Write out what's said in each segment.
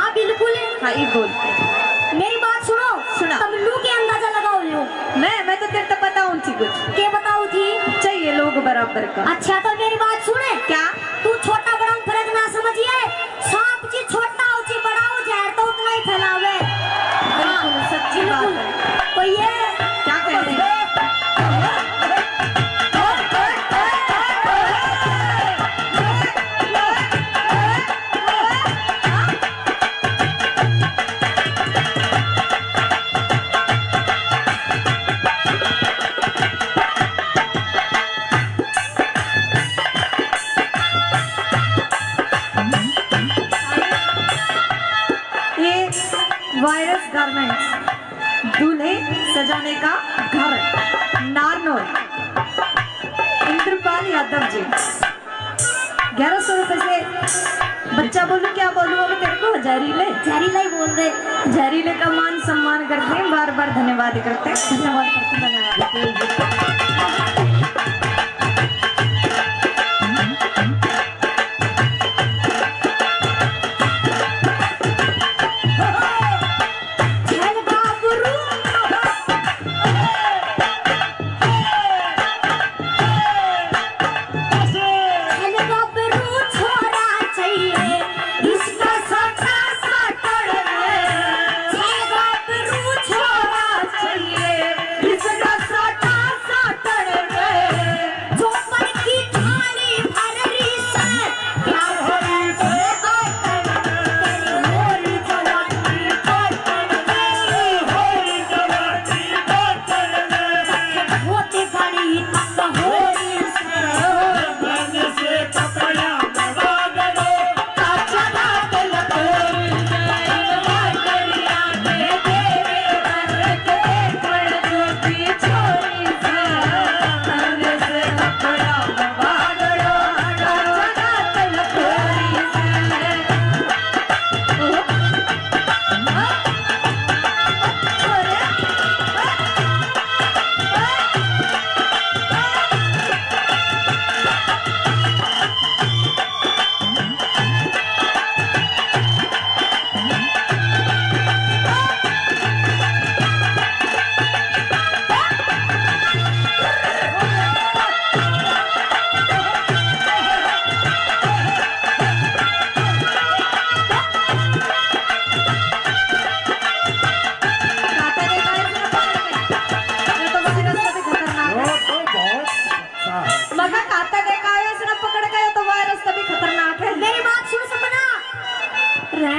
हाँ बिल्कुल। हाँ ये बोल। मेरी बात सुनो। सुना। तुम लू के अंदाजा लगाओ लो। मैं तो तेरे को बताऊँ थी कुछ। क्या बताओ थी? चाहिए लोग बराबर का। अच्छा तो मेरी बात सुने। क्या? तू छोटा बड़ा फर्क ना समझिए। सांप जी छोटा ऊंची बड़ा हो जहर तो उतना ही फैलावे। बिल्कुल सच्ची बात है। तो ये क्या कहते हैं? वायरस गारमेंट्स दूल्हे सजाने का घर नारनौल इंद्रपाल यादव जी 1100 रुपए से बच्चा बोलूं क्या बोलूं अब तेरे को जहरीले ही बोल दे। जहरीले का मान सम्मान करते हैं बार बार धन्यवाद करते हैं धन्यवाद।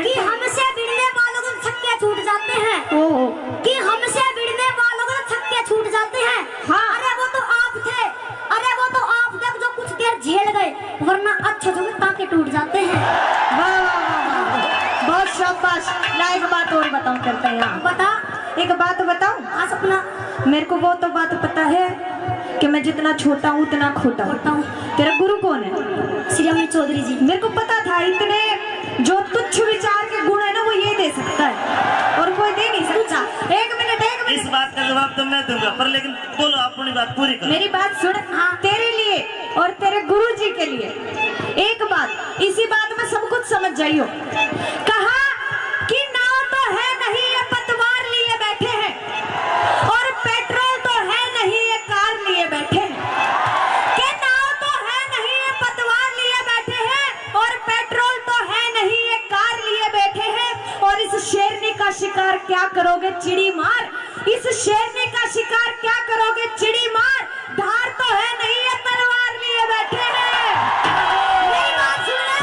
कि हमसे भिड़ने वालों को छक्के छूट जाते हैं। कि हमसे भिड़ने वालों को छक्के छूट जाते हैं। हाँ। अरे वो तो आप थे। अरे वो तो आप थे जो कुछ देर झेल गए, वरना अच्छे जो टांके टूट जाते हैं। बहुत शाबाश। ना एक बात और बताऊं करते हैं यहाँ। बता। एक बात बताऊं। हाँ सपना। मेरे को वो तो बात पता है कि मैं जितना छोटा हूँ उतना खोटा हूँ। तेरा गुरु कौन है? श्री अमित चौधरी जी। मेरे को पता था इतने जो तुच्छ विचार के गुण है ना वो ये दे सकता है और कोई दे नहीं सकता। एक मिनट इस बात का जवाब तो मैं दूंगा, पर लेकिन बोलो अपनी बात पूरी करो। मेरी बात सुन। हाँ। तेरे लिए और तेरे गुरु जी के लिए एक बात, इसी बात में सब कुछ समझ जाइयो। कहा कि नाव तो है नहीं ये पतवार लिए बैठे हैं, और पेट्रोल तो है नहीं ये कार लिए बैठे हैं। कि नाव तो है नहीं ये पतवार लिए बैठे हैं, और पेट्रोल तो है नहीं ये कार लिए बैठे हैं। और इस शेरनी का शिकार क्या करोगे चिड़ी मार, इस शेरनी का शिकार क्या करोगे चिड़ी मार। धार तो है नहीं ये तलवार लिए बैठे हैं। मेरी बात सुन ले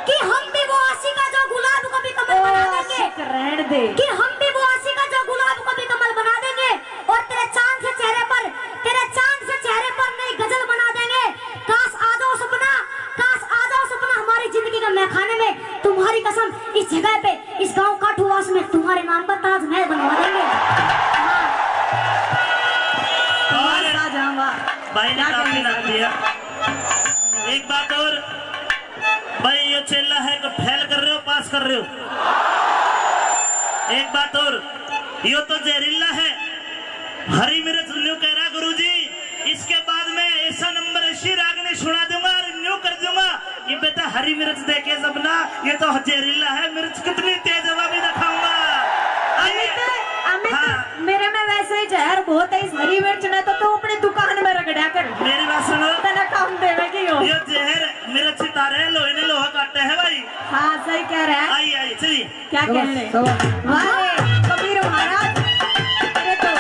कि हम भी वो आशी का जो गुलाब को भी कमल बना देंगे। रहने दे। कि हम भी वो आशी का जो गुलाब को भी कमल बना देंगे, और तेरे चांद से चेहरे पर नई गजल बना देंगे। काश आ जाओ सपना, काश आ जाओ सपना हमारी जिंदगी का मैखाने में। तुम्हारी कसम इस जगह पे, इस गांव काठूवास में तुम्हारे नाम पर ताजमहल बनवा देंगे। भाई ने काफी रख दिया। एक बात और, भाई ये चेला है तो फेल कर रहे हो पास कर रहे हो। एक बात और, ये तो जहरीला है। हरी मिर्च न्यू कह रहा गुरुजी, इसके बाद में ऐसा नंबर ऐसी रागनी सुना दूंगा और न्यू कर दूंगा कि बेटा हरी मिर्च देखे सबना, ये तो जहरीला है, मिर्च कितनी तेज है मैं भी दिखाऊंगा। अमित, मेरे में वैसे ही जहर बहुत है, इस हरी मिर्च ने तो तू अपनी दुकान में रगड़ा कर। मेरी बात सुनो, तेरा काम देवे की हो। ये जहर मिर्च सितारे हैं, लोहे ने लोहा काटे है भाई। हाँ सही कह रहा है। आई आई चलिए, क्या कह रहे हैं? वाह कबीर महाराज, अरे तो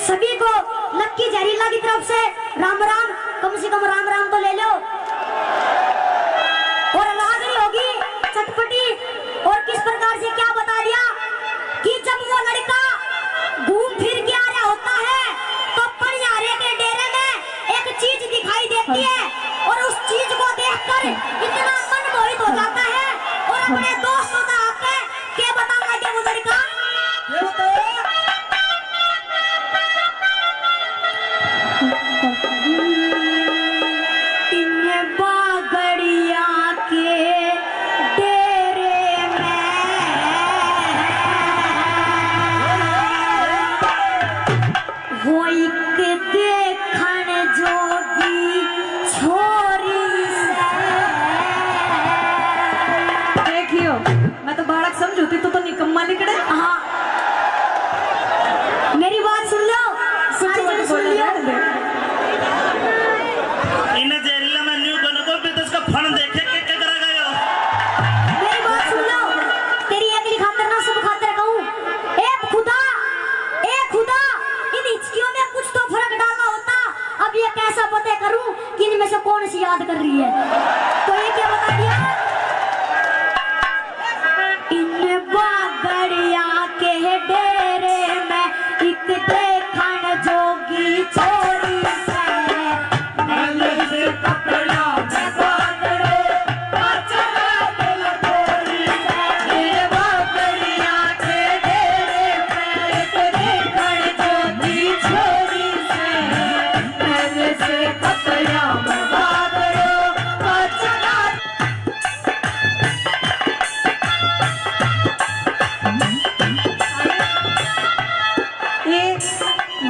सभी को लक्की जहरीला की तरफ से राम राम, कम से कम राम राम तो ले लो। और रागनी होगी चटपटी, और किस प्रकार से क्या बता दिया कि जब वो लड़का घूम फिर के आ रहा होता है तो पनियारे के डेरे में एक चीज दिखाई देती है, और उस चीज को देखकर इतना मन मोहित हो जाता है और अपने दोस्तों का आके क्या बताऊंगा क्या वो लड़का समझोती तो निकम्मा निकले। हाँ मेरी बात सुन लो, सारी जन सुन लियो। इन्हें जहरीला में न्यू बनो को भी तो इसका फन देखे के क्या करा गए हो। मेरी बात सुन लो, तेरी अगली खातर ना सब खातर कहूँ, ए खुदा इन हिचकियों में कुछ तो फर्क डालना होता। अब ये कैसा पता करूँ कि इनमें से कौन सी याद कर रही है, तो ये क्या बता दिया बागड़िया के डेरे में एक देखन जोगी छोरी से कपड़ा में बागड़ो चला दिल छोरी से। बागड़िया के डेरे में एक देखन जोगी छोरी से कपड़ा में बागड़ो चला।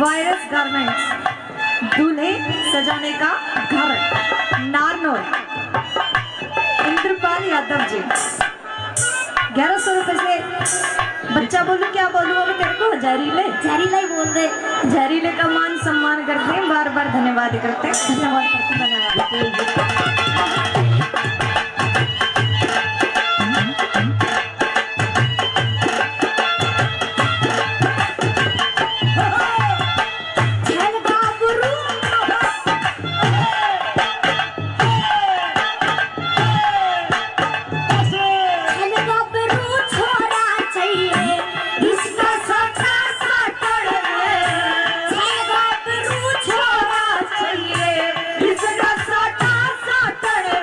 वायरस गारमेंट्स, दूल्हे सजाने का घर, नारनौल, इंद्रपाल यादव जी। 1100 रुपए से बच्चा बोलूं क्या बोलूं, अभी तेरे को जहरीला ही बोल दे। जहरीले का मान सम्मान करते हैं, बार बार धन्यवाद करते हैं। छोरा चाहिए इसका साटा साटड़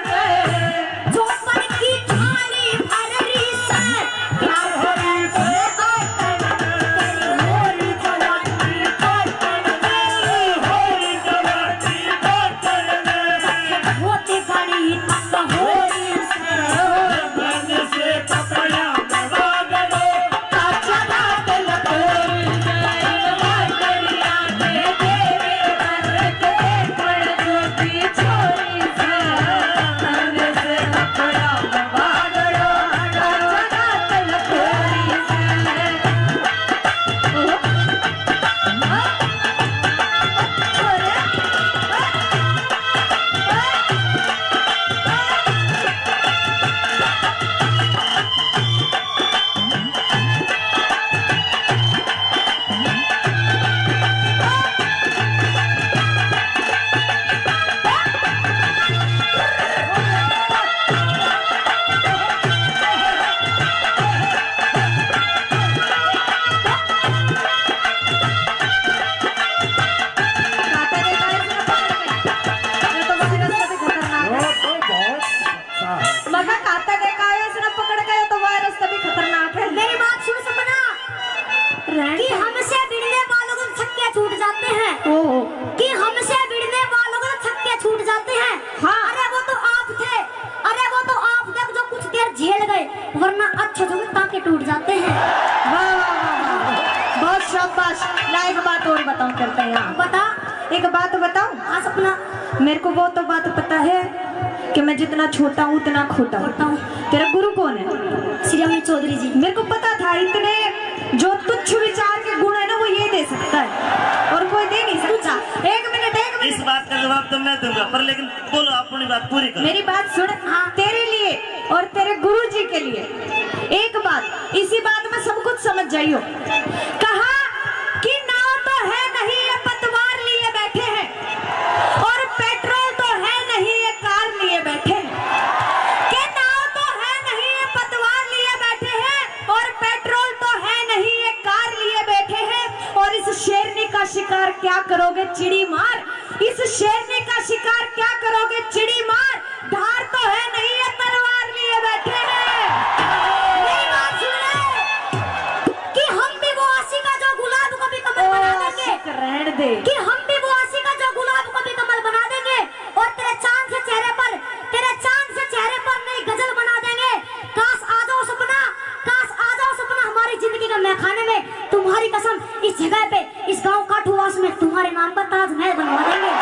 मगर खाता देखा है इसने पकड़ गया तो वायरस तभी खतरनाक है। मेरी बात सुन सपना कि हमसे भिड़ने वालों को छक्के छूट जाते हैं। ओहो कि हमसे भिड़ने वालों को छक्के छूट जाते हैं। हाँ। अरे वो तो आप थे, अरे वो तो आप थे जो कुछ देर झेल गए, वरना अच्छे जो टांके टूट जाते हैं। वाह वाह वाह वाह, बहुत शाबाश। ला एक बात और बताऊं करते हैं यहाँ। बता। एक बात बताऊं। हाँ सपना। मेरे को वो तो बात पता है कि मैं जितना छोटा हूँ उतना खोटा हूँ। तेरा गुरु कौन है? श्री अमित चौधरी जी। मेरे को पता था इतने जो तुच्छ विचार के गुण है ना वो ये दे सकता है और कोई दे नहीं सकता। एक मिनट इस बात का जवाब तो मैं दूंगा, पर लेकिन बोलो अपनी बात पूरी करो। मेरी बात सुन। हाँ। तेरे लिए और तेरे गुरु जी के लिए एक बात, इसी बात में सब कुछ समझ जाइयो। कहा कि नाव तो है नहीं ये पतवार लिए बैठे हैं, और पेट्रोल तो है नहीं ये कार लिए बैठे हैं। कि नाव तो है नहीं ये पतवार लिए बैठे हैं, और पेट्रोल तो है नहीं ये कार लिए बैठे हैं। और इस शेरनी का शिकार क्या करोगे चिड़ी मार, इस शेरनी का शिकार क्या करोगे चिड़ी मार। धार तो है नहीं ये तलवार लिए बैठे हैं। मेरी बात सुन ले कि हम भी वो आशी का जो गुलाब को भी कमल बना देंगे। रहने दे। कि हम भी वो आशी का जो गुलाब को भी कमल बना देंगे, और तेरे चांद से चेहरे पर, तेरे चांद से चेहरे पर नई गजल बना देंगे। काश आ जाओ सपना, काश आ जाओ सपना हमारी जिंदगी का मैखाने में। तुम्हारी कसम इस जगह पे, इस गांव काठूवास में तुम्हारे नाम पर ताजमहल बनवा देंगे।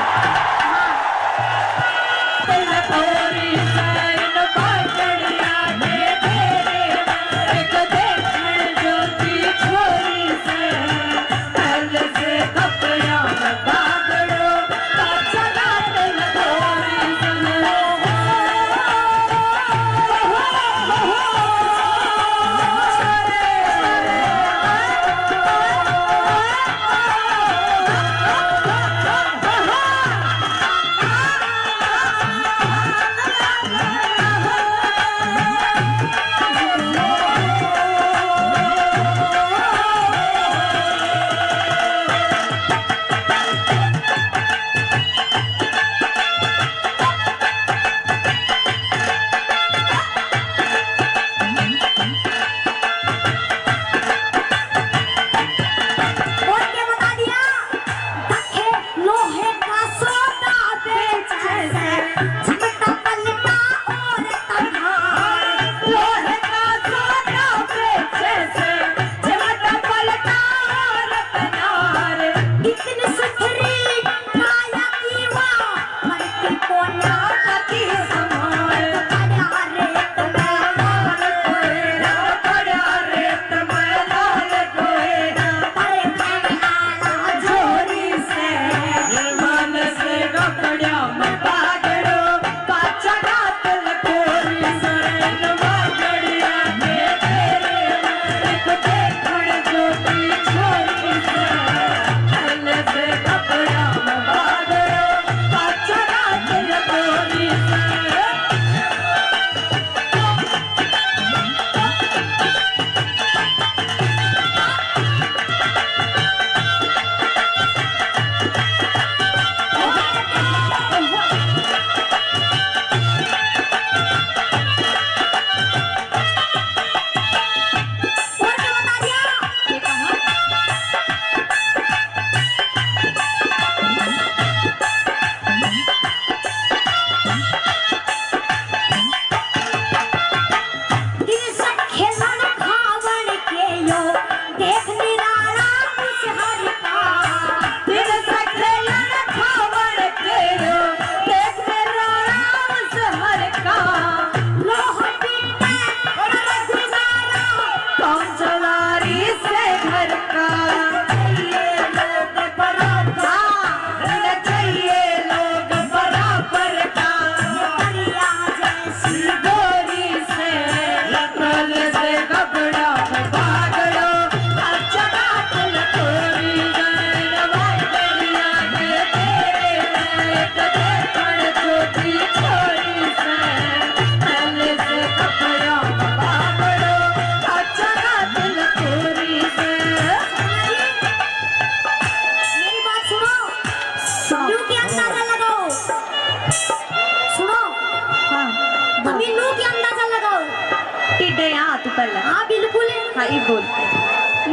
टिड्डे यहाँ तू पहले। हाँ बिल्कुल। हाँ ये बोल।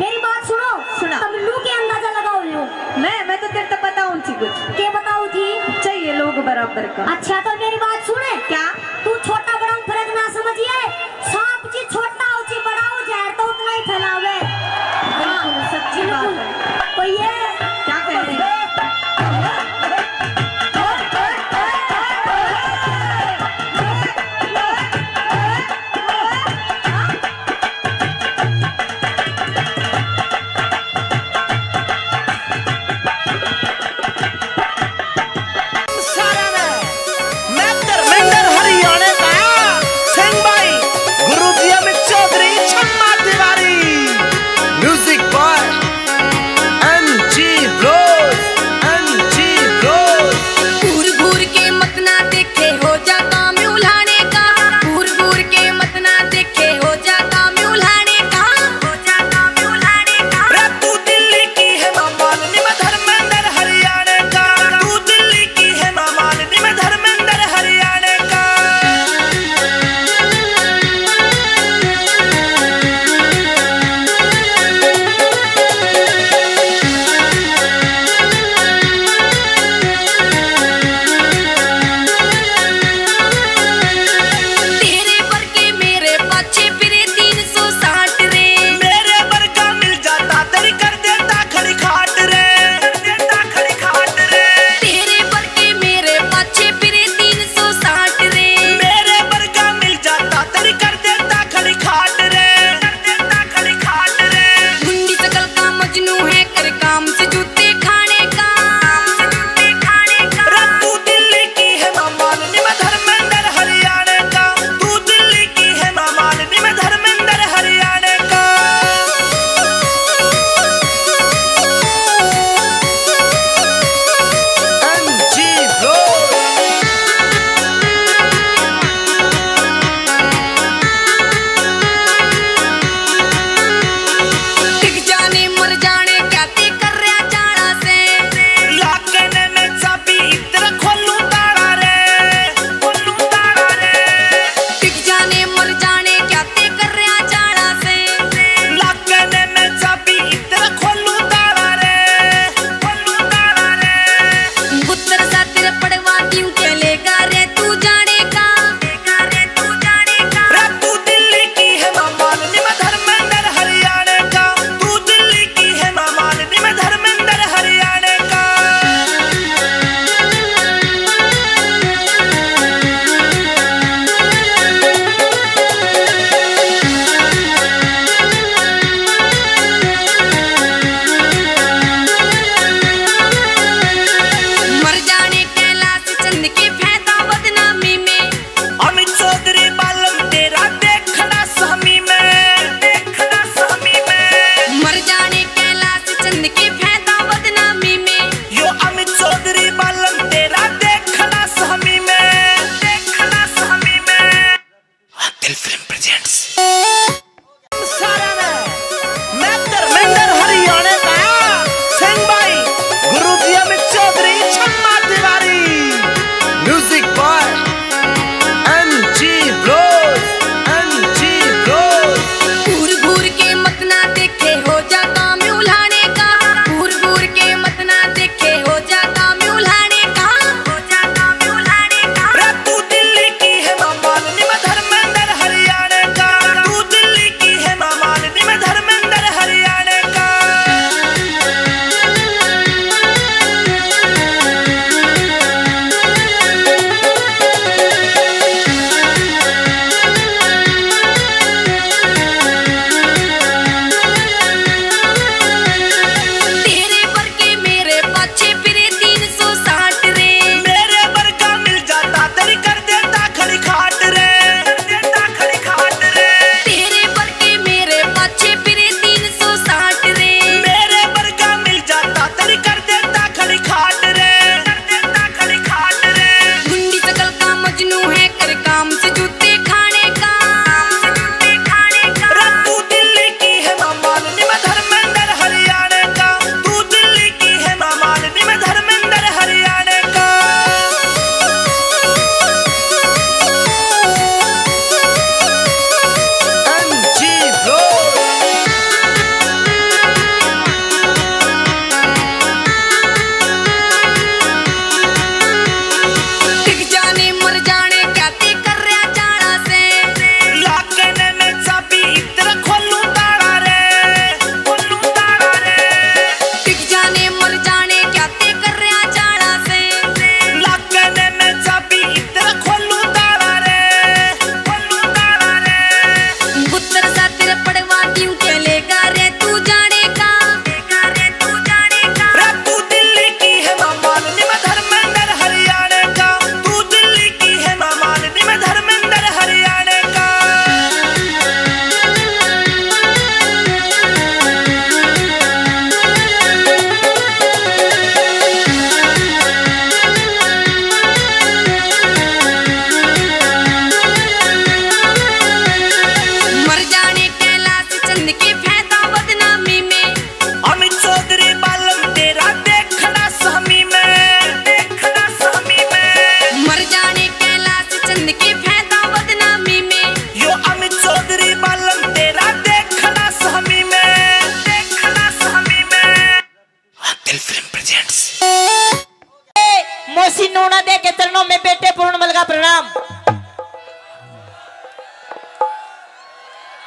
मेरी बात सुनो। सुना। तमिलू के अंदाजा लगाओ लो। मैं तो तेरे को बताऊँ थी कुछ। क्या बताओ थी? चाहिए लोग बराबर का। अच्छा तो मेरी बात सुने। क्या? तू छोटा बड़ा में फर्क ना समझिए। सांप जी छोटा हो ची बड़ा हो जहर तो उतना ही फैलावे। बिल्कुल सच्ची बात है। तो ये क्या कह रहे हैं?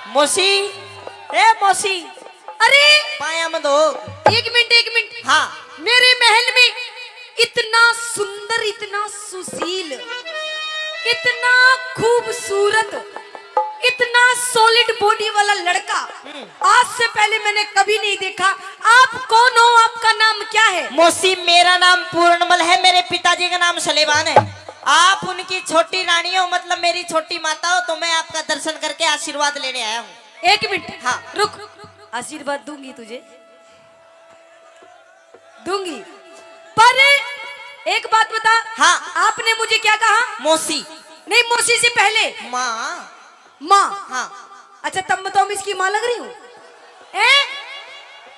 मौसी, ए मौसी, अरे पाया मत हो। एक मिनट हाँ मेरे महल में इतना सुंदर, इतना सुशील, इतना खूबसूरत, इतना सॉलिड बॉडी वाला लड़का आज से पहले मैंने कभी नहीं देखा। आप कौन हो? आपका नाम क्या है? मौसी, मेरा नाम पूर्णमल है, मेरे पिताजी का नाम सलेमान है। आप उनकी छोटी रानी हो, मतलब मेरी छोटी माता हो, तो मैं आपका दर्शन करके आशीर्वाद लेने आया हूँ। एक मिनट, हाँ। रुक। आशीर्वाद दूंगी तुझे, दूंगी, पर एक बात बता। हाँ। आपने मुझे क्या कहा? मौसी। नहीं, मौसी से पहले माँ। माँ। हाँ। अच्छा, तब तो हम इसकी माँ लग रही हूँ?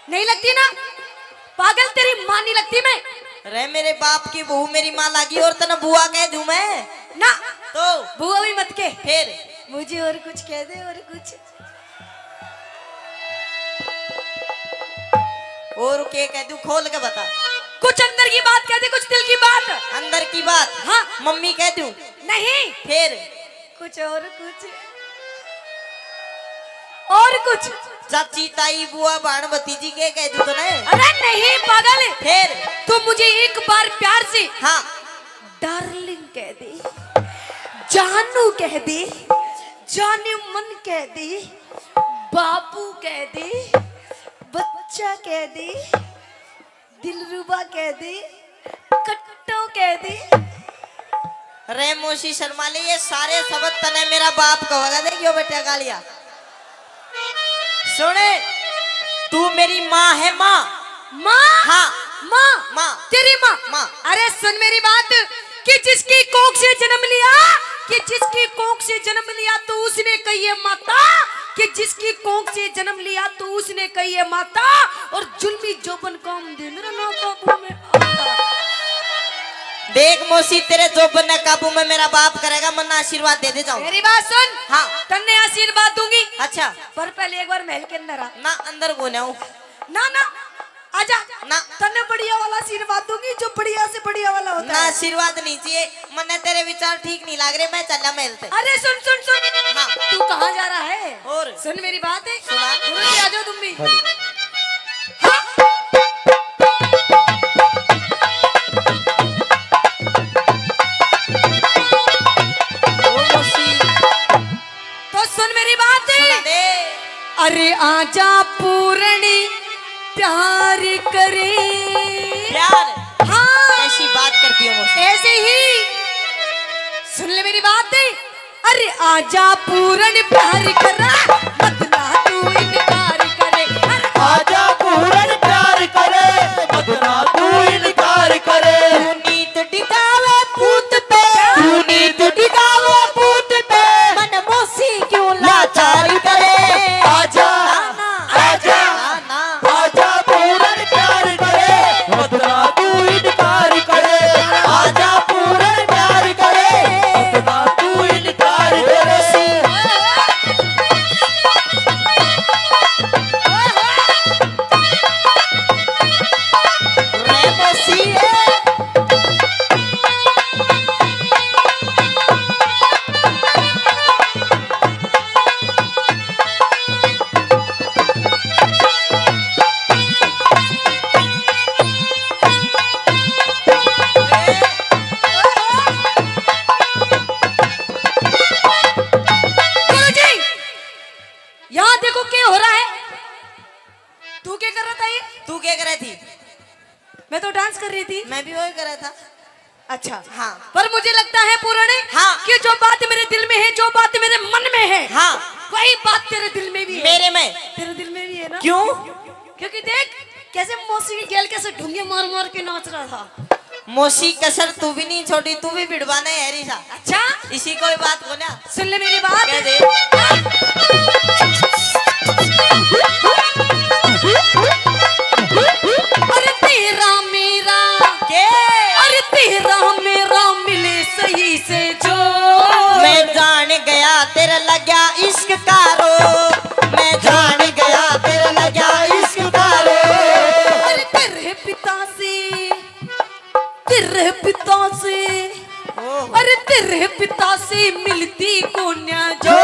नहीं लगती ना पागल, तेरी माँ नहीं लगती मैं। रे मेरे बाप की बहू मेरी माँ लगी और तना बुआ कह दूं मैं ना, तो बुआ भी मत के, फिर मुझे और कुछ कह दे, और कुछ। और के कह दूं? खोल के बता। कुछ अंदर की बात कह दे, कुछ दिल की बात। अंदर की बात? हाँ। मम्मी कह दूं? नहीं, फिर कुछ और कुछ, और कुछ। चाची, ताई, बुआ, भाण, भतीजी के कह दूं तो नहीं? अरे नहीं पागल, फिर तू मुझे एक बार प्यार से हाँ डार्लिंग कह दे, जानू कह दे, जाने मन कह दे, बाबू कह दे, बच्चा कह दे, दिलरुबा कह दे, कट्टो कह दे। रे मौसी शर्मा ले, ये सारे शब्द तने मेरा बाप कहोगा। देखियो बेटा गालिया सुने, तू मेरी माँ है। माँ? माँ? हाँ। माँ? माँ। तेरी माँ? माँ। अरे सुन मेरी बात, कि जिसकी कोख से जन्म लिया, कि जिसकी कोख से जन्म लिया तो उसने कही है माता, कि जिसकी कोख से जन्म लिया तो उसने कही है माता, और जुल्मी जोबन काम दे मेरा ना काबू में आता। देख मौसी, तेरे जोबन ने काबू में मेरा बाप करेगा, मन आशीर्वाद दे दे जाऊं। मेरी बात सुन। हाँ। तन्ने आशीर्वाद दूंगी। अच्छा। पर पहले एक बार महल के अंदर आ। ना अंदर गोने आऊं? ना ना, आजा ना। तन्ने बढ़िया वाला आशीर्वाद दूंगी, जो बढ़िया से बढ़िया वाला होता ना है। आशीर्वाद नहीं चाहिए, मन्ने तेरे विचार ठीक नहीं लग रहे, मैं चला महल से। अरे सुन सुन सुन। हाँ। तू कहाँ जा रहा है? और सुन मेरी बात है। सुना। गुरुजी आ जाओ तुम भी। ओ मौसी, तो सुन मेरी बात सुना है। दे। अरे आजा पूरणी प्यार करे। प्यार? हाँ, कैसी बात करती हो मौसी? ऐसे ही सुन ले मेरी बात है। अरे आजा पूर्ण प्यार करा, मत ना तू इनकार करे। अरे आजा पूरन प्यार करे, मतना तू इनकार करे। तू नीत टिकावे पूत पे, तू नीत टिकावे पूत पे, मन मौसी क्यों लाचार लाचार करे। करे। आजा ना, आजा ना, ना। आजा पूरन प्यार करे, मतना तू इनकार करे। आजा पूरन प्यार करे, मतना तू इनकार करे। रे मौसी गुरुजी, यहाँ देखो क्या हो रहा है। तू क्या कर रहा था? ये तू क्या कर रही थी? मैं तो डांस कर रही थी। मैं भी वही कर रहा था। अच्छा हाँ। पर मुझे लगता है पूरणे, हाँ। कि जो बात मेरे दिल में है, जो बात मेरे मन में है, हाँ। वही बात तेरे दिल में भी है। मेरे में? तेरे दिल में भी है ना? क्यों? क्योंकि देख कैसे मौसी की गेल कैसे ढूंगे मार मार के नाच रहा था। मौसी कसर तू भी नहीं छोड़ी, तू भी भिड़वाना है हरीसा। अच्छा इसी कोई बात को ना सुन ले मेरी बात। कह दे। अरे तेरा मेरा, के अरे तेरा मेरा मिले सही से जो, मैं जान गया तेरा लगा इश्क का रो, मैं जान गया तेरा लगा इश्क का रो। अरे तेरे पिता से, तेरे पिता से, ओह। अरे तेरे पिता से मिलती कोन्या जो,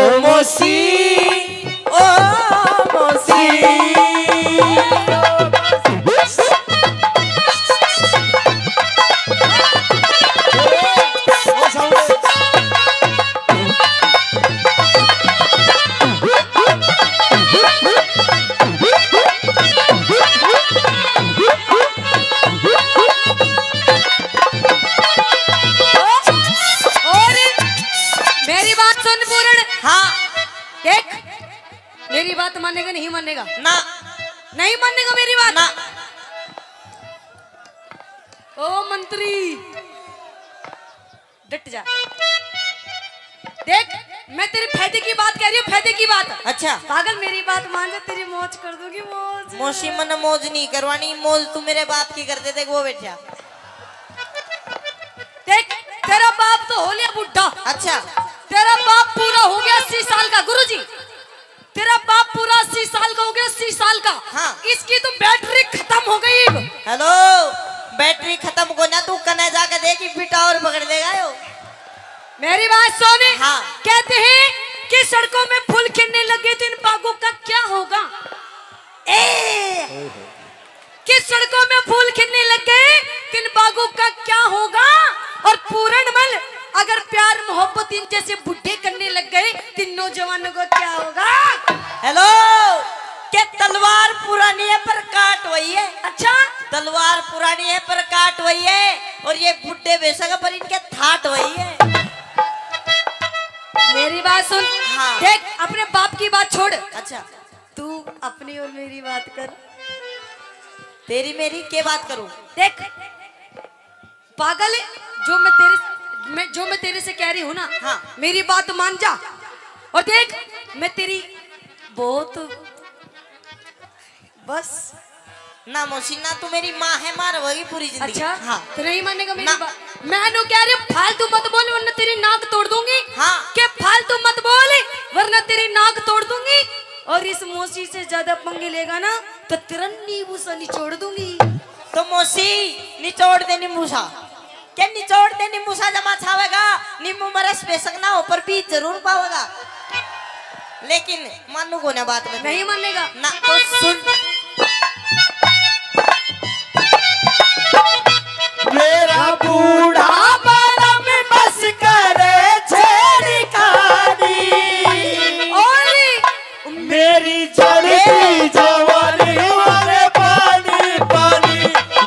मोसी ओ मोसी और मेरी बात सुन पूर्ण। हाँ देख, मेरी बात मानेगा नहीं मानेगा? ना नहीं मानेगा मेरी बात? ना ओ मंत्री डट जा। देख, मैं तेरे फायदे की बात कह रही हूँ, फायदे की बात। अच्छा पागल, मेरी बात मान जा, तेरी मौज कर दूंगी, मौज। मौसी मन मौज नहीं करवानी, मौज तू मेरे बाप की कर दे। देख वो बैठा। देख, तेरा बाप तो हो लिया बुढ़ा। अच्छा तेरा बाप पूरा हो गया 80 साल का। गुरुजी, तेरा बाप पूरा 80 साल का हो गया, 80 साल का। हाँ। इसकी तो बैटरी खत्म हो गई। हेलो, बैटरी खत्म को ना तू कने जाके देखी पिटा और पकड़ देगा यो। मेरी बात सुन। हाँ। कहते हैं कि सड़कों में फूल खिलने लगे तो इन बागों का क्या होगा? कि सड़कों में फूल खिलने लग गए तो इन बागों का क्या होगा? और पूरणमल, अगर प्यार मोहब्बत इन जैसे बुढ़े करने लग गए तो इन नौजवानों को क्या होगा? हेलो, क्या तलवार पुरानी है पर काट वही है। अच्छा, तलवार पुरानी है पर काट वही है, और ये बुड्ढे बेशक पर इनके थाट वही है। मेरी बात सुन। हाँ। देख, अपने बाप की बात छोड़, अच्छा तू अपनी और मेरी बात कर। तेरी मेरी के बात करूं? देख पागल, जो मैं तेरे से कह रही हूँ ना, हाँ। मेरी बात मान जा। और देख, मैं तेरी बहुत बस। ना मौसी ना, तू मेरी माँ है, मार होगी पूरी जिंदगी। अच्छा, हाँ तो नहीं मानेगा मेरी ना। बात? मैं नु कह रही हूँ, फालतू मत बोल वरना तेरी नाक तोड़ दूंगी। हाँ। के फालतू मत बोल वरना तेरी नाक तोड़ दूंगी। और इस मौसी से ज्यादा पंगे लेगा ना तो तेरा नींबू सा निचोड़ दूंगी। तो मौसी निचोड़ दे नींबूसा। क्या निचोड़ दे नींबूसा जमा छावेगा? नींबू मरस बेशक ना हो पर बीज जरूर पावेगा। लेकिन मानू को ना बात में नहीं मानेगा ना। तो सुन। मेरा बूढ़ा बाला में बस करे छेड़खानी, और मेरी जलती जवानी मारे पानी पानी,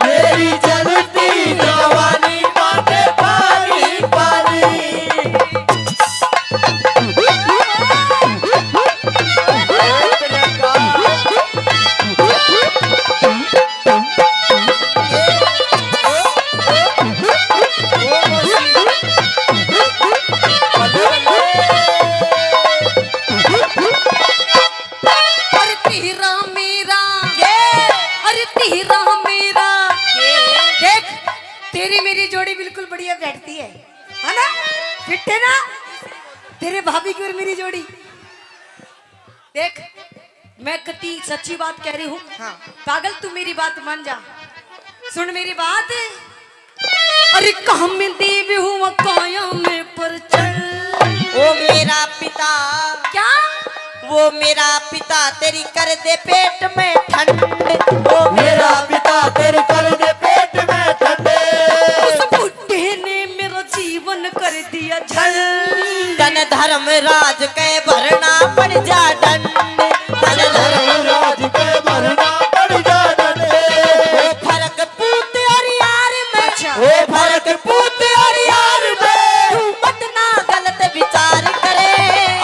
मेरी जलती जवानी मारे पानी पानी। अरे तेरा मेरा, अरे तेरा मेरा। देख, तेरी मेरी जोड़ी बिल्कुल बढ़िया बैठती है ना? फिट है ना तेरे भाभी की और मेरी जोड़ी? देख, मैं कति सच्ची बात कह रही हूँ। हाँ। पागल, तू मेरी बात मान जा, सुन मेरी बात। अरे कहाँ में देवी हुआ काया में पर चल। वो मेरा पिता, क्या? वो मेरा पिता तेरी कर दे पेट में ठंड। वो मेरा पिता तेरे कर दे पेट में ठंडे, उस बुढ़े ने मेरा जीवन कर दिया झल। धन धर्म राज के भरना पड़ जा दंड। धन धर्म राज के भरना पड़ जा डंडे। वो फर्क पूत और यार में, वो फर्क पूत और यार में, तू मत ना गलत विचार करे।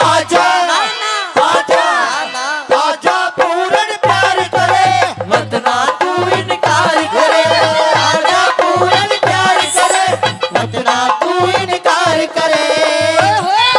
आजा ना ना आजा ना आजा पूर्ण प्यार करे, मत ना तू इनकार करे। आजा पूर्ण प्यार करे, मत ना तू इनकार करे। ओए होए।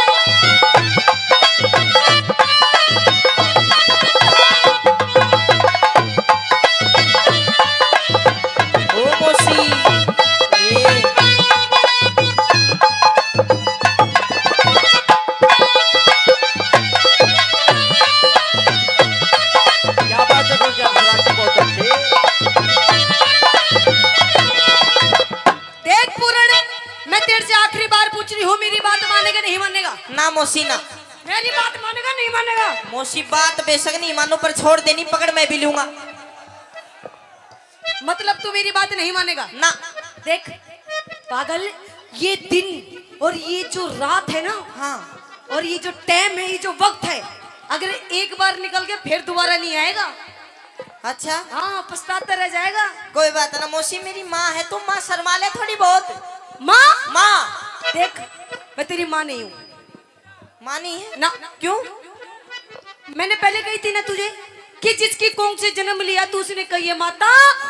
बात मानेगा नहीं मानेगा? मौसी बात बेशक नहीं मानो पर छोड़ देनी पकड़ मैं भी लूंगा। मतलब तू मेरी बात नहीं मानेगा ना। देख पागल, ये दिन और ये जो रात है ना, हाँ और ये जो टाइम है, ये जो वक्त है, अगर एक बार निकल के फिर दोबारा नहीं आएगा। अच्छा हाँ, पछताता रह जाएगा। कोई बात ना मौसी, मेरी माँ है, तुम माँ शर्मा ले थोड़ी बहुत। माँ माँ देख, मैं तेरी माँ नहीं हूँ। माँ नहीं है ना, क्यों? मैंने पहले कही थी ना तुझे कि जिसकी कोंख से जन्म लिया तू उसने कही है माता,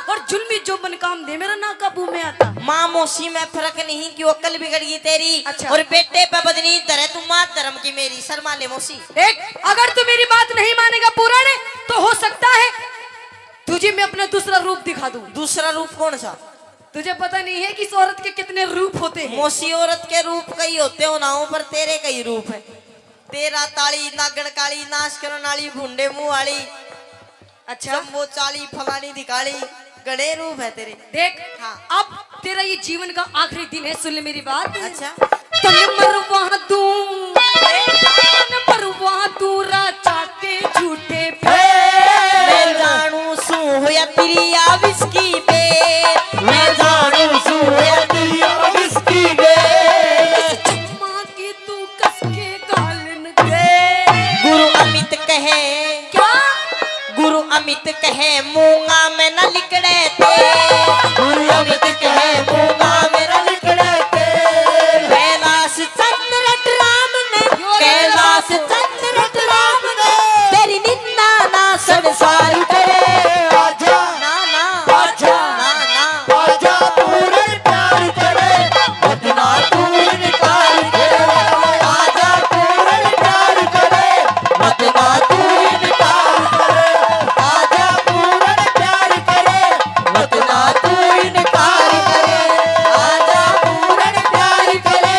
और जुल्मी जो मन काम दे मेरा ना काबू में आता। माँ मौसी में फर्क नहीं, क्यों अक्ल बिगड़ गई तेरी। अच्छा। और बेटे पे बदनी धरे, तुम माँ धर्म की मेरी शर्मा ले मौसी। देख, अगर तू मेरी बात नहीं मानेगा पुराने, तो हो सकता है तुझे मैं अपना दूसरा रूप दिखा दूं। दूसरा रूप कौन सा? तुझे पता नहीं है कि इस औरत के कितने रूप होते हैं। मौसी औरत के रूप कई होते हो नाओ, पर तेरे कई रूप है। तेरा ताली नागण काली, नाश करन वाली, भुंडे मुंह वाली, अच्छा वो चाली फलानी दिखाली, गड़े रूप है तेरे। देख, हाँ। अब तेरा ये जीवन का आखिरी दिन है, सुन ले मेरी बात। अच्छा तन मरवा दूं, तन मरवा दूं राजा के झूठे पे। मैं जानू सू होया तेरी आविष्की पे, मैं जानू सू होया तेरी आविष्की पे। चम्मा की तू कस के गालन दे। गुरु अमित कहे, क्या? गुरु अमित कहे मूंगा में न लिकड़े थे, गुरु अमित कहे मूंगा में न लिकड़े थे। कैलाश चंद्र राम ने, कैलाश चंद्र राम ने तेरी निंदा ना संसार करे। आजा ना ना आजा ना ना आजा पूरे प्यार करे, बदना तू इनकार करे। आजा पूरे प्यार करे, बदना तू इनकार करे। आजा पूरे प्यार करे, बदना तू इनकार करे। आजा पूरे प्यार करे,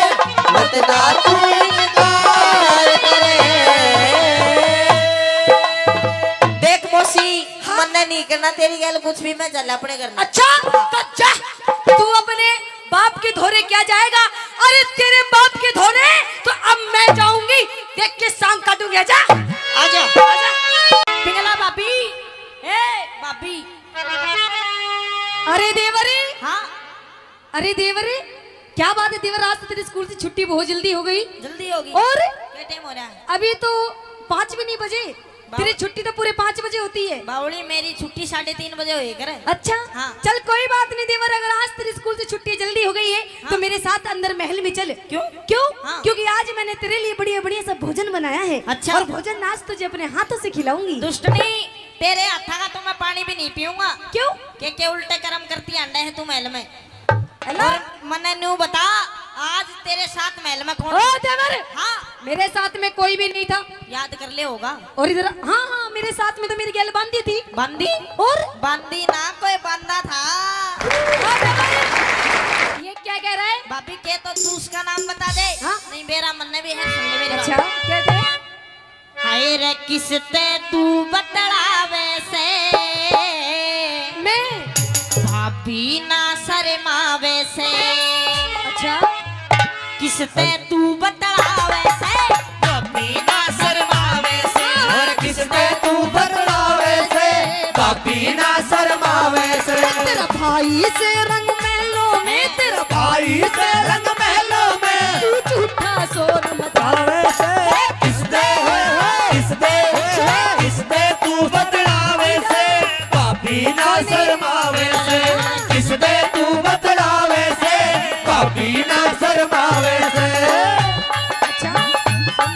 बदना तू इनकार करे। देख मौसी, मन नहीं करना तेरी गल कुछ भी, मैं चल अपने करना। अच्छा तो जा, तू अपने बाप के धोरे क्या जाएगा? अरे तेरे बाप के धोरे तो अब मैं जाऊंगी, देख के सांग काटूंगी। आजा आजा आजा पिंगला बाबी, ए भाभी। अरे देवरे, हाँ अरे देवरे, क्या बात है देवर, आज तो तेरे स्कूल से छुट्टी बहुत जल्दी हो गई। जल्दी होगी। और क्या टाइम हो रहा है? अभी तो 5 भी नहीं बजे, तेरी छुट्टी तो पूरे 5 बजे होती है। बावड़ी मेरी छुट्टी 3:30 बजे हुई करे। अच्छा हाँ। चल कोई बात नहीं देवर, अगर आज तेरे स्कूल से छुट्टी जल्दी हो गई है तो मेरे साथ अंदर महल में चल। क्यों? क्यों? हाँ। क्योंकि आज मैंने तेरे लिए बढ़िया बढ़िया सब भोजन बनाया है। अच्छा। और भोजन आज तुझे अपने हाथों से खिलाऊंगी। दुष्टनी, तेरे हाथा का तो मैं पानी भी नहीं पीऊंगा। क्यों? के उल्टे कर्म करती अंडे है तू महल में। अल्लाह। और मने न्यू बता, आज तेरे साथ महल में कौन? ओ देवर, हाँ मेरे साथ में कोई भी नहीं था। याद कर ले होगा। और इधर हाँ हाँ, मेरे साथ में तो मेरी गैल बांधी थी। बंदी? और बंदी ना, कोई बंदा था। ओ देवर, ये क्या कह रहा है? भाभी के तो तू उसका नाम बता दे। हाँ? नहीं मेरा मन भी है, सुन ले मेरी अच्छा बात। क्या दे? हाय रे किसते तू बतलावे से, मैं भाभी ना शर्मावे से। अच्छा किसते तू बतलावे से, भाभी ना शर्मावे से, और किसने तू बतलावे से, भाभी ना शर्मावे से। तेरा भाई से रंग महलों में, तेरा भाई से रंग महलों में, तू झूठा शोर मचावे। बतलावे से, किसने तू बतलावे से, भाभी ना शर्मावे से। किसने तू बतलावे से, भाभी ना शर्मावे से। अच्छा सुन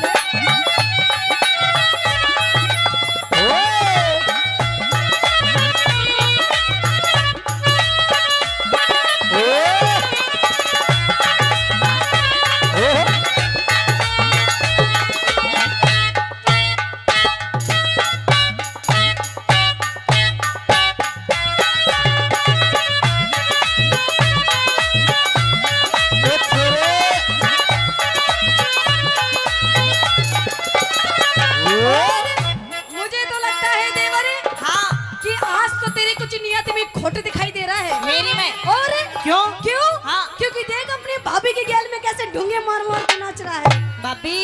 मुझे तो लगता है देवरे, हाँ कि आज तो तेरी कुछ नियत में खोट दिखाई दे रहा है। मेरी में। और क्यों? क्यों? हाँ। क्योंकि देख अपनी भाभी के गैल में कैसे ढूंगे मार मार के नाच रहा है। भाभी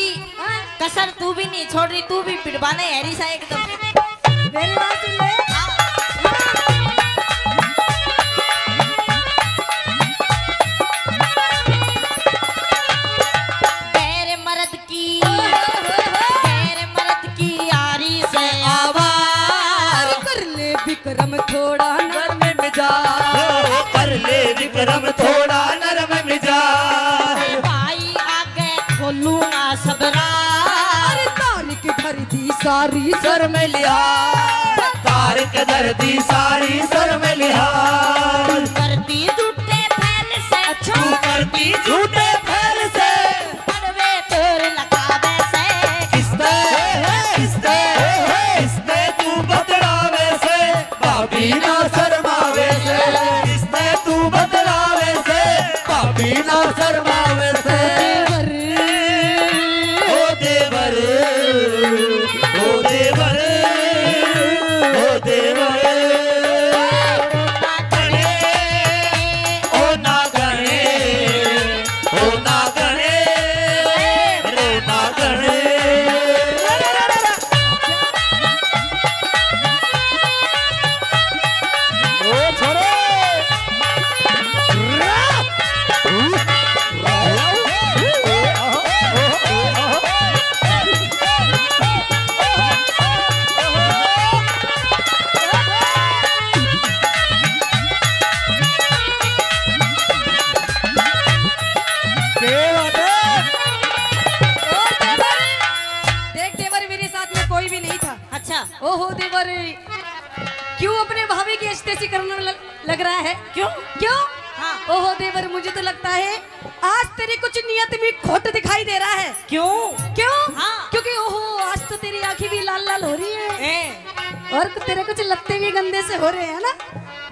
कसर तू भी नहीं छोड़ रही, तू भी पिटवाने हैरी सा एकदम। मेरी बात सुन ले। गैर मर्द की यारी से आवाज कर ले विक्रम थोड़ा नरम मिजाज कर ले विक्रम थोड़ा नरम मिजाज भाई आगे खोलूंगा सबरा तारिक भर दी सारी सर में लिया तारिक दर्दी सारी सर में लिया करती झूठे फैल से तू करती झूठे फैल से पड़वे तोर लगावे से किसने तू बतलावे से भाभी ना शर्मावे से किसने तू बतलावे से भाभी ना शर्मावे से ओ देवर ओ देवर ओ देवर ओ ना गणे ओ ना गणे रे ना गणे ओ छोरे देख देवर मेरे साथ में कोई भी नहीं था। अच्छा ओहो देवर क्यों अपने भाभी की अस्तेसी करने लग रहा है? क्यों? क्यों? हाँ। ओहो देवर मुझे तो लगता है आज तेरी कुछ नियत में खोट दिखाई दे रहा है। क्यों? क्यों? हाँ। क्योंकि ओहो आज तो तेरी आंखें भी लाल लाल हो रही है और तेरे कुछ लत्ते भी गंदे से हो रहे हैं ना।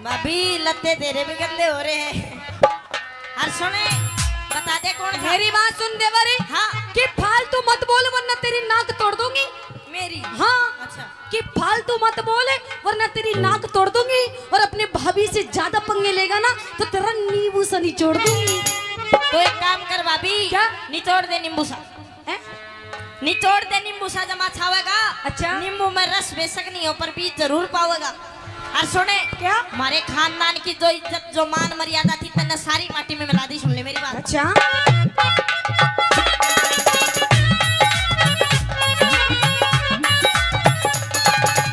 भाभी लत्ते तेरे भी गंदे हो रहे हैं। हर सुने बता दे कौन था? मेरी बात सुन देवर हाँ। कि फालतू मत बोल वरना तेरी नाक तोड़ दूंगी। मेरी हाँ अच्छा कि फालतू मत बोल वरना तेरी नाक तोड़ दूंगी और अपने भाभी से ज्यादा पंगे लेगा ना तो तेरा नींबू सा निचोड़ दूंगी। तो एक काम कर भाभी क्या? निचोड़ दे नींबू सा हैं? निचोड़ दे नींबू सा जमा छावेगा। अच्छा। नींबू में रस बेशक नहीं हो पर बीज जरूर पावेगा। और सुने क्या? हमारे खानदान की जो इज्जत जो मान मर्यादा थी तने सारी माटी में मिला दी। सुन ले मेरी बात। अच्छा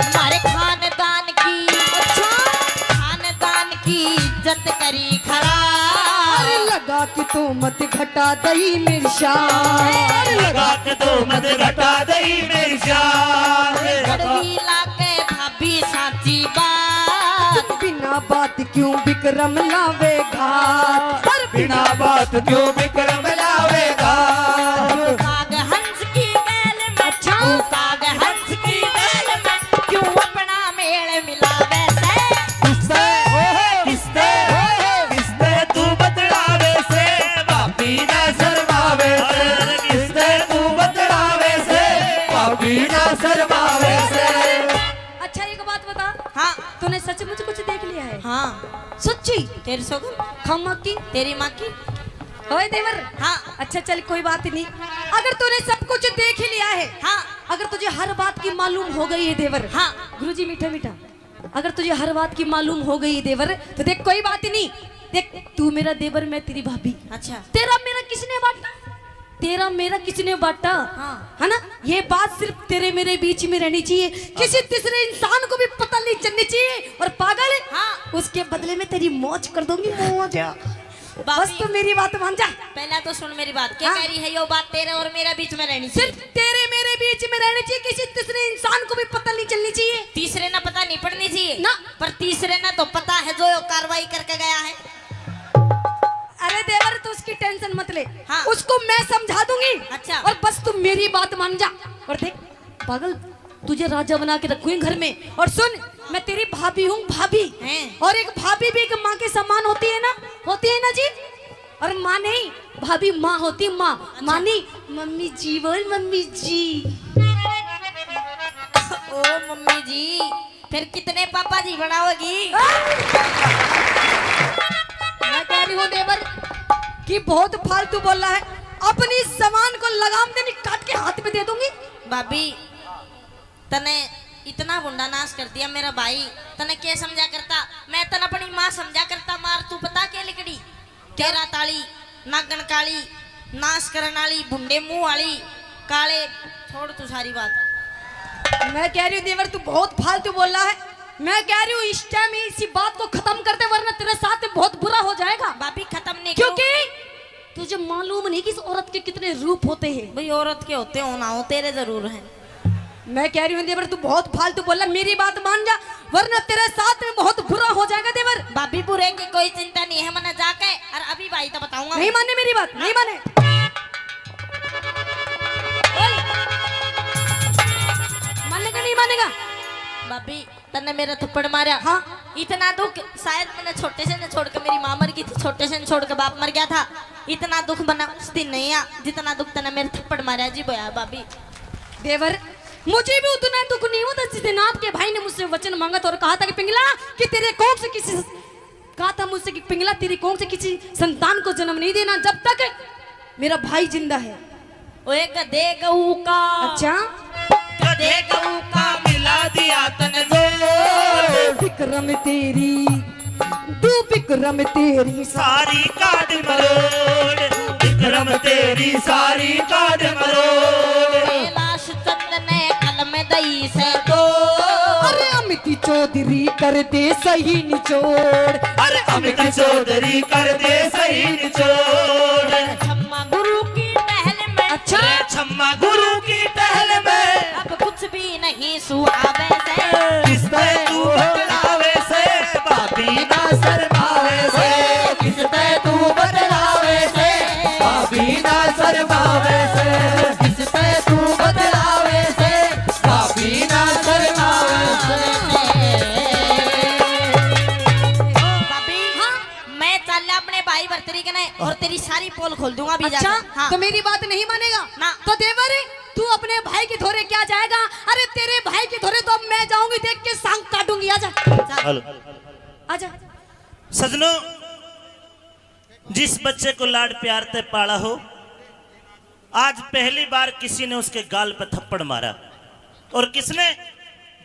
हमारे खानदान की इज्जत करी खराब। लगा कि तू मत घटा दई मेरी शान। लगा के तो मत घटा दई मेरी शान कड़वी लाके भाभी साची बात। बिना बात क्यों विक्रम लावेगा? बिना बात क्यों विक्रम लावेगा काग हंस की बैल में अच्छा। काग हंस की बैल में क्यों अपना मेल मिलावे से। किसने तू बतलावे से भाभी ना शर्मावे से किसने तू बतलावे से भाभी ना शर्मावे से अच्छा एक बात बता, हाँ तूने सचमुच कुछ देख लिया है? हाँ सच्ची? तेरी सोगन खम्मा की? तेरी माँ की। ओए देवर हाँ अच्छा चल कोई बात नहीं। अगर तूने सब कुछ देख ही लिया है, हाँ अगर तुझे हर बात की मालूम हो गई है देवर, हाँ गुरुजी मीठा मीठा, अगर तुझे हर बात की मालूम हो गई है देवर तो देख कोई बात ही नहीं। देख तू मेरा देवर मैं तेरी भाभी। अच्छा तेरा मेरा किसने बांटा? तेरा मेरा किसने बांटा? हाँ। है ना? ये बात सिर्फ तेरे मेरे बीच में रहनी चाहिए, किसी तीसरे इंसान को भी पता नहीं चलनी चाहिए। और पागल हाँ। उसके बदले में तेरी मौज कर दूंगी, मौज। बस भाभी तू मेरी बात मान जा। पहला तो सुन मेरी बात। क्या हाँ। कह रही है यो बात तेरे और मेरे बीच में रहनी चाहिए। सिर्फ तेरे मेरे बीच में रहनी चाहिए, किसी तीसरे इंसान को भी पता नहीं चलनी चाहिए। तीसरे ना पता नहीं पड़नी चाहिए ना। पर तीसरे ना तो पता है जो यो कार्रवाई करके गया है। अरे देवर तू उसकी टेंशन मत ले, हाँ। उसको मैं समझा दूंगी। अच्छा। और बस तू मेरी बात मान जा। और देख पागल तुझे राजा बना के रखूंगी घर में। और सुन मैं तेरी भाभी हूँ, भाभी। हैं। और एक भाभी भी एक माँ के समान होती है ना, होती है ना जी। और माँ नहीं, भाभी माँ होती, माँ। अच्छा। माँ नहीं, मम्मी जी बोल, मम्मी जी। ओ मम्मी जी फिर कितने पापा जी बनाओगी? मैं कह रही हूँ देवर कि बहुत फालतू बोल रहा है। अपनी सामान को लगाम देनी काट के हाथ में दे दूंगी। भाभी तने इतना बुंडा नाश कर दिया मेरा भाई, तने क्या समझा करता, मैं तने अपनी माँ समझा करता। मार तू पता क्या लिकड़ी, तेरा ताली नागन काली नाश करने वाली बुंडे मुंह वाली काले, छोड़ तू सारी बात। मैं कह रही हूँ देवर तू बहुत फालतू बोल रहा है। मैं कह रही हूँ इस टाइम इसी बात को खत्म करते वरना तेरे साथ में बहुत बुरा हो जाएगा। भाभी खत्म नहीं, क्योंकि तुझे मालूम नहीं कि इस औरत के कितने रूप होते हैं। भाई औरत के होते हो ना हो, तेरे जरूर हैं। मैं कह रही हूँ देवर तू बहुत फालतू बोल रहा, मेरी बात मान जा वरना तेरे साथ में बहुत बुरा हो जाएगा देवर। भाभी बुरे की कोई चिंता नहीं है, मैंने जाके और अभी भाई तो बताऊंगा। नहीं माने मेरी बात, नहीं माने। मानेगा नहीं मानेगा? भाभी तन्ने मेरा थप्पड़ मारा, हाँ इतना दुख शायद मैंने छोटे से ने छोड़ के, मेरी माँ मर गई थी, छोटे से ने छोड़ के बाप मर गया था, इतना दुख बना उस दिन नहीं आ जितना दुख तन्ने मेरे थप्पड़ मारा जी बोया। भाभी देवर मुझे भी उतना दुख नहीं होता जिस दिन आपके भाई ने मुझसे वचन मांगा था और कहा था कि पिंगला कि तेरे कोख से किसी, कहा था मुझसे कि पिंगला तेरी कोख से किसी संतान को जन्म नहीं देना जब तक मेरा भाई जिंदा है। ओए गधे गऊ का, अच्छा गधे गऊ का मिला दिया तन जोड़, विक्रम तेरी तू विक्रम तेरी सारी काट मरोड़, विक्रम तेरी सारी काट मरोड़। कैलाश चंद ने कलम दई से तो अरे अमित चौधरी कर दे सही निचोड़, अरे अमित चौधरी कर दे सही निचोड़। छम्मा गुरु की टहल में, अच्छा छम्मा गुरु की टहल में अब कुछ भी नहीं सुहावे से, किसते तू बतलावे से पापी ना शर्मावे से, किसते तू बतलावे से पापी ना शर्मावे से, किसते तू बतलावे से पापी ना शर्मावे से। भाभी मैं चल अपने भाई भरतरी के ने और तेरी सारी पोल खोल दूंगा भी अच्छा जाकर। हाँ तो मेरी बात नहीं मानेगा ना। तो देवर तू अपने भाई के धोरे क्या जाएगा? अरे तेरे भाई के धोरे तो अब मैं जाऊंगी, देख के सांग काटूंगी। आजा हेलो आजा। सजनों, जिस बच्चे को लाड प्यार से पाला हो, आज पहली बार किसी ने उसके गाल पर थप्पड़ मारा, और किसने?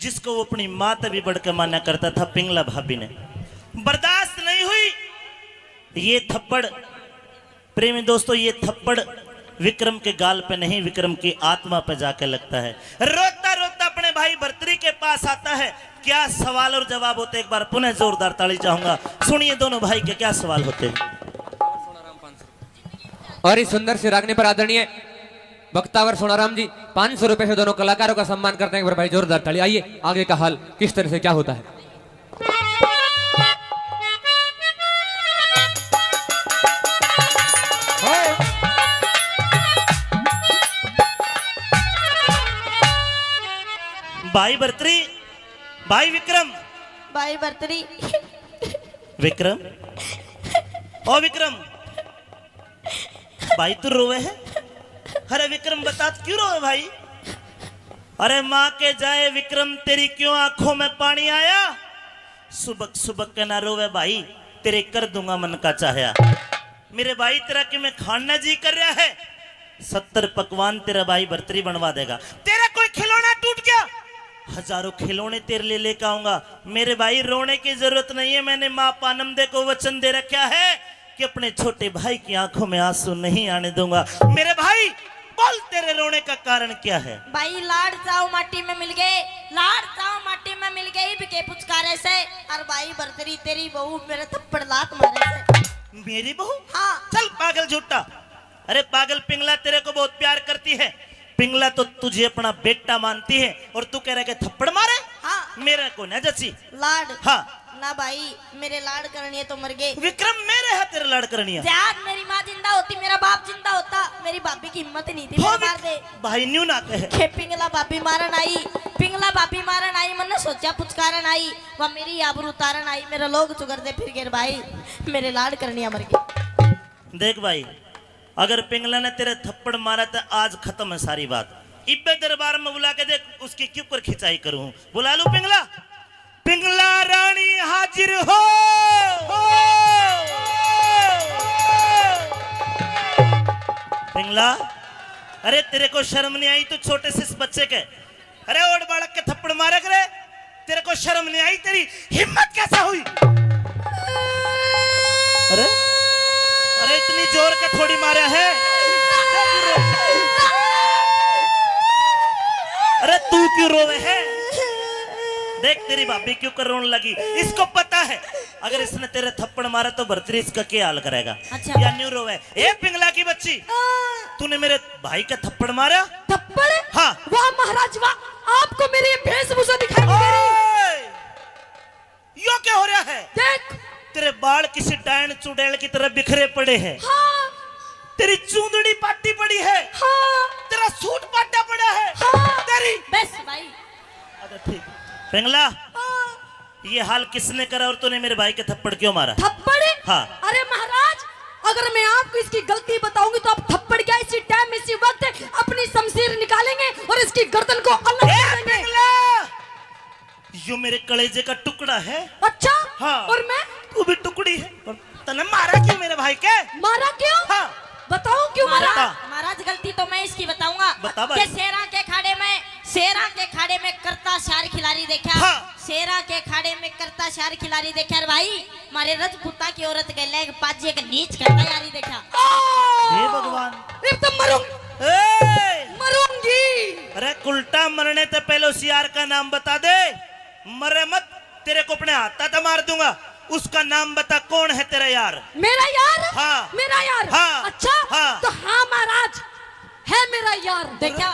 जिसको वो अपनी माँ से भी बढ़कर माना करता था, पिंगला भाभी ने। बर्दाश्त नहीं हुई ये थप्पड़। प्रेमी दोस्तों, ये थप्पड़ विक्रम के गाल पे नहीं, विक्रम की आत्मा पे जाके लगता है। रोता रोता अपने भाई भर्तरी के पास आता है। क्या सवाल और जवाब होते, एक बार पुनः जोरदार ताली चाहूंगा। सुनिए दोनों भाई के क्या सवाल होते हैं। और इस सुंदर से रागने पर आदरणीय वक्तावर सोनाराम जी 500 रुपए से दोनों कलाकारों का सम्मान करते हैं। एक बार भाई जोरदार ताली। आइए आगे का हाल किस तरह से क्या होता है। भाई भर्तरी, भाई विक्रम, भाई भरतरी विक्रम, ओ विक्रम, भाई तू रोवे है? अरे विक्रम बता क्यों रोवे भाई? अरे माँ के जाए विक्रम, तेरी क्यों आंखों में पानी आया? सुबक सुबक के ना रोवे भाई, तेरे कर दूंगा मन का चाहया। मेरे भाई तेरा कि मैं खाना जी कर रहा है, 70 पकवान तेरा भाई भर्तरी बनवा देगा। तेरा कोई खिलौना टूट गया, हजारों खिलौने तेरे लिए लेकर आऊंगा। मेरे भाई रोने की जरूरत नहीं है, मैंने माँ पानमदे को वचन दे रखा है कि अपने छोटे भाई की आंखों में आंसू नहीं आने दूंगा। मेरे भाई बोल, तेरे रोने का कारण क्या है? भाई लाड चाव माटी में मिल गए, लाड चाव माटी में मिल गई बिके पुचकारे से, और भाई भरतरी तेरी बहू मेरे थप्पड़ लात मारे से। मेरी बहू? हाँ चल पागल झूठा। अरे पागल, पिंगला तेरे को बहुत प्यार करती है। पिंगला तो तुझे अपना बेटा मानती है, और तू कह रहा है कि थप्पड़ मारे? हाँ मेरे को ना जची। लाड हाँ ना भाई, मेरे लाड करनी है तो मर गए। विक्रम, मेरे हाथ तेरे लाड़ करनी है। यार मेरी माँ जिंदा होती, मेरा बाप जिंदा होता, मेरी भाभी की हिम्मत नहीं थी मेरे मार दे। भाई न्यू ना कहे के पिंगला भाभी मारन आई, पिंगला भाभी मारन आई, मैंने सोचा पुचकारन आई, वह मेरी आबरू उतारन आई, मेरा लोग चुगर दे फिर गिर भाई, मेरे लाड करनी मर गए। देख भाई, अगर पिंगला ने तेरे थप्पड़ मारा तो आज खत्म है सारी बात। इब्बे दरबार में बुला के देख उसकी क्यों पर खिंचाई करूं। बुला लूं पिंगला? पिंगला रानी हाजिर हो। पिंगला, अरे तेरे को शर्म नहीं आई? तू छोटे से इस बच्चे के, अरे ओड बालक के थप्पड़ मारे करे, तेरे को शर्म नहीं आई? तेरी हिम्मत कैसे हुई? अरे अरे इतनी जोर के थोड़ी मारा है। अरे तू क्यों रोवे है? देख तेरी भाभी क्यों कर रोने लगी। इसको पता है अगर इसने तेरे थप्पड़ मारा तो भरतरी इसका क्या हाल करेगा। अच्छा। या न्यू रोवे। ए पिंगला की बच्ची, तूने मेरे भाई का थप्पड़ मारा? थप्पड़? हाँ। वाह महाराज वाह, आपको मेरी वेशभूषा दिखाई नहीं दे रही? यो क्या हो रहा है? देख तेरे बाल किसी डायन चुड़ैल की तरह बिखरे पड़े हैं। हाँ तेरी चूंदड़ी पाटी पड़ी है। हाँ तेरा सूट पाटा पड़ा है। हाँ। तेरी बस भाई। अच्छा ठीक। पिंगला, ये हाल किसने करा और तूने मेरे भाई के थप्पड़ क्यों मारा? थप्पड़? हाँ। अरे महाराज, अगर मैं आपको इसकी गलती बताऊंगी तो आप थप्पड़ क्या इसी टाइम इसी वक्त अपनी शमशीर निकालेंगे और इसकी गर्दन को अलग कर देंगे। पिंगला, यो मेरे कलेजे का टुकड़ा है। अच्छा। हाँ। और मैं? तू भी टुकड़ी है। तने मारा क्यों मेरे भाई के? मारा क्यों? हाँ। बताओ क्यों मारा? महाराज गलती तो मैं इसकी बताऊंगा। बता भाई। कि शेरा के खाड़े में करता शार खिलाड़ी देखा। हाँ। शेरा के खाड़े में करता शार खिलाड़ी देखा भाई। मारे रजपुता की औरत के लेग पाजे के नीच करता यारी देखा। हे भगवान, अब तो मरूंगी। अरे उल्टा मरने से पहले उस यार का नाम बता दे। मरे मत, तेरे को अपने हाथा मार दूंगा। उसका नाम बता, कौन है तेरा यार? मेरा यार? हाँ। मेरा यार? हाँ। अच्छा। हाँ। तो हाँ महाराज, है मेरा यार। देखा,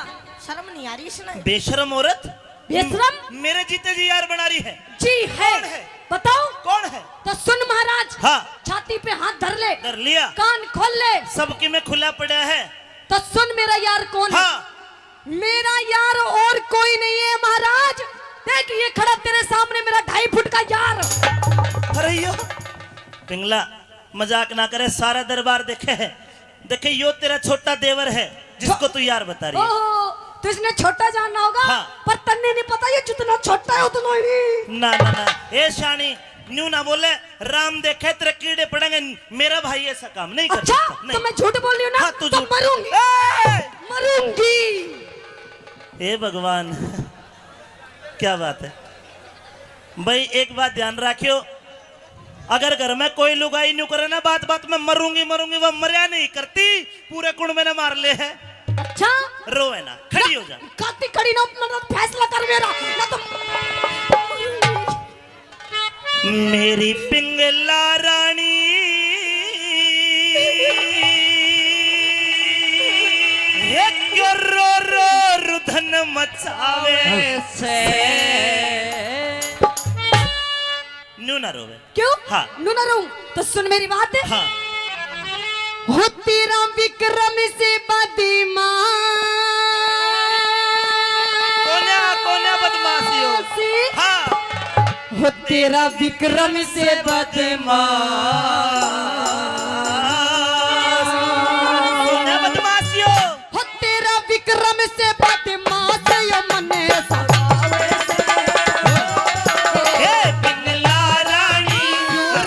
शर्म नहीं आ रही इसने? बेशरम औरत, बेशरम? मेरे जीते जी यार बना रही है। जी है। कौन है? बताओ कौन है? तो सुन महाराज। हाँ। छाती पे हाथ धर ले, कर लिया। कान खोल ले। सबकी में खुला पड़ा है। तो सुन मेरा यार कौन है? हाँ। मेरा यार और कोई नहीं है महाराज। देख ये खड़ा तेरे सामने मेरा 2.5 फुट का यार। अरे यो पिंगला, मजाक ना करे, सारा दरबार देखे है। देखे यो तेरा छोटा देवर है जिसको तू यार बता रही है। ओहो, तो इसने छोटा जानना होगा। हाँ। पर तन्ने नहीं पता ये जितना छोटा है उतना ही। ना ना ना, ए शानी न्यू ना बोले। राम देखे तेरे कीड़े पड़ेंगे। मेरा भाई ऐसा काम नहीं कर अच्छा सकता। नहीं। तो मैं झूठ बोल रही हूँ ना? हाँ, तू तो झूठ। मरूंगी। मरूंगी। हे भगवान, क्या बात है भाई। एक बात ध्यान रखियो, अगर घर में कोई लुगाई न्यू करे ना, बात बात में मरूंगी मरूंगी, वो मरिया नहीं करती। पूरे कुंड में ना मार ले है। अच्छा। रोए ना, खड़ी हो जा। काती खड़ी ना, अपना फैसला कर मेरा ना तो। मेरी पिंगला रानी, क्यों रो रो रुधन मचावे से। न्यू ना रोवे। क्यों? हाँ। नू ना रहूं तो सुन मेरी बात। हाँ। हो तेरा विक्रम से बदमाश। कोना बदमाशी हो। हाँ। हो तेरा विक्रम से कोना बदमाशी हो। हो तेरा विक्रम से बदमाश यो मने सतावे हे पिंगला रानी,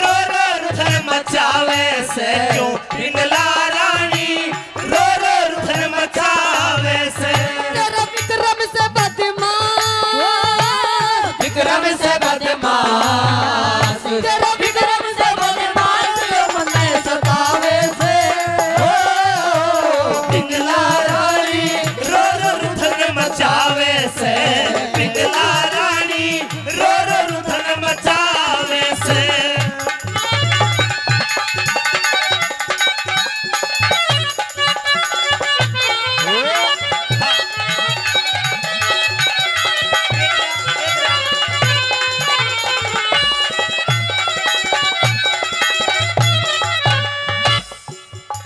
रो रो रुधन मचावे से। क्यों पिंगला रानी, रो रो रुधन मचावे से। तेरा विक्रम से बदमाश। विक्रम से बदमाश, तेरा विक्रम से बदमाश यो मने सतावे से। पिंगला रानी, रो रो रुधन मचावे से। पिंगला रानी, रो रो रुधन मचावे से।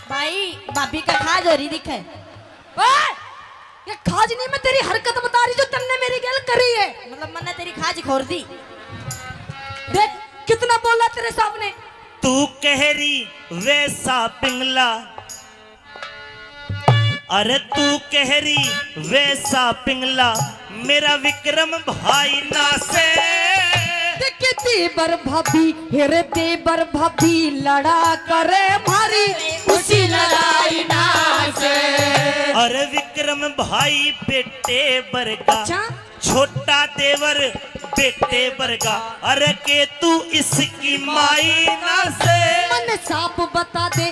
भाई भाभी का खाज हो रही दिखे। ओए, ये खाज नहीं, मैं तेरी हरकत बता रही जो तन्ने मेरी गल करी है। मतलब मैंने तेरी खाज खोर दी। देख कितना बोला तेरे सामने। तू कह रही वैसा पिंगला, अरे तू कह रही वैसा पिंगला, मेरा विक्रम भाई ना से। देवर भाभी हेरे देवर भाभी लड़ा करे मारी उसी लड़ाई ना से। अरे विक्रम भाई बेटे बरगा, अच्छा छोटा देवर बेटे बरगा, अरे के तू इसकी माई ना से। मन साफ बता दे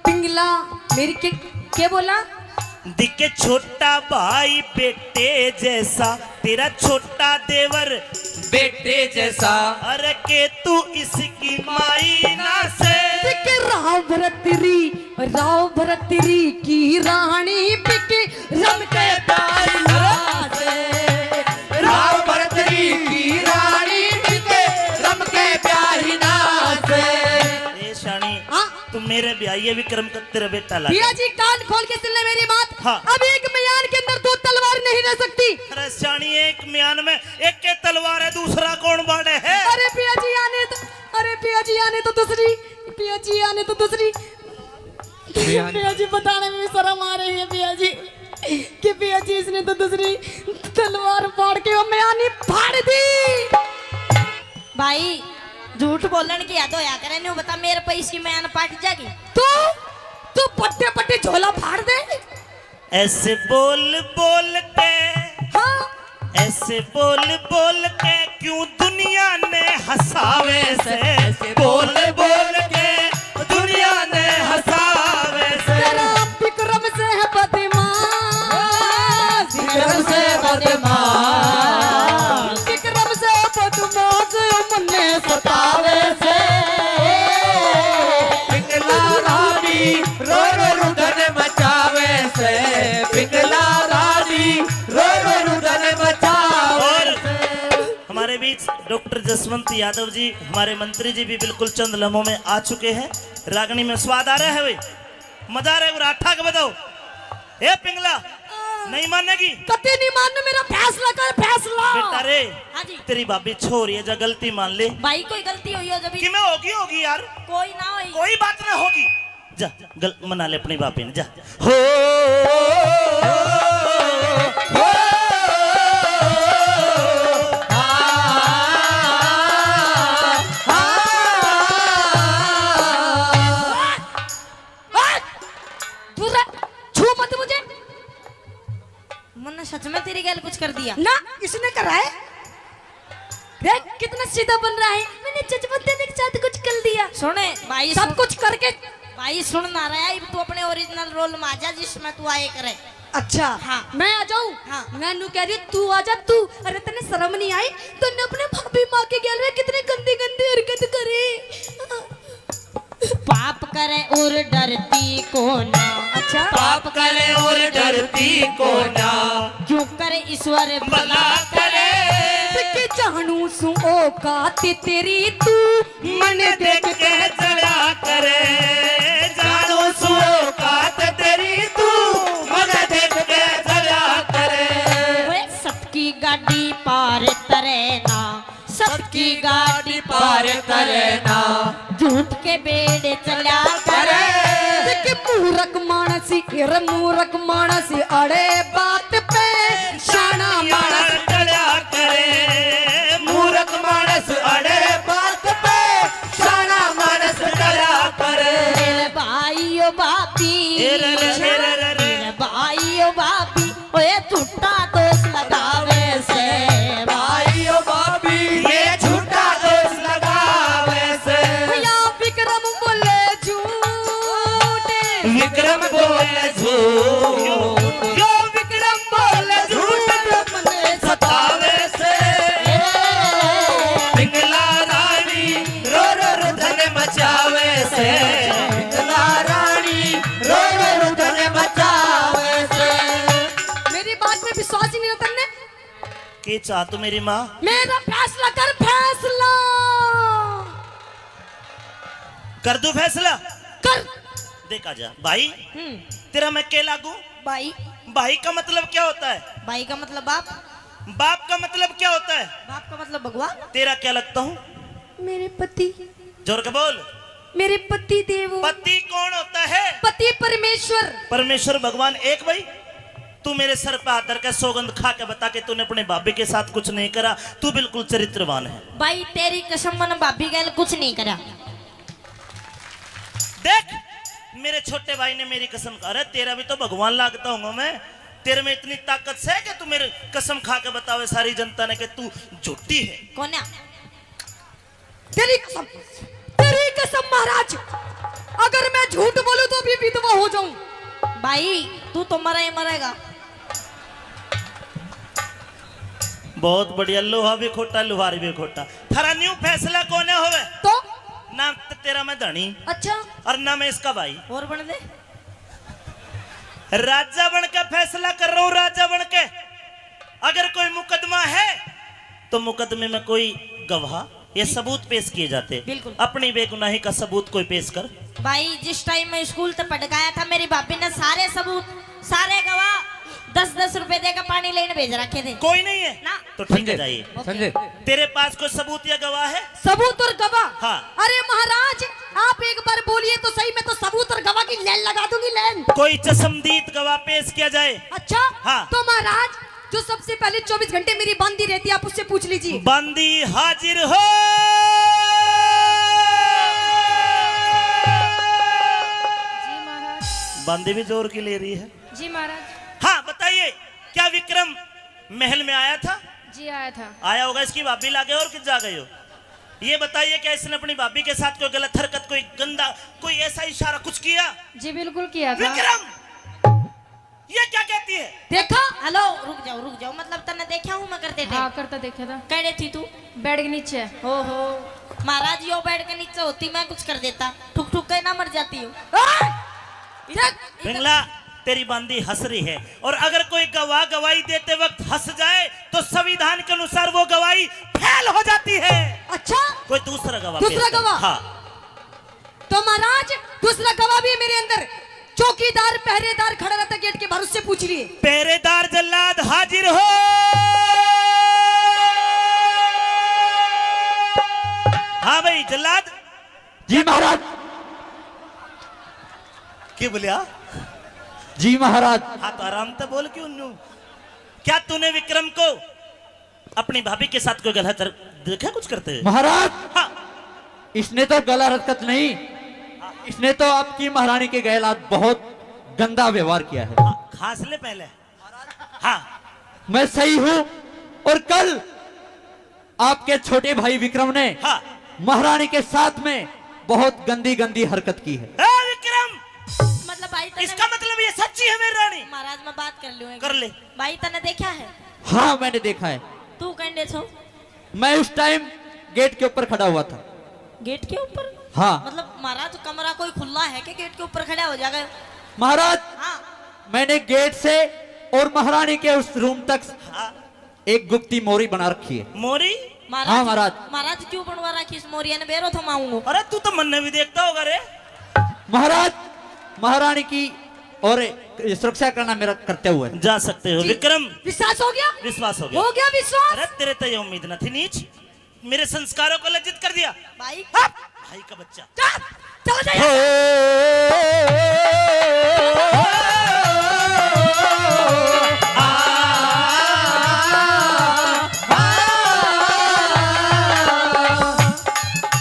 पिंगला मेरी के बोला दिखे छोटा भाई बेटे जैसा, तेरा छोटा देवर बेटे जैसा। अरे के तू इसकी माई ना से। राव भरतरी की रानी पिके रम के प्यारी नाचे। राव भरतरी की रानी बिके रम के प्यारी नाचे। ए शानी हाँ तुम मेरे ब्याह ये विक्रम का तेरा बेटा लगा। पिया जी कान खोल के सुन ले मेरी बात। हाँ। अब एक म्यान के अंदर दो तलवार नहीं रह सकती। अरे शानी एक म्यान में एक के तलवार है, दूसरा कौन बाड़े है। अरे पिया जी आने तो दूसरी पिया जी आने तो दूसरी। पिया जी बताने में भी शर्म आ रही है पिया जी कि पिया जी इसने तो दूसरी तलवार फाड़ के वो म्यानी फाड़ दी। भाई झूठ बोलन की याद होया करे नहीं बता मेरे पैसे की मैंने पाट जागी। तू पट्टे पट्टे झोला फाड़ दे। ऐसे बोल बोल के, हाँ ऐसे बोल बोल के क्यों दुनिया ने हंसावे से। ऐसे बोल बोल के दुनिया ने हंसावे से। तेरा विक्रम से है बदमाश, विक्रम से बदमाश, विक्रम से बदमाश मन्ने सतावे से। पिंगला रानी रो रो रुदन मचावे से। पिंगला रानी रो रो रुदन मचावे और से। हमारे बीच डॉक्टर जसवंत यादव जी, हमारे मंत्री जी भी बिल्कुल चंद लम्हों में आ चुके हैं। रागनी में स्वाद आ रहा है भाई, मजा आ रहा है। उराठा के बताओ ए पिंगला नहीं मानेगी। कति नहीं मानने मेरा फैसला कर फैसला। बेटा रे हाँ जी तेरी भाभी छोरी है, जा गलती मान ले। भाई कोई गलती हुई हो जब कि मैं होगी होगी यार, कोई ना हुई। कोई बात ना होगी। जा मना ले अपनी भाभी ने, जा हो छू मत मुझे मैंने सच में तेरी गैल कुछ कर दिया ना, इसने करा है। देख कितना सीधा बन रहा है। मैंने जजमंते के साथ कुछ कर दिया। सुने भाई सब कुछ करके भाई सुन ना रहा है तू अपने ओरिजिनल रोल में आ जा जिसमें तू आए करे। अच्छा हाँ। मैं आ जाऊं। हाँ। मैं नु कह रही तू आ जा तू। अरे तने शर्म नहीं आई? तूने अपने भाभी माँ के गैल में कितने गंदी गंदी हरकत करे। पाप करे और डरती को ना। अच्छा पाप करे और डरती को ना। क्यों करे ईश्वर भला करे। कि जानू सु औकात तेरी तू मन देख के चला करे। जानो सुओ कात तेरी तू मन देख के चला करे। ओए सबकी गाड़ी पार तरेना, सबकी गाड़ी पार करे ना। झूठ के बेड़े चला करे। कि मूरख मानसी रे मूरख मानसी अड़े बात पे शाना मानस चला करे। मूर्ख मानस अड़े बात पे शाना मानस चला करे। मेरे भाइयों बापी, मेरे भाइयों बापी, ओए झूठा दोष लगावे से। भाइयों बाबी ये झूठा दोष लगावे से। या विक्रम बोले झूठे। विक्रम बोले झूठ, यो विक्रम बोले झूठ अपने सतावे से। पिंगला रानी रो रो रुदन मचावे से। पिंगला रानी रो रो रुदन मचावे से। मेरी बात में विश्वास ही नहीं होता ने। के चाह तू मेरी माँ? मेरा फैसला कर फैसला कर दू फैसला। कर। देखा जा भाई तेरा मैं के लागू। भाई भाई का मतलब क्या होता है? भाई का मतलब बाप, बाप का मतलब क्या होता है? बाप का मतलब भगवान। तेरा क्या लगता हूँ? मेरे पति, जोर के बोल। मेरे पति देव। पति कौन होता है? पति परमेश्वर। परमेश्वर भगवान एक। भाई तू मेरे सर पे हाथ धर के सौगंध खा के बता के तूने अपने भाभी के साथ कुछ नहीं करा, तू बिल्कुल चरित्रवान है। भाई तेरी कसम मन भाभी गैल कुछ नहीं करा। देख मेरे छोटे भाई ने मेरी कसम खा, अरे तेरा भी तो भगवान लागता हूँ मैं, तेरे में इतनी ताकत से है कि तू मेरे कसम खा के बतावे सारी जनता ने कि तू झूठी है। कौन है? तेरी कसम महाराज, अगर मैं झूठ बोलूं तो भी विधवा हो जाऊं। भाई तू तो मरा ही मरेगा। बहुत बढ़िया, लोहा भी खोटा लुहार भी खोटा। थारा न्यू फैसला कौन है होवे? तो ना तो तेरा मैं धनी अच्छा और ना मैं इसका भाई। और बन दे। राजा बन के फैसला कर रहा हूं, राजा बन के। अगर कोई मुकदमा है तो मुकदमे में कोई गवाह ये सबूत पेश किए जाते। बिल्कुल। अपनी बेगुनाही का सबूत कोई पेश कर। भाई जिस टाइम मैं स्कूल तक पढ़ गया था, मेरी भाभी ने सारे सबूत, सारे गवाह 10-10 रुपए देकर पानी लेने भेज रखे थे। कोई नहीं है ना। तो ठीक है, संजय जाइए। संजय तेरे पास कोई सबूत या गवाह है? सबूत और गवाह? हाँ। अरे महाराज आप एक बार बोलिए तो सही, मैं तो सबूत और गवाह की लाइन लगा दूंगी, लाइन। कोई चश्मदीद गवाह पेश किया जाए। अच्छा हाँ। तो महाराज जो सबसे पहले 24 घंटे मेरी बंदी रहती है, आप उससे पूछ लीजिए। बंदी हाजिर हो। जी महाराज। बंदी भी जोर की ले रही है। जी महाराज। हाँ बताइए, क्या विक्रम महल में आया था? जी आया था। आया होगा, इसकी भाभी लागे और किस जा गए हो? ये बताइए, क्या इसने अपनी भाभी के साथ कोई गलत हरकत, कोई गंदा, कोई ऐसा इशारा कुछ किया? जी बिल्कुल किया था। विक्रम ये क्या कहती है? देखा? हेलो रुक जाओ, मतलब तने देखा हूँ मैं करते थे। हाँ करता देखा था। कहने थी तू? बेड के नीचे। ओहो महाराज, यो बेड के नीचे होती मैं कुछ कर देता, ठुक ठुक के ना मर जाती हूँ। पिंगला तेरी बंदी हंस रही है, और अगर कोई गवाह गवाही देते वक्त हंस जाए तो संविधान के अनुसार वो गवाही फेल हो जाती है। अच्छा कोई दूसरा गवाह दूसरा पेश कर। गवाह? हाँ। तो महाराज दूसरा गवाह भी है मेरे अंदर, चौकीदार पहरेदार खड़ा रहता गेट के बाहर, उससे पूछ लिए। पहरेदार जल्लाद हाजिर हो। हाँ भाई जल्लाद। जी महाराज। क्या बोलिया? जी महाराज। हाँ तो आराम से बोल क्यों नू? क्या तूने विक्रम को अपनी भाभी के साथ कोई गलत देखा कुछ करते हुए? महाराज हाँ। इसने तो गला हरकत नहीं, इसने तो आपकी महारानी के गैलात बहुत गंदा व्यवहार किया है। हाँ, खास ले पहले। हाँ मैं सही हूँ, और कल आपके छोटे भाई विक्रम ने हाँ। महारानी के साथ में बहुत गंदी गंदी हरकत की है। विक्रम, मतलब भाई तने इसका मतलब ये सच्ची है मेरी रानी? महाराज मैं बात कर लूँ। कर ले। भाई तने देखा है? हाँ मैंने देखा है। तू कहने छो? मैं उस टाइम गेट के ऊपर खड़ा हुआ था। गेट के ऊपर? हाँ मतलब महाराज कमरा कोई खुला है कि गेट के ऊपर खड़ा हो जाएगा? महाराज हाँ। मैंने गेट से और महारानी के उस रूम तक हाँ। एक गुप्ती मोरी बना रखी है। मोरी? हाँ, महाराज। महाराज क्यों बनवा रखी इस मोरिया ने? बेरो तो मांगू। अरे तू तो मन में भी देखता होगा रे। महाराज महारानी की और सुरक्षा करना मेरा कर्तव्य है। जा सकते हो विक्रम। विश्वास हो गया? विश्वास हो गया। हो गया विश्वास? अरे तेरे तो ये उम्मीद न थी नीच, मेरे संस्कारों को लज्जित कर दिया। भाई भाई का बच्चा। चलो जाइए।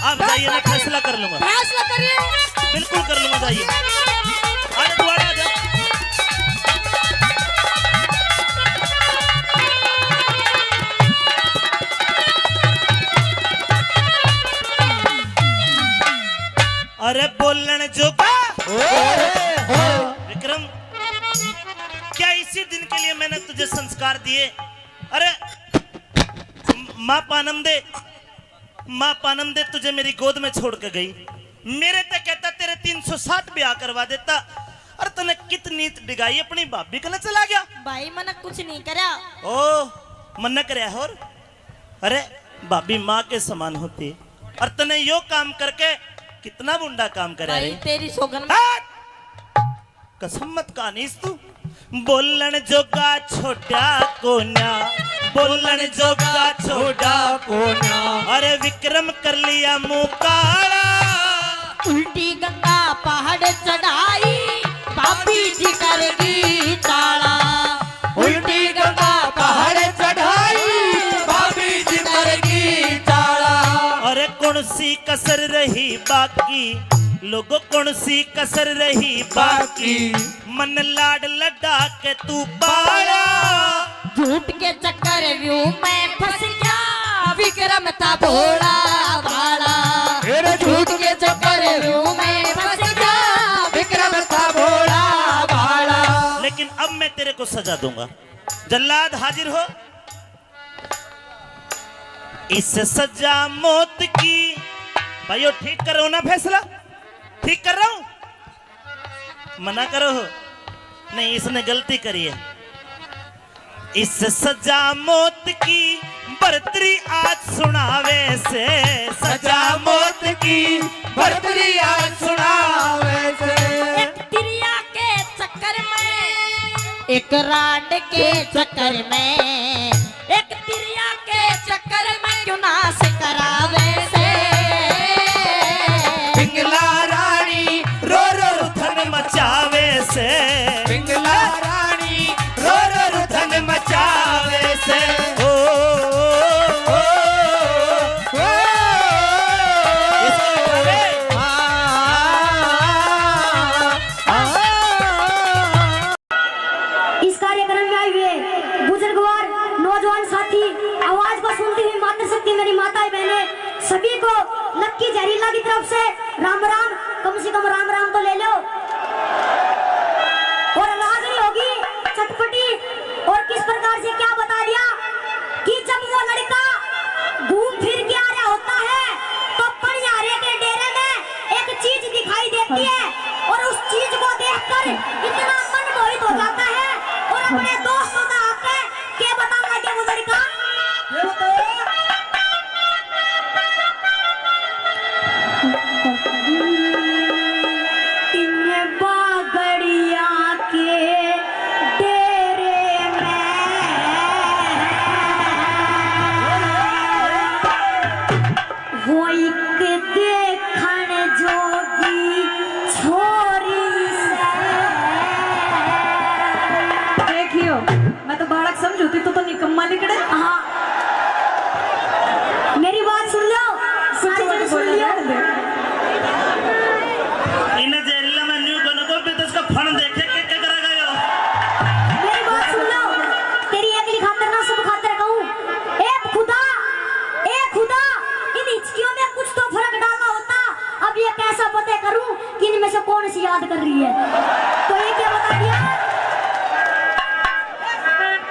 आप जाइए, मैं फैसला कर लूंगा। फैसला करिए। बिल्कुल कर लूंगा, जाइए। अरे दोबारा आ जा। अरे बोलन जोगा विक्रम, क्या इसी दिन के लिए मैंने तुझे संस्कार दिए? अरे माँ पानम दे तुझे मेरी गोद में छोड़ के गई। मेरे तक कहता तेरे 360 ब्याह करवा देता। अरे तूने कितनी डिगाई अपनी भाभी के लिए चला गया। भाई मैंने कुछ नहीं करा। ओ मन करे और? अरे भाभी माँ के समान होती, और तने यो काम करके कितना बुंडा काम करे भाई रे। तेरी सोगन कसम मत कानीस तू। बोलन जोगा छोटा कोन्या, बोलन जोगा छोटा कोन्या। अरे विक्रम कर लिया मुंह काला। उल्टी गंगा पहाड़ चढ़ाई, भाभी जी करेगी ताला। उल्टी गंगा पहाड़ चढ़ाई, भाभी जी करेगी ताला। अरे कौन सी कसर रही बाकी, लोगों कौन सी कसर रही बाकी, मन लाड लड्डा के तू पाया। झूठ के चक्कर में मैं फंस गया, विक्रम था भोला भाला। तेरे झूठ के चक्कर में मैं फंस गया, विक्रम था भोला भाला। लेकिन अब मैं तेरे को सजा दूंगा। जल्लाद हाजिर हो। इस सजा मौत की, भाइयों ठीक कर रहा हूं ना फैसला? ठीक कर रहा हूं? मना करो हो? नहीं, इसने गलती करी है। इस सजा मौत की बरतरी आज सुनावे से, सजा मौत की बरतरी आज सुनावे से। एक तिरिया के चक्कर में, एक राड के चक्कर में, एक तिरिया के चक्कर में क्यों नाश करावे से। पिंगला रानी रो रो धन मचावे से, पिंगला रानी रो रो धन मचावे से। ओ, ओ, ओ, ओ, इसको बचावे। इस कार्यक्रम में आए हुए बुजुर्गवार नौजवान साथी, आवाज को सुनती हुई मातृशक्ति मेरी माताएं बहनें, सभी को लक्की जहरीला की तरफ से राम राम। कम से कम राम राम तो ले लो। और रागनी होगी चटपटी। और किस प्रकार से क्या बता दिया कि जब वो लड़का घूम फिर के आ रहा होता है तो पनियारे के डेरे में एक चीज दिखाई देती है, और उस चीज को देखकर इतना मन मोहित हो जाता है और अपने दोस्तों का आके क्या बताना है वो लड़का। इन बागड़िया के डेरे में वो एक देखण जोगी छोरी से। देखियो, मैं तो बालक समझूती तो निकम्मा निकले। हाँ, मेरी बात सुन लो, सारी जने सुन लियो। इन्हें जहरीला में न्यू दोनों को भी तो इसका फन देखे क्या क्या करा गया। मेरी बात सुन लो, तेरी अगली खातर ना सब खातर कहूँ। ए खुदा, इन हिचकियों में कुछ तो फर्क डालना होता। अब ये कैसा पता करूं कि इनमें से कौन सी याद कर रही है। तो ये क्या बता दिया,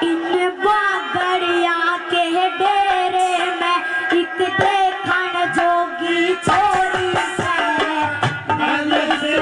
इन बागड़िया के डेरे में एक देखण जोगी छोरी से। से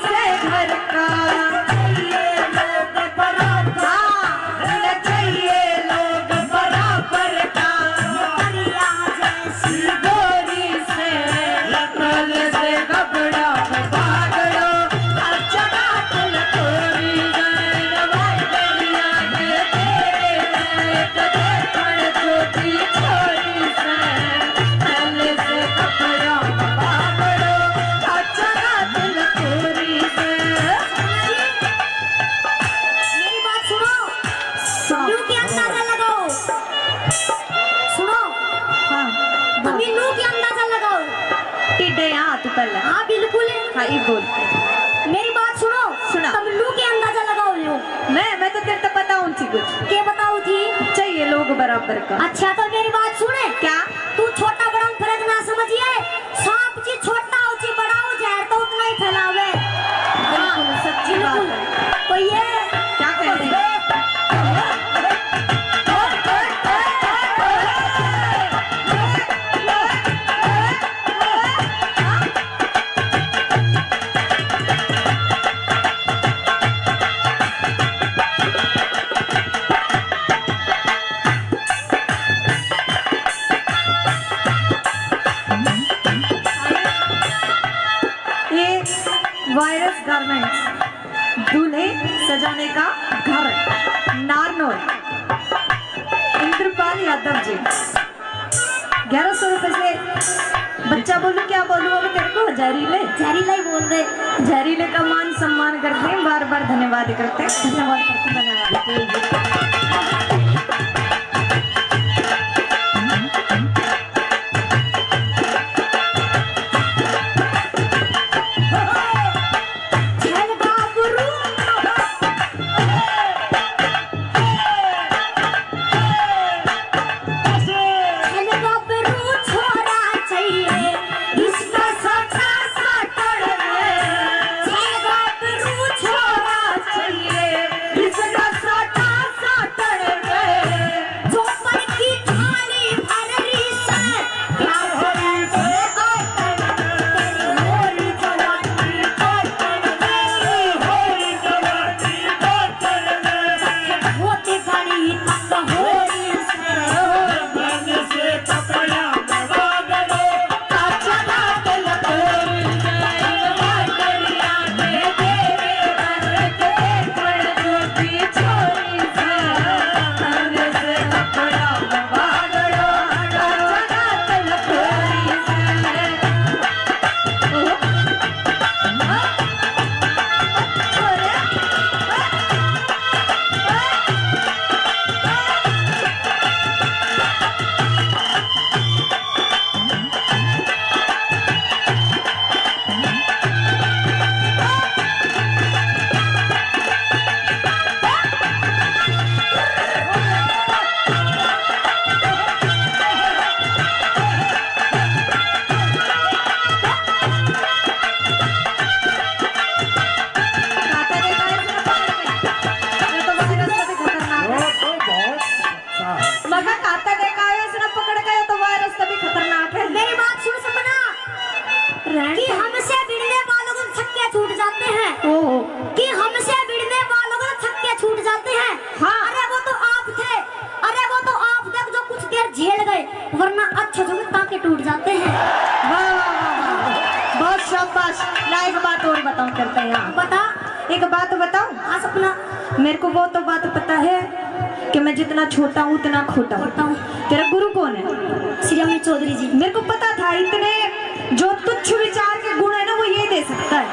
से घर का चाहिए लोग बराबर का गोरी से लकल से कपड़ा पकड़ो अच्छा बात लकोरी छोटी छोटी से लकल से कपड़ा पकड़ो अच्छा बात लकोरी से। मेरी बात सुनो, लू की अंदाजा लगाओ। सुनो, हाँ अभी लू की अंदाजा लगाओ। टिड्डे यहाँ तू पहले हाँ बिल्कुल है। हाँ ये बोल मेरी बात सुनो, सुना। तब लू की अंदाजा लगाओ। लो मैं तो तेरे तो बताऊँ थी कुछ क्या बताओ थी? चाहिए लोग बराबर का। अच्छा तो मेरी बात सुने, क्या तू छोटा बड़ा में फर्क ना समझिए। सांप जी छोटा हो ची बड़ा हो जहर तो उतना ही फैलावे। बिल्कुल सच्ची बात है। तो ये क्या कह रहे हैं? ये वायरस गारमेंट्स दूल्हे सजाने का घर नारनौल इंद्रपाल यादव जी 1100 रुपए से बच्चा बोलूं क्या बोलूं अब तेरे को जहरीले जहरीला ही बोल दे। जहरीले का मान सम्मान करते हैं बार बार धन्यवाद करते हैं धन्यवाद करते हैं धन्यवाद। चल बाबरू चल बाबरू छोरा चाहिए इसका साटा साटड़ में। चल बाबरू छोरा चाहिए इसका साटा साटड़ में। जो पर की थाली भररी से क्या होने से आकर तेरी होरी जवानी कोटड़ में। होरी जवानी कोटड़ में। होती बड़ी तक होरी से मन से कपड़ा दबा दो काचा बात लकोरी दरिया में तेरे बरक देखड़ छोटी छोरी से मन से कपड़ा दबा दो काचा बात लकोरी खाता देखा है इसने पकड़ के? ये तो वायरस से भी खतरनाक है। मगर खाता देखा है इसने पकड़ के? ये तो वायरस से भी खतरनाक है। मेरी बात सुन सपना कि हमसे भिड़ने वालों को छक्के छूट जाते हैं। ओहो कि हमसे भिड़ने वालों को छक्के छूट जाते हैं। हाँ। अरे वो तो आप थे, अरे वो तो आप थे जो कुछ देर झेल गए, वरना अच्छे से टांके टूट जाते हैं। वाह वाह वाह बहुत शाबाश। ला एक बात और बताऊं करते हैं यहाँ बता। एक बात बताऊं हाँ सपना मेरे को वो तो बात पता है कि मैं जितना छोटा हूँ उतना खोटा खोटा हूँ। हूँ। तेरा गुरु कौन है? श्री अमित चौधरी जी। मेरे को पता था इतने जो तुच्छ विचार के गुण है ना वो ये दे सकता है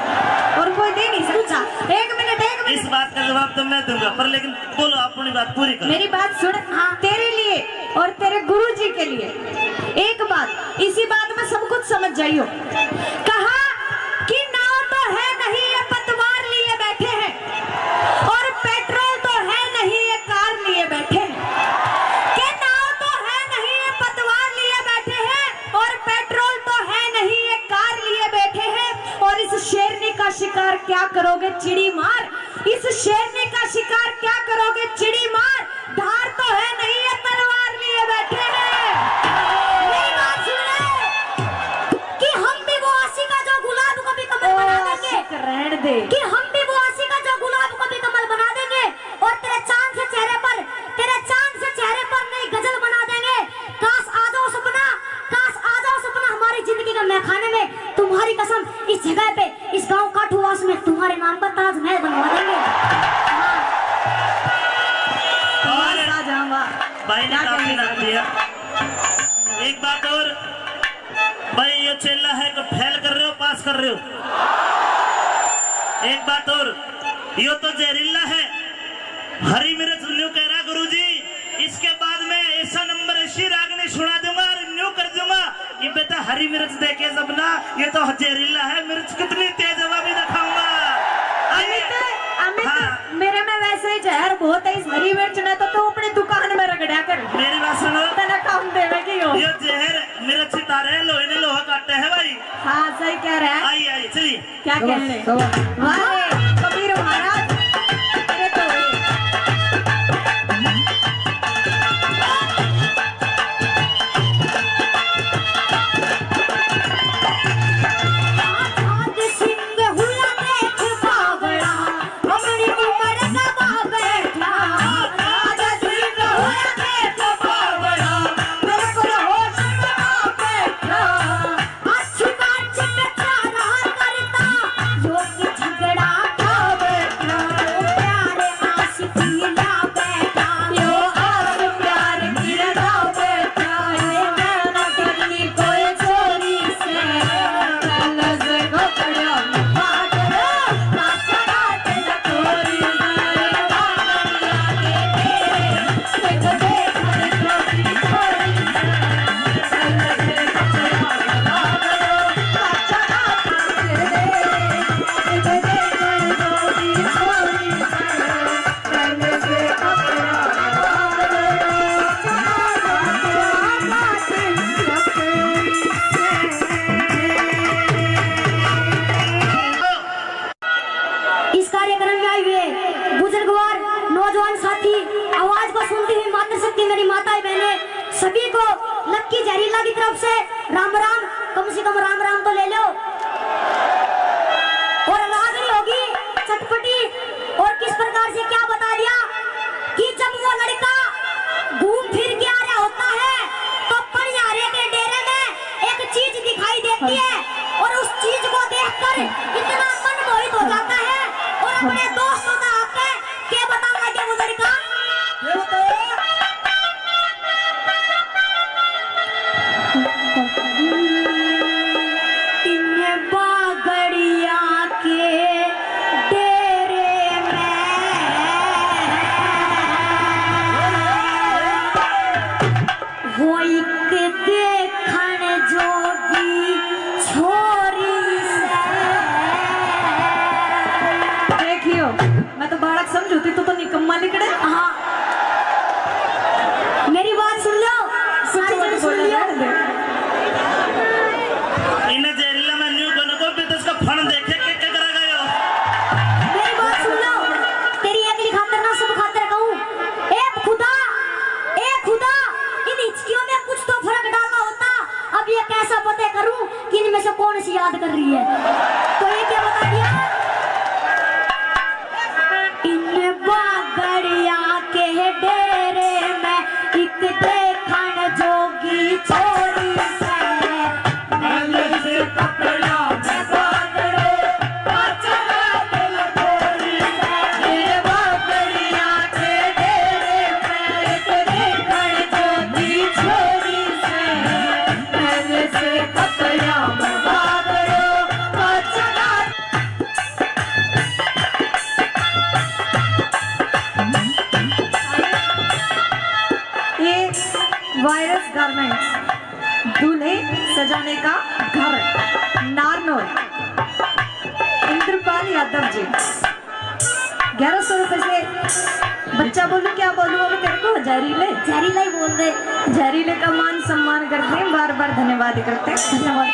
और कोई दे नहीं सकता। एक मिनट इस बात का जवाब तो मैं दूंगा, पर लेकिन बोलो अपनी बात पूरी करो। मेरी बात सुन। हाँ। तेरे लिए और तेरे गुरु जी के लिए एक बात, इसी बात में सब कुछ समझ जाइयो। कहा कि नाव तो है नहीं ये पतवार लिए बैठे हैं और पेट्रोल तो है नहीं ये कार लिए बैठे हैं। कि नाव तो है नहीं ये पतवार लिए बैठे हैं और पेट्रोल तो है नहीं ये कार लिए बैठे हैं। और इस शेरनी का शिकार क्या करोगे चिड़ी मार? इस शेरनी का शिकार क्या करोगे चिड़ी मार? धार तो है नहीं ये तलवार लिए बैठे हैं। मेरी बात सुन ले कि हम भी वो आशिका जो गुलाब को भी कमल बना देंगे। रहने दे कि हम भी वो आशिका जो गुलाब को भी कमल बना देंगे और तेरे चांद से चेहरे पर नई गजल बना देंगे। काश आ जाओ सपना, काश आ जाओ सपना हमारी जिंदगी का महखाने में। तुम्हारी कसम इस जगह पे, इस गांव काठुआस में तुम्हारे नाम पर ताजमहल बनवा देंगे। और शाहजहां भाई ने काफी रख दिया। एक बात और भाई, ये चेला है को फेल कर रहे हो पास कर रहे हो? एक बात और, यो तो जहरीला है, हरी मिर्च न्यू कह रहा गुरुजी। इसके बाद में ऐसा नंबर ऐसी रागनी सुना दूंगा और न्यू कर दूंगा। ये बेटा हरी मिर्च देखे सबना, ये तो जहरीला है, मिर्च कितनी तेज है वो भी दिखाऊंगा। अमित हाँ। मेरे में वैसे ही जहर बहुत है, इस हरी मिर्च ने तो तू अपनी दुकान में रगड़ा कर मेरी बात सुनो, तना काम देवे की हो। ये जहर मिर्च सितारे है, लोहे ने लोहा काटे है भाई। हाँ सही कह रहा है। आइए आइए चलिए। क्या कहने वाहे कबीर महाराज अरे तो सभी को लक्की जहरीला की तरफ से राम राम, कम से कम राम राम तो ले लो। और रागनी होगी चटपटी, और किस प्रकार से क्या बता दिया कि जब वो लड़का घूम फिर के आ रहा होता है तो पनियारे के डेरे में एक चीज दिखाई देती है और उस चीज को देखकर इतना मन मोहित हो जाता है और अपने दोस्तों का आके क्या बताना क्या वो लड़का समझौती तो निकम्मा निकले। हाँ मेरी बात सुन लो, सारी जन सुन लियो। इन्हें जहरीला में न्यू बनो को भी तो इसका फन देखे क्या करा गयो। मेरी बात सुन लो, तेरी अगली खातर ना सब खातर कहूँ। ए खुदा इन हिचकियों में कुछ तो फर्क डालना होता। अब ये कैसा पता करूँ कि इनमें से कौन सी याद कर रही है। तो ये क्या बता दिया, के डेरे में एक देखन जोगी छोरी से कपड़ा में बादलो चला दिल थोड़ी से बाबरिया के डेरे में एक देखन जोगी छोरी से कपड़ा में बादलो चला। वायरस गारमेंट्स दूल्हे सजाने का घर, नारनौल, इंद्रपाल यादव जी। 1100 रुपए से बच्चा बोलूं क्या बोलूं, अभी तेरे को जहरीले ही बोल रहे। जहरीले का मान सम्मान करते हैं, बार बार धन्यवाद करते हैं। धन्यवाद।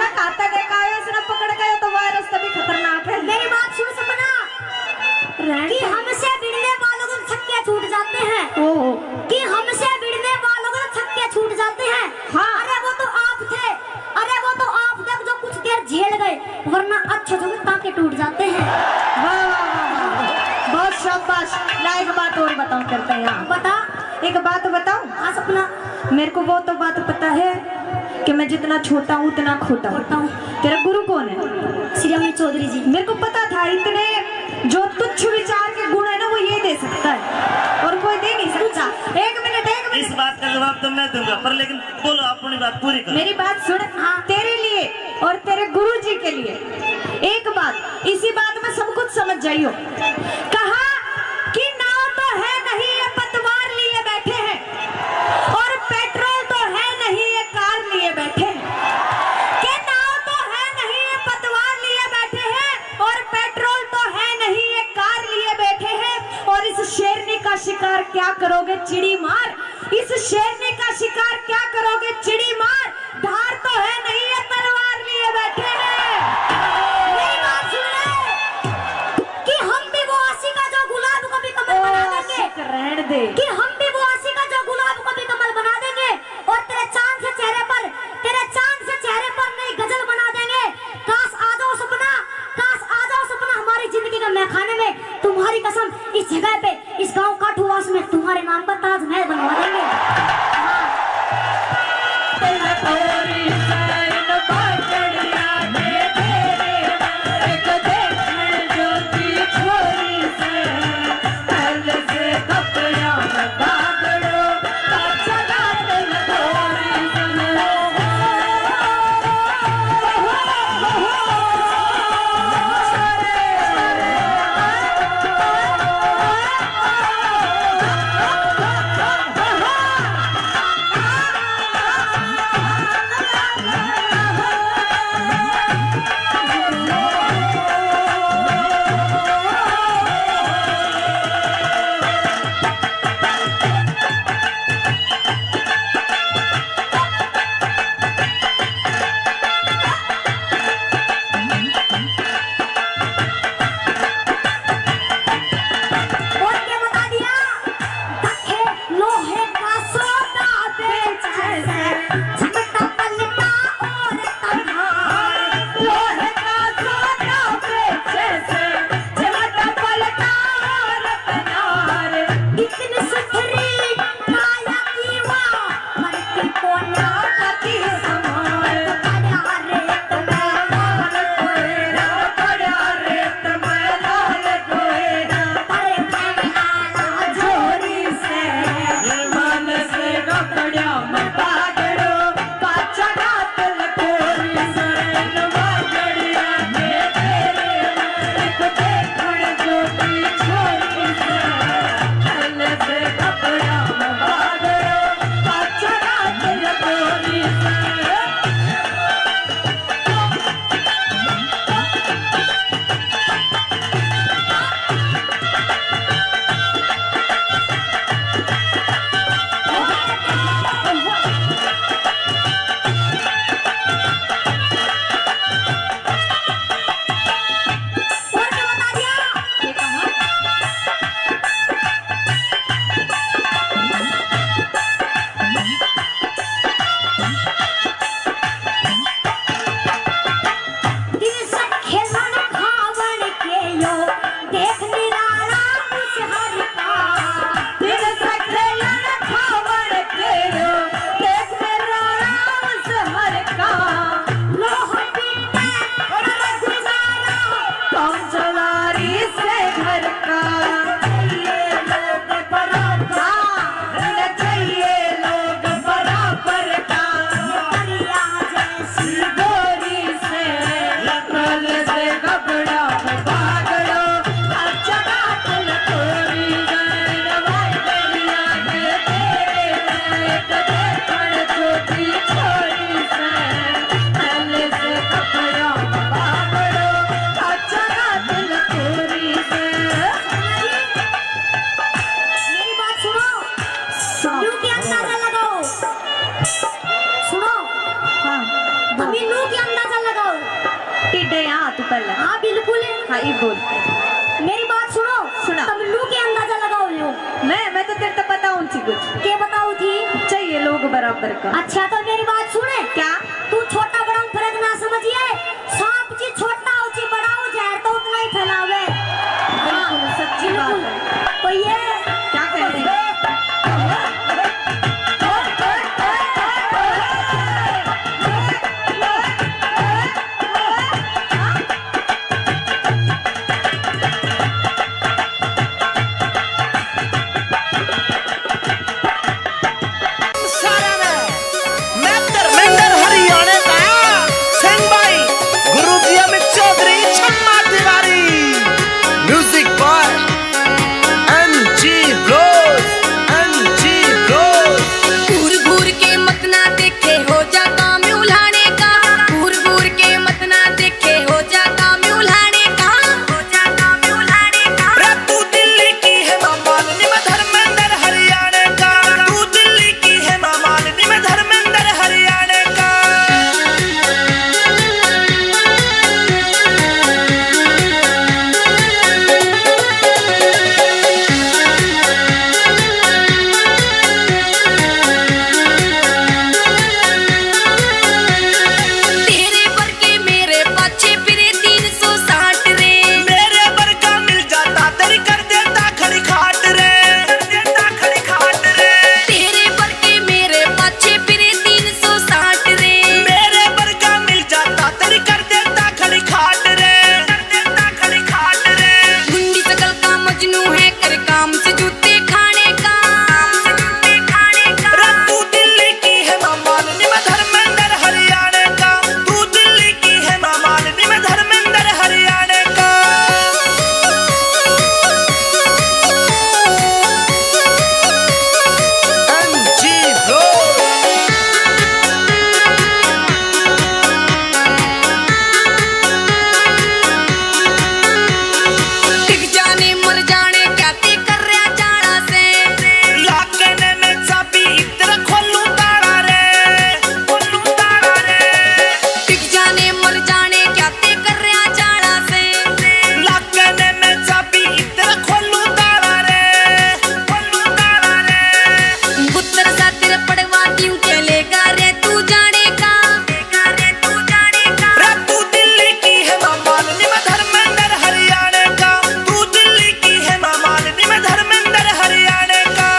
अच्छा खाता देखा है उसने पकड़ गए तो वायरस तभी खतरनाक है। मेरी बात सुन सपना कि हमसे भिड़ने वालों को छक्के छूट जाते हैं। ओहो कि हमसे भिड़ने वालों को छक्के छूट जाते हैं। हाँ। अरे वो तो आप थे, अरे वो तो आप थे जो कुछ देर झेल गए, वरना अच्छे से टांके टूट जाते हैं। वाह वाह वाह वाह, बहुत शाबाश। ला एक बात और बताऊं करते हैं यहाँ। बता। एक बात बताऊं, हाँ सपना। मेरे को वो तो बात पता है कि मैं जितना छोटा हूँ उतना खोटा खोटा हूँ। हूँ। तेरा गुरु कौन है? श्री अमित चौधरी जी। मेरे को पता था इतने जो तुच्छ विचार के गुण है ना वो ये दे सकता है और कोई दे नहीं सकता। एक मिनट इस बात का जवाब तो मैं दूंगा, पर लेकिन बोलो अपनी बात पूरी करो। मेरी बात सुन। हाँ तेरे लिए और तेरे गुरु जी के लिए एक बात, इसी बात में सब कुछ समझ जाइयो। कहा कि नाव तो है नहीं ये पतवार लिए बैठे हैं और पेट्रोल तो है नहीं ये कार लिए बैठे हैं। कि नाव तो है नहीं ये पतवार लिए बैठे हैं और पेट्रोल तो है नहीं ये कार लिए बैठे हैं। और इस शेरनी का शिकार क्या करोगे चिड़ी मार, इस शेरनी का शिकार क्या करोगे चिड़ी मार, धार तो है नहीं ये तलवार लिए बैठे हैं। मेरी बात सुन ले कि हम भी वो आशी का जो गुलाब को भी कमल बना देंगे। रहने दे कि हम भी वो आशी का जो गुलाब को भी कमल बना देंगे और तेरे चांद से चेहरे पर, तेरे चांद से चेहरे पर नई गजल बना देंगे। काश आ जाओ सपना, काश आ जाओ सपना हमारी जिंदगी का मैखाने में। तुम्हारी कसम इस जगह पे, इस गांव काठूवास में तुम्हारे नाम पर ताजमहल बनवा हाँ ये बोल। मेरी बात सुनो। सुना। तुम लू के अंदाजा लगाओ लो। मैं तो तेरे तो बताऊँ थी कुछ। क्या बताओ थी? चाहिए लोग बराबर का। अच्छा तो मेरी बात सुने। क्या? तू छोटा बड़ा में फर्क ना समझिए। सांप जी छोटा हो ची बड़ा हो जहर तो उतना ही फैलावे। बिल्कुल सच्ची बात है। तो ये क्या कह रहे हैं? मैं धर्मेंद्र हरियाणा का सिंह भाई Guruji Amit Chaudhary Chhamma Tiwari music boy MG bros घूर घूर के मत ना देखे हो जा काम उल्हाने का। घूर घूर के मत ना देखे हो जा काम उल्हाने का। हो जा काम उल्हाने का। रे तू दिल्ली की है मां मालिनी मैं धर्मेंद्र हरियाणा का तू दिल्ली की है मां मालिनी मैं धर्मेंद्र हरियाणा का तेरे पर के मेरे पाछे फिरे 360 रे। मेरे बरका मिल जाता तेरी कर देता खड़ी खाट रे तेरे पर के मेरे पाछे फिरे 360 रे। मेरे बरका मिल जाता तेरी कर देता खड़ी खाट रे गुंडी सकल का मजनू है कर काम से जूते खाने का। रे तू दिल्ली की है मां मालिनी मैं धर्मेंद्र हरियाणा का तू दिल्ली की है मां मालिनी मैं धर्मेंद्र हरियाणा का एमजी ब्रो टिक जाने मर जाने क्या ते कर रहा जाना से। लाकने में चाबी इधर खोलू तारा रे टिक जाने मर जाने क्या ते कर रहा जाना से। लाकने में चाबी इधर खोलू तारा रे पुत्र सा तेरे पड़वा क्यों के लेगा रे तू जाने का। रे तू दिल्ली की है मां मालिनी मैं धर्मेंद्र हरियाणा का तू दिल्ली की है मां मालिनी मैं धर्मेंद्र हरियाणा का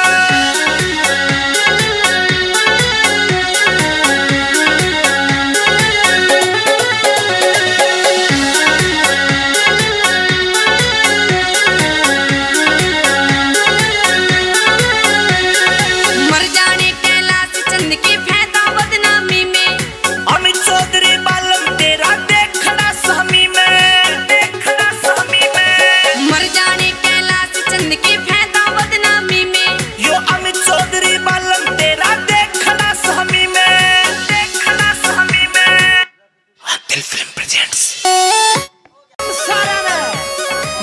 मर जाने कैलाश चंद के फायदा बदनामी में। अमित चौधरी बालम तेरा देखना सहमी में मर जाने कैलाश चंद के फायदा बदनामी में। यो अमित चौधरी बालम तेरा देखना सहमी में दिल फिल्म प्रेजेंट्स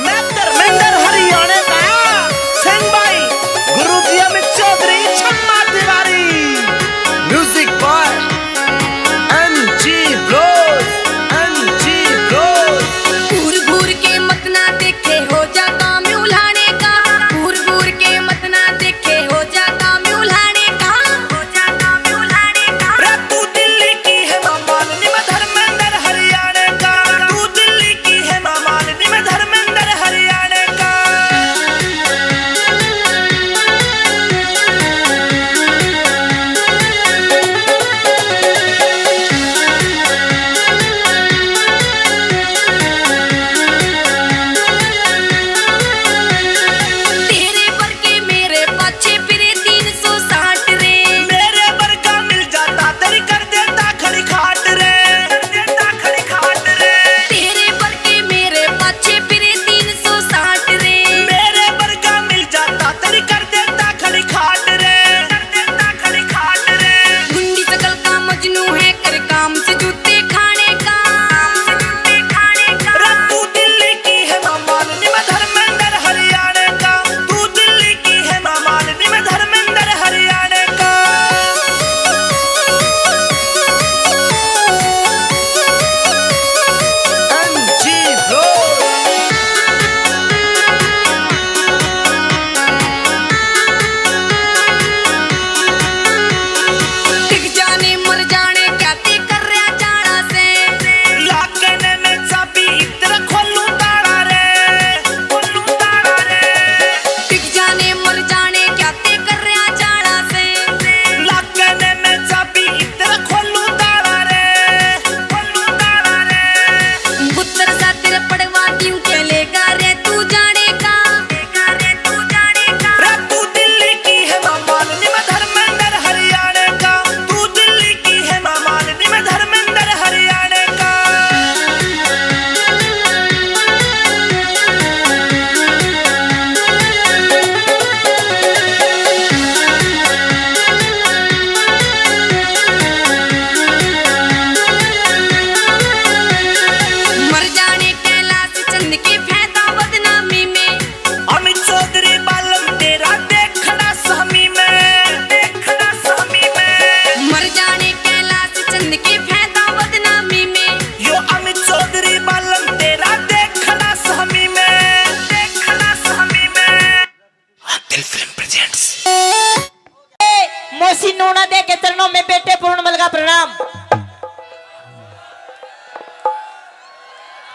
मैं धर्मेंद्र हरियाणा का सिंह भाई Guruji Amit Chaudhary Chhamma Tiwari music boy MG bros घूर घूर के मत ना देखे हो जा काम उल्हाने का। घूर घूर के मत ना देखे हो जा काम उल्हाने का। रे तू दिल्ली की है मां मालिनी मैं धर्मेंद्र हरियाणा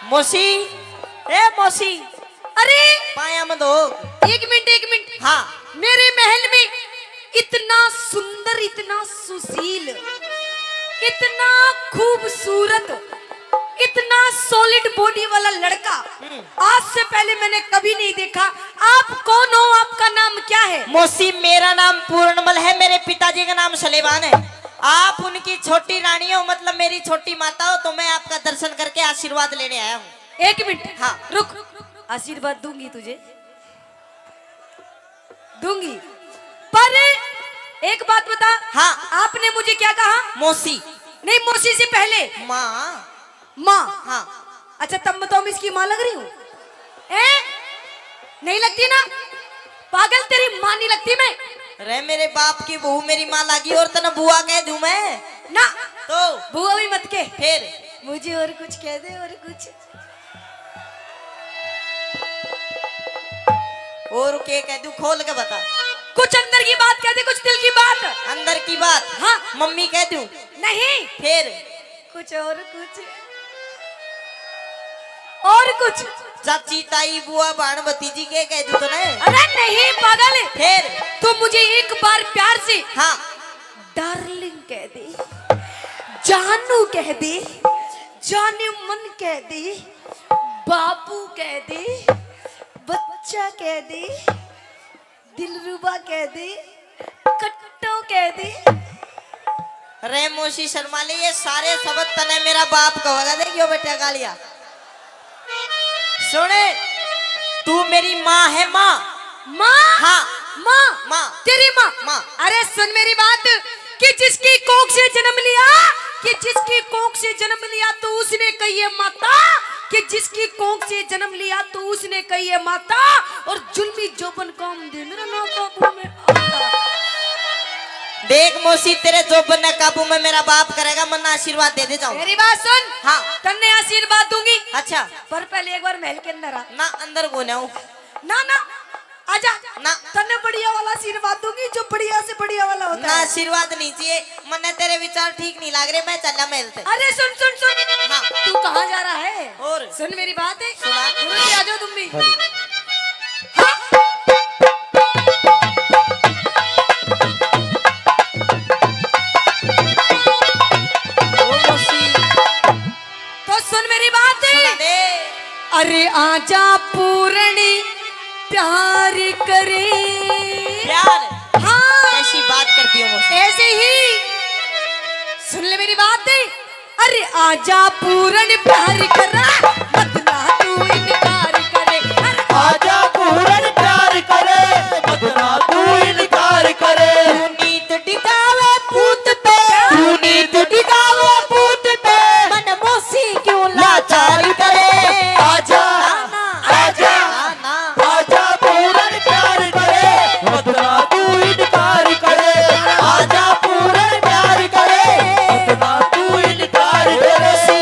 मौसी, ए मौसी, अरे पाया मत हो। एक मिनट हाँ मेरे महल में इतना सुंदर, इतना सुशील, इतना खूबसूरत, इतना सॉलिड बॉडी वाला लड़का आज से पहले मैंने कभी नहीं देखा। आप कौन हो? आपका नाम क्या है? मौसी, मेरा नाम पूर्णमल है, मेरे पिताजी का नाम सलेमान है। आप उनकी छोटी रानी हो, मतलब मेरी छोटी माता हो, तो मैं आपका दर्शन करके आशीर्वाद लेने आया हूँ। एक मिनट, हाँ। रुक। आशीर्वाद दूंगी तुझे, दूंगी, पर एक बात बता। हाँ। आपने मुझे क्या कहा? मौसी। नहीं, मौसी से पहले माँ। माँ। हाँ। अच्छा तब बताओ मैं इसकी माँ लग रही हूँ? नहीं लगती ना, पागल, तेरी माँ नहीं लगती मैं। रे मेरे बाप की बहू मेरी माँ लगी और तना बुआ कह दूं मैं ना, तो बुआ भी मत के, फिर मुझे और कुछ कह दे, और कुछ। और के कह दूं, खोल के बता। कुछ अंदर की बात कह दे, कुछ दिल की बात। अंदर की बात। हाँ। मम्मी कह दूं? नहीं, फिर कुछ और कुछ, और कुछ। चाची, ताई, बुआ, बहन, भतीजी के कह दूं तो नहीं? अरे नहीं पागल, फिर तो मुझे एक बार प्यार से हाँ डार्लिंग कह दे, जानू कह दे, जाने मन कह दे, बाबू कह दे, बच्चा कह दे, दिलरुबा कह दे, कट्टो कह दे। रे मौसी शर्मा ले, ये सारे शब्द तने मेरा बाप कहोगा। देखियो बेटा गालिया सुने, तू मेरी माँ है। माँ। माँ? हाँ। माँ? माँ। तेरी माँ? माँ। अरे सुन मेरी बात, कि जिसकी कोख से जन्म लिया, कि जिसकी कोख से जन्म लिया तो उसने कही है माता, कि जिसकी कोख से जन्म लिया तो उसने कही है माता, और जुल्मी जोबन काम दे मेरा ना काबू में आता। देख मौसी, तेरे जोबन ने काबू में मेरा बाप करेगा, मन्ना आशीर्वाद दे दे जाऊं। मेरी बात सुन। हाँ। तन्ने आशीर्वाद दूंगी। अच्छा। पर पहले एक बार महल के अंदर आ। ना अंदर को ना ना ना, आजा ना। तन्ने बढ़िया वाला आशीर्वाद दूंगी, जो बढ़िया से बढ़िया वाला होता ना है। आशीर्वाद नहीं चाहिए, मन्ने तेरे विचार ठीक नहीं लग रहे, मैं चला महल से। अरे सुन सुन सुन। हाँ। तू कहाँ जा रहा है? और सुन मेरी बात है, सुना। गुरुजी आ जाओ तुम भी। ओ मौसी, तो सुन मेरी बात सुना है। दे। अरे आजा पूरणी प्यार करे। प्यार? हाँ, कैसी बात करती हो मौसी? ऐसे ही सुन ले मेरी बात है। अरे आजा पूरण प्यार करा, मत ना तू इनकार करे। अरे आजा पूरन प्यार करे, मतना तू इनकार करे। तू नीत टिकावे पूत पे, तू नीत टिकावे पूत पे, मन मौसी क्यों लाचार करे। आजा ना आजा ना आजा पूरन प्यार करे, मतना तू इनकार करे। आजा पूरन प्यार करे, मतना तू इनकार करे।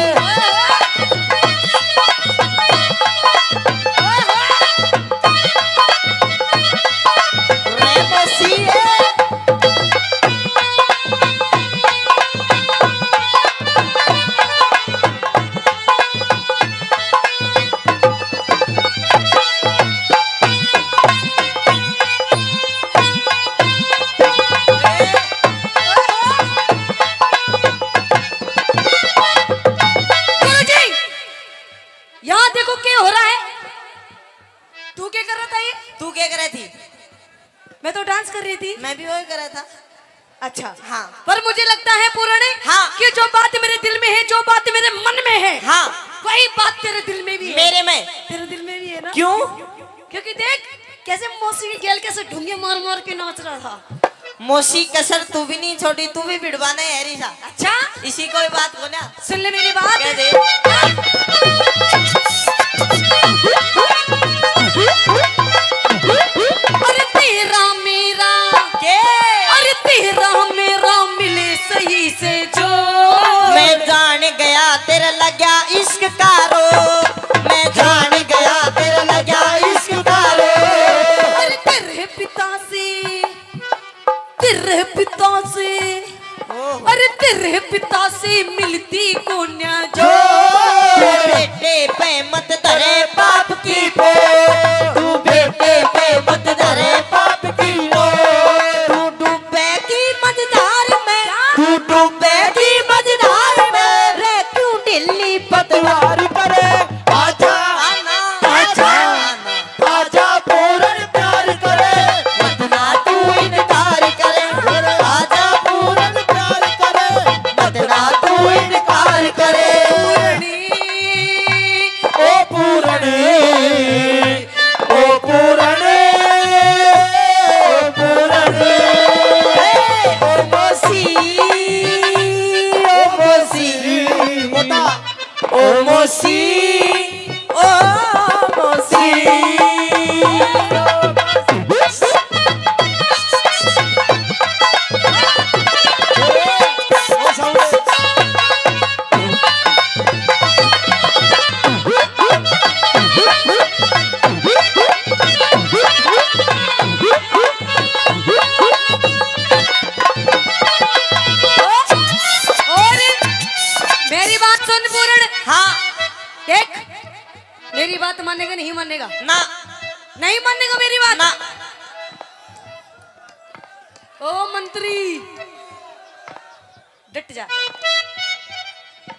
रे मौसी गुरुजी, यहाँ देखो क्या हो रहा है। तू क्या कर रहा था? ये तू क्या कर रही थी? मैं तो डांस कर रही थी। मैं भी वही कर रहा था। अच्छा हाँ। पर मुझे लगता है पुराने, हाँ। कि जो बात मेरे दिल में है, जो बात मेरे मन में है, हाँ। वही बात तेरे दिल में भी है। मेरे में? तेरे दिल में भी है ना? क्यों? क्योंकि देख कैसे मौसी की गेल कैसे ढूंगे मार मार के नाच रहा था। मौसी कसर तू भी नहीं छोड़ी, तू भी बिड़वाना है रिसा। अच्छा इसी कोई बात को ना सुन ले मेरी बात। कह दे। अरे तेरा मेरा, के अरे तेरा मेरा मिले सही से जो, मैं जान गया तेरा लगा इश्क कारो, मैं जान गया तेरा लगा इश्क कारो। अरे तेरे पिता से, तेरे पिता से, ओहो। अरे तेरे पिता से मिलती कोन्या जो, जो पतवार करे आजा आना आजा आना आजा पूर्ण प्यार करे मत ना तू इनकार करे आजा पूर्ण प्यार करे मत ना तू इनकार करे ओ पूर्ण ओ पूर्ण ओ पूर्ण ओ मोसी मोटा ओ मोसी ओ मोसी और मेरी बात सुन पूर्ण। हाँ देख, मेरी बात मानेगा नहीं मानेगा? ना नहीं मानेगा मेरी बात? ना ओ मंत्री डट जा।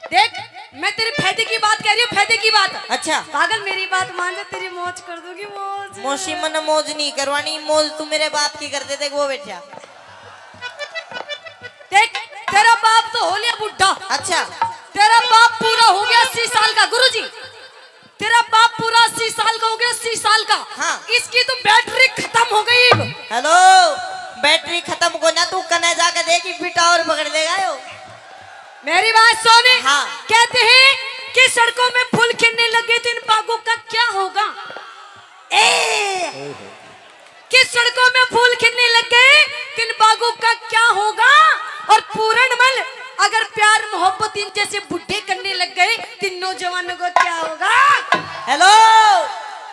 देख, मैं तेरे फायदे की बात कह रही हूँ, फायदे की बात। अच्छा पागल, मेरी बात मान जा, तेरी मौज कर दूंगी, मौज। मोसी मन मौज नहीं करवानी, मौज तू मेरे बाप की करते थे वो बैठा। देख, तेरा बाप तो हो लिया बुढ़ा। अच्छा तेरा बाप पूरा हो गया 80 साल का। गुरुजी, तेरा बाप पूरा 80 साल का हो गया, 80 साल का। हाँ। इसकी तो बैटरी खत्म हो गई। हेलो, बैटरी खत्म को ना तू कने जाकर देख बेटा और पकड़ देगा यो। मेरी बात सुन। हाँ। कहते हैं कि सड़कों में फूल खिलने लगे तो इन बागों का क्या होगा? कि सड़कों में फूल खिलने लगे तो इन बागों का क्या होगा? और पूर्णमल, अगर प्यार मोहब्बत इन जैसे बुढ़े करने लग गए तो इन नौजवानों को क्या होगा? हेलो,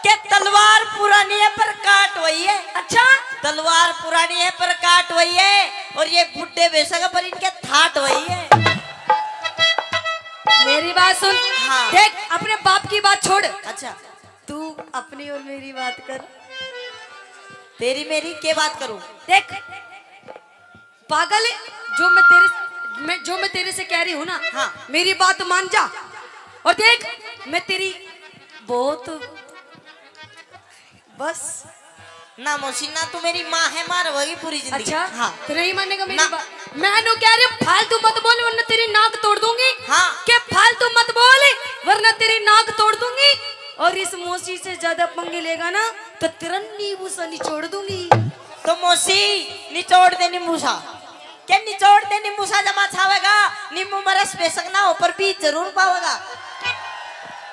के तलवार पुरानी है पर काट वही है। अच्छा, तलवार पुरानी है पर काट वही है, और ये बुड्ढे बेशक पर इनके थाट वही है। मेरी बात सुन। हाँ। देख, अपने बाप की बात छोड़, अच्छा, तू अपनी और मेरी बात कर। तेरी मेरी के बात करूं? देख पागल, जो मैं तेरे से कह रही हूँ ना, हाँ। मेरी बात मान जा। और देख, मैं तेरी बहुत बस। ना मौसी ना, तू मेरी माँ है, मार वही पूरी जिंदगी। अच्छा, हाँ तो नहीं मानेगा मेरी ना। बात? मैं नु कह रही हूँ, फालतू मत बोल वरना तेरी नाक तोड़ दूंगी। हाँ। के फालतू मत बोल वरना तेरी नाक तोड़ दूंगी। और इस मौसी से ज्यादा पंगे लेगा ना तो तेरा नींबू सा निचोड़ दूंगी। तो मौसी निचोड़ दे नींबू सा। क्या निचोड़ दे नींबू सा जमा छावेगा? नींबू मरस बेशक ना हो पर बीज जरूर पावेगा।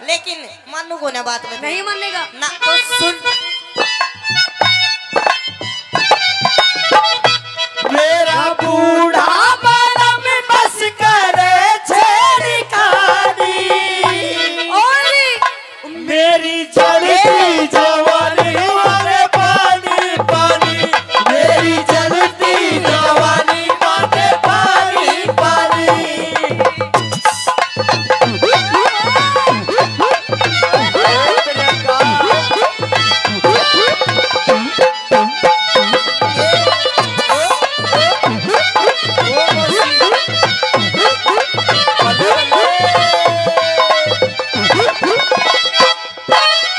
लेकिन मानू को ना बात में नहीं मानेगा ना। तो सुन, मेरा बूढ़ा बाला में बस करे छेड़ी कहानी और मेरी चलती जवानी वाले पानी पानी मेरी चलती जवानी वाले पानी पानी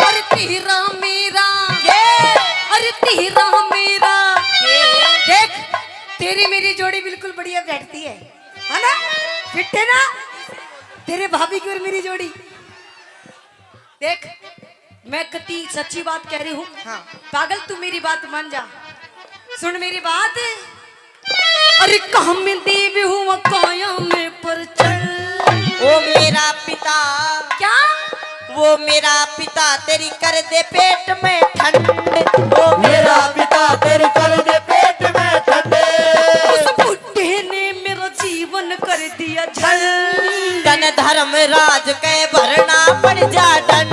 अरे तेरा मेरा, अरे तेरा मेरा। देख, तेरी मेरी जोड़ी बिल्कुल बढ़िया बैठती है ना? फिट है ना तेरे भाभी की और मेरी जोड़ी? देख, मैं कति सच्ची बात कह रही हूँ। हाँ। पागल, तू मेरी बात मान जा, सुन मेरी बात। अरे कहाँ में देवी हूँ काया में पर चल। वो मेरा पिता, क्या? वो मेरा पिता तेरी कर दे पेट में ठंड। वो मेरा पिता तेरे कर दे पेट में ठंडे उस बुढ़े ने मेरा जीवन कर दिया झल। धन धर्म राज के भरना पड़ जा दंड।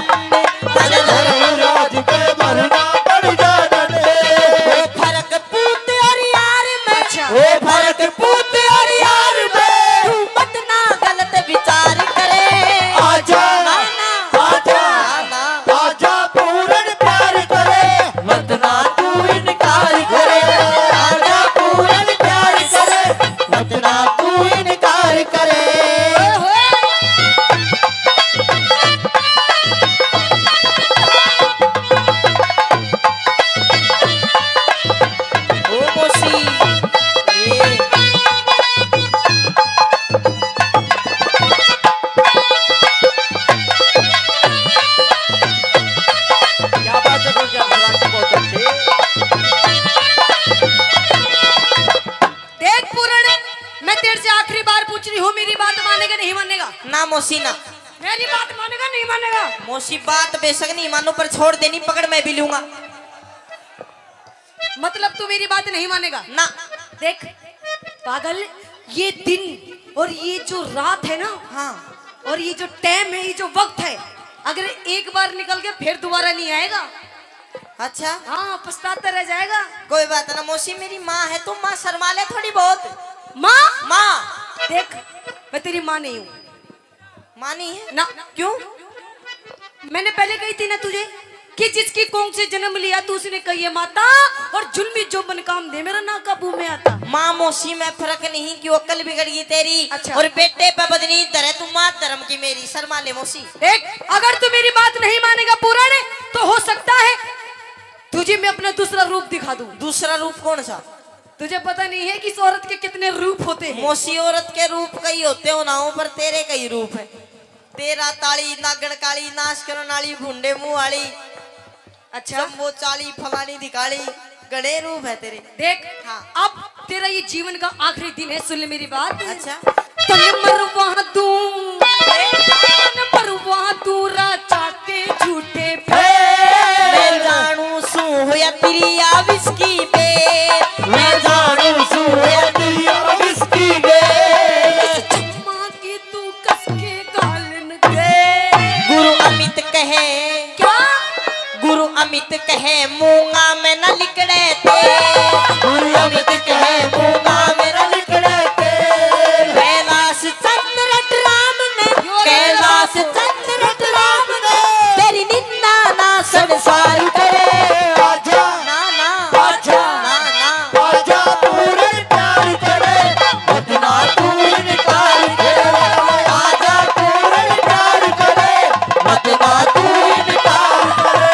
धन धर्म राज के भरना पड़ जा डंडे वो फर्क पूत और यार में। अच्छा। वो फर्क पूत और यार में तू मत ना गलत विचार करे। आजा ना ना आजा ना आजा पूर्ण प्यार करे मत ना तू इनकार करे आजा पूर्ण प्यार करे मत ना तू इनकार करे मौसी ना। मेरी बात मानेगा नहीं मानेगा? मौसी बात बेशक नहीं मानो पर छोड़ देनी, पकड़ मैं भी लूंगा। मतलब तू मेरी बात नहीं मानेगा ना। देख पागल, ये दिन और ये जो रात है ना, हाँ और ये जो टाइम है, ये जो वक्त है, अगर एक बार निकल के फिर दोबारा नहीं आएगा। अच्छा हाँ, पछताता रह जाएगा। कोई बात ना मौसी, मेरी माँ है, तुम माँ शर्मा ले थोड़ी बहुत। माँ माँ देख, मैं तेरी माँ नहीं हूँ। माँ नहीं है ना। क्यों? मैंने पहले कही थी ना तुझे कि जिसकी कोंख से जन्म लिया तू उसने कही है माता, और जुल्मी जो बन काम दे मेरा ना काबू में आता। माँ मौसी में फर्क नहीं, क्यों अक्ल बिगड़ गई तेरी। अच्छा। और बेटे पे बदनी धरे, तू माँ धर्म की मेरी, शर्मा ले मौसी। देख, अगर तू मेरी बात नहीं मानेगा पुराने, तो हो सकता है तुझे मैं अपना दूसरा रूप दिखा दूं। दूसरा रूप कौन सा? तुझे पता नहीं है कि इस औरत के कितने रूप होते हैं। मौसी औरत के रूप कई होते हो ना, पर तेरे कई रूप है। तेरा ताली नागण काली, नाश करण वाली, भूंडे मुंह वाली, अच्छा वो चाली फलानी दिखाली, गड़े रूप है तेरे। देख, हाँ। अब तेरा ये जीवन का आखिरी दिन है, सुन ले मेरी बात। अच्छा तन मरवा दूं, तन मरवा दूं राजा के झूठे मैं जानू सू होया तेरी आविस की बे, मैं जानू सू होया तेरी आविस की बे। चम्मा की तू कस के गालन दे। गुरु अमित कहे, क्या? गुरु अमित कहे मूंगा में न लिकड़े थे, गुरु अमित कहे मूंगा में न लिकड़े थे। कैलाश चंद्र रट राम ने, कैलाश चंद्र रट राम ने, तेरी निंदा ना संसार करे। आजा ना ना, आजा ना ना, आजा पूर्ण प्यार करे, मत ना तू इनकार करे। आजा पूर्ण प्यार करे, मत ना तू इनकार करे।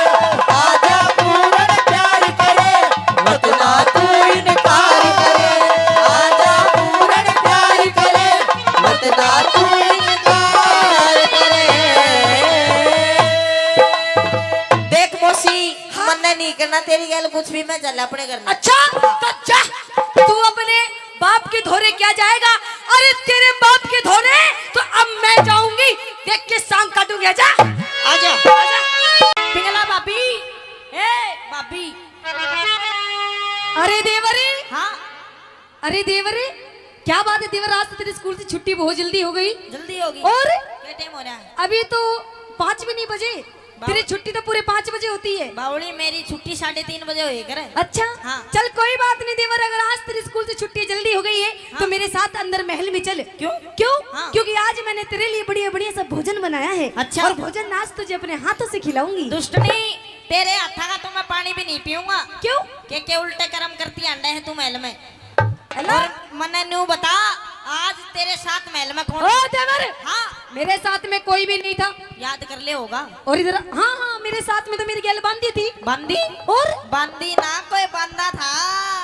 आजा पूर्ण प्यार करे, मत ना तू इनकार करे। आजा पूर्ण प्यार करे, मत ना तू इनकार करे। देख मौसी, मन्ना नहीं करना तेरी गल कुछ भी, मैं चल अपने घर। अच्छा तो जा, तू अपने बाप के धोरे क्या जाएगा? अरे तेरे बाप के धोरे तो अब मैं जाऊंगी, देख के सांग काटूंगी। आजा आजा पिंगला भाभी, ए भाभी। अरे देवरे, हाँ अरे देवरे, क्या बात है देवर, आज तो तेरे स्कूल से छुट्टी बहुत जल्दी हो गई। जल्दी होगी। और क्या टाइम हो रहा है? अभी तो 5 भी नहीं बजे, तेरी छुट्टी तो पूरे 5 बजे होती है। बावड़ी मेरी छुट्टी 3:30 बजे हुई करे। अच्छा हाँ। चल कोई बात नहीं देवर, अगर आज तेरे स्कूल से छुट्टी जल्दी हो गई है तो मेरे साथ अंदर महल में चल। क्यों? क्यों? हाँ। क्योंकि आज मैंने तेरे लिए बढ़िया बढ़िया सब भोजन बनाया है। अच्छा। और भोजन आज तुझे अपने हाथों से खिलाऊंगी। दुष्टनी, तेरे हाथा का तो मैं पानी भी नहीं पीऊंगा। क्यों? के उल्टे कर्म करती अंडे है तू महल में। हेलो? और मन्ने न्यू बता, आज तेरे साथ महल में कौन? ओ देवर, हाँ मेरे साथ में कोई भी नहीं था। याद कर ले होगा। और इधर हाँ हाँ, मेरे साथ में तो मेरी गैल बांधी थी। बंदी? और बंदी ना, कोई बंदा था।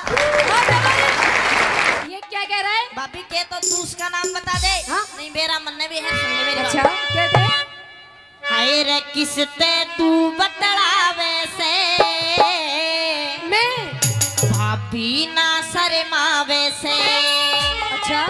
ओ देवर, ये क्या कह रहा है? भाभी के तो तू उसका नाम बता दे। हाँ? नहीं मेरा मन्ने भी है, सुन ले मेरी अच्छा बात। क्या कह रहा है? हाय रे किसते तू बतलावे से, मैं भाभी ना शर्मावे से। अच्छा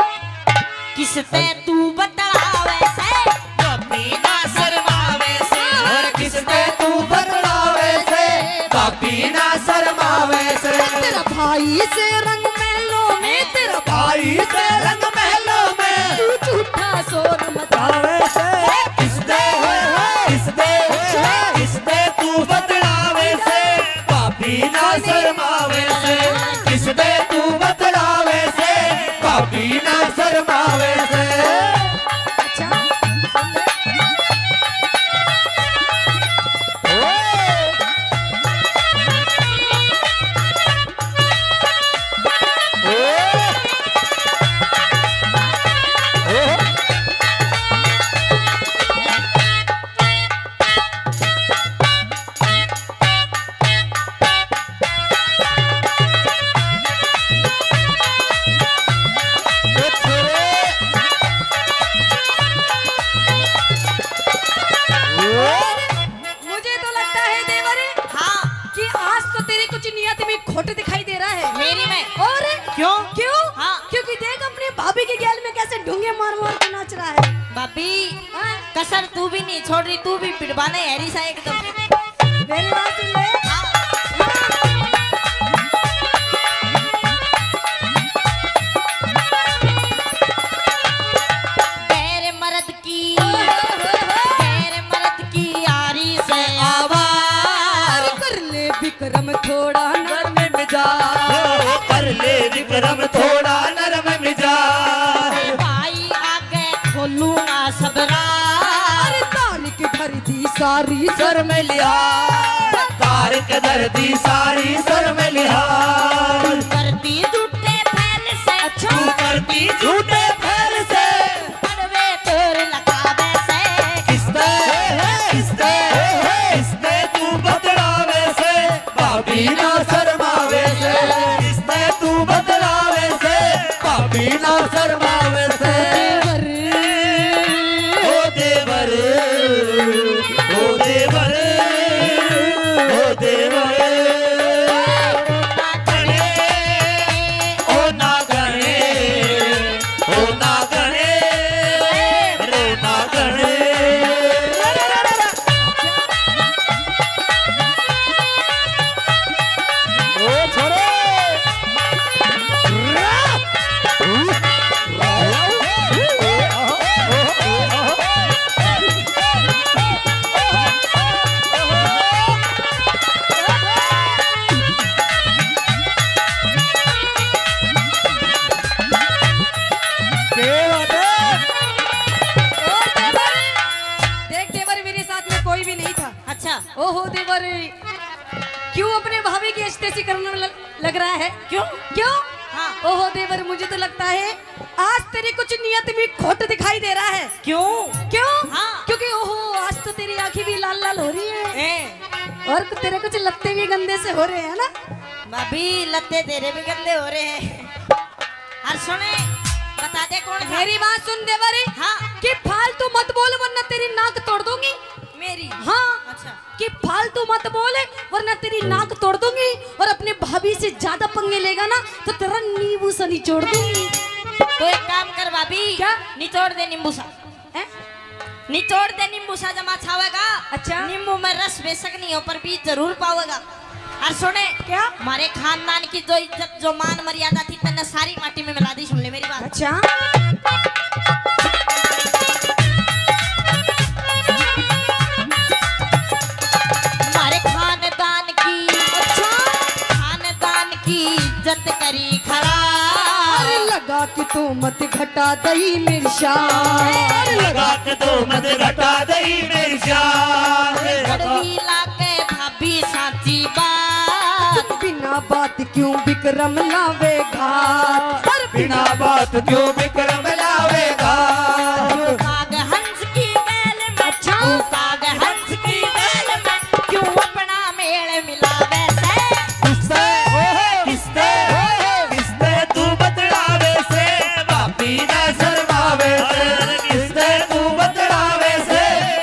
किसते तू बतलावे से, भाभी ना शर्मावे से। और किसने तू बतलावे से, भाभी ना शर्मावे से। तेरा भाई से रंग महलों में, तेरा भाई से रंग महलों में, तू झूठा शोर मचावे से। किसने किसने तू बतलावे से, भाभी ना शर्मावे से। किसने तू बतलावे से, भाभी ना शर्मावे से। अच्छा मुझे तो लगता है देवरे हाँ कि आज तो तेरी कुछ नियत में खोट दिखाई दे रहा है। मेरी में। और क्यों? क्यों? हाँ। क्योंकि देख अपने भाभी के गैल में कैसे ढूंगे मार मार के नाच रहा है। भाभी कसर तू भी नहीं छोड़ रही, तू भी पिटवाने हैरी सा एकदम। मेरी बात सुन ले। गैर मर्द की यारी से आवार कर ले विक्रम थोड़ा नरम मिजाज कर ले विक्रम थोड़ा नरम मिजाज भाई आगे खोलूंगा सबरार तारिक धर दी सारी सर में लिया तारिक दर्दी सारी सर में लिया करती झूठे फैल से तू करती झूठे फैल से पड़वे तोर लगावे से किसने तू बदलावे से भाभी ना शर्मावे से किसने तू बदलावे से भाभी ना शर्मावे से ओ देवर ओ देवर ओ देवर ओ ना गणे ओ ना गणे रो ना गणे ओ छोड़ो देख देवर मेरे साथ में कोई भी नहीं था। अच्छा ओहो देवर क्यों अपने भाभी की अस्तेसी करने में लग रहा है? क्यों क्यों? हाँ। ओहो देवर मुझे तो लगता है आज तेरी कुछ नियत भी खोट दिखाई दे रहा है। क्यों? क्यों? हाँ। क्योंकि ओहो आज तो तेरी आंखें भी लाल लाल हो रही है ए, और तेरे कुछ लत्ते भी गंदे से हो रहे हैं ना। भाभी लत्ते तेरे भी गंदे हो रहे हैं। हर सुने बता दे कौन था? मेरी बात सुन देवर हाँ कि फालतू मत बोल वरना तेरी नाक तोड़ दूंगी। मेरी हाँ अच्छा कि फालतू मत बोले वरना तेरी नाक तोड़ दूंगी और अपने भाभी से ज्यादा पंगे लेगा ना तो तेरा नींबू सा निचोड़ दूंगी। तो एक काम कर भाभी क्या? निचोड़ दे नींबू सा हैं? निचोड़ दे नींबू सा जमा छावेगा। अच्छा। नींबू में रस बेशक नहीं हो पर बीज जरूर पावेगा। और सुने क्या? हमारे खानदान की जो इज्जत जो मान मर्यादा थी तन्ने सारी माटी में मिला दी। सुन ले मेरी बात। अच्छा हमारे खानदान की इज्जत करी अरे खराब। लगा कि तू मत घटा दई मेरी शान। लगा के तो मत घटा दई मेरी जान कड़वी लाके भाभी साची बात। बिना बात क्यों विक्रम लावे घाट। अरे बिना बात क्यों विक्रम लावेगा काग हंस की बैल में काग हंस की बैल में क्यों अपना मेल मिलावे से। किसने तू बदलावे से भाभी ना शर्मावे से किसने तू बदलावे से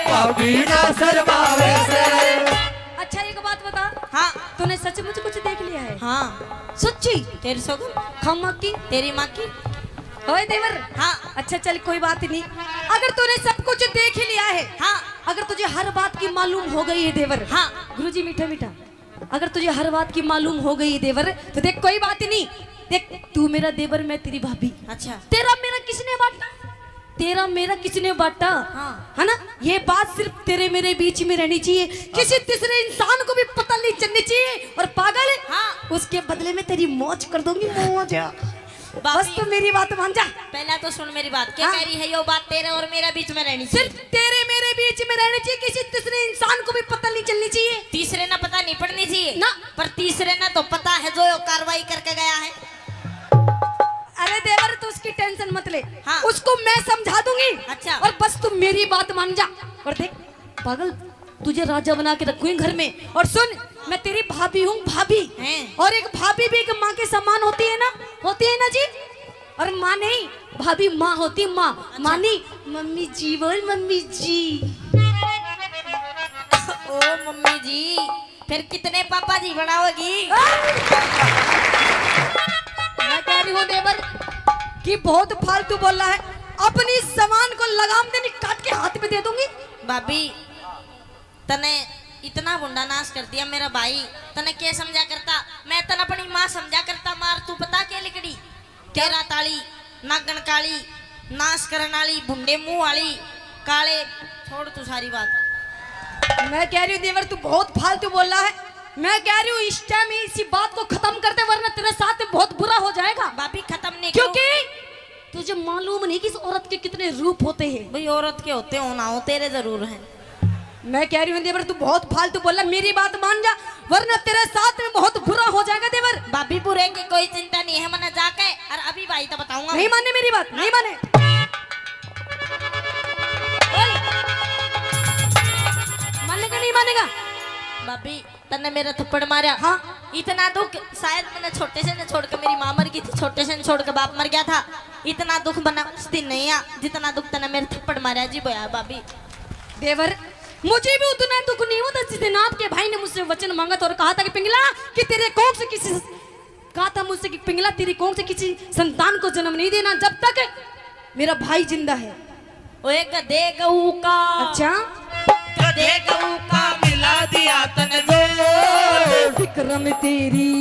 भाभी ना शर्मावे से अच्छा एक बात बता हाँ तूने सचमुच कुछ देख लिया है? हाँ सच्ची? तेरी सोगन खम्मा की तेरी माँ की। ओए देवर हाँ अच्छा चल कोई बात नहीं। अगर तूने सब कुछ देख ही लिया है हाँ अगर तुझे हर बात की मालूम हो गई है देवर। हाँ गुरुजी मीठा मीठा अगर तुझे हर बात की मालूम हो गई है देवर तो देख कोई बात ही नहीं। देख तू मेरा देवर मैं तेरी भाभी। अच्छा तेरा मेरा किसने बांटा? तेरा मेरा किसने बांटा? हाँ। है ना? ये बात सिर्फ तेरे मेरे बीच में रहनी चाहिए, किसी तीसरे इंसान को भी पता नहीं चलनी चाहिए। और पागल हाँ। उसके बदले में तेरी मौज कर दूंगी मौज। बस भाभी तू मेरी बात मान जा। पहला तो सुन मेरी बात। क्या हाँ। कह रही है ये बात तेरे और मेरा बीच में रहनी चाहिए। सिर्फ तेरे मेरे बीच में रहनी चाहिए, किसी तीसरे इंसान को भी पता नहीं चलनी चाहिए। तीसरे ना पता नहीं पड़नी चाहिए ना। पर तीसरे ना तो पता है जो ये कार्रवाई करके गया है। अरे देवर तू उसकी टेंशन मत ले। हाँ। उसको मैं समझा दूंगी। अच्छा। और बस तू मेरी बात मान जा। और देख पागल तुझे राजा बना के रखूंगी घर में। और सुन मैं तेरी भाभी हूँ भाभी। हैं। और एक भाभी भी एक माँ के समान होती है ना? होती है ना जी? और माँ नहीं भाभी माँ होती है माँ। अच्छा। माँ नहीं मम्मी जी बोल मम्मी जी। ओ मम्मी जी फिर कितने पापा जी बनाओगी? मैं कह रही हूँ देवर कि बहुत फालतू बोल रहा है। अपनी जबान को लगाम देनी काट के हाथ में दे दूंगी। भाभी तने इतना बुंडा नाश कर दिया मेरा भाई, तने क्या समझा करता? मैं तने अपनी माँ समझा करता। मार तू पता क्या लिकड़ी, तेरा ताली नागन काली नाश करने वाली भुंडे मुंह वाली काले, छोड़ तू सारी बात। मैं कह रही हूँ देवर तू बहुत फालतू बोल रहा है। मैं कह रही हूँ इस टाइम इसी बात को खत्म कर दे, वरना तेरे साथ में बहुत बुरा हो जाएगा। भाभी खत्म नहीं क्योंकि तुझे मालूम नहीं कि इस औरत के कितने रूप होते हैं। भाई औरत के होते हो ना हो, तेरे जरूर हैं। मैं कह रही हूँ देवर तू बहुत फालतू बोल रहा, मेरी बात मान जा वरना तेरे साथ में बहुत बुरा हो जाएगा देवर। भाभी बुरे की कोई चिंता नहीं है, मैंने जाके और अभी भाई तो बताऊंगा। नहीं माने मेरी बात, नहीं माने। मानेगा नहीं मानेगा? भाभी तन्ने मेरा थप्पड़ मारा, हाँ। इतना दुख शायद मैंने छोटे से ने छोड़ के, मेरी माँ मर गई थी, छोटे से ने छोड़ के बाप मर गया था। इतना दुख बना उस दिन नहीं आ जितना दुख तन्ने मेरे थप्पड़ मारा जी बोया। भाभी देवर मुझे भी उतना दुख नहीं होता जिस दिन आपके भाई ने मुझसे वचन मांगा था और कहा था कि पिंगला कि तेरे कोख से किसी कहा था मुझसे कि पिंगला तेरी कोख से किसी संतान को जन्म नहीं देना जब तक मेरा भाई जिंदा है। ओए गधे गऊ का, अच्छा गधे गऊ का मिला दिया तन जोड़, विक्रम तेरी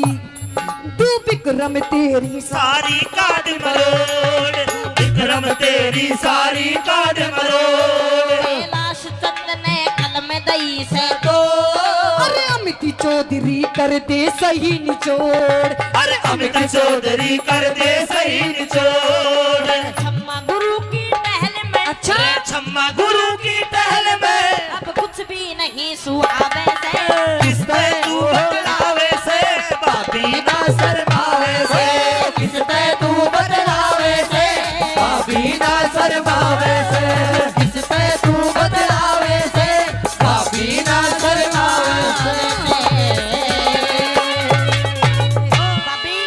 तू विक्रम तेरी सारी काट मरोड़, विक्रम तेरी सारी काट मरोड़। कैलाश चंद ने कलम दई से तो, अरे अमित चौधरी कर दे सही निचोड़। अरे अमित चौधरी कर दे सही निचोड़। छम्मा गुरु की टहल में, अच्छा छम्मा गुरु की टहल में, अब कुछ भी नहीं सुहावे से। किस पे तू बतलावे से, भाभी ना शर्मावे से, किस पे तू बतलावे से, भाभी ना शर्मावे से, किस पे तू बतलावे से, भाभी ना शर्मावे से। भाभी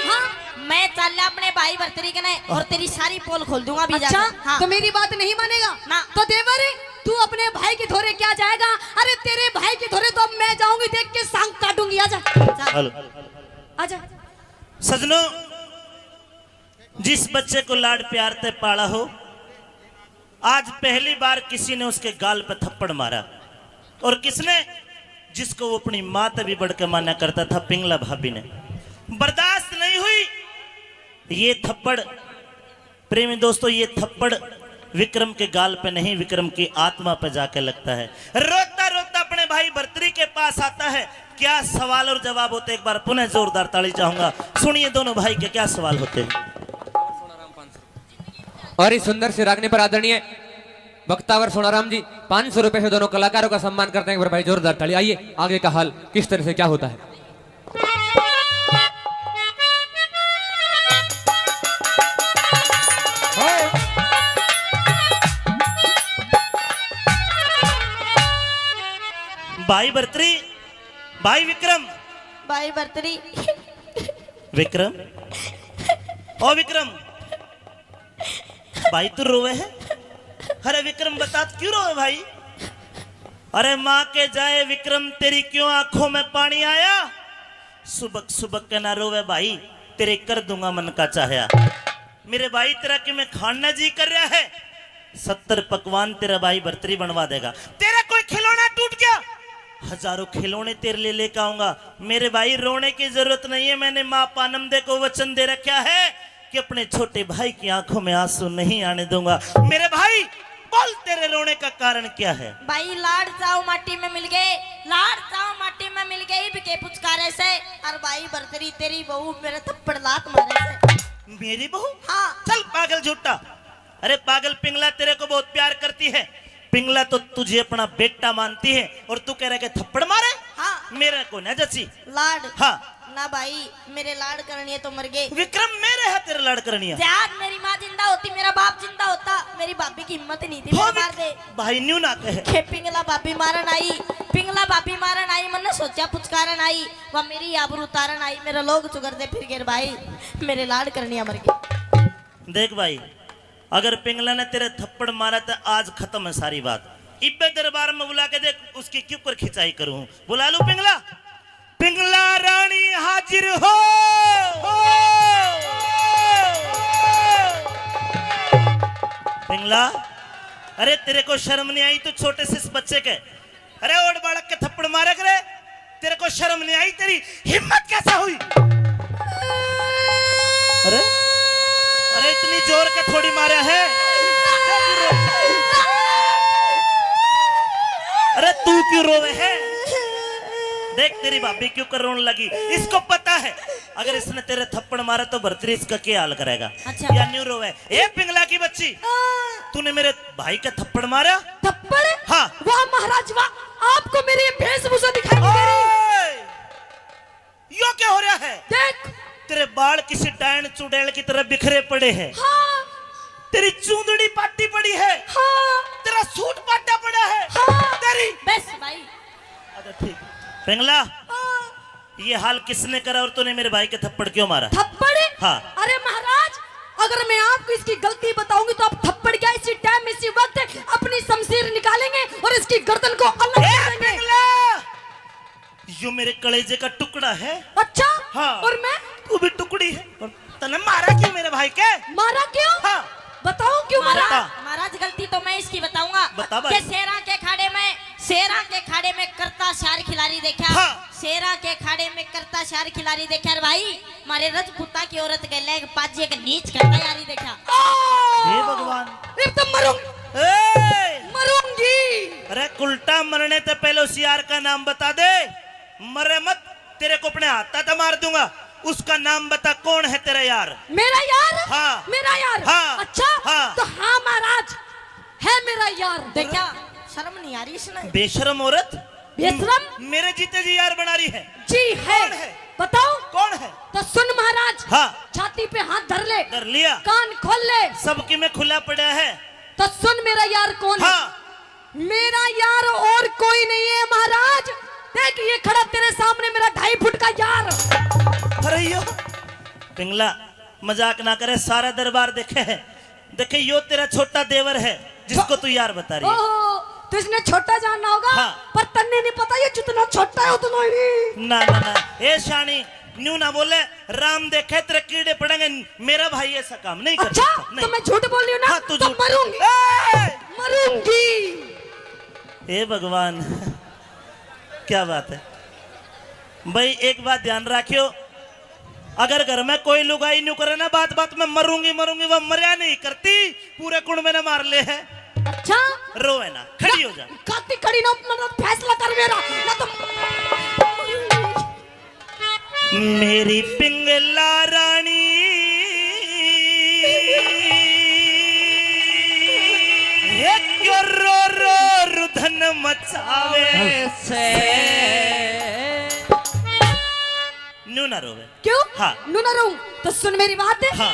मैं चल अपने भाई भरतरी के ने और तेरी सारी पोल खोल दूंगा भी अच्छा जाकर। हाँ। तो मेरी बात नहीं मानेगा ना। तो देवर तू अपने भाई के धोरे क्या जाएगा? अरे तेरे भाई के धोरे तो अब मैं जाऊंगी, देख के सांग काटूंगी। आजा हेलो आजा। सजनों, जिस बच्चे को लाड प्यार से पाला हो, आज पहली बार किसी ने उसके गाल पे थप्पड़ मारा। और किसने? जिसको वो अपनी माँ से भी बढ़ के माना करता था, पिंगला भाभी ने। बर्दाश्त नहीं हुई ये थप्पड़। प्रेमी दोस्तों, ये थप्पड़ विक्रम के गाल पे नहीं, विक्रम की आत्मा पे जाके लगता है। रोता रोता अपने भाई भर्तरी के पास आता है। क्या सवाल और जवाब होते, एक बार पुनः जोरदार ताली चाहूंगा। सुनिए दोनों भाई के क्या सवाल होते हैं। और इस सुंदर से रागनी पर आदरणीय वक्तावर सोनाराम जी 500 रुपए से दोनों कलाकारों का सम्मान करते हैं। भाई जोरदार ताली। आइए आगे का हाल किस तरह से क्या होता है। भाई भर्तरी, भाई विक्रम, भाई भरतरी विक्रम, ओ विक्रम, भाई तू रोवे है? अरे विक्रम बता क्यों रोवे भाई? अरे माँ के जाए विक्रम, तेरी क्यों आंखों में पानी आया? सुबक सुबक के ना रोवे भाई, तेरे कर दूंगा मन का चाहया। मेरे भाई तेरा कि मैं खाना जी कर रहा है, 70 पकवान तेरा भाई भर्तरी बनवा देगा। तेरा कोई खिलौना टूट गया, हजारों खिलौने तेरे लिए लेकर आऊंगा। मेरे भाई रोने की जरूरत नहीं है, मैंने माँ पानमदे को वचन दे रखा है कि अपने छोटे भाई की आंखों में आंसू नहीं आने दूंगा। मेरे भाई बोल, तेरे रोने का कारण क्या है? भाई लाड चाव माटी में मिल गए, लाड चाव माटी में मिल गई बिके पुचकारे से। और भाई भरतरी तेरी बहू मेरे थप्पड़ लात मारे से। मेरी बहू? हाँ। चल पागल झूठा। अरे पागल, पिंगला तेरे को बहुत प्यार करती है। पिंगला तो तुझे अपना बेटा मानती है और तू कह रहा है कि थप्पड़ मारे? हाँ। मेरे को ना जची लाड हाँ ना भाई, मेरे लाड करनी है तो मर गए। विक्रम, मेरे है तेरे लाड करनी है। आज मेरी माँ जिंदा होती, मेरा बाप जिंदा होता, मेरी भाभी की हिम्मत नहीं थी मेरे मार दे। भाई न्यू ना कहे के पिंगला भाभी मारन आई, पिंगला भाभी मारन आई, मैंने सोचा पुचकारन आई, वह मेरी आबरू उतारन आई, मेरा लोग चुगर दे फिर गिर भाई, मेरे लाड करनी मर गई। देख भाई, अगर पिंगला ने तेरे थप्पड़ मारा तो आज खत्म है सारी बात। इब्बे दरबार में बुला के देख उसकी क्यों कर खिंचाई करूं। बुला लूं पिंगला? पिंगला रानी हाजिर हो। पिंगला, अरे तेरे को शर्म नहीं आई तू छोटे से इस बच्चे के, अरे ओड बालक के थप्पड़ मारे करे, तेरे को शर्म नहीं आई? तेरी हिम्मत कैसे हुई? अरे अरे इतनी जोर के थोड़ी मारा है। अरे तू क्यों रोवे है? देख तेरी भाभी क्यों कर रोने लगी, इसको पता है अगर इसने तेरे थप्पड़ मारा तो भरतरी इसका क्या हाल करेगा। अच्छा। या न्यू रोवे। ए पिंगला की बच्ची, तूने मेरे भाई का थप्पड़ मारा? थप्पड़? हाँ। वाह महाराज वाह, आपको मेरी ये भेषभूषा दिखाई नहीं दे रही? ओए! यो क्या हो रहा है? देख। तेरे बाल किसी डायन चुड़ैल की तरह बिखरे पड़े हैं। हाँ। तेरी चूंदड़ी पाटी पड़ी है। हाँ। तेरा सूट पाटा पड़ा है। हाँ। तेरी बस भाई। अच्छा ठीक। पिंगला, ये हाल किसने करा और तूने मेरे भाई के थप्पड़ क्यों मारा? थप्पड़? हाँ। अरे महाराज, अगर मैं आपको इसकी गलती बताऊंगी तो आप थप्पड़ क्या इसी टाइम इसी वक्त अपनी शमशीर निकालेंगे और इसकी गर्दन को अलग कर देंगे। पिंगला, यो मेरे कलेजे का टुकड़ा है। अच्छा। हाँ। और मैं? तू भी टुकड़ी है। और तने मारा क्यों मेरे भाई के? मारा क्यों? हाँ। बताओ क्यों मारा? बता। महाराज गलती तो मैं इसकी बताऊंगा। बता भाई। कि शेरा के खाड़े में करता शार खिलाड़ी देखा। हाँ। शेरा के खाड़े में करता शार खिलाड़ी देखा। अरे भाई मारे रजपुता की औरत के लेग पाजे के नीच करता यारी देखा। हे भगवान, अब तो मरूंगी। अरे उल्टा मरने से पहले उस यार का नाम बता दे। मरे मत, तेरे को अपने हाथ तो मार दूंगा। उसका नाम बता, कौन है तेरा यार? मेरा यार? हाँ। मेरा यार? हाँ। अच्छा। हाँ। तो हाँ महाराज, है मेरा यार। देखा, शर्म नहीं आ रही इसने? बेशरम औरत, बेशरम? मेरे जीते जी यार बना रही है। जी है। कौन है? बताओ कौन है? तो सुन महाराज। हाँ। छाती पे हाथ धर ले, कर लिया। कान खोल ले, सबकी में खुला पड़ा है। तो सुन मेरा यार कौन है। हाँ। मेरा यार और कोई नहीं है महाराज। देख ये खड़ा तेरे सामने मेरा 2.5 फुट का यार। अरे यो पिंगला, मजाक ना करे, सारा दरबार देखे है। देखे यो तेरा छोटा देवर है जिसको तू यार बता रही है। ओहो, तो इसने छोटा जानना होगा। हाँ। पर तन्ने नहीं पता ये जितना छोटा है उतना ही। ना ना ना, ए शानी न्यू ना बोले, राम देखे तेरे कीड़े पड़ेंगे। मेरा भाई ऐसा काम नहीं कर अच्छा सकता। नहीं। तो मैं झूठ बोल रही हूँ ना। हाँ, तू तो झूठ। मरूंगी। मरूंगी। हे भगवान, क्या बात है भाई। एक बात ध्यान रखियो, अगर घर में कोई लुगाई न्यू करे ना, बात बात में मरूंगी मरूंगी, वो मरिया नहीं करती, पूरे कुंड में ना मार ले है। अच्छा। रोए ना, खड़ी हो जा। काती खड़ी ना, मतलब फैसला कर मेरा ना तो। मेरी पिंगला रानी, क्यों रो रो रुधन मचावे से। न्यू ना रोवे। क्यों? हाँ। नू ना रहूं तो सुन मेरी बात। हाँ।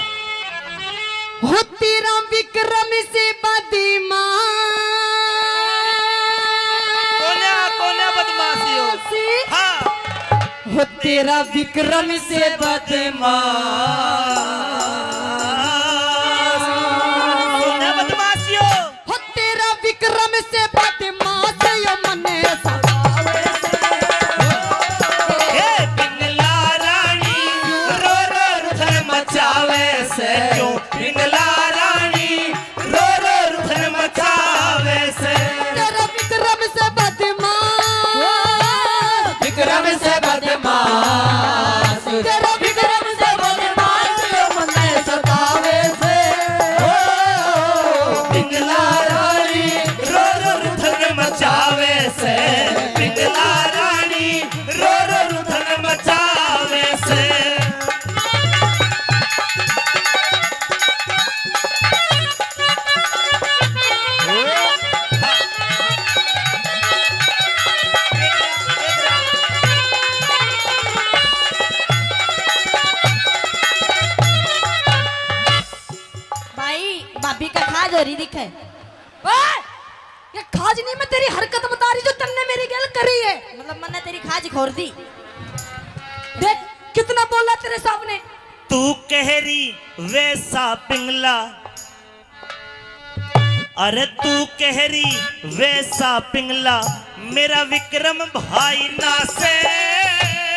हो तेरा विक्रम से बदमाश, कोने बदमाशी हो। हाँ। हो तेरा विक्रम से बदमाश, कोने बदमाशी हो। हो तेरा विक्रम से बदमाश यो मने सतावे हे पिंगला रानी, रो रो रुधन मचावे से। क्यों पिंगला रानी, रो रो रुधन मचावे से। तेरा विक्रम से बदमाश, विक्रम से बदमाश, तेरा विक्रम से बदमाश यो मने सतावे से। पिंगला रानी, रो रो रुधन मचावे से। पिंगला रानी, रो रो रुधन मचावे से। भाई भाभी का खाज हो रही दिखे। ओए, ये खाज नहीं, मैं तेरी हरकत बता रही जो तन्ने मेरी गल करी है। मतलब मैंने तेरी खाज खोर दी। देख कितना बोला तेरे सामने। तू कहरी वैसा पिंगला, अरे तू कहरी वैसा पिंगला, मेरा विक्रम भाई ना से।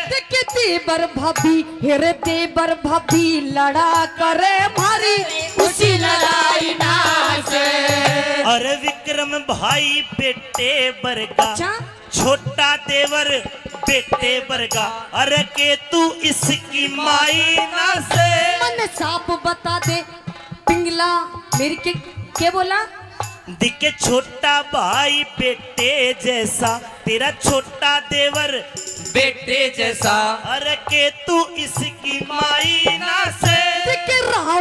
देख देवर भाभी, हेरे देवर भाभी लड़ा करे मारी, उसी लड़ाई ना से। अरे विक्रम भाई बेटे बरगा, अच्छा छोटा देवर बेटे बरगा, अरे के तू इसकी माई ना से। मन साफ बता दे पिंगला मेरी के बोला दिखे छोटा भाई बेटे जैसा, तेरा छोटा देवर बेटे जैसा। अरे के तू इसकी माई ना से। बिके राव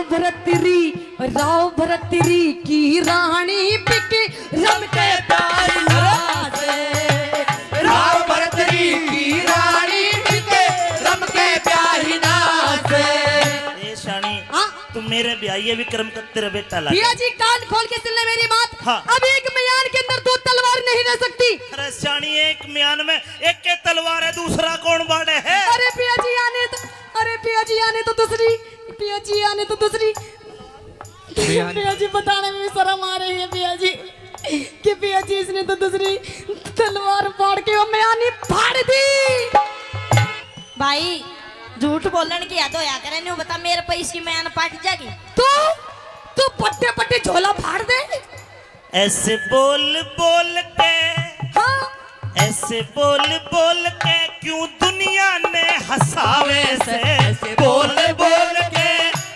भरतरी की रानी बिके रम के प्यार नाचे, राव भरतरी की रानी बिके रम के प्यारी नाचे। ए शानी हाँ? तू मेरे ब्याह विक्रम का तेरा बेटा लगा। भैया जी कान खोल के सुन ले मेरी बात। हाँ। अब एक म्यान के अंदर 2 तलवार नहीं रह सकती। अरे शानी एक म्यान में एक के तलवार है, दूसरा कौन बाड़े है? अरे पिया जी आने तो दूसरी पिया जी आने तो दूसरी। पिया जी बताने में भी शर्म आ रही है पिया जी कि पिया जी इसने तो दूसरी तलवार फाड़ के वो म्यानी फाड़ दी। भाई झूठ बोलन की याद होया करे नहीं बता मेरे पे इसकी मैन पाट जाएगी। तू पट्टे पट्टे झोला फाड़ दे। ऐसे बोल बोल के, हाँ ऐसे बोल बोल के क्यों दुनिया ने हंसावे से। ऐसे बोल बोल के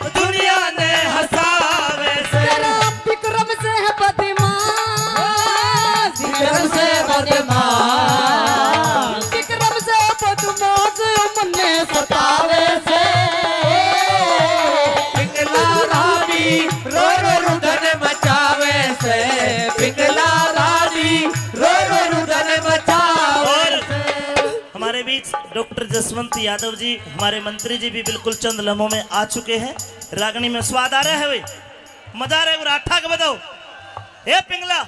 दुनिया ने हंसावे से। तेरा विक्रम से है बदमाश, विक्रम से बदमाश, विक्रम से बदमाश मन्ने सतावे से। पिंगला रानी रो रो रुदन मचावे से। पिंगला रानी रो रो रुदन मचावे और से। हमारे बीच डॉक्टर जसवंत यादव जी, हमारे मंत्री जी भी बिल्कुल चंद लम्हों में आ चुके हैं। रागनी में स्वाद आ रहा है भाई, मजा आ रहा है। राठा का बताओ। ए पिंगला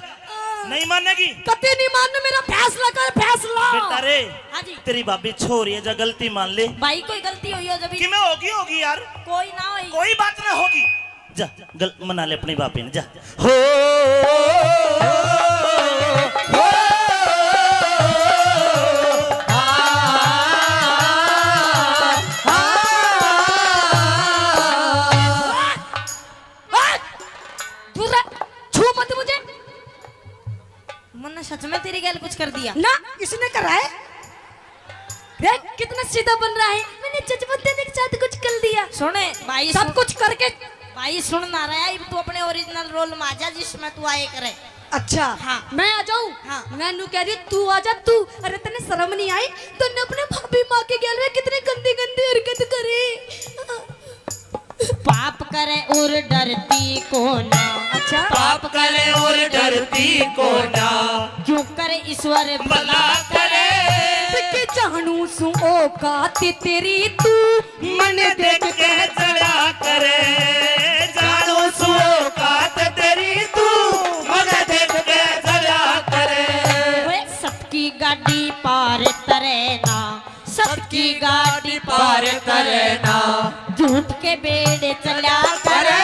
नहीं मानेगी? कति नहीं मानना, मेरा फैसला कर फैसला। बेटा रे हाँ जी तेरी भाभी छोरी है, जा गलती मान ले। भाई कोई गलती हुई हो जब कि मैं होगी यार, कोई ना हुई। कोई बात ना होगी। जा मना ले अपनी भाभी ने, जा। हो छू मत मुझे मन्ना सच में तेरी गैल कुछ कर दिया ना, इसने करा है। देख कितना सीधा बन रहा है। मैंने जजबंदे के साथ कुछ कर दिया। सुने भाई सब कुछ करके। भाई सुन ना रहा है तू अपने ओरिजिनल रोल में आ जा जिसमें तू आए करे। अच्छा हाँ। मैं आ जाऊं? हाँ। मैं नू कह रही तू आ जा तू। अरे तने शर्म नहीं आई? तूने अपने भाभी माँ के गैल में कितने गंदी गंदी हरकत करे। पाप करे और डरती को ना। अच्छा पाप करे और डरती को ना। क्यों करे ईश्वर भला करे। के जानू सु औकात तेरी तू मन देख के चला करे, जानो सुनो कात तेरी तू मन देख के चला करे। वे सबकी गाड़ी पार तरेना, सबकी गाड़ी पार तरेना। झूठ के बेड़े चला करे।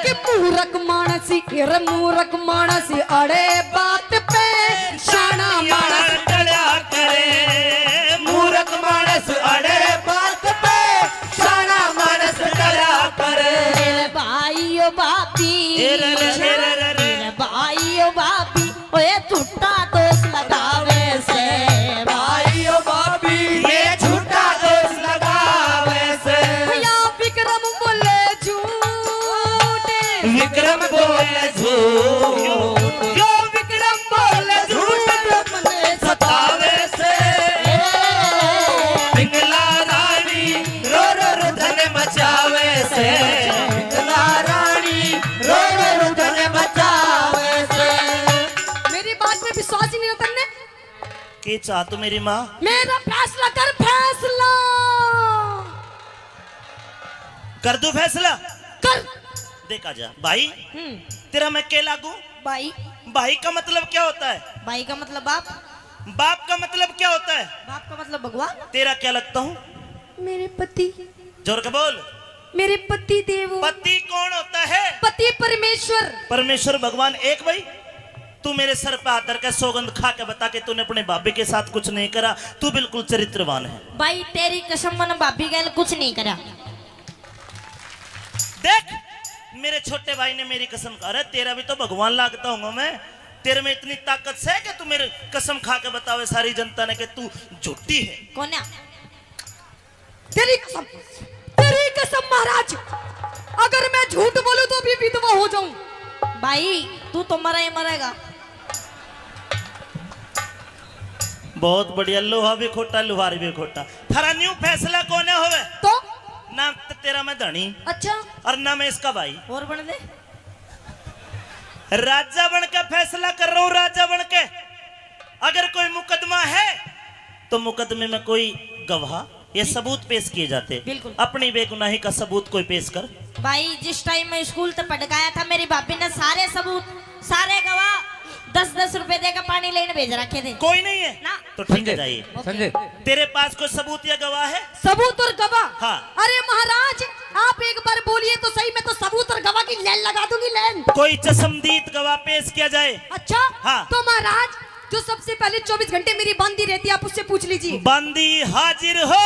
के मूरख मानसी रे मूरख मानसी अड़े बात पे शाना मानस चला करे, मूर्ख मानस अड़े बात पे शाना मानस चला करे। मेरे भाइयों बापी, रे रे रे रे। मेरे भाइयों बापी ओए झूठा दोष लगावे से। भाइयों बाबी ये झूठा दोष लगावे से। या विक्रम बोले झूठे विक्रम बोले झूठ, यो विक्रम बोले झूठ मने सतावे से। पिंगला रानी रो रो रुदन मचावे से। पिंगला रानी रो रो रुदन मचावे से। मेरी बात में विश्वास ही नहीं होता ने। के चाह तू मेरी माँ? मेरा फैसला कर फैसला कर दू फैसला? कर। देखा जा भाई, तेरा मैं के लागू? भाई भाई का मतलब क्या होता है? भाई का मतलब बाप, बाप का मतलब क्या होता है? बाप का मतलब भगवान। तेरा क्या लगता हूँ? मेरे पति, जोर के बोल। मेरे पति देव। पति कौन होता है? पति परमेश्वर। परमेश्वर भगवान एक। भाई तू मेरे सर पे हाथ धर के सौगंध खा के बता के तूने अपने भाभी के साथ कुछ नहीं करा, तू बिल्कुल चरित्रवान है। भाई तेरी कसम मन भाभी गैल कुछ नहीं करा। देख मेरे छोटे भाई ने मेरी कसम खा, अरे तेरा भी तो भगवान लागता हूँ मैं, तेरे में इतनी ताकत से है कि तू मेरे कसम खा के बतावे सारी जनता ने कि तू झूठी है। कौन है? तेरी कसम महाराज, अगर मैं झूठ बोलूं तो भी विधवा हो जाऊं। भाई तू तो मरा ही मरेगा। बहुत बढ़िया, लोहा भी खोटा लुहार भी खोटा। थारा न्यू फैसला कौन है होवे? तो ना तो तेरा मैं धनी अच्छा और ना मैं इसका भाई। और बन दे। राजा बन के फैसला कर रहा हूँ, राजा बन के। अगर कोई मुकदमा है तो मुकदमे में कोई गवाह ये सबूत पेश किए जाते। बिल्कुल। अपनी बेगुनाही का सबूत कोई पेश कर। भाई जिस टाइम मैं स्कूल तक पढ़ गया था, मेरी भाभी ने सारे सबूत, सारे गवाह 10-10 रुपए देकर पानी लेने भेज रखे थे। कोई नहीं है ना। तो ठीक है, संजय जाइए। संजय तेरे पास कोई सबूत या गवाह है? सबूत और गवाह? हाँ। अरे महाराज आप एक बार बोलिए तो सही, मैं तो सबूत और गवाह की लाइन लगा दूंगी, लाइन। कोई चश्मदीद गवाह पेश किया जाए। अच्छा हाँ। तो महाराज जो सबसे पहले 24 घंटे मेरी बंदी रहती है, आप उससे पूछ लीजिए। बंदी हाजिर हो।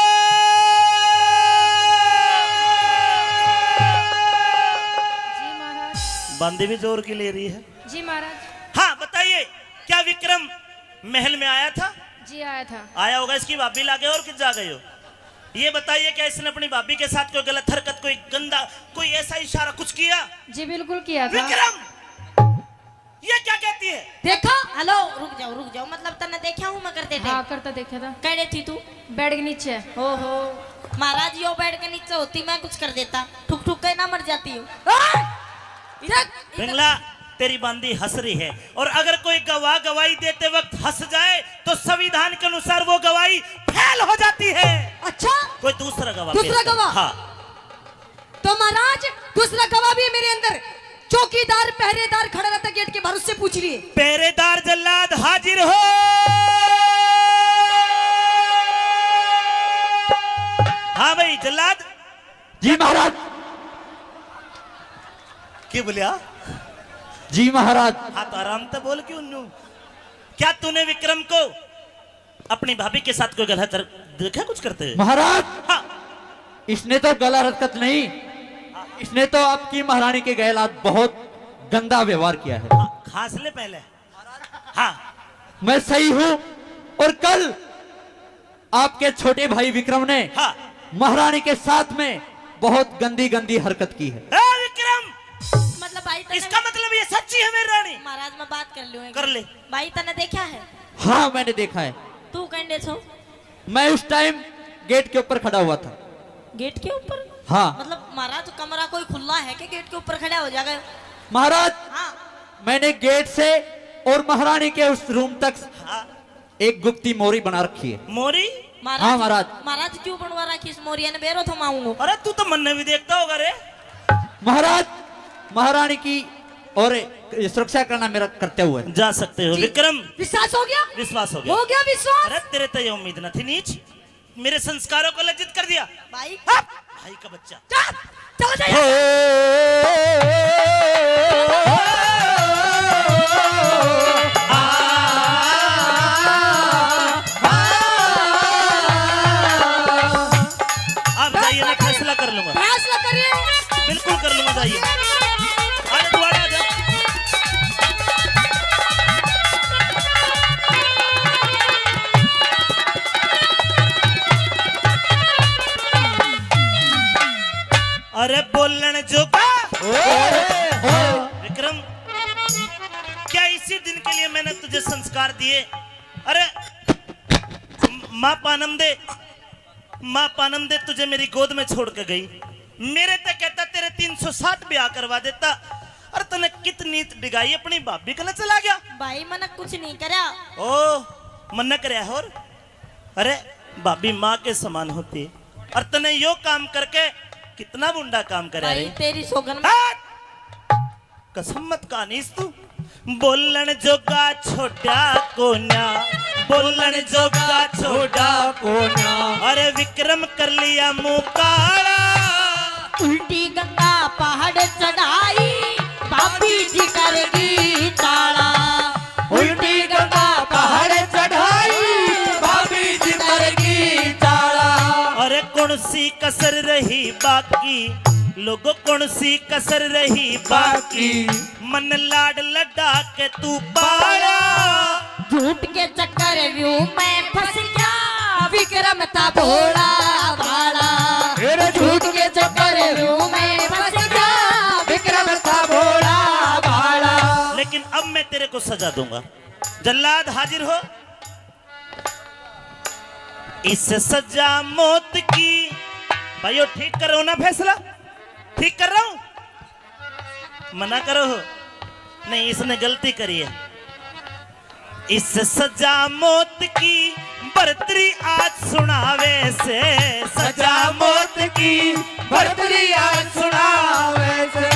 जी महाराज। बंदी भी जोर की ले रही है। जी महाराज। हाँ बताइए, क्या विक्रम महल में आया था? जी आया था। आया होगा, इसकी भाभी लागे और किस जा गई हो? ये बताइए, क्या इसने अपनी भाभी के साथ कोई गलत हरकत, कोई गंदा, कोई ऐसा इशारा कुछ किया? जी बिल्कुल किया था। विक्रम ये क्या कहती है? देखा? हेलो रुक जाओ, मतलब तने देखा हूँ मैं करते थे। हाँ करता देखा था। कैडे थी तू? बेड के नीचे। ओहो महाराज, यो बेड के नीचे होती मैं कुछ कर देता, ठुक ठुक के ना मर जाती हूँ। पिंगला तेरी बंदी हंस रही है, और अगर कोई गवाह गवाही देते वक्त हंस जाए तो संविधान के अनुसार वो गवाही फेल हो जाती है। अच्छा कोई दूसरा गवाह दूसरा पेश कर। गवाह? हाँ। तो महाराज दूसरा गवाह भी है मेरे अंदर, चौकीदार पहरेदार खड़ा रहता गेट के बाहर, उससे पूछ लिए। पहरेदार जल्लाद हाजिर हो। हाँ भाई जल्लाद। जी महाराज। क्या बोलिया? जी महाराज। हाँ तो आराम से बोल क्यों नू? क्या तूने विक्रम को अपनी भाभी के साथ कोई गलत देखा कुछ करते हुए? महाराज हाँ। इसने तो गलत हरकत नहीं, इसने तो आपकी महारानी के गैलात बहुत गंदा व्यवहार किया है। खास ले पहले। हाँ मैं सही हूँ, और कल आपके छोटे भाई विक्रम ने हाँ। महारानी के साथ में बहुत गंदी गंदी हरकत की है। ए, विक्रम मतलब भाई तने, इसका मतलब ये सच्ची है मेरी रानी? महाराज मैं बात कर लूँ। कर ले। भाई तने देखा है? हाँ मैंने देखा है। तू कैंडे छो? मैं उस टाइम गेट के ऊपर खड़ा हुआ था। गेट के ऊपर? हाँ मतलब महाराज कमरा कोई खुला है कि गेट के ऊपर खड़ा हो जाएगा? महाराज, हाँ। मैंने गेट से और महारानी के उस रूम तक हाँ। एक गुप्ती मोरी बना रखी है। मोरी? हाँ, महाराज। महाराज क्यों बनवा रखी इस मोरिया ने? बेरो थो माऊंगो। अरे तू तो मन में भी देखता होगा रे। महाराज, महारानी की और सुरक्षा करना मेरा कर्तव्य है। जा सकते हो विक्रम। विश्वास हो गया? विश्वास हो गया। हो गया विश्वास? अरे तेरे तो ये उम्मीद न थी नीच, मेरे संस्कारों को लज्जित कर दिया। भाई हाँ, भाई का बच्चा। चलो जाइए। आप जाइए, मैं फैसला कर लूंगा। फैसला करिए। बिल्कुल कर लूंगा, जाइए। अरे तू आ जा। अरे बोलन जो विक्रम, क्या इसी दिन के लिए मैंने तुझे संस्कार दिए? अरे माँ पानम दे तुझे मेरी गोद में छोड़ के गई। मेरे तक कहता तेरे 360 ब्याह करवा देता। अरे तूने कितनी डिगाई अपनी भाभी के लिए चला गया। भाई मैंने कुछ नहीं करा। ओ मन करे और? अरे भाभी माँ के समान होती है, और तूने यो काम करके कितना बुंडा काम करे भाई रे। तेरी सोगन में कसम मत कानीस तू। बोलन जोगा छोटा कोना, बोलन जोगा छोटा कोना। अरे विक्रम कर लिया मुंह काला। उल्टी गंगा पहाड़ चढ़ाई, भाभी जी करेगी ताड़ा। उल्टी गंगा पहाड़ चढ़ाई, भाभी जी करेगी ताड़ा। अरे कौन सी कसर रही बाकी, लोगों कौन सी कसर रही बाकी, मन लाड लड्डा के तू पाया। झूठ के चक्कर में मैं फंस गया, विक्रम था भोला भाला। तेरे झूठ के चक्कर में मैं फंस गया, विक्रम था भोला भाला। लेकिन अब मैं तेरे को सजा दूंगा। जल्लाद हाजिर हो। इस सजा मौत की, भाइयों ठीक कर रहा हूं ना फैसला? ठीक कर रहा हूं? मना करो हो? नहीं, इसने गलती करी है। इस सजा मौत की बरतरी आज सुनावे से, सजा मौत की बरतरी आज सुनावे से।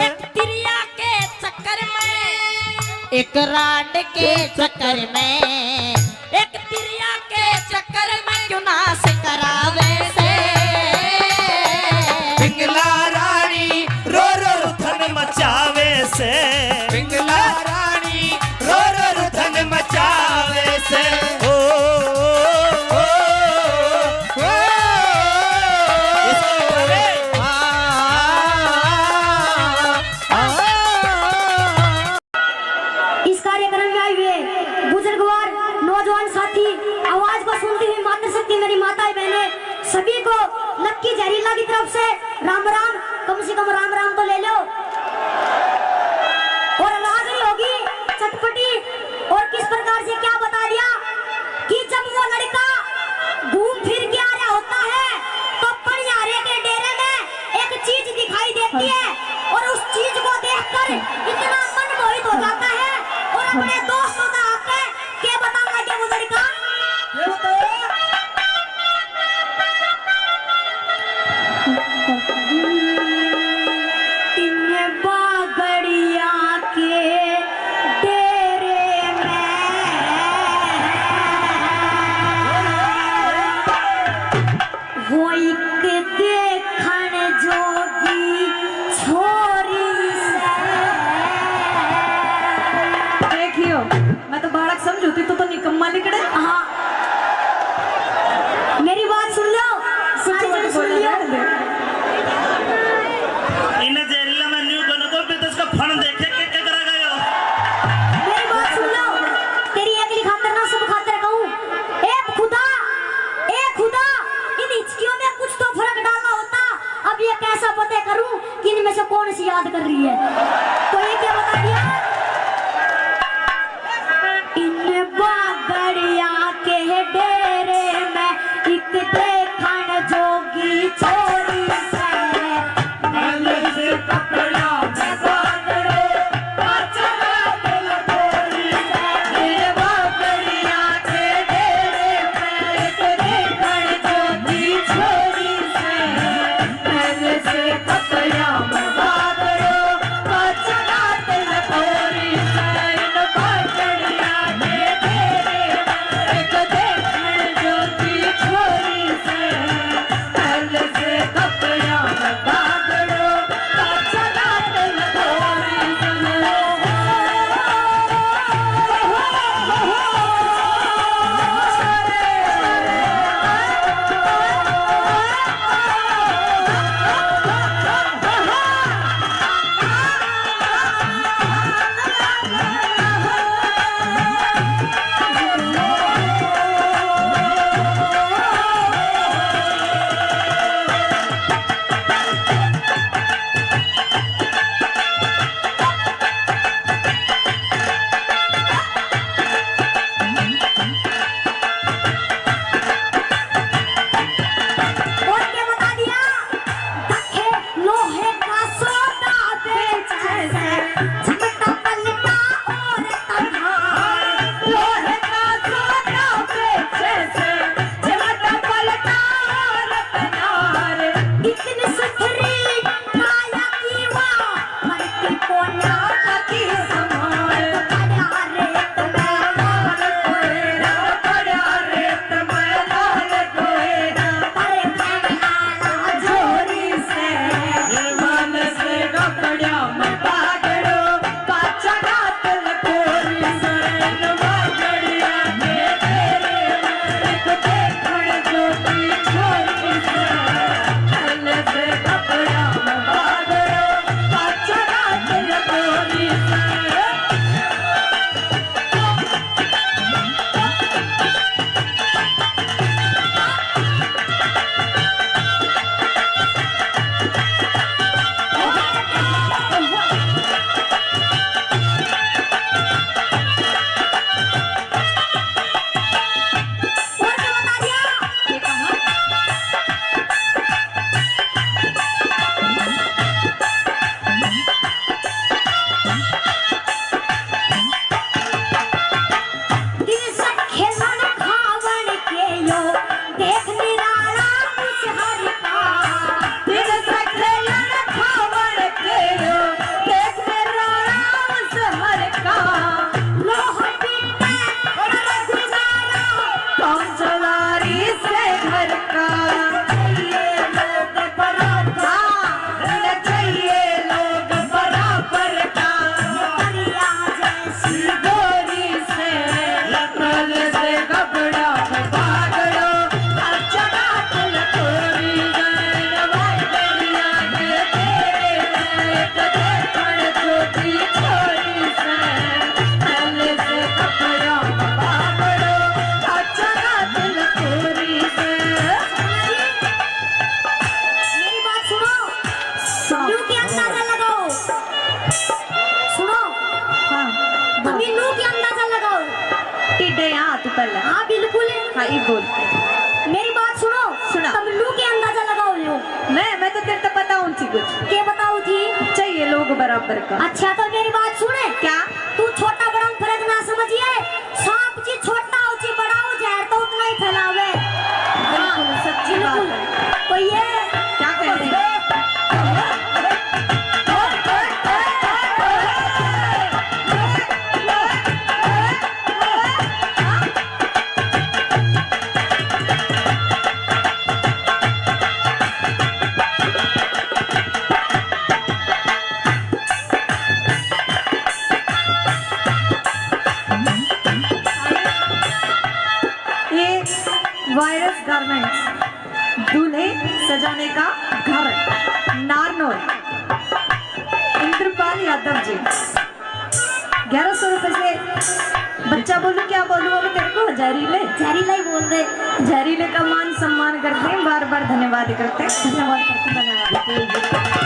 एक तिरिया के चक्कर में, एक राड के चक्कर में, एक तिरिया के चक्कर में क्यों ना से करावे से। पिंगला रानी रो रो रुधन मचावे से, पिंगला रानी रो रो रुधन मचावे से। ओ, ओ, ओ, ओ, इसको बोले। इस कार्यक्रम में आए हुए बुजुर्गवार नौजवान साथी, आवाज को सुनती हुई मातृशक्ति मेरी माताएं बहने, सभी को लक्की जहरीला की तरफ से राम राम। कम से कम राम राम तो ले लो। और आवाज नहीं होगी चटपटी। और किस प्रकार से क्या बता दिया कि जब वो लड़का घूम फिर के आ रहा होता है तो पनियारे के डेरे में एक चीज दिखाई देती है, और उस चीज को देखकर इतना मन मोहित हो जाता है और अपने दोस्तों का आके क्या बताऊंगा क्या वो लड़का। इन बागड़िया के डेरे में वो एक देखन जोगी छोरी से। देखियो, मैं तो बालक समझूती तो निकम्मा निकले। हाँ, मेरी बात सुन लो, सारी जन सुन लियो। इन्हें जहरीला में न्यू करने को भी तो इसका फन देखे क्या क्या करा गया। मेरी बात सुन लो, तेरी अगली खातर ना सब खातर कहूँ। ए खुदा, इन हिचकियों में कुछ तो फर्क डालना होता। अब ये कैसा पता करूँ कि इनमें से कौन सी याद कर रही है? तो ये क्या बता दिया? इन बागड़िया के डेरे में एक देखन जोगी छोरी से। हाँ ये बोल। मेरी बात सुनो। सुना। तुम लू के अंदाजा लगाओ लो। मैं तो तेरे तो बताऊं थी कुछ। क्या बताओ थी? चाहिए लोग बराबर का। अच्छा तो मेरी बात सुने। क्या? तू छोटा बड़ा में फर्क ना समझिए। सांप जी छोटा ऊंची बड़ा हो जहर तो उतना ही फैलावे। बिल्कुल सच्ची बात है। तो ये क्या कह रही है? वायरस गारमेंट्स दूल्हे सजाने का घर नारनौल इंद्रपाल यादव जी 1100 रुपए से। बच्चा बोलूं क्या बोलूं अब तेरे को? जहरीले जहरीला ही बोल दे। जहरीले का मान सम्मान करते हैं, बार बार धन्यवाद करते हैं। धन्यवाद करते धन्यवाद।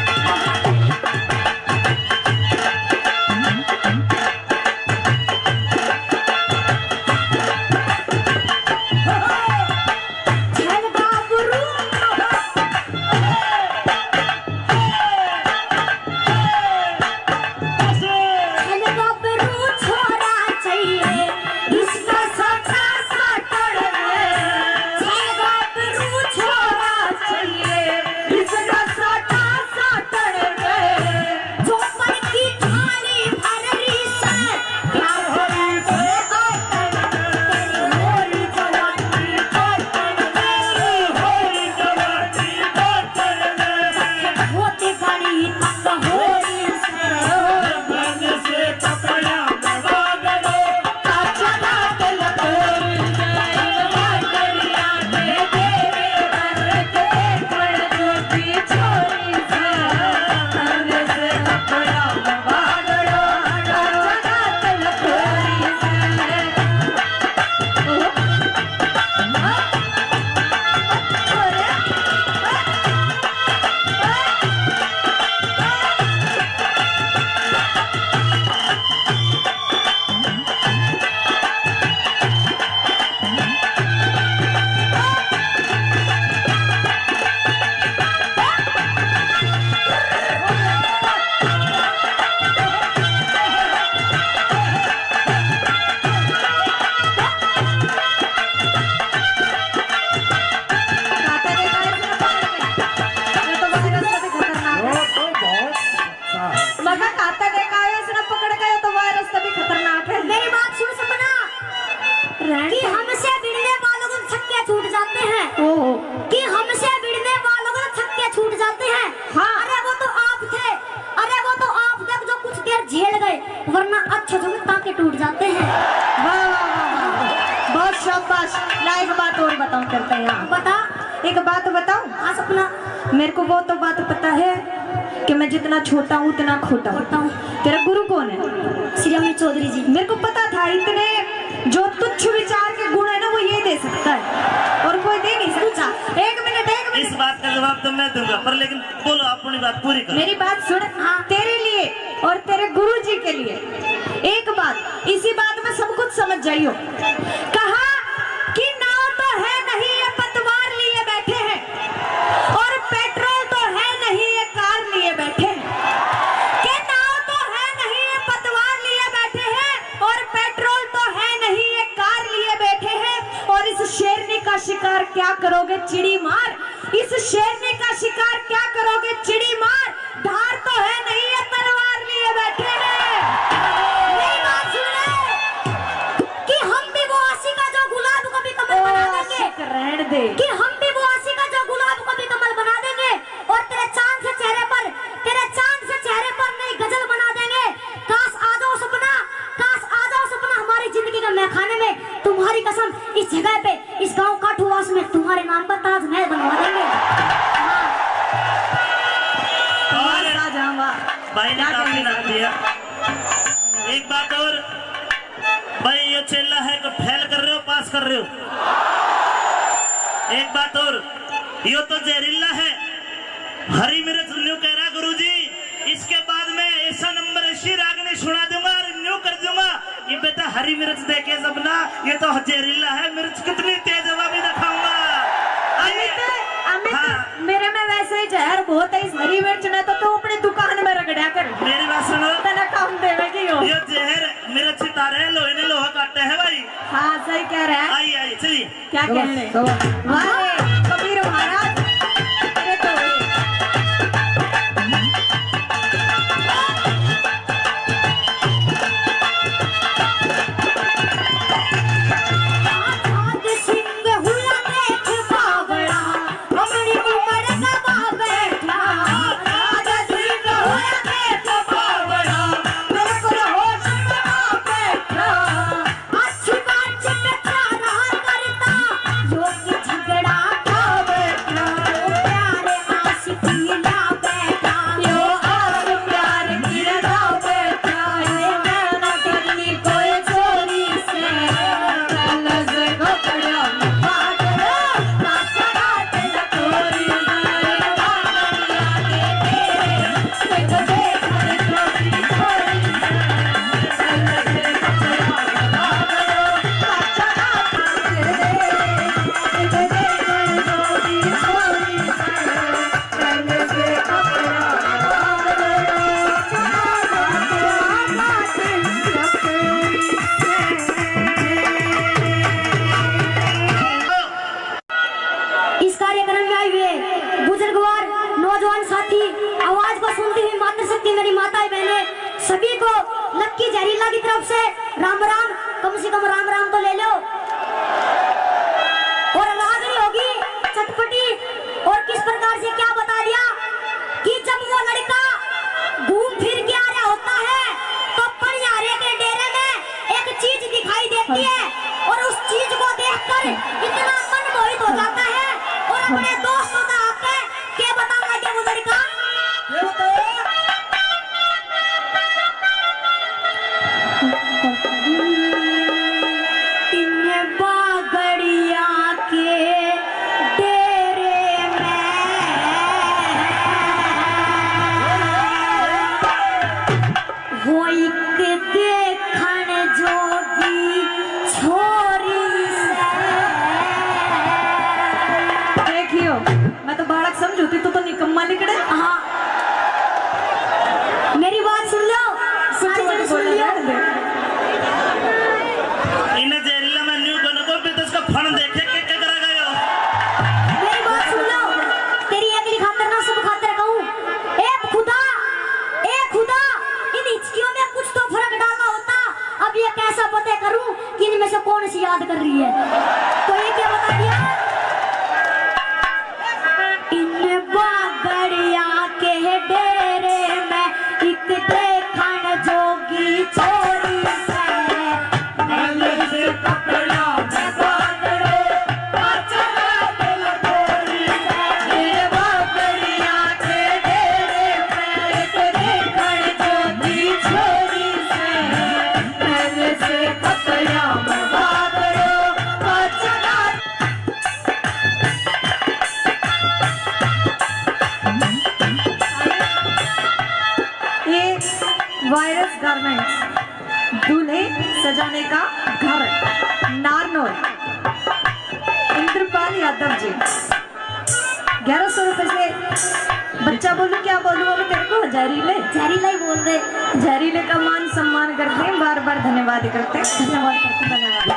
कि हमसे भिड़ने वालों को छक्के छूट जाते हैं। कि हमसे भिड़ने वालों को छक्के छूट जाते हैं। हाँ। अरे वो तो आप थे, अरे वो तो आप थे जो कुछ देर झेल गए, वरना अच्छे जो टांके टूट जाते हैं। वाह वाह वाह, बहुत शाबाश। ना एक बात और बताऊं करते हैं यहाँ। बता। एक बात बताऊं? हाँ सपना। मेरे को वो तो बात पता है कि मैं जितना छोटा हूँ उतना खोटा हूँ। तेरा गुरु कौन है? श्री अमित चौधरी जी। मेरे को पता था इतने जो तुच्छ विचार के गुण है ना वो ये दे सकता है और कोई दे नहीं सकता। एक मिनट इस बात का जवाब तो मैं दूंगा, पर लेकिन बोलो अपनी बात पूरी करो। मेरी बात सुन। हाँ। तेरे लिए और तेरे गुरु जी के लिए एक बात, इसी बात में सब कुछ समझ जाइयो। कहा कि नाव तो है नहीं ये पतवार लिए बैठे हैं, और पेट्रोल तो है नहीं ये कार लिए बैठे हैं। कि नाव तो है नहीं ये पतवार लिए बैठे हैं, और पेट्रोल तो है नहीं ये कार लिए बैठे हैं। और इस शेरनी का शिकार क्या करोगे चिड़ी मार, इस शेरनी का शिकार क्या करोगे चिड़ी मार। धार तो है नहीं ये तलवार लिए बैठे हैं। मेरी बात सुन ले कि हम भी वो आशिका जो गुलाब को भी कमल बना देंगे। रहने दे। कि हम भी वो आशिका जो गुलाब को भी कमल बना देंगे, और तेरे चांद से चेहरे पर, तेरे चांद से चेहरे पर नई गजल बना देंगे। काश आ जाओ सपना, काश आ जाओ सपना हमारी जिंदगी का मैखाने में। तुम्हारी कसम इस जगह पे, इस गांव काठूवास में तुम्हारे नाम पर ताजमहल बनवा देंगे। भाई ने काफी नाम दिया। एक बात और, भाई ये चेला है को फेल कर रहे हो पास कर रहे हो। एक बात और, ये तो जहरीला है। हरी मिर्च न्यू कह रहा गुरुजी, इसके बाद में ऐसा नंबर ऐसी रागनी सुना दूंगा और न्यू कर दूंगा, ये बेटा हरी मिर्च देखे सबना, ये तो जहरीला है, मिर्च कितनी तेज है वो भी दिखाऊंगा। अमित, हाँ। मेरे में वैसे ही जहर बहुत है, इस हरी मिर्च ने तो तू अपनी दुकान में रगड़ा कर। मेरी बात सुनो, तना काम देवे की हो। ये जहर मिर्च सितारे लोहे ने लोहा काटते हैं भाई। हाँ सही कह रहा है। आई आई चलिए। क्या कहने वाह कबीर महाराज। अरे तो इस कार्यक्रम में आए हुए बुजुर्गवार नौजवान साथी, आवाज को सुनती हुई मातृशक्ति मेरी माताएं बहनें, सभी को लक्की जहरीला की तरफ से राम राम। कम से कम राम राम तो ले लो। और रागनी होगी चटपटी। और किस प्रकार से क्या बता दिया कि जब वो लड़का घूम फिर के आ रहा होता है तो पनियारे के डेरे में एक चीज दिखाई देती है और उस चीज को देखकर इतना मन मोहित हो जाता है और अपने दोस्तों का आके क्या बताना क्या वो लड़का इन बागड़िया के डेरे में वो एक देखण जोगी छोरी से। देखियो मैं तो बालक समझूती तो निकम्मा निकले। हाँ मेरी बात सुन लो, सारी जन सुन लियो। इन्हें जहरीला में न्यू बनो को भी तो उसका फन देखे क्या करा गयो। मेरी बात सुन लो, तेरी अगली खातर ना सब खातर कहूँ। ए खुदा, इन हिचकियों में कुछ तो फर्क डालना होता। अब ये कैसा पता करूँ कि इनमें से कौन सी याद कर रही है। तो ये क्या बता दिया, इन बागड़िया के डेरे में एक देखण जोगी छोरी से। वायरस गारमेंट्स दूल्हे सजाने का घर नारनौल इंद्रपाल यादव जी 1100 रुपए से। बच्चा बोलू क्या बोलूं अब तेरे को? जहरीले जहरीला ही बोल दे। जहरीले का मान सम्मान करते हैं, बार बार धन्यवाद करते हैं। धन्यवाद करते धन्यवाद।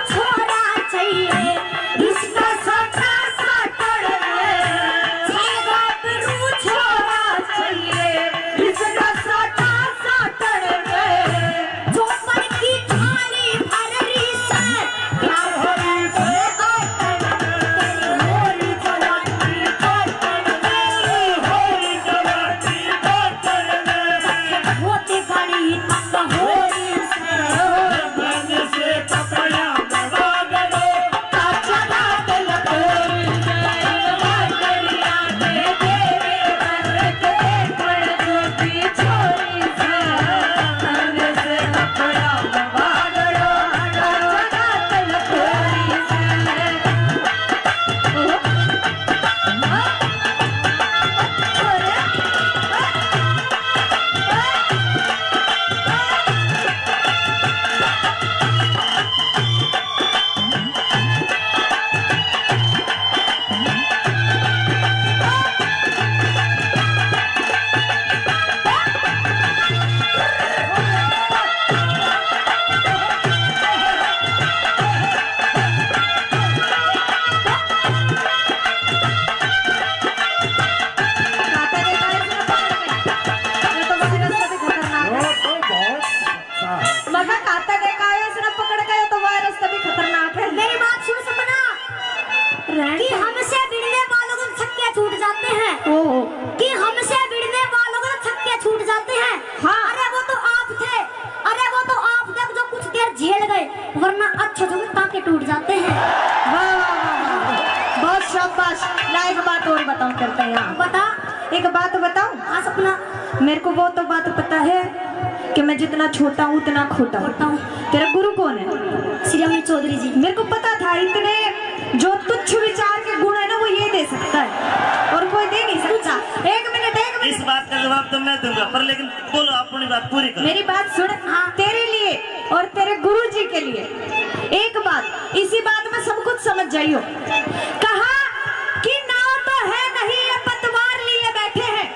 छोरा चाहिए इसका साटा साटड़ मगर खाता देखा है इसने पकड़ गया तो वायरस तभी खतरनाक है। मेरी बात सुन सपना कि हमसे भिड़ने वालों को छक्के छूट जाते हैं। ओहो कि हमसे भिड़ने वालों को छक्के छूट जाते हैं। हाँ। अरे वो तो आप थे, अरे वो तो आप थे जो कुछ देर झेल गए, वरना अच्छे जो टांके टूट जाते हैं। वाह वाह वाह वाह, बहुत शाबाश। ला एक बात और बताऊं करते हैं यहाँ। बता। एक बात बताऊं, हाँ सपना। मेरे को वो तो बात पता है कि मैं जितना छोटा हूँ उतना खोटा हूँ। तेरा गुरु कौन है? श्री अमित चौधरी जी। मेरे को पता था इतने जो तुच्छ विचार के गुण है ना वो ये दे सकता है और कोई दे नहीं सकता। एक मिनट इस बात का जवाब तो मैं दूंगा, पर लेकिन बोलो अपनी बात पूरी करो। मेरी बात सुन। हाँ तेरे लिए और तेरे गुरु जी के लिए एक बात, इसी बात में सब कुछ समझ जाइयो। कहा कि नाव तो है नहीं ये पतवार लिए बैठे हैं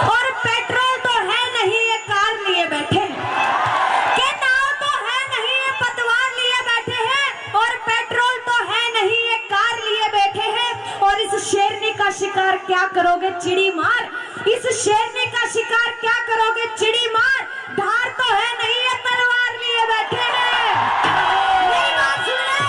और पेट्रोल तो है नहीं ये कार लिए बैठे हैं। कि नाव तो है नहीं ये पतवार लिए बैठे हैं और पेट्रोल तो है नहीं ये कार लिए बैठे हैं। और इस शेरनी का शिकार क्या करोगे चिड़ी मार, इस शेरनी का शिकार क्या करोगे चिड़ी मार, धार तो है नहीं ये तलवार लिए बैठे हैं। मेरी बात सुन ले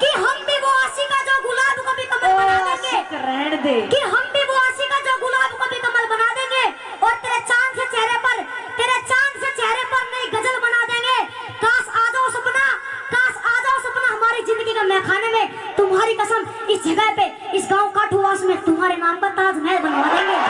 कि हम भी वो आशिका जो गुलाब को भी कमल बना देंगे। रहने दे कि हम भी वो आशिका जो गुलाब को भी कमल बना देंगे और तेरे चांद से चेहरे पर, तेरे चांद से चेहरे पर नई गजल बना देंगे। काश आ जाओ सपना, काश आ जाओ सपना हमारी जिंदगी का मैखाने में। तुम्हारी कसम इस जगह पे, इस गांव काठूवास में तुम्हारे नाम पर ताजमहल बनवा देंगे।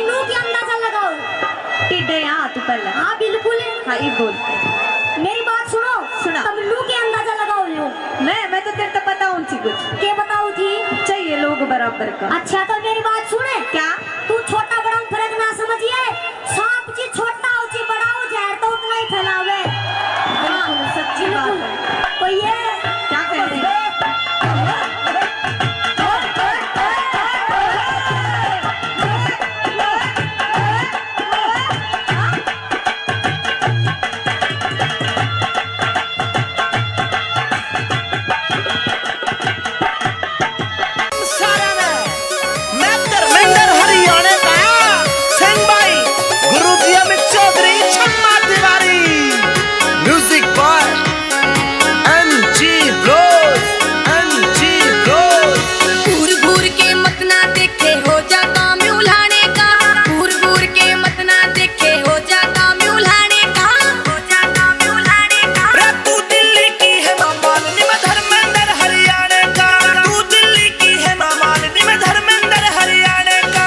नू की अंदाजा लगाओ। टिड्डे यहाँ तू पहले। हाँ बिल्कुल। हाँ ये बोल। मेरी बात सुनो। सुना। तुम नू की अंदाजा लगाओ लो। मैं तो तेरे को पता हूँ कुछ। क्या बताओ थी? चाहिए लोग बराबर का। अच्छा तो मेरी बात सुने। क्या? तू छोटा बड़ा फर्क ना समझिए। सांप जी छोटा ऊंची बड़ा हो जहर तो उतना ही फैलावे। बिल्कुल सच्ची बात है। तो ये क्या कह रहे हैं? मैं धर्मेंद्र हरियाणा का सिंह भाई Guruji Amit Chaudhary Chhamma Tiwari music by MG bros घूर घूर के मत ना देखे हो जा काम उल्हाने का। घूर घूर के मत ना देखे हो जा काम उल्हाने का। हो जा काम उल्हाने का। रे तू दिल्ली की है मामालिनी मैं धर्मेंद्र हरियाणा का। तू दिल्ली की है मामालिनी मैं धर्मेंद्र हरियाणा का।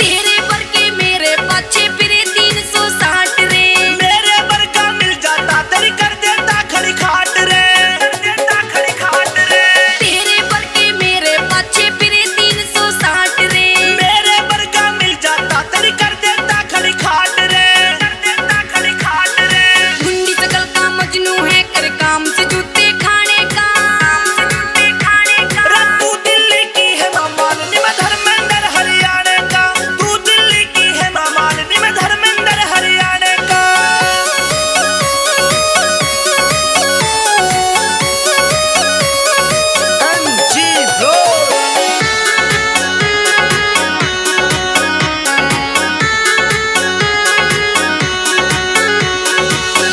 तेरे पर के मेरे पाछे फिरे 360 रे। मेरे वर्गा मिल जाता तेरी कर देता खड़ी खाट रे। कर देता खड़ी खाट रे। तेरे पर के मेरे पाछे फिरे 360 रे। मेरे वर्गा मिल जाता तेरी कर देता खड़ी खाट रे। कर देता खड़ी खाट रे। गुंडी सकल का मजनू है कर काम से जूते खाने का। काम से जूते खाने का। रे तू दिल्ली की है मामालिनी मैं धर्मेंद्र हरियाणा का। तू दिल्ली की है मामालिनी मैं धर्मेंद्र हरियाणा का। एमजी ब्रोस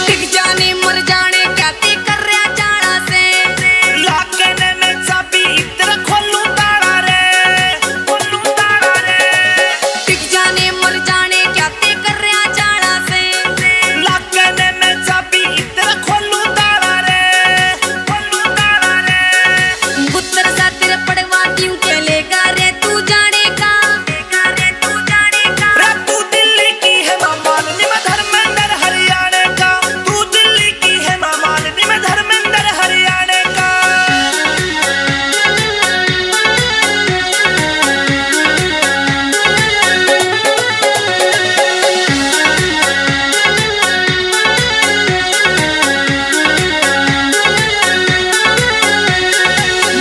टिक जाने मर जाने क्या ते कर रहा जाना से। लाकने में चाबी इधर खोलूं ताड़ा रे। खोलूं ताड़ा रे। टिक जाने मर जाने क्या ते कर रहा जाना से। लाकने में चाबी इधर खोलूं ताड़ा रे। खोलूं ताड़ा रे। पुत्र सा तेरे पड़वा क्यों चलेगा रे तू जाने का। लेगा रे तू जाने का। रे तू दिल्ली की है मामालिनी मैं धर्मेंद्र हरियाणा का। तू दिल्ली की है मामालिनी मैं धर्मेंद्र हरियाणा का।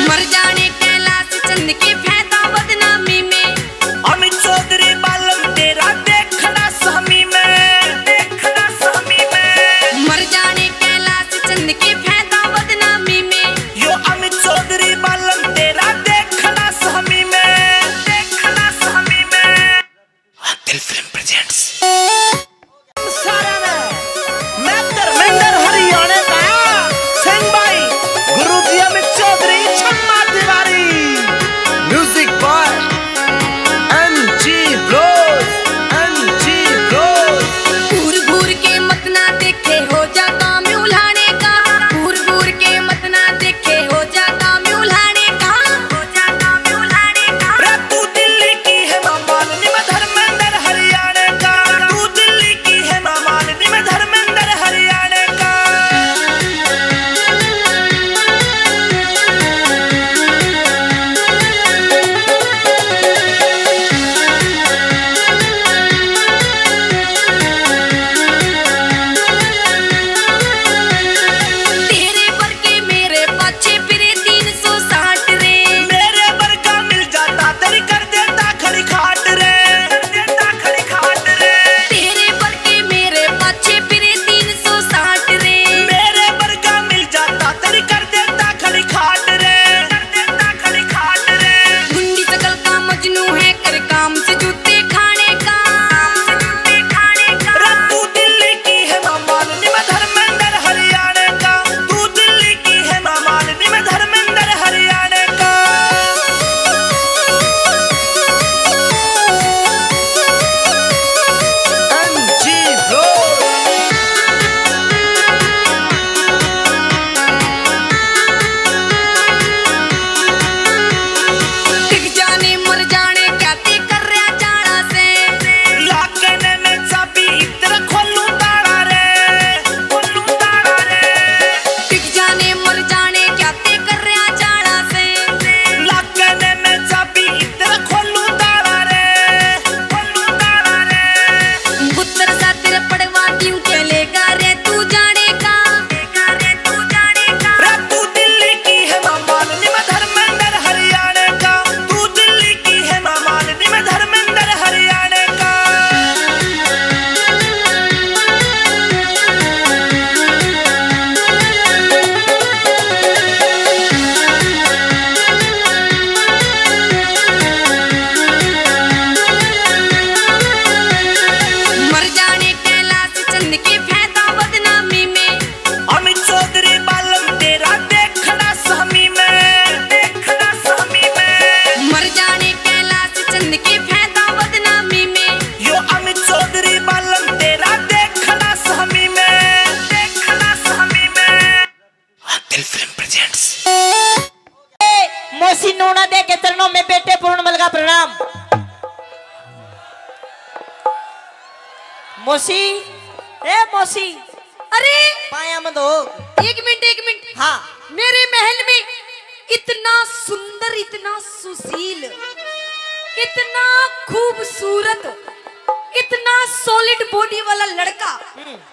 मर जाने कैलाश चंद के फैदा बदनामी में। अमित चौधरी बालम तेरा देखना सहमी में। देखना सहमी में। मर जाने कैलाश चंद के फैदा बदनामी में। यो अमित चौधरी बालम तेरा देखना सहमी में। देखना सहमी में। दिल फिल्म प्रेजेंट्स मैं धर्मेंद्र हरियाणा का सिंह भाई Guruji Amit Chaudhary Chhamma Tiwari music by MG bros घूर घूर के मत ना देखे हो जा काम उल्हाने का। घूर घूर के मत ना देखे हो जा काम उल्हाने का। हो जा काम उल्हाने का। रे तू दिल्ली की है मामालिनी मैं धर्मेंद्र हरियाणा का। तू दिल्ली मौसी, ए मौसी, अरे पाया मत हो। एक मिनट हाँ मेरे महल में इतना सुंदर, इतना सुशील, इतना खूबसूरत, इतना सॉलिड बॉडी वाला लड़का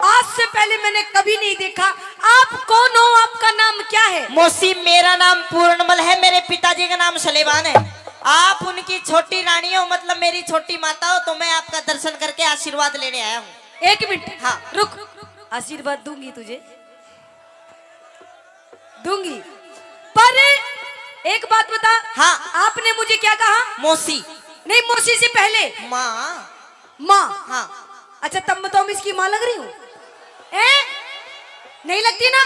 आज से पहले मैंने कभी नहीं देखा। आप कौन हो? आपका नाम क्या है? मौसी, मेरा नाम पूर्णमल है, मेरे पिताजी का नाम सलेमान है। आप उनकी छोटी रानी हो, मतलब मेरी छोटी माता हो, तो मैं आपका दर्शन करके आशीर्वाद लेने आया हूँ। एक मिनट, हाँ। रुक। आशीर्वाद दूंगी तुझे, दूंगी, पर एक बात बता। हाँ। आपने मुझे क्या कहा? मौसी। नहीं, मौसी से पहले माँ। माँ। हाँ। अच्छा, तब बताओ मैं इसकी माँ लग रही हूँ? नहीं लगती ना?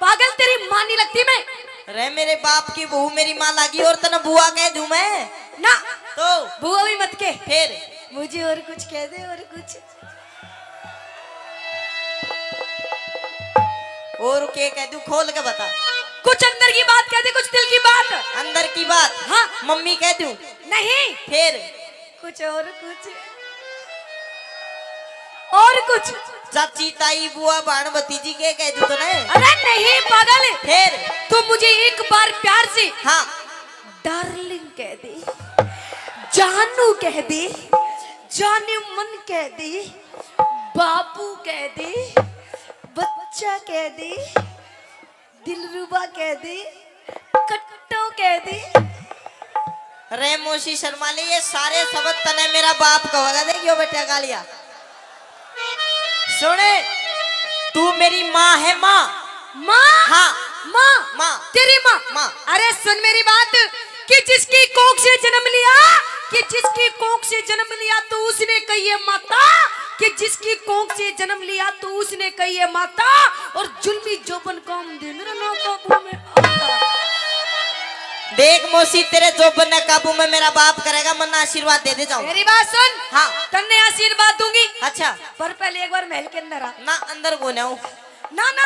पागल, तेरी माँ नहीं लगती मैं। अरे मेरे बाप की बहू मेरी माँ लगी और तना बुआ कह दूं मैं? ना, तो बुआ भी मत के, फिर मुझे और कुछ कह दे, और कुछ। और के कह दूं? खोल के बता। कुछ अंदर की बात कह दे, कुछ दिल की बात। अंदर की बात? हाँ। मम्मी कह दूं? नहीं, फिर कुछ और कुछ, और कुछ। चाची, ताई, बुआ, भाण, भतीजी के कह दूं तो नहीं? अरे नहीं पागल, फिर तो मुझे एक बार प्यार से हाँ डार्लिंग कह दे, जानू कह दे, जाने मन कह दे, बाबू कह दे, बच्चा कह दे, दिलरुबा कह दे, कट्टो कह दे। रे मौसी शर्मा ले, ये सारे शब्द तने मेरा बाप कहोगा। देखियो बेटा गालिया सुने, तू मेरी माँ है। माँ? माँ? हाँ। माँ? माँ। तेरी माँ? माँ। अरे सुन मेरी बात, कि जिसकी कोख से जन्म लिया, कि जिसकी कोख से जन्म लिया तो उसने कही है माता, कि जिसकी कोख से जन्म लिया तो उसने कही है माता, और जुल्मी जोबन काम दे मेरा नाम काबू में आता। देख मौसी, तेरे जो बनने काबू में मेरा बाप करेगा, मन आशीर्वाद दे दे जाऊं। मेरी बात सुन। हाँ। तन्ने आशीर्वाद दूंगी। अच्छा। पर पहले एक बार महल के अंदर आ। ना अंदर को ना ना,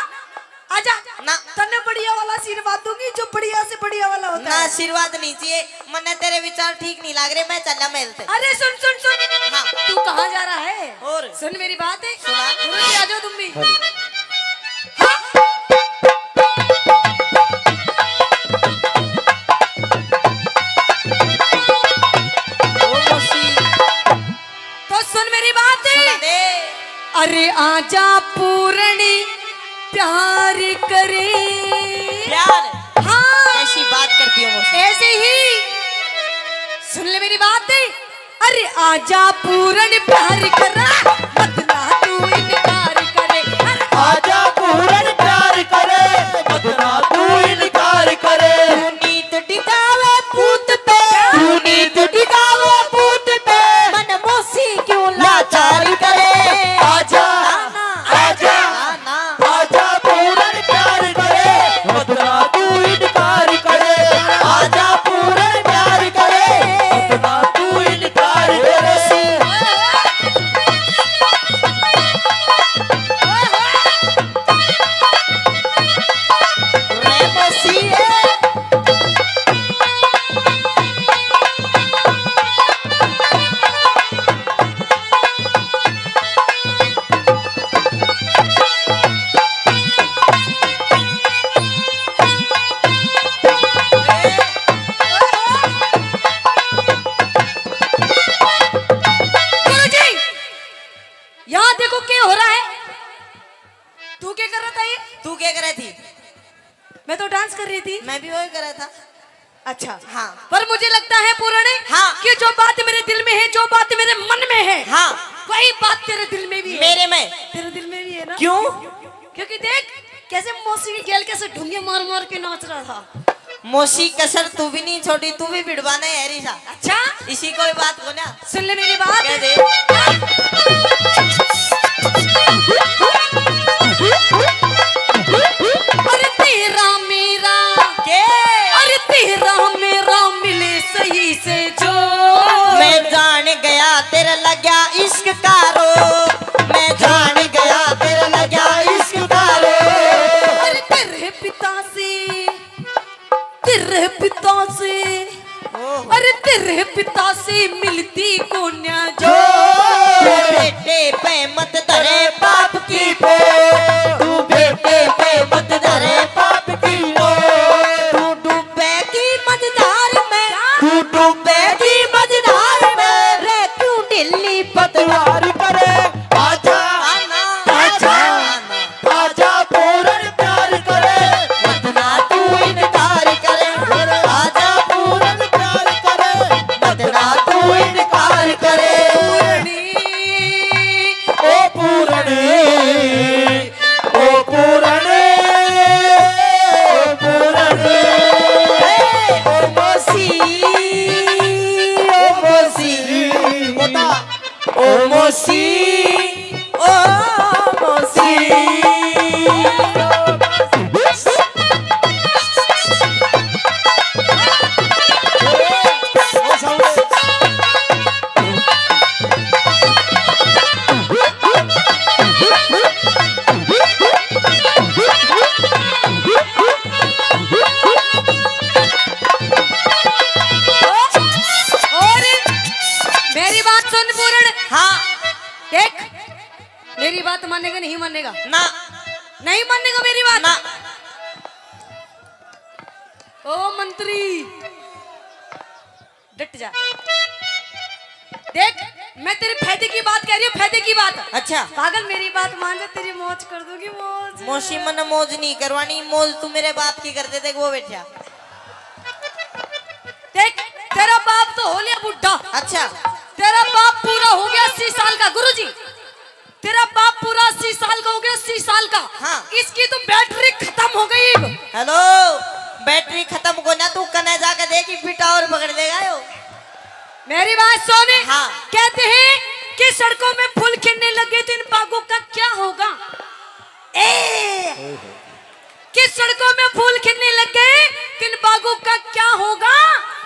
आजा ना। तन्ने बढ़िया वाला आशीर्वाद दूंगी, जो बढ़िया से बढ़िया वाला होता ना है। आशीर्वाद नहीं चाहिए, मन्ने तेरे विचार ठीक नहीं लग रहे, मैं चला महल से। अरे सुन सुन सुन। हाँ। तू कहाँ जा रहा है? और? सुन मेरी बात है। सुना। गुरुजी आ जाओ तुम भी। ओ मौसी, तो सुन मेरी बात सुना है। दे। अरे आजा पूरणी प्यार करे। प्यार? हाँ, कैसी बात करती हो मौसी? ऐसे ही सुन ले मेरी बात है। अरे आजा पूरण प्यार करा, मत ना तू इनकार करे। अरे आजा पूरन प्यार करे, मत ना तू इनकार करे। तू नीत टिकावे पूत पे, तू नीत टिकावे पूत पे, मन मौसी क्यों लाचार करे। आजा ना, आजा ना। आजा पूरन प्यार करे, मत ना तू इनकार करे। आजा पूरन प्यार करे, मत ना तू इनकार करे। रे मौसी गुरुजी, यहाँ देखो क्या हो रहा है। तू क्या कर रहा था ये? तू क्या करे थी? मैं तो डांस कर रही थी। मैं भी वही करा था। अच्छा। हाँ। पर मुझे लगता है पुराने, हाँ। कि जो बात मेरे दिल में है, जो बात मेरे मन में है, हाँ। वही बात तेरे दिल में भी है। मेरे में? तेरे दिल में भी है ना? क्यों? क्योंकि देख कैसे मौसी की गेल कैसे ढूंढे मार मार के नाच रहा था। मौसी कसर तू भी नहीं छोड़ी, तू भी बिड़वाना है हरी सा। अच्छा, इसी कोई बात को ना सुन ले मेरी बात। कह दे। अरे तेरा मेरा, के अरे तेरा मेरा मिले सही से जो। मैं जान गया तेरा लगा इश्क का रो, मैं जान गया तेरा लगा इश्क का रो। अरे तेरे पिता से, तेरे पिता से, अरे तेरे पिता से मिलती कोन्या जो। बेटे पे प्यार करे आजा आना आजा आना आजा पूरन प्यार करे वरना तू इनकार करे आजा पूरन प्यार करे वरना तू इनकार करे ओ पूरने ओ पूरने ओ पूरने ओ मोसी मोटा ओ मोसी ओ मोसी और मेरी बात सुन पूर्ण। हाँ देख, मेरी बात मानेगा नहीं मानेगा? ना नहीं मानेगा मेरी बात? ना ओ मंत्री, डट जा। देख, मैं तेरे फायदे की बात कह रही हूँ, फायदे की बात। अच्छा पागल, मेरी बात मान जा, तेरी मौज कर दूंगी, मौज। मौसी मन मौज नहीं करवानी, मौज तू मेरे बाप की करते थे, वो बैठ जा। देख, तेरा बाप तो हो लिया बुढ़ा। अच्छा तेरा बाप पूरा हो गया 80 साल का। गुरुजी, तेरा बाप पूरा 80 साल का हो गया, 80 साल का। हाँ। इसकी तो बैटरी खत्म हो गई। हेलो, बैटरी खत्म को ना, तू कने जाके देखी पिटा और पकड़ देगा यो। मेरी बात सुने। हाँ। कहते हैं कि सड़कों में फूल खिलने लगे तो इन बागों का क्या होगा? कि सड़कों में फूल खिलने लग गए तो इन बागों का क्या होगा?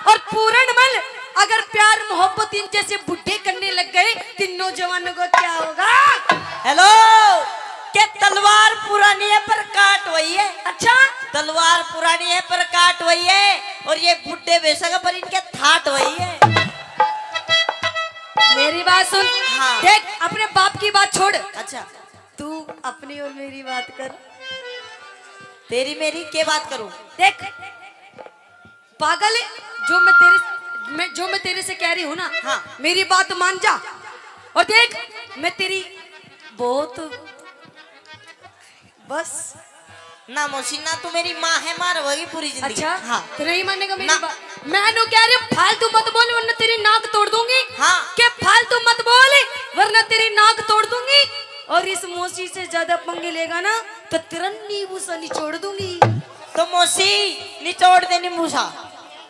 और पूरणमल, अगर प्यार मोहब्बत इन जैसे बुढ़े करने लग गए तो इन नौजवानों को क्या होगा? हेलो, के तलवार पुरानी है पर काट वही है। अच्छा, तलवार पुरानी है पर काट वही है, और ये बुढ़े बेशक पर इनके थाट वही है। मेरी बात सुन। हाँ। देख, अपने बाप की बात छोड़, अच्छा, तू अपनी और मेरी बात कर। तेरी मेरी के बात करूं? देख पागल, जो मैं तेरे से कह रही हूँ ना, हाँ। मेरी बात मान जा। और देख, मैं तेरी बहुत बस। ना मौसी ना, तू मेरी माँ है, माँ रहोगी पूरी जिंदगी। अच्छा, हाँ तो नहीं मानेगा मेरी ना। बात? मैं नु कह रही हूँ, फालतू मत बोल वरना तेरी नाक तोड़ दूंगी। हाँ। के फालतू मत बोल वरना तेरी नाक तोड़ दूंगी। और इस मौसी से ज्यादा पंगे लेगा ना तो तेरा नींबू सा निचोड़ दूंगी। तो मौसी निचोड़ दे नींबू सा।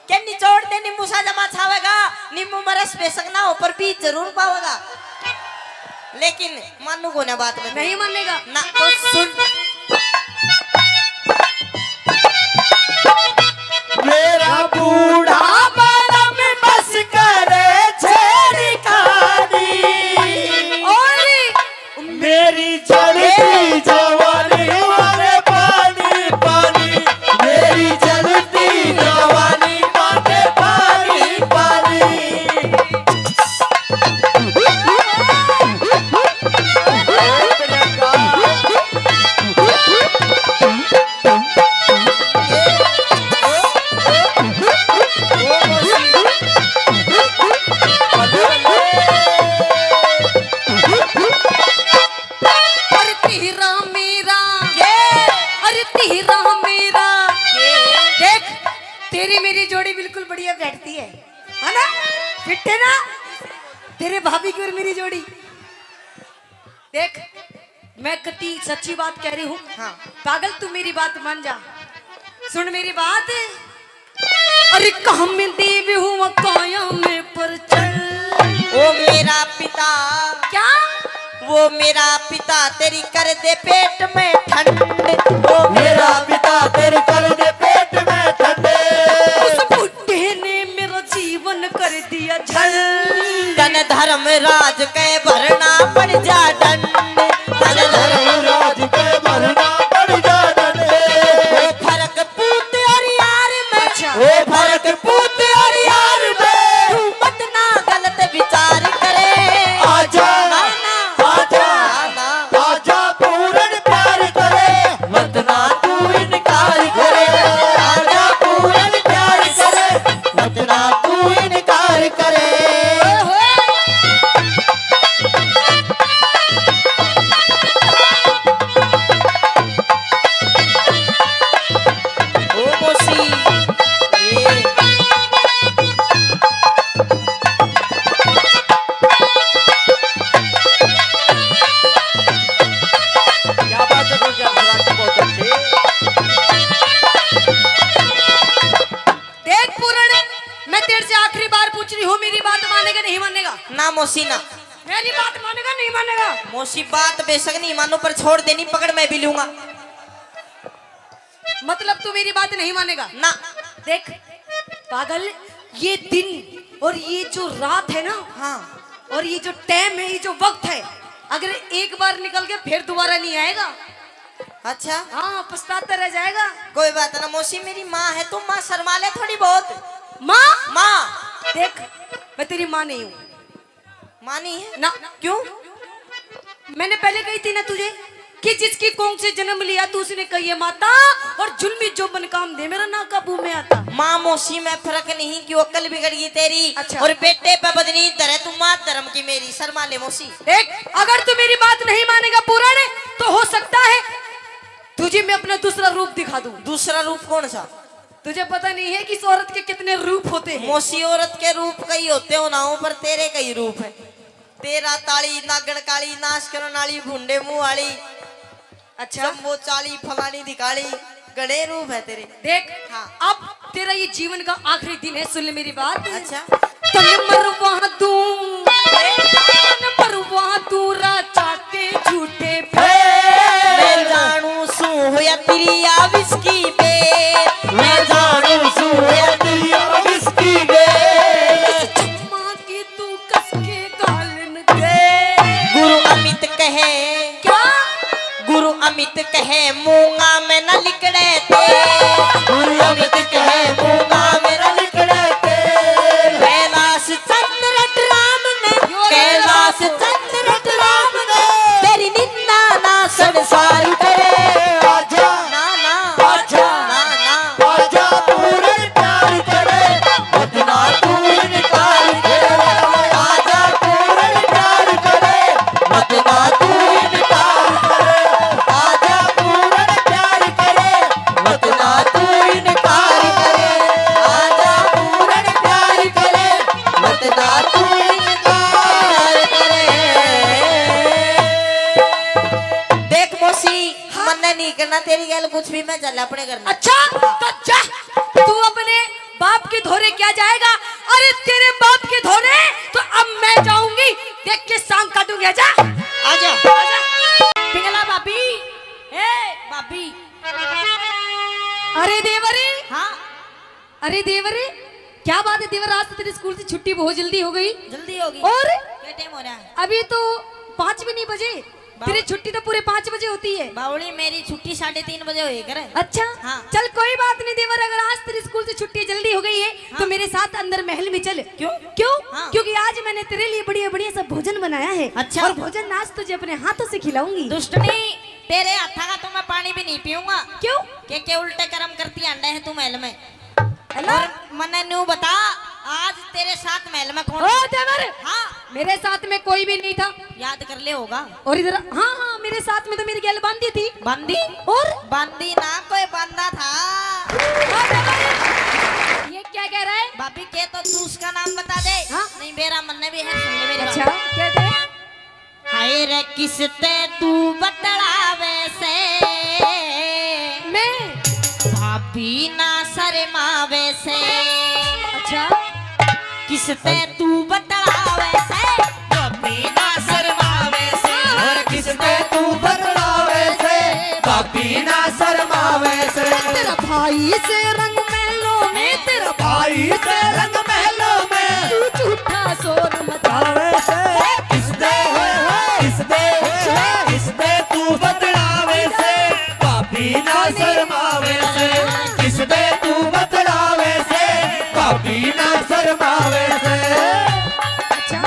क्या निचोड़ दे नींबू सा जमा छावेगा? नींबू मरस बेशक ना हो पर बीज जरूर पावेगा। लेकिन मानू को ना बात में नहीं मानेगा ना। तो सुन। मेरा बूढ़ा बालम बस करे छेड़ी खानी और मेरी चलती जवानी मांगे पानी पानी मेरी चलती जवानी मांगे पानी पानी अरे तेरा मेरा, अरे तेरा मेरा। देख, तेरी मेरी जोड़ी बिल्कुल बढ़िया बैठती है ना? फिट है ना तेरे भाभी की और मेरी जोड़ी? देख, मैं कति सच्ची बात कह रही हूँ। हाँ। पागल, तू मेरी बात मान जा, सुन मेरी बात। अरे कहाँ में देवी हूँ काया में पर चल। वो मेरा पिता, क्या? वो मेरा पिता तेरी कर दे पेट में ठंड। वो मेरा पिता तेरे कर दे पेट में ठंडे उस बुढ़े ने मेरा जीवन कर दिया झंड। धन धर्म राज के भरना पड़ जा दंड। धन धर्म राज के भरना पड़ जा डंडे वो फर्क पूत और यार में। अच्छा। ओ फर्क पूत और यार में तू मत ना गलत विचार करे। आजा ना ना आजा ना ना। आजा पूरन प्यार करे वतना मेरी बात मानेगा नहीं मानेगा? मौसी बात बेशक नहीं मानो पर छोड़ देनी पकड़ मैं भी लूंगा। मतलब तू मेरी बात नहीं मानेगा ना देख पागल, ये दिन और ये जो रात है ना, हाँ और ये जो टाइम है, ये जो वक्त है, अगर एक बार निकल के फिर दोबारा नहीं आएगा। अच्छा हाँ, पछताता रह जाएगा। कोई बात ना मौसी, मेरी माँ है, तुम माँ शर्मा ले थोड़ी बहुत। माँ माँ देख, मैं तेरी माँ नहीं हूँ। माँ नहीं है ना, क्यों? मैंने पहले कही थी ना तुझे कि जिसकी कोंख से जन्म लिया तू उसने कही है माता, और जुल्मी जो बन काम दे मेरा ना काबू में आता। माँ मौसी में फर्क नहीं, क्यों अक्ल बिगड़ गई तेरी। अच्छा। और बेटे पे बदनी धरे, तू माँ धर्म की मेरी शर्मा ले मौसी। देख, अगर तू मेरी बात नहीं मानेगा पुराने, तो हो सकता है तुझे मैं अपना दूसरा रूप दिखा दूं। दूसरा रूप कौन सा? तुझे पता नहीं है कि इस औरत के कितने रूप होते हैं। मौसी औरत के रूप कई होते हो ना, पर तेरे कई रूप है। तेरा ताली नागण काली, नाश करन वाली, भुंडे मुंह वाली, अच्छा वो चाली फलानी दिखाली, गणे रूप है तेरे। देख, हाँ। अब तेरा ये जीवन का आखिरी दिन है, सुन ले मेरी बात। अच्छा तन मरवा दूं, तन मरवा दूं राजा के झूठे मैं जानू सू होया तेरी आविस की बे, मैं जानू सू होया तेरी आविस की बे। चम्मा की तू कस के गालन दे। गुरु अमित कहे, क्या? गुरु अमित कहे मूंगा में न लिकड़े थे, गुरु अमित कहे मूंगा में न लिकड़े थे। कैलाश चंद्र राम ने, कैलाश चंद्र राम ने तेरी निंदा ना संसार करे। आजा ना ना, आजा ना ना, आजा पूरे प्यार करे, बदना तू इनकार करे। आजा पूरे प्यार करे, बदना तू इनकार करे। आजा पूरे प्यार करे, बदना तू इनकार करे। आजा पूरे प्यार करे, बदना तू इनकार करे। देख मौसी, मन्ना नहीं करना तेरी गल कुछ भी, मैं चल अपने करना। अच्छा तो जा, तू अपने बाप के धोरे क्या जाएगा? अरे तेरे बाप के धोरे तो अब मैं जाऊंगी, देख के सांग काटूंगी। आजा आजा पिंगला भाभी, ए भाभी। अरे देवरे, हाँ अरे देवरे, क्या बात है देवर, आज तो तेरी स्कूल से छुट्टी बहुत जल्दी हो गई। जल्दी होगी। और क्या टाइम हो रहा है? अभी तो 5 भी नहीं बजे, तेरी छुट्टी तो पूरे 5 बजे होती है। बावली मेरी छुट्टी 3:30 बजे हुई करे। अच्छा हाँ। चल कोई बात नहीं देवर, अगर आज तेरी स्कूल से छुट्टी जल्दी हो गई है तो मेरे साथ अंदर महल में चल। क्यों? क्यों? हाँ। क्योंकि आज मैंने तेरे लिए बढ़िया बढ़िया सा भोजन बनाया है। अच्छा। और भोजन आज तुझे अपने हाथों से खिलाऊंगी। दुष्टनी, तेरे हाथा का तो मैं पानी भी नहीं पीऊंगा। क्यों? के उल्टे कर्म करती अंडे है तू महल में। हेलो? और मन्ने न्यू बता, आज तेरे साथ महल में कौन? ओ देवर, हाँ मेरे साथ में कोई भी नहीं था। याद कर ले होगा। और इधर हाँ हाँ, मेरे साथ में तो मेरी गैल बांधी थी। बंदी? और बंदी ना, कोई बंदा था। ओ देवर, ये क्या कह रहा है? भाभी के तो तू उसका नाम बता दे। हाँ? नहीं मेरा मन्ने भी है, सुन ले मेरी अच्छा बात। क्या दे? हाय रे किसते तू बतलावे से, मैं भाभी ना शर्मावे से। अच्छा किसते तू बतलावे से, भाभी ना शर्मावे से। और किसने तू बतलावे से, भाभी ना शर्मावे से। तेरा भाई से रंग महलों में, तेरा भाई से रंग महलों में तू झूठा शोर मचावे से। किसने किसने तू बतलावे से, भाभी ना शर्मावे से। किसने तू बतलावे से, भाभी ना शर्मावे से। अच्छा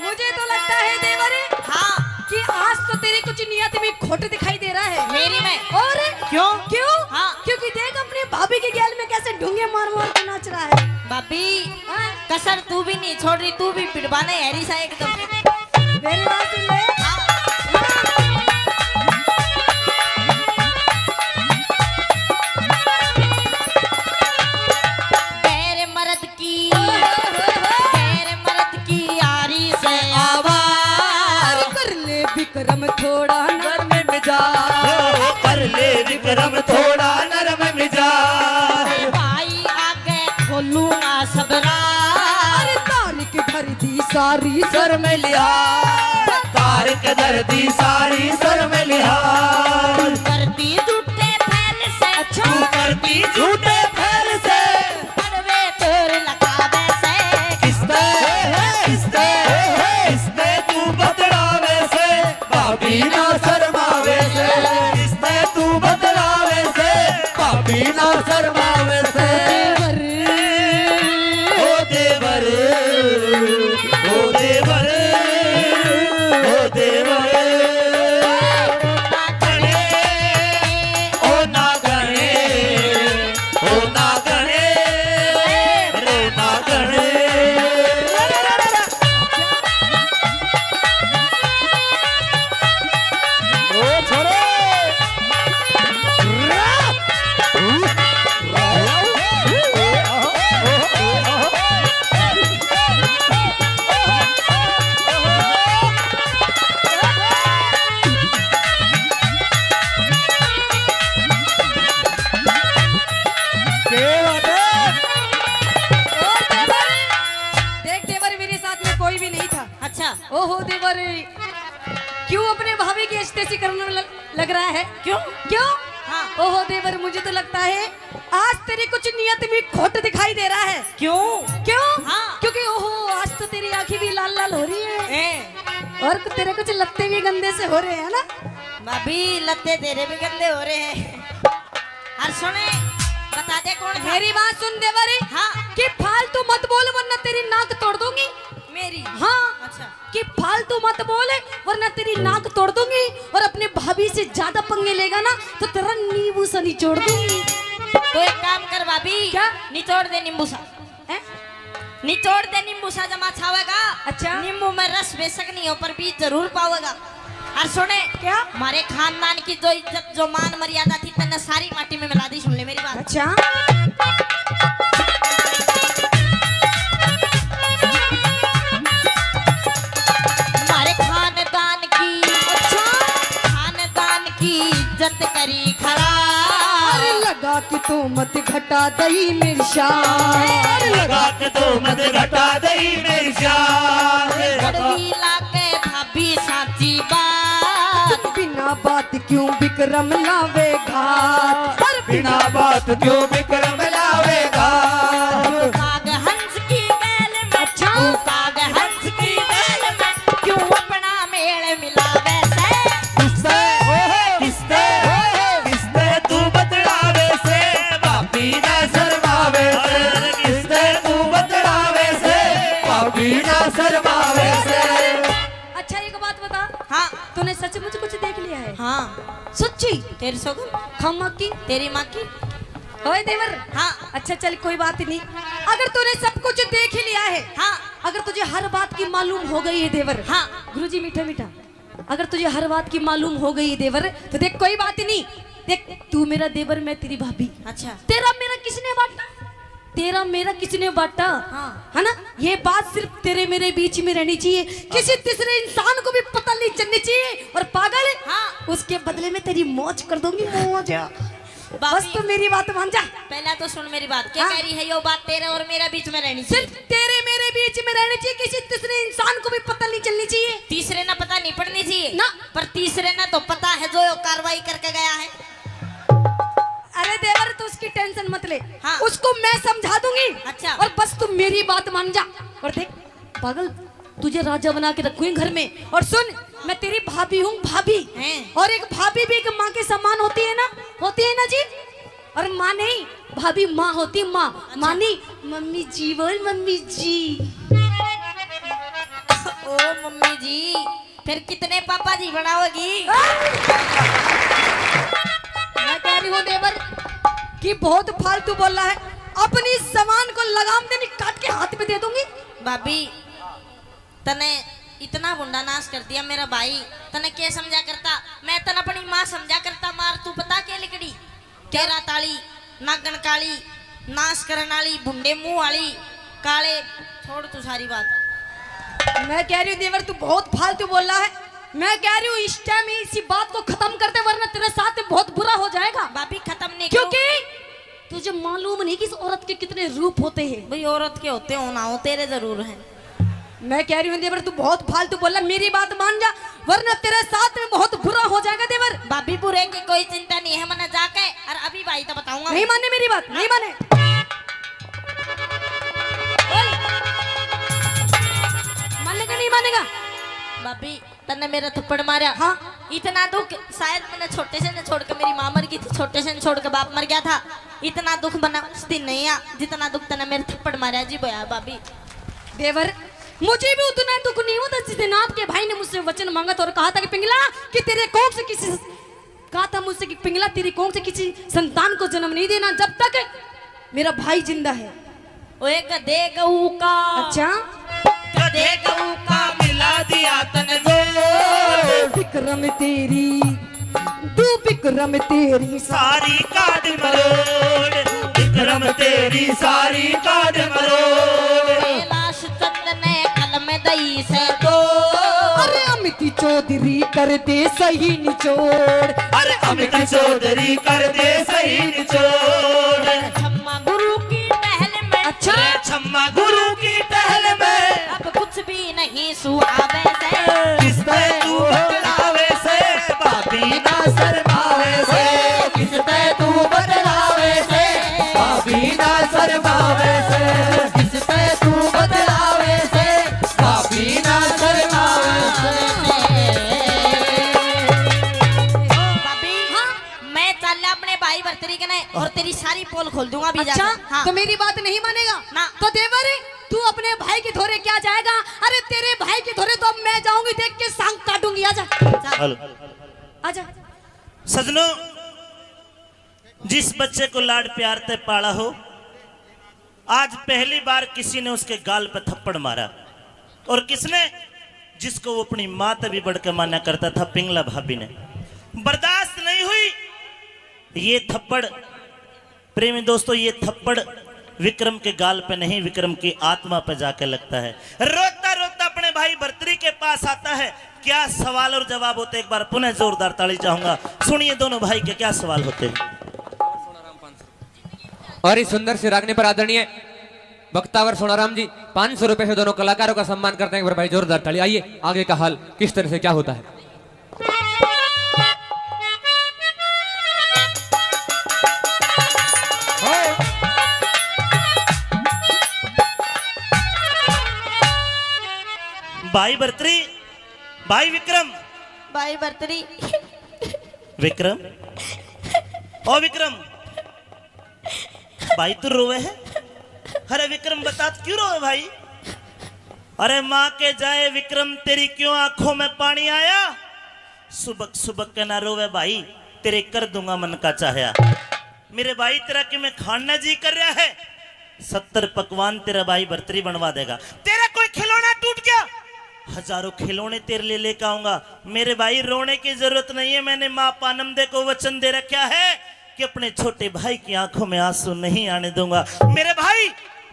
मुझे तो लगता है देवरे, हाँ कि आज तो तेरी कुछ नियत में खोट दिखाई दे रहा है। मेरी में। और क्यों? क्यों? हाँ। क्योंकि देख अपने भाभी के गैल में कैसे ढूंगे मार मार के नाच रहा है। भाभी कसर तू भी नहीं छोड़ रही, तू भी पिटवाने हैरी सा एकदम। मेरी बात सुन ले। गैर मर्द की यारी से आवार कर ले विक्रम थोड़ा नरम मिजाज कर ले विक्रम थोड़ा नरम मिजाज भाई आगे खोलूंगा सबरार तारिक भर दी सारी सर में लिया तारिक दर्दी सारी सर में लिया करती झूठे फैल से तू करती झूठे फैल से पड़वे तोर लगावे से किसने तू बदलावे से भाभी ना शर्मावे से किसने तू बदलावे से भाभी ना शर्मावे से ओ देवर ओ देवर ओ देवर ओ ना गणे ओ ना गणे रे ना गणे ओ छोरे देख देवर मेरे साथ में कोई भी नहीं था। अच्छा ओहो देवर क्यों अपने भाभी की अस्तेसी करने लग रहा है? क्यों? क्यों? हाँ। ओहो देवर मुझे तो लगता है आज तेरी कुछ नियत में खोट दिखाई दे रहा है। क्यों? क्यों? हाँ। क्योंकि ओहो आज तो तेरी आंखें भी लाल लाल हो रही है और तेरे कुछ लत्ते भी गंदे से हो रहे हैं ना। भाभी लत्ते तेरे भी गंदे हो रहे हैं। और सुने बता दे कौन था? मेरी बात सुन देवर हाँ। कि फालतू मत बोल वरना तेरी नाक तोड़ दूंगी। मेरी हाँ अच्छा कि फालतू मत बोले वरना तेरी नाक तोड़ दूंगी और अपने भाभी से ज्यादा पंगे लेगा ना तो तेरा नींबू सा निचोड़ दूंगी। तो एक काम कर भाभी क्या? निचोड़ दे नींबू सा हैं? निचोड़ दे नींबू सा जमा छावेगा। अच्छा। नींबू में रस बेशक नहीं हो पर बीज जरूर पावेगा। और सुने क्या? हमारे खानदान की जो इज्जत जो मान मर्यादा थी मैंने सारी माटी में मिला दी। सुन ले मेरी बात। अच्छा हमारे खानदान की इज्जत करी खराब। अरे लगा कि तू मत घटा दई मेरी शान। लगा के तो मत घटा दई मेरी शान कड़वी लाके भाभी साची बात। बिना बात क्यों विक्रम लावे घात। बिना बात क्यों विक्रम लावेगा काग हंस की बैल में अच्छा। काग हंस की बैल में क्यों अपना मेल मिलावे से। किसने तू बदलावे से भाभी ना शर्मावे से किसने तू बदलावे से भाभी ना शर्मावे से अच्छा एक बात बता हाँ तूने सचमुच कुछ देख लिया है? हाँ सच्ची? तेरी सगुन खम्मा की तेरी माँ की। ओए देवर हाँ अच्छा चल कोई बात नहीं। अगर तूने सब कुछ देख ही लिया है हाँ अगर तुझे हर बात की मालूम हो गई है देवर। हाँ। गुरुजी मीठा मीठा अगर तुझे हर बात की मालूम हो गई है देवर तो देख कोई बात ही नहीं। देख तू मेरा देवर मैं तेरी भाभी। अच्छा तेरा मेरा किसने बांटा? तेरा मेरा किसने बांटा? हाँ। है ना? ये बात सिर्फ तेरे मेरे बीच में रहनी चाहिए। किसी तीसरे इंसान को भी पता नहीं चलनी चाहिए। और पागल हाँ। उसके बदले में तेरी मौज कर दूंगी मौज। बस भाभी तू मेरी बात मान जा। पहला तो सुन मेरी बात। क्या हाँ। कह रही है? यो बात तेरे और मेरा बीच में रहनी चाहिए। सिर्फ तेरे मेरे बीच में रहनी चाहिए। किसी तीसरे इंसान को भी पता नहीं चलनी चाहिए। तीसरे ना पता नहीं पड़नी चाहिए ना। पर तीसरे ना तो पता है जो यो कार्रवाई करके गया है। अरे देवर तू उसकी टेंशन मत ले। हाँ। उसको मैं समझा दूंगी। अच्छा। और बस तू मेरी बात मान जा। और देख पागल तुझे राजा बना के रखूंगी घर में। और सुन मैं तेरी भाभी हूँ भाभी। हैं। और एक भाभी भी एक माँ के समान होती है ना? होती है ना जी? और माँ नहीं भाभी माँ होती माँ। माँ नहीं मम्मी जी बोल मम्मी जी। ओ मम्मी जी फिर कितने पापा जी बनाओगी? मैं कह रही हूँ देवर कि बहुत फालतू बोल रहा है। अपनी जबान को लगाम देनी हाथ पे दे दूंगी। भाभी तने इतना गुंडा नाश कर दिया मेरा भाई, तने क्या समझा करता? मैं तने अपनी माँ समझा करता। मार तू पता क्या लिकड़ी केरा ताली नागन काली नाश करने वाली भुंडे मुंह वाली काले। छोड़ तू सारी बात। मैं कह रही हूँ देवर तू बहुत फालतू बोल रहा है। मैं कह रही हूँ इस टाइम इसी बात को खत्म करते, वरना तेरे साथ में बहुत बुरा हो जाएगा। भाभी खत्म नहीं क्योंकि तुझे मालूम नहीं कि इस औरत के कितने रूप होते हैं। भाई औरत के होते हो ना हो, तेरे जरूर हैं। मैं कह रही हूँ देवर तू बहुत फालतू बोल रहा, मेरी बात मान जा वरना तेरे साथ में बहुत बुरा हो जाएगा देवर। भाभी बुरे की कोई चिंता नहीं है, मैंने जाके और अभी भाई तो बताऊंगा। नहीं माने मेरी बात, नहीं माने। मानेगा नहीं मानेगा? भाभी तन्ने मेरा थप्पड़ मारा। हाँ। इतना दुख शायद मैंने छोटे से ने छोड़ के, मेरी माँ मर गई थी, छोटे से ने छोड़ के बाप मर गया था। इतना दुख बना उस दिन नहीं आ जितना दुख तन्ने मेरे थप्पड़ मारा जी भैया। भाभी देवर मुझे भी उतना दुख नहीं होता जिस दिन आपके भाई ने मुझसे वचन मांगा था और कहा था कि पिंगला कि तेरे कोख से किसी कहा था मुझसे कि पिंगला तेरी कोख से किसी संतान को जन्म नहीं देना जब तक मेरा भाई जिंदा है। ओए गधे गऊ का अच्छा गधे गऊ का मिला दिया तने जोड़, विक्रम तेरी तू विक्रम तेरी सारी काट मरोड़, विक्रम तेरी सारी काट मरोड़। लाश चंदने कल में दई से तो अरे अमित चौधरी कर दे सही निचोड़। अरे अमित चौधरी कर दे सही निचोड़। छम्मा गुरु की टहल में अच्छा छम्मा गुरु की टहल में अब कुछ भी नहीं सुहावे से। किसते तू बदलावे से भाभी ना शर्मावे से, किसते तू बदलावे से भाभी ना शर्मावे से, किसते तू बदलावे से भाभी ना शर्मावे से। भाभी मैं चल अपने भाई भरतरी के ने और तेरी सारी पोल खोल दूंगा भी अच्छा जाकर। हाँ। तो मेरी बात नहीं मानेगा ना। तो देवर तू अपने भाई के धोरे क्या जाएगा? अरे तेरे भाई के धोरे तो अब मैं जाऊंगी, देख के सांग काटूंगी। आजा हेलो आजा। सजनों, जिस बच्चे को लाड प्यार से पाला हो, आज पहली बार किसी ने उसके गाल पर थप्पड़ मारा। और किसने? जिसको वो अपनी माँ से भी बढ़कर माना करता था, पिंगला भाभी ने। बर्दाश्त नहीं हुई ये थप्पड़। प्रेमी दोस्तों, ये थप्पड़ विक्रम के गाल पे नहीं, विक्रम की आत्मा पे जाके लगता है। रोता रोता अपने भाई भर्तरी के पास आता है। क्या सवाल और जवाब होते, एक बार पुनः जोरदार ताली चाहूंगा। सुनिए दोनों भाई के क्या सवाल होते हैं। और इस सुंदर से रागनी पर आदरणीय वक्तावर सोनाराम जी 500 रुपए से दोनों कलाकारों का सम्मान करते हैं। एक बार भाई जोरदार ताली। आइए आगे का हाल किस तरह से क्या होता है। भाई भर्तरी, भाई विक्रम, भाई भरतरी विक्रम ओ विक्रम, भाई तू रोवे है? अरे विक्रम बता क्यों रोवे भाई? अरे माँ के जाए विक्रम, तेरी क्यों आंखों में पानी आया? सुबक सुबक के ना रोवे भाई, तेरे कर दूंगा मन का चाहया। मेरे भाई तेरा कि मैं खाना जी कर रहा है, 70 पकवान तेरा भाई भर्तरी बनवा देगा। तेरा कोई खिलौना टूट गया, हजारों खिलौने तेरे लिए लेकर आऊंगा। मेरे भाई रोने की जरूरत नहीं है, मैंने माँ पानमदे को वचन दे रखा है कि अपने छोटे भाई की आंखों में आंसू नहीं आने दूंगा। मेरे भाई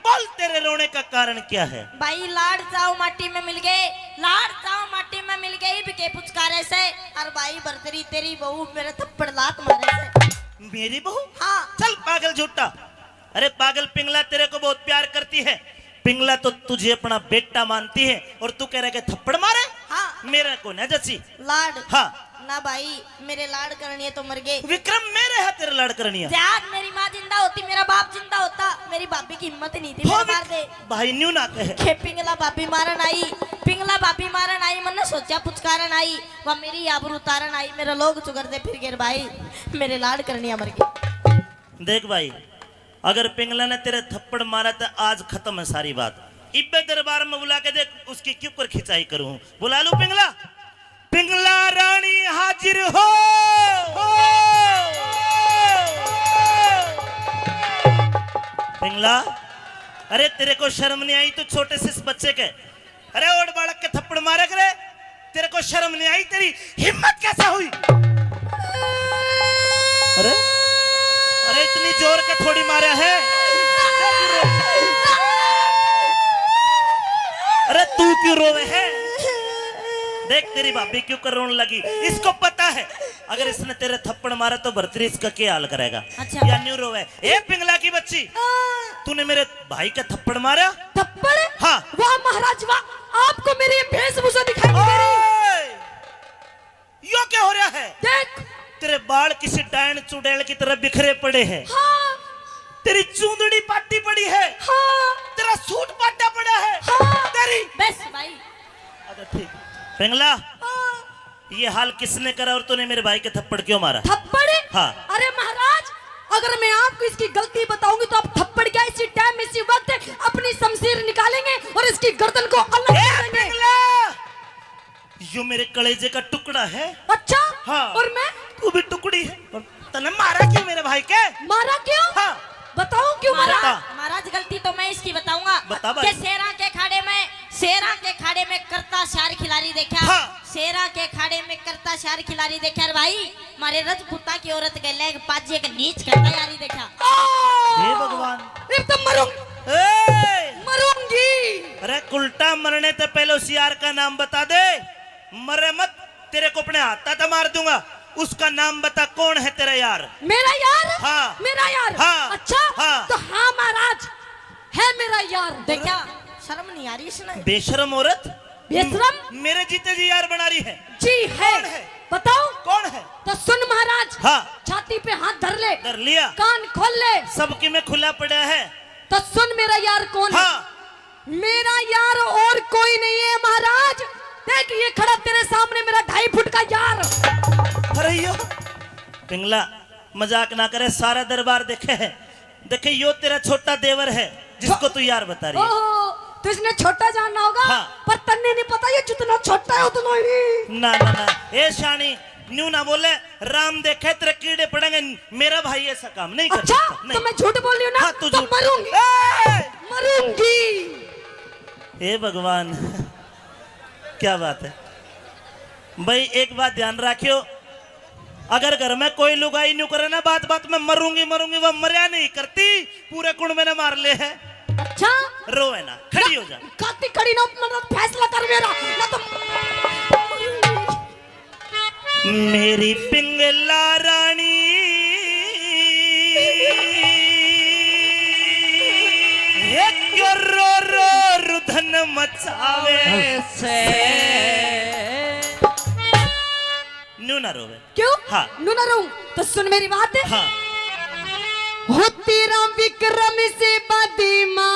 बोल, तेरे रोने का कारण क्या है? भाई लाड चाव माटी में मिल गए, लाड चाव माटी में मिल गई बिके पुचकारे से। और भाई भरतरी तेरी बहू मेरे थप्पड़ लात मारे से। मेरी बहू? हाँ। चल पागल झूठा। अरे पागल, पिंगला तेरे को बहुत प्यार करती है। पिंगला तो तुझे अपना बेटा मानती है और तू कह रहा है कि थप्पड़ मारे? हाँ। मेरे को न जची। लाड हाँ। ना भाई मेरे लाड करनी है तो मर गए। विक्रम मेरे है तेरे लाड़ करनी है। यार मेरी माँ जिंदा होती, मेरा बाप जिंदा होता, मेरी भाभी की हिम्मत नहीं थी मेरे मार दे। भाई न्यू ना कहे के पिंगला भाभी मारन आई, पिंगला भाभी मारन आई, मैंने सोचा पुचकारन आई, वह मेरी आबरू उतारन आई, मेरे लोग चुगर दे फिर गिर भाई मेरे लाड करनी मर गई। देख भाई, अगर पिंगला ने तेरे थप्पड़ मारा तो आज खत्म है सारी बात। इब्बे दरबार में बुला के देख उसकी क्यों कर खिंचाई करूं। बुला लूं पिंगला? पिंगला रानी हाजिर हो। पिंगला अरे तेरे को शर्म नहीं आई? तू छोटे से इस बच्चे के अरे ओड बालक के थप्पड़ मारे करे, तेरे को शर्म नहीं आई? तेरी हिम्मत कैसे हुई? अरे अरे इतनी जोर के थोड़ी मारा है। अरे तू क्यों रोवे है? देख तेरी भाभी क्यों कर रोने लगी। इसको पता है अगर इसने तेरे थप्पड़ मारा तो भरतरी इसका क्या हाल करेगा। अच्छा। या न्यू रोवे। ए पिंगला की बच्ची, तूने मेरे भाई का थप्पड़ मारा? थप्पड़? हाँ। वाह महाराज वाह, आपको मेरी ये वेशभूषा दिखाई नहीं दे रही? यो क्या हो रहा है? देख तेरे बाल किसी डायन चुड़ैल की तरह बिखरे पड़े हैं। हाँ तेरी चूंदड़ी पाटी पड़ी है। हाँ तेरा सूट पाटा पड़ा है। हाँ। तेरी बस भाई अच्छा ठीक। पिंगला, ये हाल किसने करा और तूने मेरे भाई के थप्पड़ क्यों मारा? थप्पड़? हाँ। अरे महाराज, अगर मैं आपको इसकी गलती बताऊंगी तो आप थप्पड़ क्या इसी टाइम इसी वक्त अपनी शमशीर निकालेंगे और इसकी गर्दन को अलग ए, कर देंगे। पिंगला! यो मेरे कलेजे का टुकड़ा है। अच्छा। हाँ। और मैं तू भी टुकड़ी है। और तने मारा क्यों मेरे भाई के? मारा क्यों? हाँ। बताओ क्यों मारा? महाराज गलती तो मैं इसकी बताऊंगा। बता भाई। कि शेरा के खाड़े में करता शार खिलाड़ी देखा। हाँ। शेरा के खाड़े में करता शार खिलाड़ी देखा। अरे भाई मारे रजपूता की औरत के लेग पाजे के नीच करता यारी देखा। हे भगवान, एकदम मरूंगी ए! मरूंगी। अरे उल्टा मरने से पहले उस यार का नाम बता दे। मरे मत, तेरे को अपने हाथ से मार दूंगा। उसका नाम बता, कौन है तेरा यार? मेरा यार? हाँ। मेरा यार? हाँ। अच्छा। हाँ। तो हाँ महाराज, है मेरा यार। देखा शर्म नहीं आ रही इसने? बेशरम औरत, बेशरम? मेरे जीते जी यार बना रही है। जी है। कौन है? बताओ कौन है? तो सुन महाराज। हाँ। छाती पे हाथ धर ले, कर लिया। कान खोल ले, सबकी में खुला पड़ा है। तो सुन मेरा यार कौन है? हाँ। मेरा यार और कोई नहीं है महाराज। देख ये खड़ा तेरे सामने मेरा 2.5 फुट का यार। अरे यो पिंगला, मजाक ना करे, सारा दरबार देखे है। देखे यो तेरा छोटा देवर है जिसको तू यार बता रही है। ओहो, तो इसने छोटा जानना होगा। हाँ। पर तन्ने नहीं पता ये जितना छोटा है उतना ही। ना ना ना, ए शानी न्यू ना बोले। राम देखे तेरे कीड़े पड़ेंगे। मेरा भाई ऐसा काम नहीं कर अच्छा सकता। नहीं। तो मैं झूठ बोल रही हूँ ना? हाँ, तू तो झूठ। मरूंगी ए! मरूंगी। हे भगवान, क्या बात है भाई। एक बात ध्यान रखियो, अगर घर में कोई लुगाई न्यू करे ना बात बात में मरूंगी मरूंगी, वो मरिया नहीं करती। पूरे कुंड में मार ले है। अच्छा रोए ना, खड़ी हो जा। काती खड़ी ना, मतलब फैसला कर मेरा ना तो। मेरी पिंगला रानी क्यों रो रो रुधन मचावे से। न्यू ना रोवे। क्यों? हाँ। नू ना रहूं तो सुन मेरी बात है। हाँ। हो तेरा विक्रम से बदमाश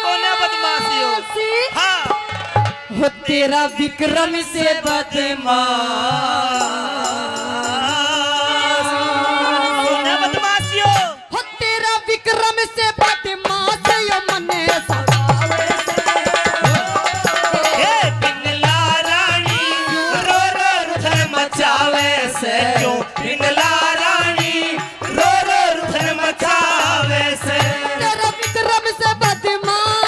कोने बदमाशी हो। हाँ। हो तेरा विक्रम से कोने बदमाशी हो। हो तेरा विक्रम से बदमाश यो मने सतावे हे पिंगला रानी रो रो रुधन मचावे से। क्यों पिंगला रानी रो रो रुधन मचावे से। तेरा विक्रम से बदमाश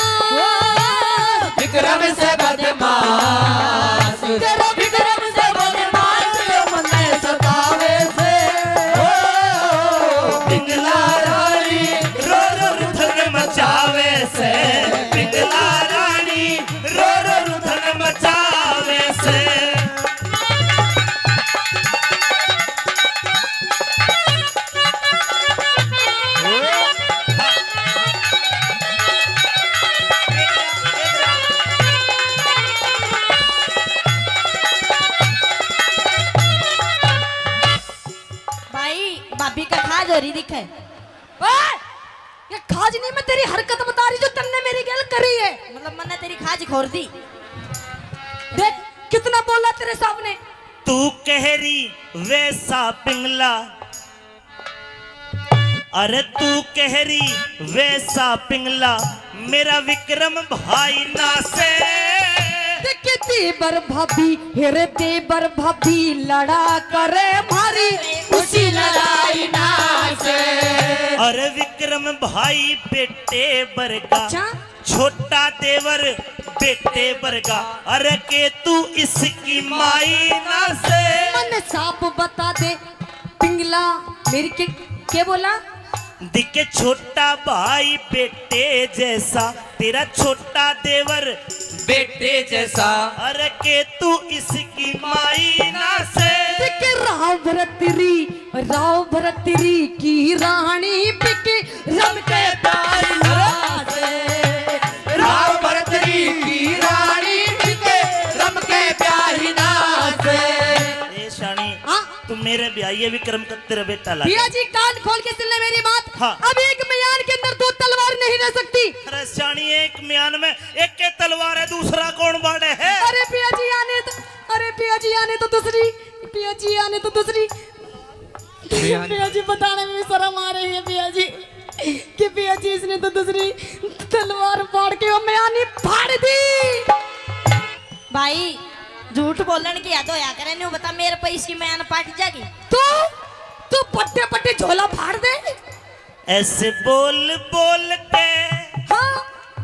विक्रम से बदमाश, तेरा विक्रम से बदमाश यो मने सतावे से। ओ पिंगला रानी रो रो रुधन मचावे से। पिंगला रानी रो रो रुधन मचावे से। भाई भाभी का खाज हो रही दिखे। ओए! ये खाज नहीं, मैं तेरी हरकत बता रही जो तन्ने मेरी गैल करी है। मतलब मैंने तेरी खाज खोर दी। देख कितना बोला तेरे सामने। तू कहरी वैसा पिंगला, अरे तू कहरी वैसा पिंगला, मेरा विक्रम भाई ना से। देख देवर भाभी हेरे देवर भाभी लड़ा करे मारी उसी लड़ाई ना से। अरे विक्रम भाई बेटे बरगा, अच्छा? छोटा देवर बेटे बरगा, अरे के तू इसकी माई ना से। मन साफ बता दे पिंगला मेरी के बोला दिखे छोटा भाई बेटे जैसा, तेरा छोटा देवर बेटे जैसा, अरे के तू इसकी माई ना से। बिके राव भरतरी की रानी बिके रम के प्यारी नाचे, राव भरतरी की रानी बिके रम के प्यारी नाचे। ए शानी, हाँ? तुम मेरे ब्याह विक्रम का तेरा बेटा ला। पिया जी कान खोल के सुन ले मेरी बात। हाँ। अब एक म्यान के अंदर दो तलवार नहीं रह सकती। अरे शानी, एक म्यान में एक के तलवार है, दूसरा कौन बाड़े है? अरे पिया जी आने तो, अरे पिया जी आने तो दूसरी, पिया जी आने तो दूसरी। पिया जी बताने में भी शर्म आ रही है पिया जी कि पिया जी इसने तो दूसरी तलवार फाड़ के वो म्यानी फाड़ दी। भाई झूठ बोलन की याद होया करे, नहीं बता मेरे पे इसकी मैन पाट जाएगी। तू पट्टे पट्टे झोला फाड़ दे। ऐसे बोल बोल के, हाँ?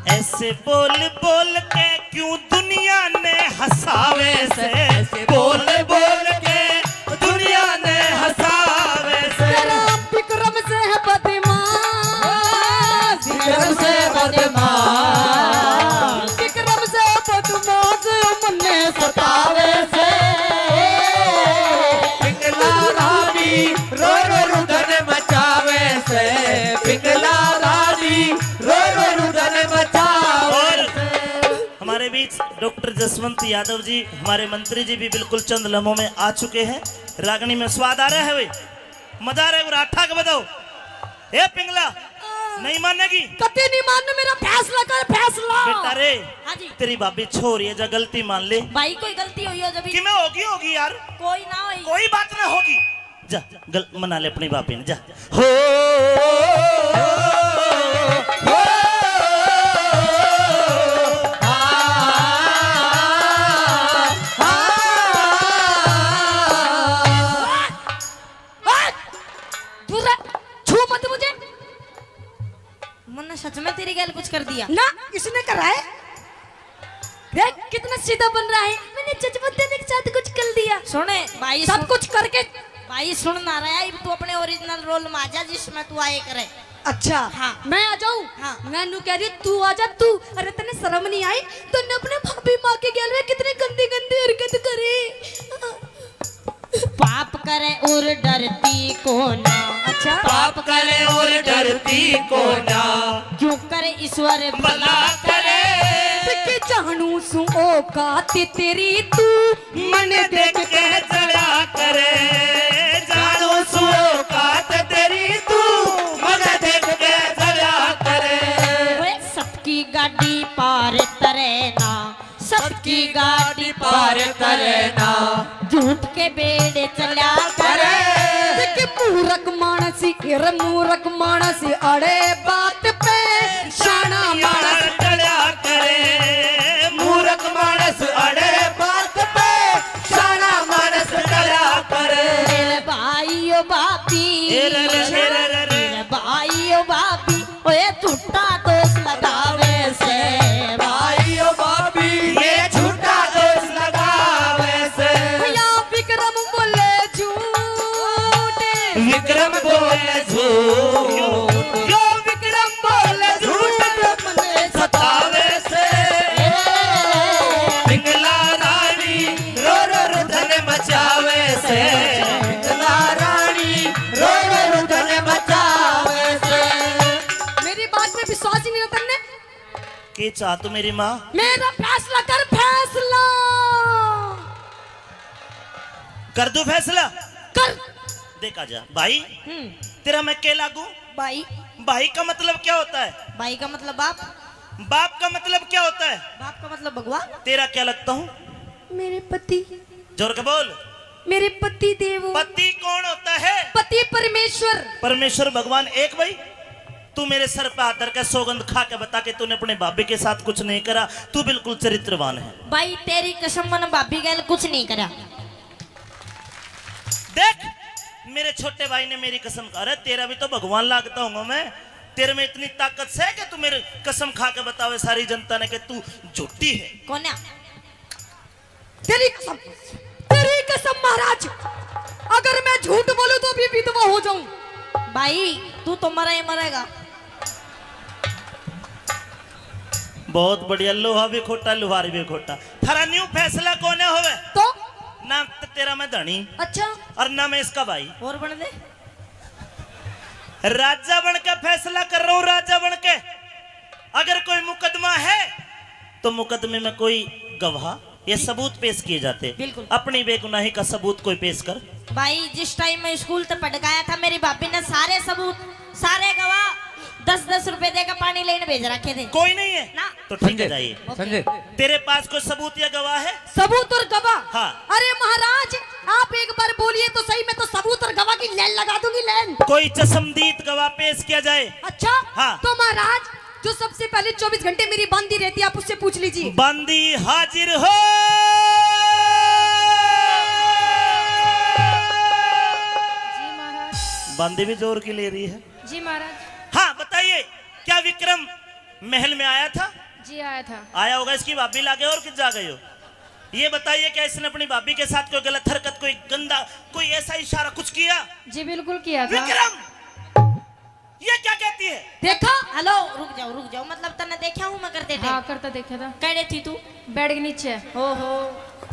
ऐसे बोल बोल के क्यों दुनिया ने हंसावे से। ऐसे बोल बोल के दुनिया ने हंसावे से। तेरा विक्रम से है बदमाश, विक्रम से बदमाश, विक्रम से बदमाश मन्ने सतावे से। पिंगला रानी रो रो रुदन मचावे से, पिंगला रानी रो रो रुदन मचावे और से। हमारे बीच डॉक्टर जसवंत यादव जी, हमारे मंत्री जी भी बिल्कुल चंद लम्हों में आ चुके हैं। रागनी में स्वाद आ रहा है भाई, मजा आ रहा है। राठा का बताओ, ए पिंगला नहीं मानेगी? कति नहीं मानना, मेरा फैसला कर फैसला। बेटा रे, हाँ जी तेरी भाभी छोरी है, जा गलती मान ले। भाई कोई गलती हुई हो जब कि मैं होगी यार, कोई ना हुई। कोई बात ना होगी। जा मना ले अपनी भाभी ने, जा। हो दूसरा छू मत मुझे मैंने सच में तेरी गैल कुछ कर दिया ना, इसने करा है। देख कितना सीधा बन रहा है। मैंने जजमत देने के साथ कुछ कर दिया। सुने भाई, सब कुछ करके। भाई सुन ना रहा है, तू अपने ओरिजिनल रोल में आ जा जिसमें तू आए करे। अच्छा हाँ। मैं आ जाऊं? हाँ। मैं नू कह रही तू आ जा तू। अरे तने शर्म नहीं आई? तूने अपने भाभी माँ के गैल में कितनी गंदी गंदी हरकत करी। पाप करे और डरती को ना। अच्छा पाप करे और डरती को ना, क्यों करे ईश्वर भला करे। कि जानू सु औकात तेरी तू मन देख के चला करे, जानो सो औकात तेरी तू मन देख के चला करे। ओए सबकी गाड़ी पार तरेना, सबकी गाड़ी पार करे ना, झूठ के बेड़े चला करे। कि मूरख मानसी रे मूरख मानसी अड़े बात पे शाना मानस चला करे, मूर्ख मानस अड़े बात पे शाना मानस चला करे। मेरे भाइयों बापी, मेरे भाइयों बापी, ओए झूठा दोष लगावे से। भाइयों बाबी ये झूठा दोष लगावे से। या विक्रम बोले झूठे, विक्रम बोले झूठ, यो विक्रम बोले झूठ मने सतावे से। पिंगला रानी रो रो रुदन मचावे से, पिंगला रानी रो रो रुदन मचावे से। मेरी बात में विश्वास ही नहीं होता ने। के चाह तू मेरी माँ? मेरा फैसला कर फैसला कर दू फैसला। कर। देखा जा भाई, तेरा मैं के लागू? भाई, भाई का मतलब क्या होता है? भाई का मतलब बाप, बाप का मतलब क्या होता है? बाप का मतलब भगवान। तेरा क्या लगता हूँ? मेरे पति, जोर के बोल। मेरे पति देव। पति कौन होता है? पति परमेश्वर। परमेश्वर भगवान एक। भाई तू मेरे सर पे हाथ धर के सौगंध खा के बता के तूने अपने भाभी के साथ कुछ नहीं करा, तू बिल्कुल चरित्रवान है। भाई तेरी कसम मन भाभी गैल कुछ नहीं करा। देख मेरे छोटे भाई ने मेरी कसम खा, अरे तेरा भी तो भगवान लागता हूँ मैं, तेरे में इतनी ताकत से है कि तू मेरे कसम खा के बतावे सारी जनता ने कि तू झूठी है। कौन है? तेरी कसम महाराज, अगर मैं झूठ बोलूं तो भी विधवा हो जाऊं। भाई तू तो मरा ही मरेगा। बहुत बढ़िया, लोहा भी खोटा लुहार भी खोटा। थारा न्यू फैसला कोने होवे? तो ना तो तेरा मैं धनी अच्छा और ना मैं इसका भाई। और बन दे। राजा बन के फैसला कर रहा हूं, राजा बन के। अगर कोई मुकदमा है तो मुकदमे में कोई गवाह ये सबूत पेश किए जाते। बिल्कुल। अपनी बेगुनाही का सबूत कोई पेश कर। भाई जिस टाइम मैं स्कूल तक पढ़ गया था, मेरी भाभी ने सारे सबूत, सारे गवाह 10-10 रुपए देकर पानी लेने भेज रखे थे। कोई नहीं है ना। तो ठीक है, संजय जाइए। संजय तेरे पास कोई सबूत या गवाह है? सबूत और गवाह? हाँ। अरे महाराज आप एक बार बोलिए तो सही, मैं तो सबूत और गवाह की लाइन लगा दूंगी, लाइन। कोई चशमदीद गवाह पेश किया जाए। अच्छा हाँ। तो महाराज जो सबसे पहले 24 घंटे मेरी बंदी रहती है, आप उससे पूछ लीजिए। बंदी हाजिर हो। जी महाराज। बंदी भी जोर की ले रही है। जी महाराज। हाँ बताइए, क्या विक्रम महल में आया था? जी आया था। आया होगा, इसकी भाभी लागे और किस जा गए हो? ये बताइए, क्या इसने अपनी भाभी के साथ कोई गलत हरकत, कोई गंदा, कोई ऐसा इशारा कुछ किया? जी बिल्कुल किया था। विक्रम ये क्या कहती है? देखा? हेलो रुक जाओ, मतलब तने देखा हूँ मैं करते थे। हाँ करता देखा था। कह रही थी तू? बेड के नीचे। ओहो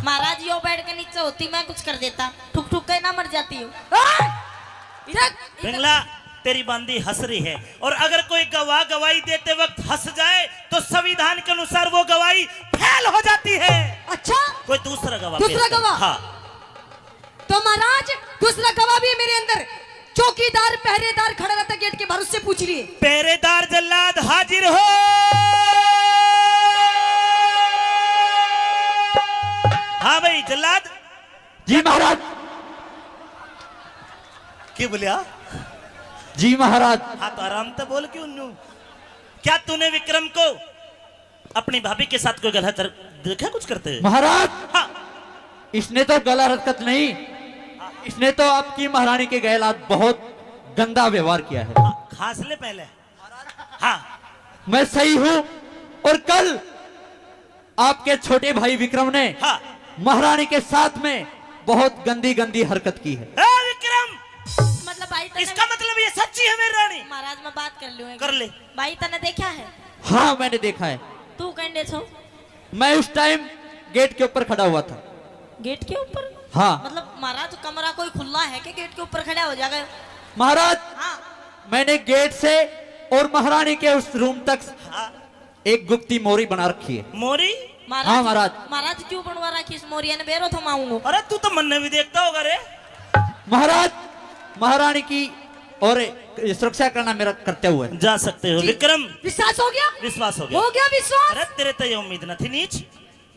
महाराज, यो बेड के नीचे होती मैं कुछ कर देता, ठुक ठुक के ना मर जाती हूँ। पिंगला, तेरी बंदी हंस रही है, और अगर कोई गवाह गवाही देते वक्त हंस जाए तो संविधान के अनुसार वो गवाही फेल हो जाती है। अच्छा कोई दूसरा गवाह दूसरा पेश कर। गवाह? हाँ। तो महाराज दूसरा गवाह भी है मेरे अंदर, चौकीदार पहरेदार खड़ा रहता गेट के बाहर, उससे पूछ लिए। पहरेदार जल्लाद हाजिर हो। हाँ भाई जल्लाद। जी महाराज। क्या बोलिया? जी महाराज। हाँ तो आराम से बोल क्यों नू? क्या तूने विक्रम को अपनी भाभी के साथ कोई गलत देखा कुछ करते हुए? महाराज हाँ। इसने तो गला हरकत नहीं, इसने तो आपकी महारानी के गैलात बहुत गंदा व्यवहार किया है। हाँ, खास ले पहले। हाँ मैं सही हूँ, और कल आपके छोटे भाई विक्रम ने हाँ। महारानी के साथ में बहुत गंदी गंदी हरकत की है। विक्रम, मतलब भाई तने, इसका मतलब ये सच्ची है मेरी रानी? महाराज मैं बात कर लूँ? कर ले। भाई तने देखा है? हाँ मैंने देखा है। तू कहने छो? मैं उस टाइम गेट के ऊपर खड़ा हुआ था। गेट के ऊपर? हाँ मतलब महाराज कमरा कोई खुला है कि गेट के ऊपर खड़ा हो जाएगा? महाराज, हाँ। मैंने गेट से और महारानी के उस रूम तक हाँ। एक गुप्ती मोरी बना रखी है। मोरी? हाँ, महाराज। महाराज क्यों बनवा रखी इस मोरिया ने? बेरो तो माऊंगा। अरे तू तो मन में भी देखता होगा रे। महाराज, महारानी की और सुरक्षा करना मेरा कर्तव्य है। जा सकते हो विक्रम। विश्वास हो गया? विश्वास हो गया। हो गया विश्वास? अरे तेरे तो ये उम्मीद न थी, नीच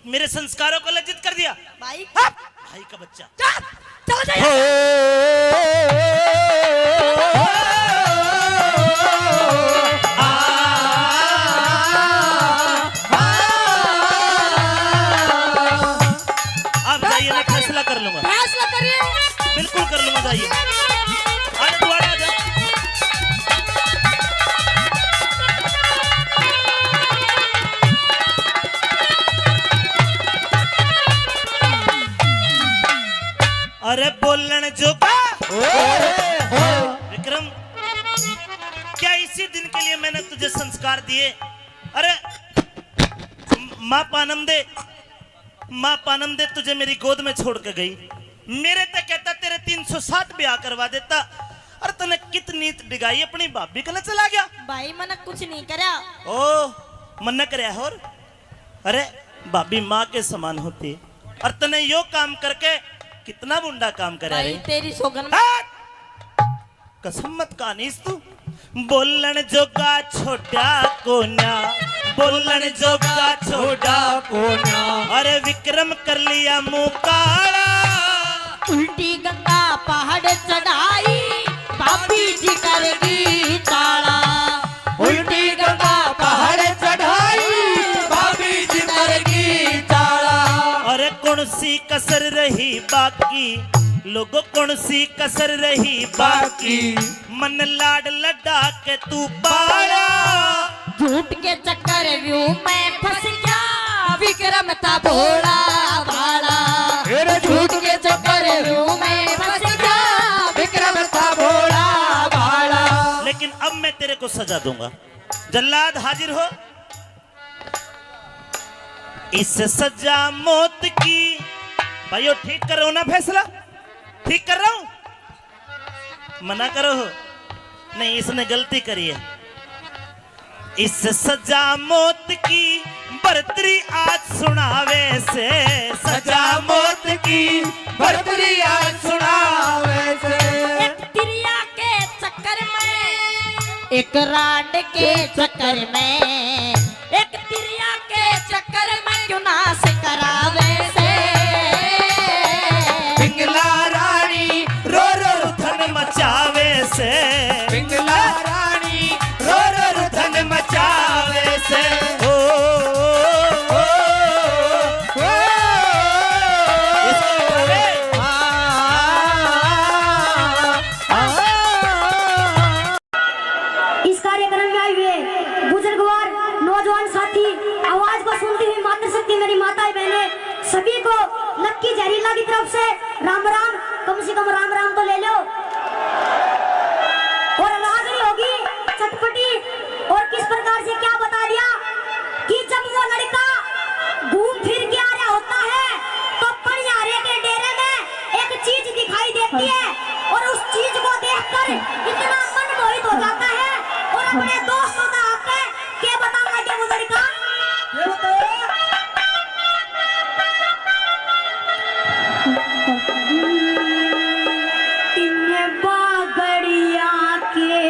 मेरे संस्कारों को लज्जित कर दिया। भाई हाँ, भाई का बच्चा। चलो जाइए। आप जाइए, मैं फैसला कर लूंगा। फैसला करिए। बिल्कुल कर लूंगा, जाइए। अरे दोबारा आ जा। अरे बोलन जोगा विक्रम, क्या इसी दिन के लिए मैंने तुझे संस्कार दिए? अरे माँ पानंदे तुझे मेरी गोद में छोड़ के गई। मेरे तक कहता तेरे 307 ब्याह करवा देता। अरे तूने कितनी डिगाई अपनी भाभी के लिए चला गया। भाई मैंने कुछ नहीं करा। ओ मन करे और? अरे भाभी माँ के समान होती है, और तूने यो काम करके कितना बुंडा काम करा भाई रे। तेरी सोगन में कसम मत कानीस तू। बोलन जोगा छोटा कोन्या, बोलन जोगा छोटा कोन्या। अरे विक्रम कर लिया मुंह काला। उल्टी गंगा पहाड़ चढ़ाई, पापी जी करेगी ताड़ा। उल्टी गंगा पहाड़ चढ़ाई, भाभी जी करेगी ताड़ा। अरे कौन सी कसर रही बाकी, लोगों कौन सी कसर रही बाकी, मन लाड लड्डा के तू पाया। झूठ के चक्कर में फंस गया, विक्रम था भोला भाला। तेरे झूठ के चक्कर में फंस गया, विक्रम था भोला भाला। लेकिन अब मैं तेरे को सजा दूंगा। जल्लाद हाजिर हो। इस सजा मौत की, भाइयों ठीक कर रहा हूं ना फैसला? ठीक कर रहा हूं? मना करो। नहीं, इसने गलती करी है। इस सजा मौत की बरतरी आज सुनावे से, सजा मौत की बरतरी आज सुनावे से। एक तिरिया के चक्कर में, एक राड के चक्कर में, एक तिरिया के चक्कर में क्यों ना से करावे से। पिंगला रानी रो रो धन मचावे से, पिंगला रानी रो रो धन मचावे से। ओ, ओ, ओ, इसको बतावे। इस कार्यक्रम में आए हुए बुजुर्गवार नौजवान साथी, आवाज को सुनती हुई मातृशक्ति मेरी माताएं बहनें, सभी को लक्की जहरीला की तरफ से राम राम। कम से कम राम राम तो ले लो। और रागनी होगी चटपटी। और किस प्रकार से क्या बता दिया कि जब वो लड़का घूम फिर के आ रहा होता है तो पनियारे के डेरे में एक चीज दिखाई देती है, और उस चीज को देखकर इतना मन मोहित हो जाता है और अपने दोस्तों का आके क्या बताने लगे वो लड़का। इन बागड़िया के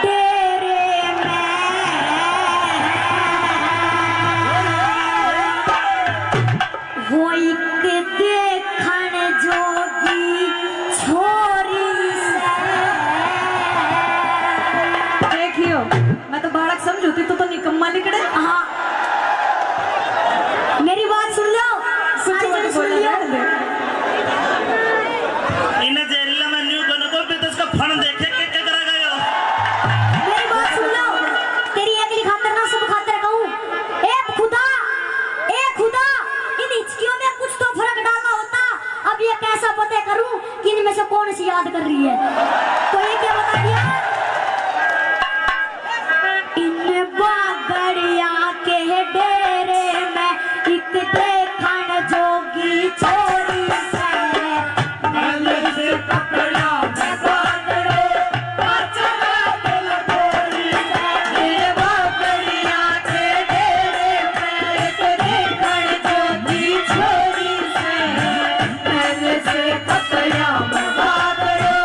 डेरे में वो एक देखण जोगी छोरी से। देखियो, मैं तो बालक समझूती तो निकम्मा निकले। हाँ, मेरी बात सुन लो, सारी जन सुन लियो। इन्हें जहरीला में न्यू गन को भी तो इसका फन देखे के क्या करा गयो। मेरी बात सुन लो, तेरी अगली खातर ना सब खातर कहूँ। ए खुदा, इन हिचकियों में कुछ तो फर्क डालना होता। अब ये कैसा पता करूं कि इनमें से कौन सी याद कर रही है? तो ये क्या बता दिया? इन बागड़िया के डेरे में एक देखण जोगी छोरी से। मैंने से पकड़ा मैं बागड़ो, चला दिल गोरी से। इन बागड़िया के डेरे में एक देखण जोगी छोरी से। मैंने से पकड़ा मैं बागड़ो,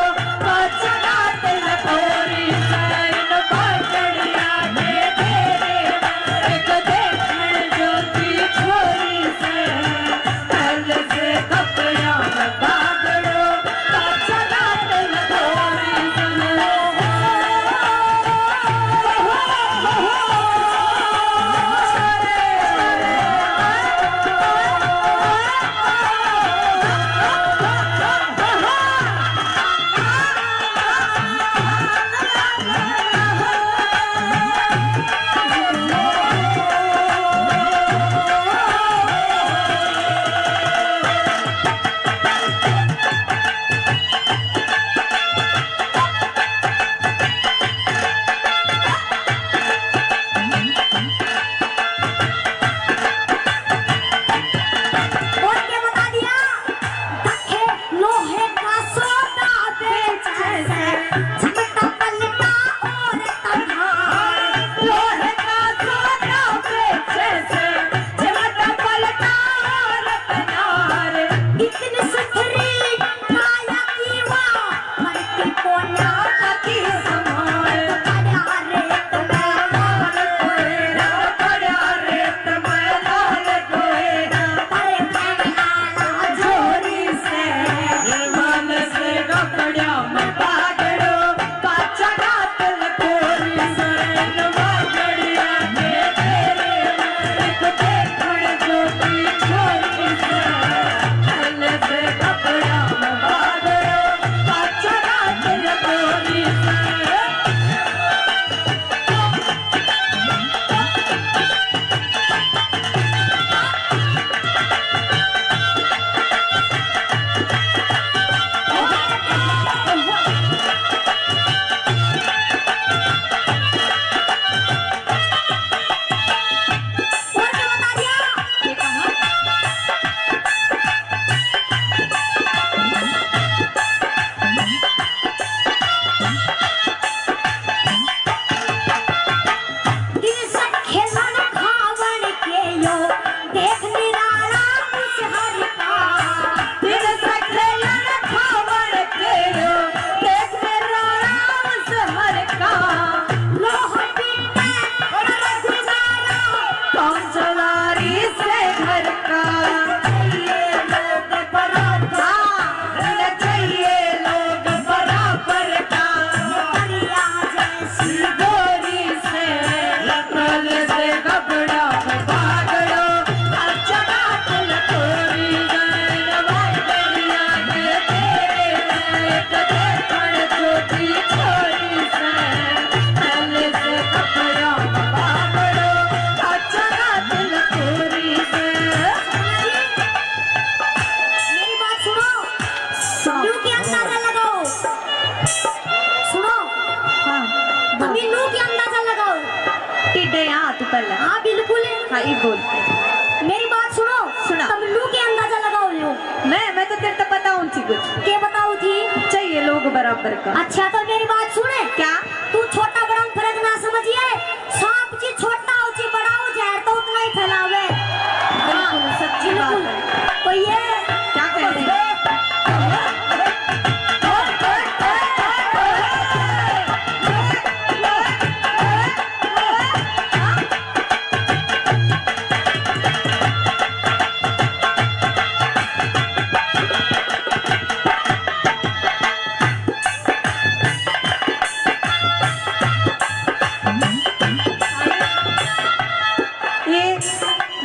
भाई बोल। मेरी बात सुनो। सुना। तुम लू के अंदाजा लगाओ लो। मैं तो तेरे को बताऊं थी कुछ। क्या बताओ थी? चाहिए लोग बराबर का। अच्छा तो मेरी बात सुने। क्या? तू छोटा बड़ा में फर्क ना समझिए। सांप जी छोटा ऊंची बड़ा हो जहर तो उतना ही फैलावे। बिल्कुल सच्ची बात है। तो ये क्या कह रहे हैं?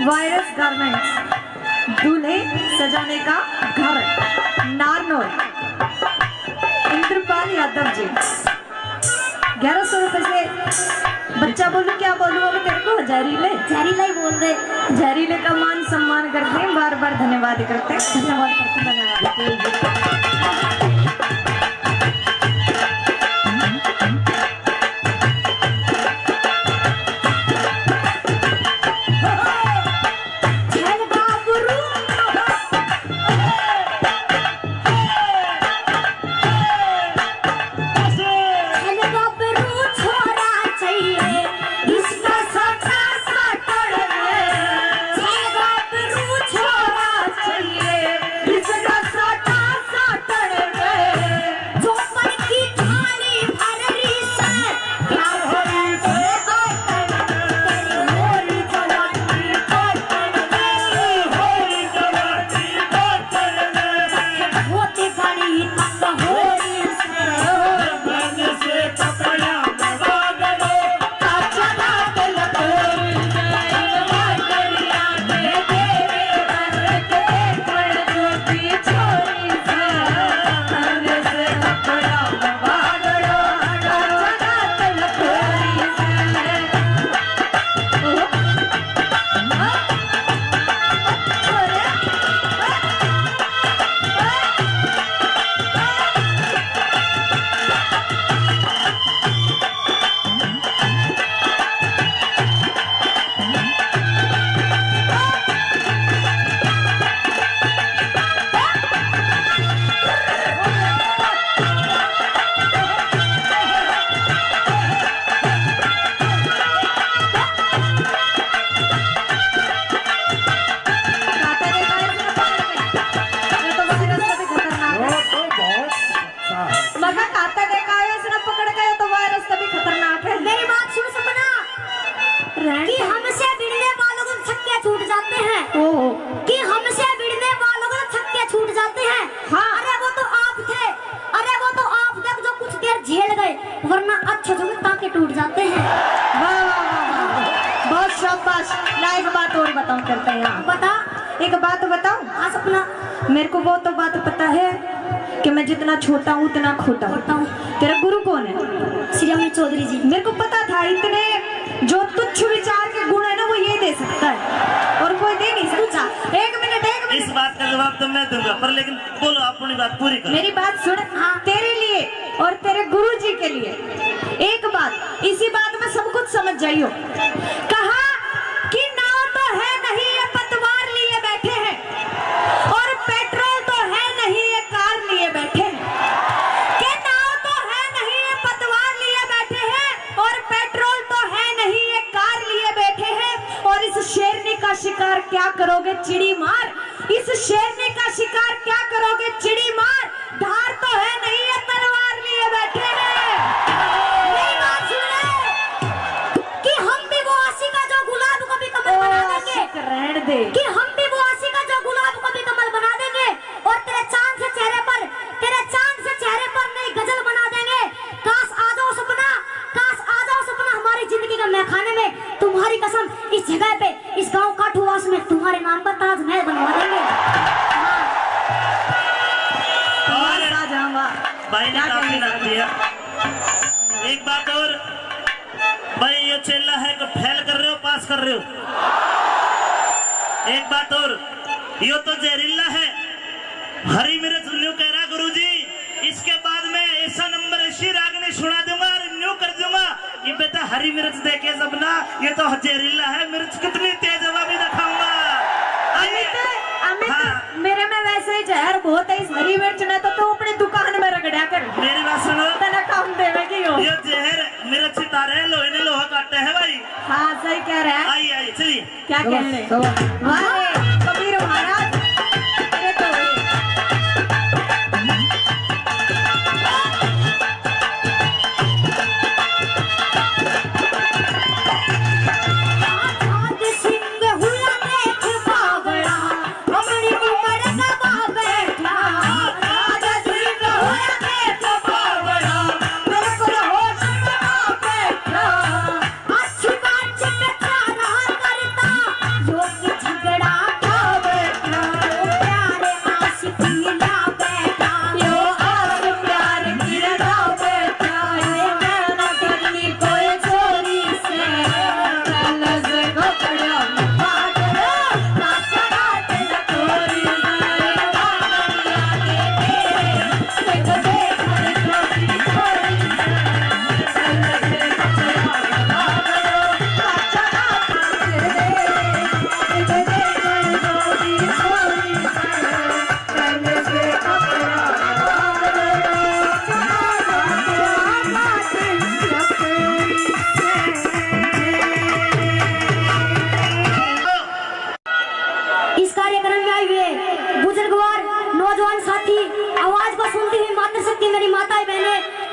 वायरस गारमेंट्स दूल्हे सजाने का घर नारनौल इंद्रपाल यादव जी 1100 रुपए से बच्चा बोलूं क्या बोलूं अब तेरे को जहरीले जहरीला ही बोल दे। जहरीले का मान सम्मान करते हैं बार बार धन्यवाद करते हैं धन्यवाद करते धन्यवाद। कि हमसे भिड़ने वालों को छक्के छूट जाते हैं। कि हमसे भिड़ने वालों को छक्के छूट जाते हैं। हाँ। अरे वो तो आप थे। अरे वो तो आप थे जो कुछ देर झेल गए, वरना अच्छे जो टांके टूट जाते हैं। वाह वाह वाह, बहुत शाबाश। ला एक बात और बताऊं करते हैं यहाँ। बता। एक बात बताऊं। हाँ सपना। मेरे को वो तो बात पता है कि मैं जितना छोटा हूँ उतना खोटा हूँ। तेरा गुरु कौन है? श्री अमित चौधरी जी। मेरे को पता था इतने जो तुच्छ विचार के गुण है ना वो ये दे सकता है और कोई दे नहीं सकता। एक मिनट इस बात का जवाब तो मैं दूंगा, पर लेकिन बोलो अपनी बात पूरी करो। मेरी बात सुन। हाँ। तेरे लिए और तेरे गुरु जी के लिए एक बात, इसी बात में सब कुछ समझ जाइयो। कहा कि नाव तो है नहीं ये पतवार लिए बैठे हैं, और पेट्रोल तो है नहीं ये कार लिए बैठे हैं। कि नाव तो है नहीं ये पतवार लिए बैठे हैं, और पेट्रोल तो है नहीं ये कार लिए बैठे हैं। और इस शेरनी का शिकार क्या करोगे चिड़ी मार, इस शेरनी का शिकार क्या करोगे चिड़ी मार। धार तो है नहीं ये तलवार लिए बैठे हैं। मेरी बात सुन ले कि हम भी वो आशिका जो गुलाब को भी कमल बना देंगे। रहने दे। कि हम भी वो आशिका जो गुलाब को भी कमल बना देंगे, और तेरे चांद से चेहरे पर नई गजल बना देंगे। काश आ जाओ सपना, काश आ जाओ सपना हमारी जिंदगी का महखाने में। तुम्हारी कसम इस जगह पे, इस गांव काठूवास में तुम्हारे नाम पर ताजमहल बनवा देंगे। भाई ने काफी रख दिया। एक बात और, भाई ये चेला है तो फेल कर रहे हो पास कर रहे हो। एक बात और, ये तो जहरीला है। हरी मिर्च न्यू कह रहा गुरुजी, इसके बाद में ऐसा नंबर ऐसी रागनी सुना दूंगा और न्यू कर दूंगा। ये बेटा हरी मिर्च देखे सबना, ये तो जहरीला है, मिर्च कितनी तेज है मैं भी दिखाऊंगा। अमित, हाँ। मेरे में वैसे ही जहर बहुत है, इस हरी मिर्च ने तो तू अपनी दुकान में रगड़ा कर। मेरी बात सुनो, तेरा काम देवे की हो। ये जहर मिर्च सितारे लोहे ने लोहा काटे है भाई। हाँ सही कह रहा है। आइए आइए चलिए। क्या कह रहे हैं? वाह कबीर महाराज, अरे तो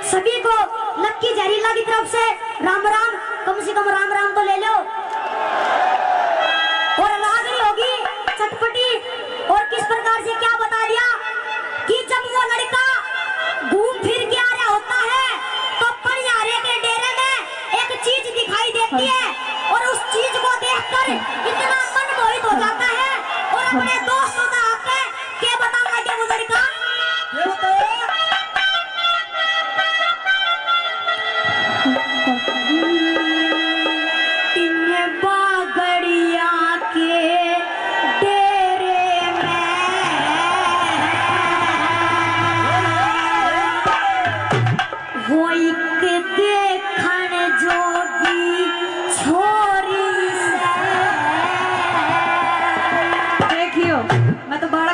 सभी को लक्की जहरीला की तरफ से राम राम, कम से कम राम राम तो ले लो। और रागनी होगी चटपटी, और किस प्रकार से क्या बता दिया कि जब वो लड़का घूम फिर के आ रहा होता है तो पनियारे के डेरे में एक चीज दिखाई देती है, और उस चीज को देखकर इतना मन मोहित हो जाता है और अपने दोस्तों का आके क्या बताऊंगा क्या वो लड़का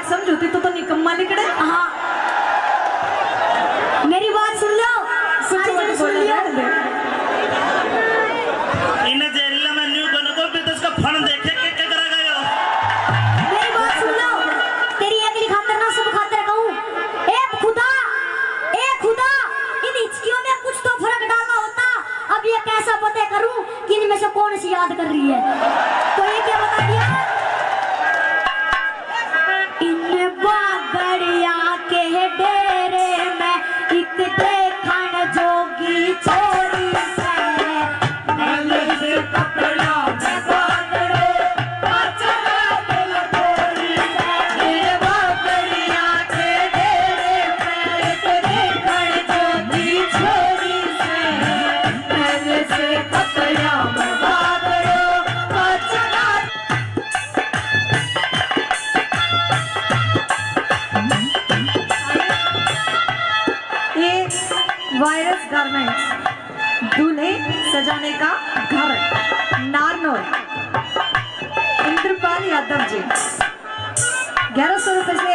समझोती तो निकम्मा निकले। हाँ मेरी बात सुन लो, सारी जने सुन लियो। इन्हें जहरीला में न्यू बनो को भी तो इसका फन देखे क्या करा गए हो। मेरी बात सुन लो, तेरी अगली खातर ना सब खातर कहूँ, ए खुदा इन हिचकियों में कुछ तो फर्क डालना होता। अब ये कैसा पता करूँ कि इनमें से कौन सी याद कर रही है, तो ये क्या बता दिया बागड़िया के डेरे में एक देखन जोगी छोरी से कपड़ा में बागड़ो चला दिल थोड़ी से। बागड़िया के डेरे में एक देखन जोगी छोरी से कपड़ा में बागड़ो चला। वायरस गारमेंट्स, दूल्हे सजाने का घर, नारनौल, इंद्रपाल यादव जी। 1100 रुपए से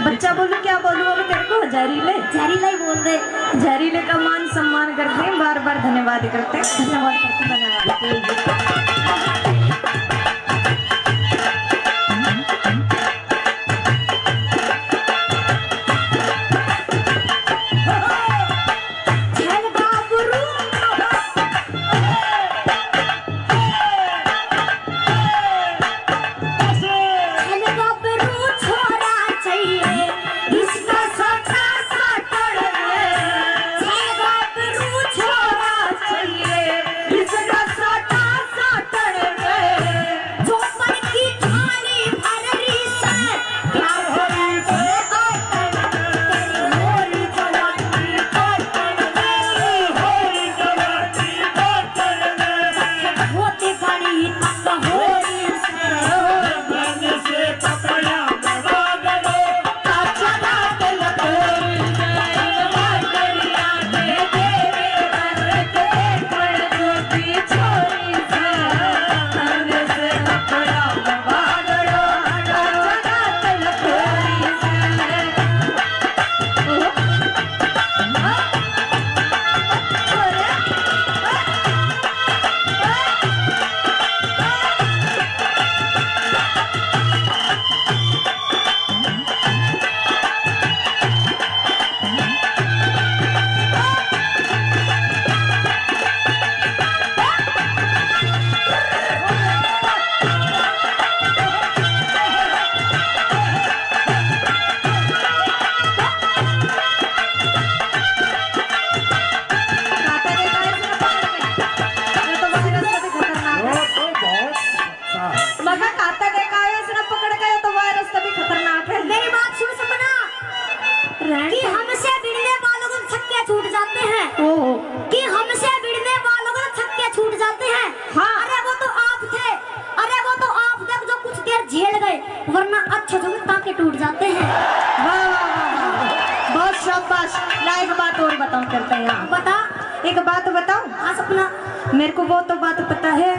बच्चा बोलूं क्या बोलूं अब तेरे को? जहरीला ही बोल दे। जहरीले का मान सम्मान करते हैं, बार बार धन्यवाद करते हैं। धन्यवाद। छोरा चाहिए इसका साटा साटड़ मगर खाता देखा है इसने पकड़ गया तो वायरस तभी खतरनाक है। मेरी बात सुन सपना कि हमसे भिड़ने वालों को छक्के छूट जाते हैं। ओहो कि हमसे भिड़ने वालों को छक्के छूट जाते हैं। हाँ। अरे वो तो आप थे, अरे वो तो आप थे जो कुछ देर झेल गए, वरना अच्छे जो टांके टूट जाते हैं। वाह वाह वाह वाह, बहुत शाबाश। ला एक बात और बताऊं करते हैं यहाँ। बता। एक बात बताऊं, हाँ सपना। मेरे को वो तो बात पता है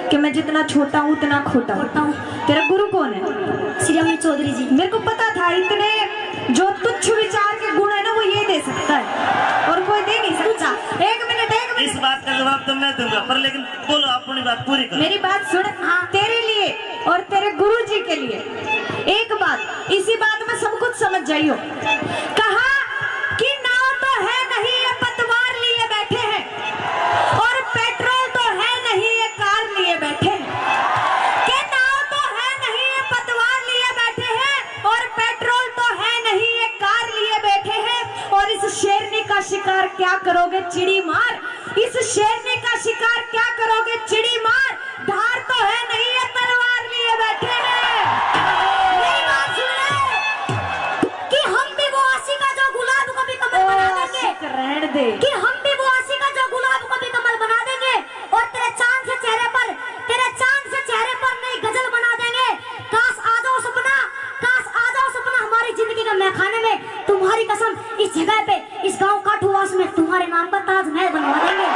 कि मैं जितना छोटा हूँ उतना खोटा हूँ। तेरा गुरु कौन है? श्री अमित चौधरी जी। मेरे को पता था इतने जो तुच्छ विचार के गुण है ना वो ये दे सकता है और कोई दे नहीं सकता। एक मिनट इस बात का जवाब तो मैं दूंगा, पर लेकिन बोलो अपनी बात पूरी करो। मेरी बात सुन। हाँ। तेरे लिए और तेरे गुरु जी के लिए एक बात, इसी बात में सब कुछ समझ जाइयो। कहा कि नाव तो है नहीं ये पतवार लिए बैठे हैं, और पेट्रोल तो है नहीं ये कार लिए बैठे हैं। कि नाव तो है नहीं ये पतवार लिए बैठे हैं, और पेट्रोल तो है नहीं ये कार लिए बैठे हैं। और इस शेरनी का शिकार क्या करोगे चिड़ी मार, इस शेरनी का शिकार क्या करोगे चिड़ी मार, धार तो है नहीं ये तलवार लिए बैठे हैं। मेरी बात सुन ले कि हम भी वो आशिका जो गुलाब को भी कमल बना देंगे। रहने दे। कि हम भी वो आशिका जो गुलाब को भी कमल बना देंगे, और तेरे चांद से चेहरे पर, तेरे चांद से चेहरे पर नई गजल बना देंगे। काश आ जाओ सपना, काश आ जाओ सपना हमारी जिंदगी का मैखाने में। तुम्हारी कसम इस जगह पे, इस गांव काठूवास में तुम्हारे नाम पर ताजमहल बनवा देंगे।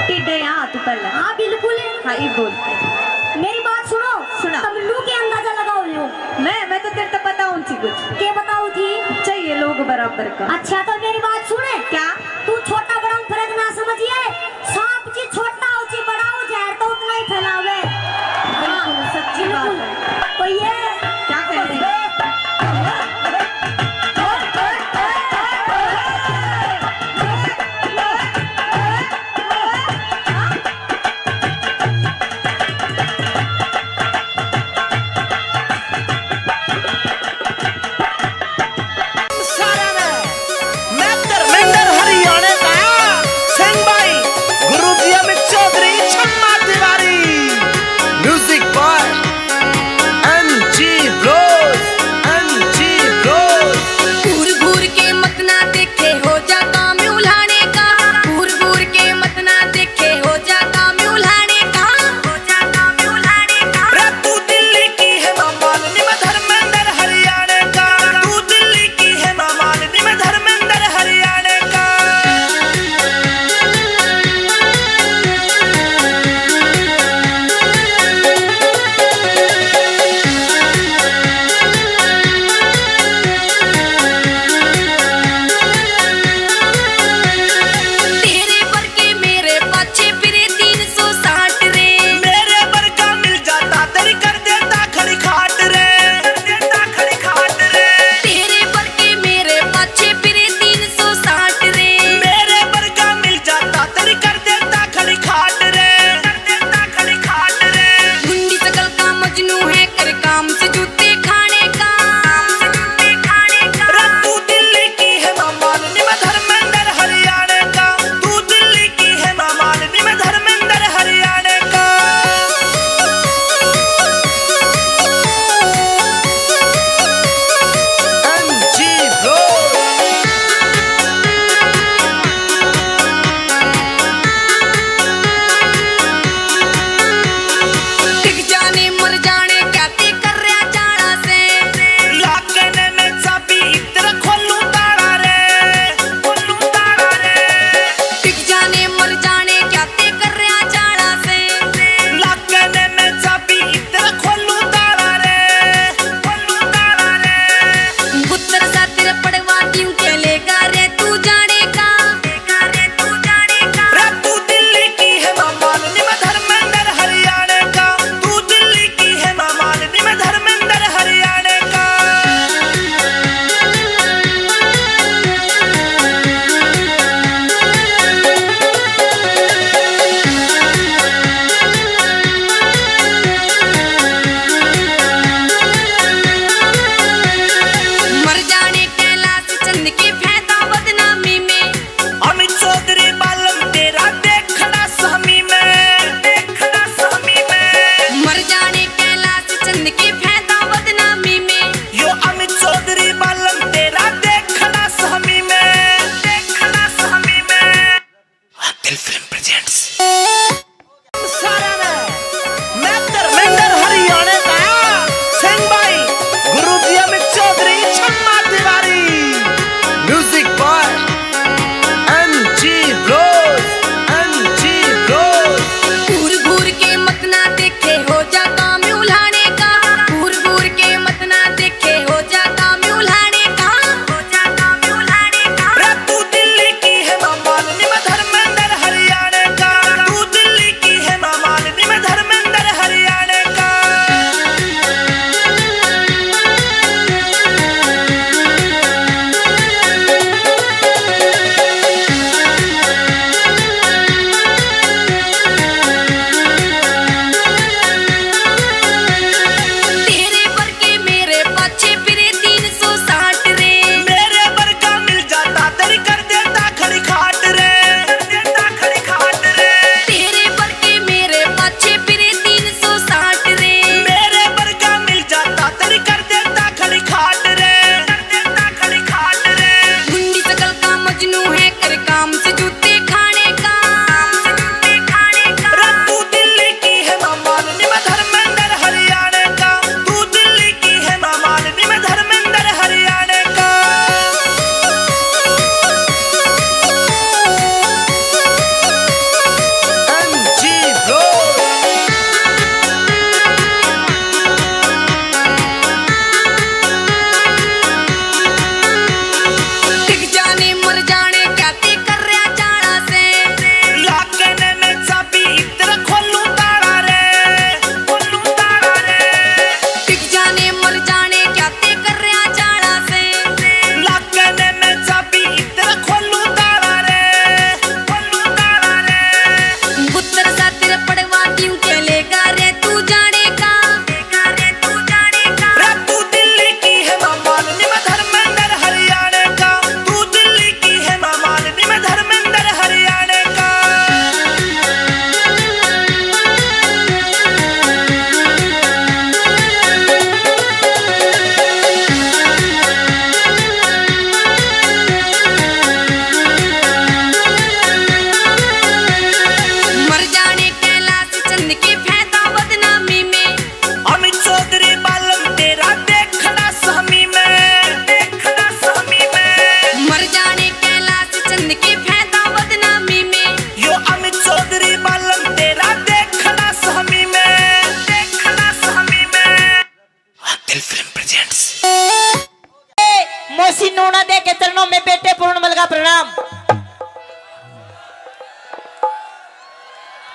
टिड्डे यहाँ तू पहले हाँ बिल्कुल हाँ ये बोल मेरी बात सुनो सुना। तमिलू के अंदाजा लगाओ लो मैं तो तेरे को बताऊं थी कुछ के बताओ थी चाहिए लोग बराबर का अच्छा तो मेरी बात सुने क्या तू छोटा बड़ा में फर्क ना समझिए सांप जी छोटा हो ची बड़ा हो जहर तो उतना ही फैलावे बिल्कुल सच्ची बात है तो ये क्या कह रहे हैं मैं धर्मेंद्र हरि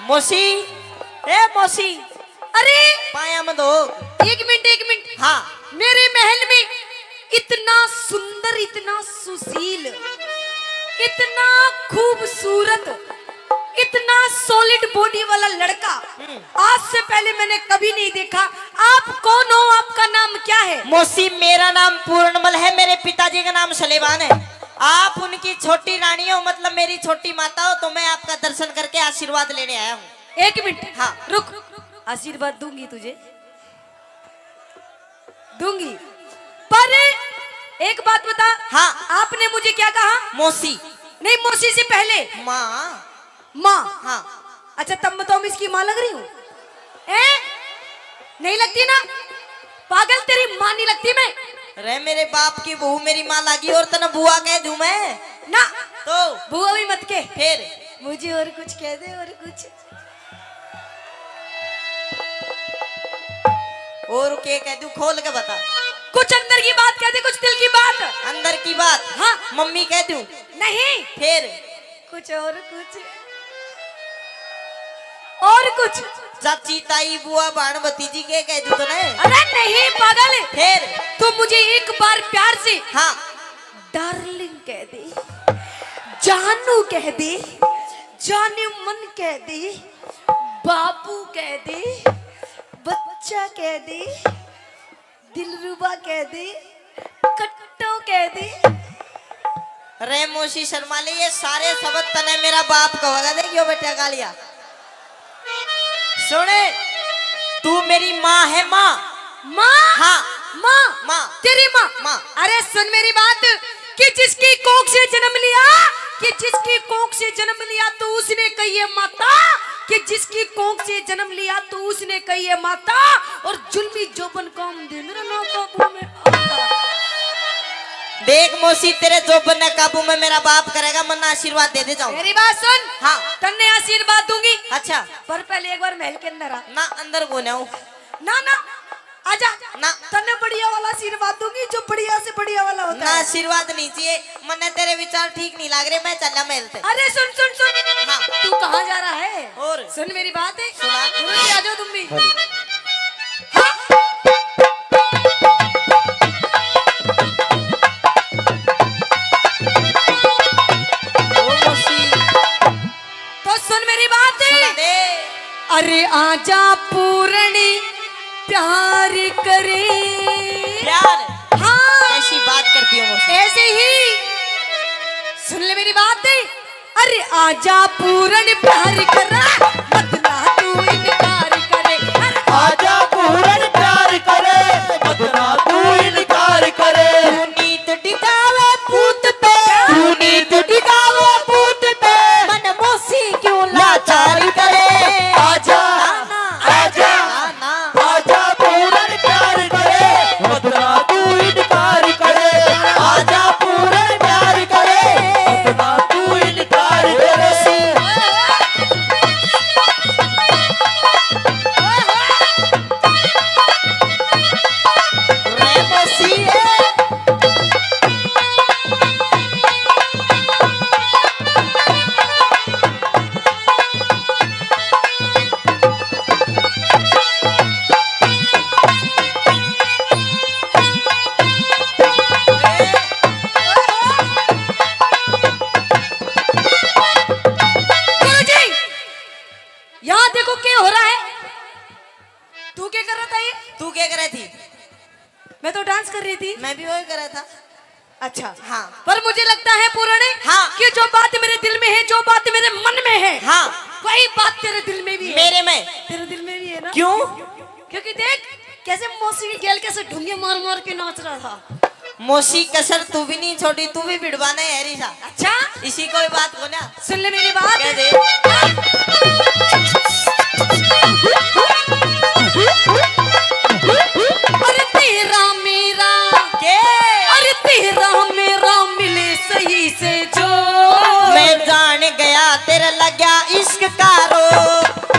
मौसी, ए मौसी, अरे पाया मत हो। एक मिनट हाँ मेरे महल में इतना सुंदर, इतना सुशील, इतना खूबसूरत, इतना सॉलिड बॉडी वाला लड़का आज से पहले मैंने कभी नहीं देखा। आप कौन हो? आपका नाम क्या है? मौसी, मेरा नाम पूर्णमल है, मेरे पिताजी का नाम सलेमान है। आप उनकी छोटी रानी हो, मतलब मेरी छोटी माता हो, तो मैं आपका दर्शन करके आशीर्वाद लेने आया हूँ। एक मिनट, हाँ। रुक। आशीर्वाद दूंगी तुझे, दूंगी, पर एक बात बता। हाँ। आपने मुझे क्या कहा? मौसी। नहीं, मौसी से पहले माँ। माँ। हाँ। अच्छा, तब मैं तो इसकी माँ लग रही हूँ? नहीं लगती ना? पागल, तेरी माँ नहीं लगती मैं? रे मेरे बाप की बहू मेरी माँ लगी और तना बुआ कह दूं मैं? ना, तो बुआ भी मत के। फिर मुझे और कुछ कह दे, और कुछ। और क्या कह दूं? खोल के बता। कुछ अंदर की बात कह दे, कुछ दिल की बात। अंदर की बात? हाँ। मम्मी कह दूं? नहीं, फिर कुछ और कुछ, और कुछ। चाची, ताई, बुआ, भाण, भतीजी के कह दूं तो नहीं? अरे नहीं पागल, फिर तू मुझे एक बार प्यार से हाँ डार्लिंग कह दे, जानू कह दे, जाने मन कह दे, बाबू कह दे, बच्चा कह दे, दिलरुबा कह दे, कट्टो कह दे। रे मौसी शर्मा ले, ये सारे शब्द तने मेरा बाप कहोगा। देखियो बेटा गालिया सुने, तू मेरी माँ है। माँ? माँ? हाँ। माँ? माँ। तेरी माँ? माँ। अरे सुन मेरी बात, कि जिसकी कोख से जन्म लिया, कि जिसकी कोख से जन्म लिया तो उसने कही है माता, कि जिसकी कोख से जन्म लिया तो उसने कही है माता, और जुल्मी जोबन काम दे मेरा ना काबू में आता। देख मौसी, तेरे जोबन ने काबू में मेरा बाप करेगा, मन आशीर्वाद दे दे जाऊं। मेरी बात सुन। हाँ। तन्ने आशीर्वाद दूंगी। अच्छा। पर पहले एक बार महल के अंदर आ। ना अंदर गोने हूँ। ना ना, आजा ना। तन्ने बढ़िया वाला आशीर्वाद दूंगी, जो बढ़िया से बढ़िया वाला होता ना है। आशीर्वाद नहीं चाहिए, मन्ने तेरे विचार ठीक नहीं लग रहे, मैं चला महल से। अरे सुन सुन सुन। हाँ। तू कहाँ जा रहा है? और सुन मेरी बात है। सुना। गुरुजी आ जाओ तुम भी। ओ मौसी, तो सुन मेरी बात सुना है। दे। अरे आजा पूरणी प्यार करे। प्यार? हाँ, कैसी बात करती हो मौसी? ऐसे ही सुन ले मेरी बात है। अरे आजा पूरण प्यार करा, मत ना तू इनकार करे। अरे आजा पूरन प्यार करे, मत ना तू इनकार करे। तू नीत टिकावे पूत पे, तू नीत टिकावे पूत पे, मन मौसी क्यों लाचार करे। आजा ना, आजा ना, आजा पूरन प्यार करे, मत ना तू इनकार करे। आजा पूरन प्यार करे, मत ना तू इनकार करे। रे मौसी गुरुजी, यहाँ देखो क्या हो रहा है। तू क्या कर रहा था? ये तू क्या कर रही थी? मैं तो डांस कर रही थी। मैं भी वही कर रहा था। अच्छा हाँ। पर मुझे लगता है पूरणे, हाँ। कि जो बात मेरे दिल में है, जो बात मेरे मन में है, हाँ। वही बात तेरे दिल में भी है। मेरे में? तेरे दिल में भी है ना? क्यों? क्योंकि देख कैसे मौसी की गेल कैसे ढूंगे मार मार के नाच रहा था। मौसी कसर तू भी नहीं छोड़ी, तू भी भिड़वाना है हरी सा। अच्छा इसी कोई बात को ना सुन ले मेरी बात। कह दे। अरे तेरा मेरा, के अरे तेरा मेरा मिले सही से जो, मैं जान गया तेरा लगा इश्क का रो,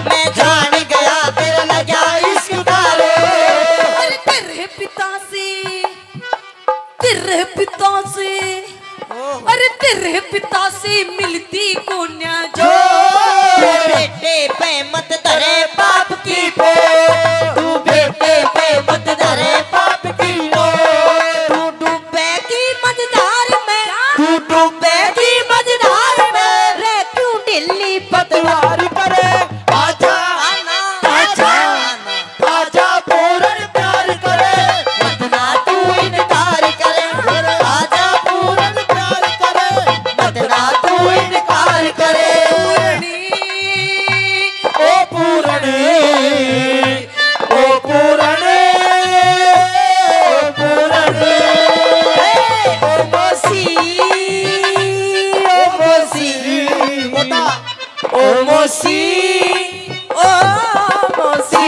मैं जान गया तेरा लगा इश्क का रो। अरे तेरे पिता से, तेरे पिता से, अरे तेरे पिता से मिलती कोन्या जो, बेटे पे पतवार करे आजा आजा आजा पूरन प्यार करे मत ना तू इनकार करे आजा पूरन प्यार करे मत ना तू इनकार करे ओ पूरन ओ पूरन ओ पूरन ओ मोसी मोटा ओ मोसी ओ मोसी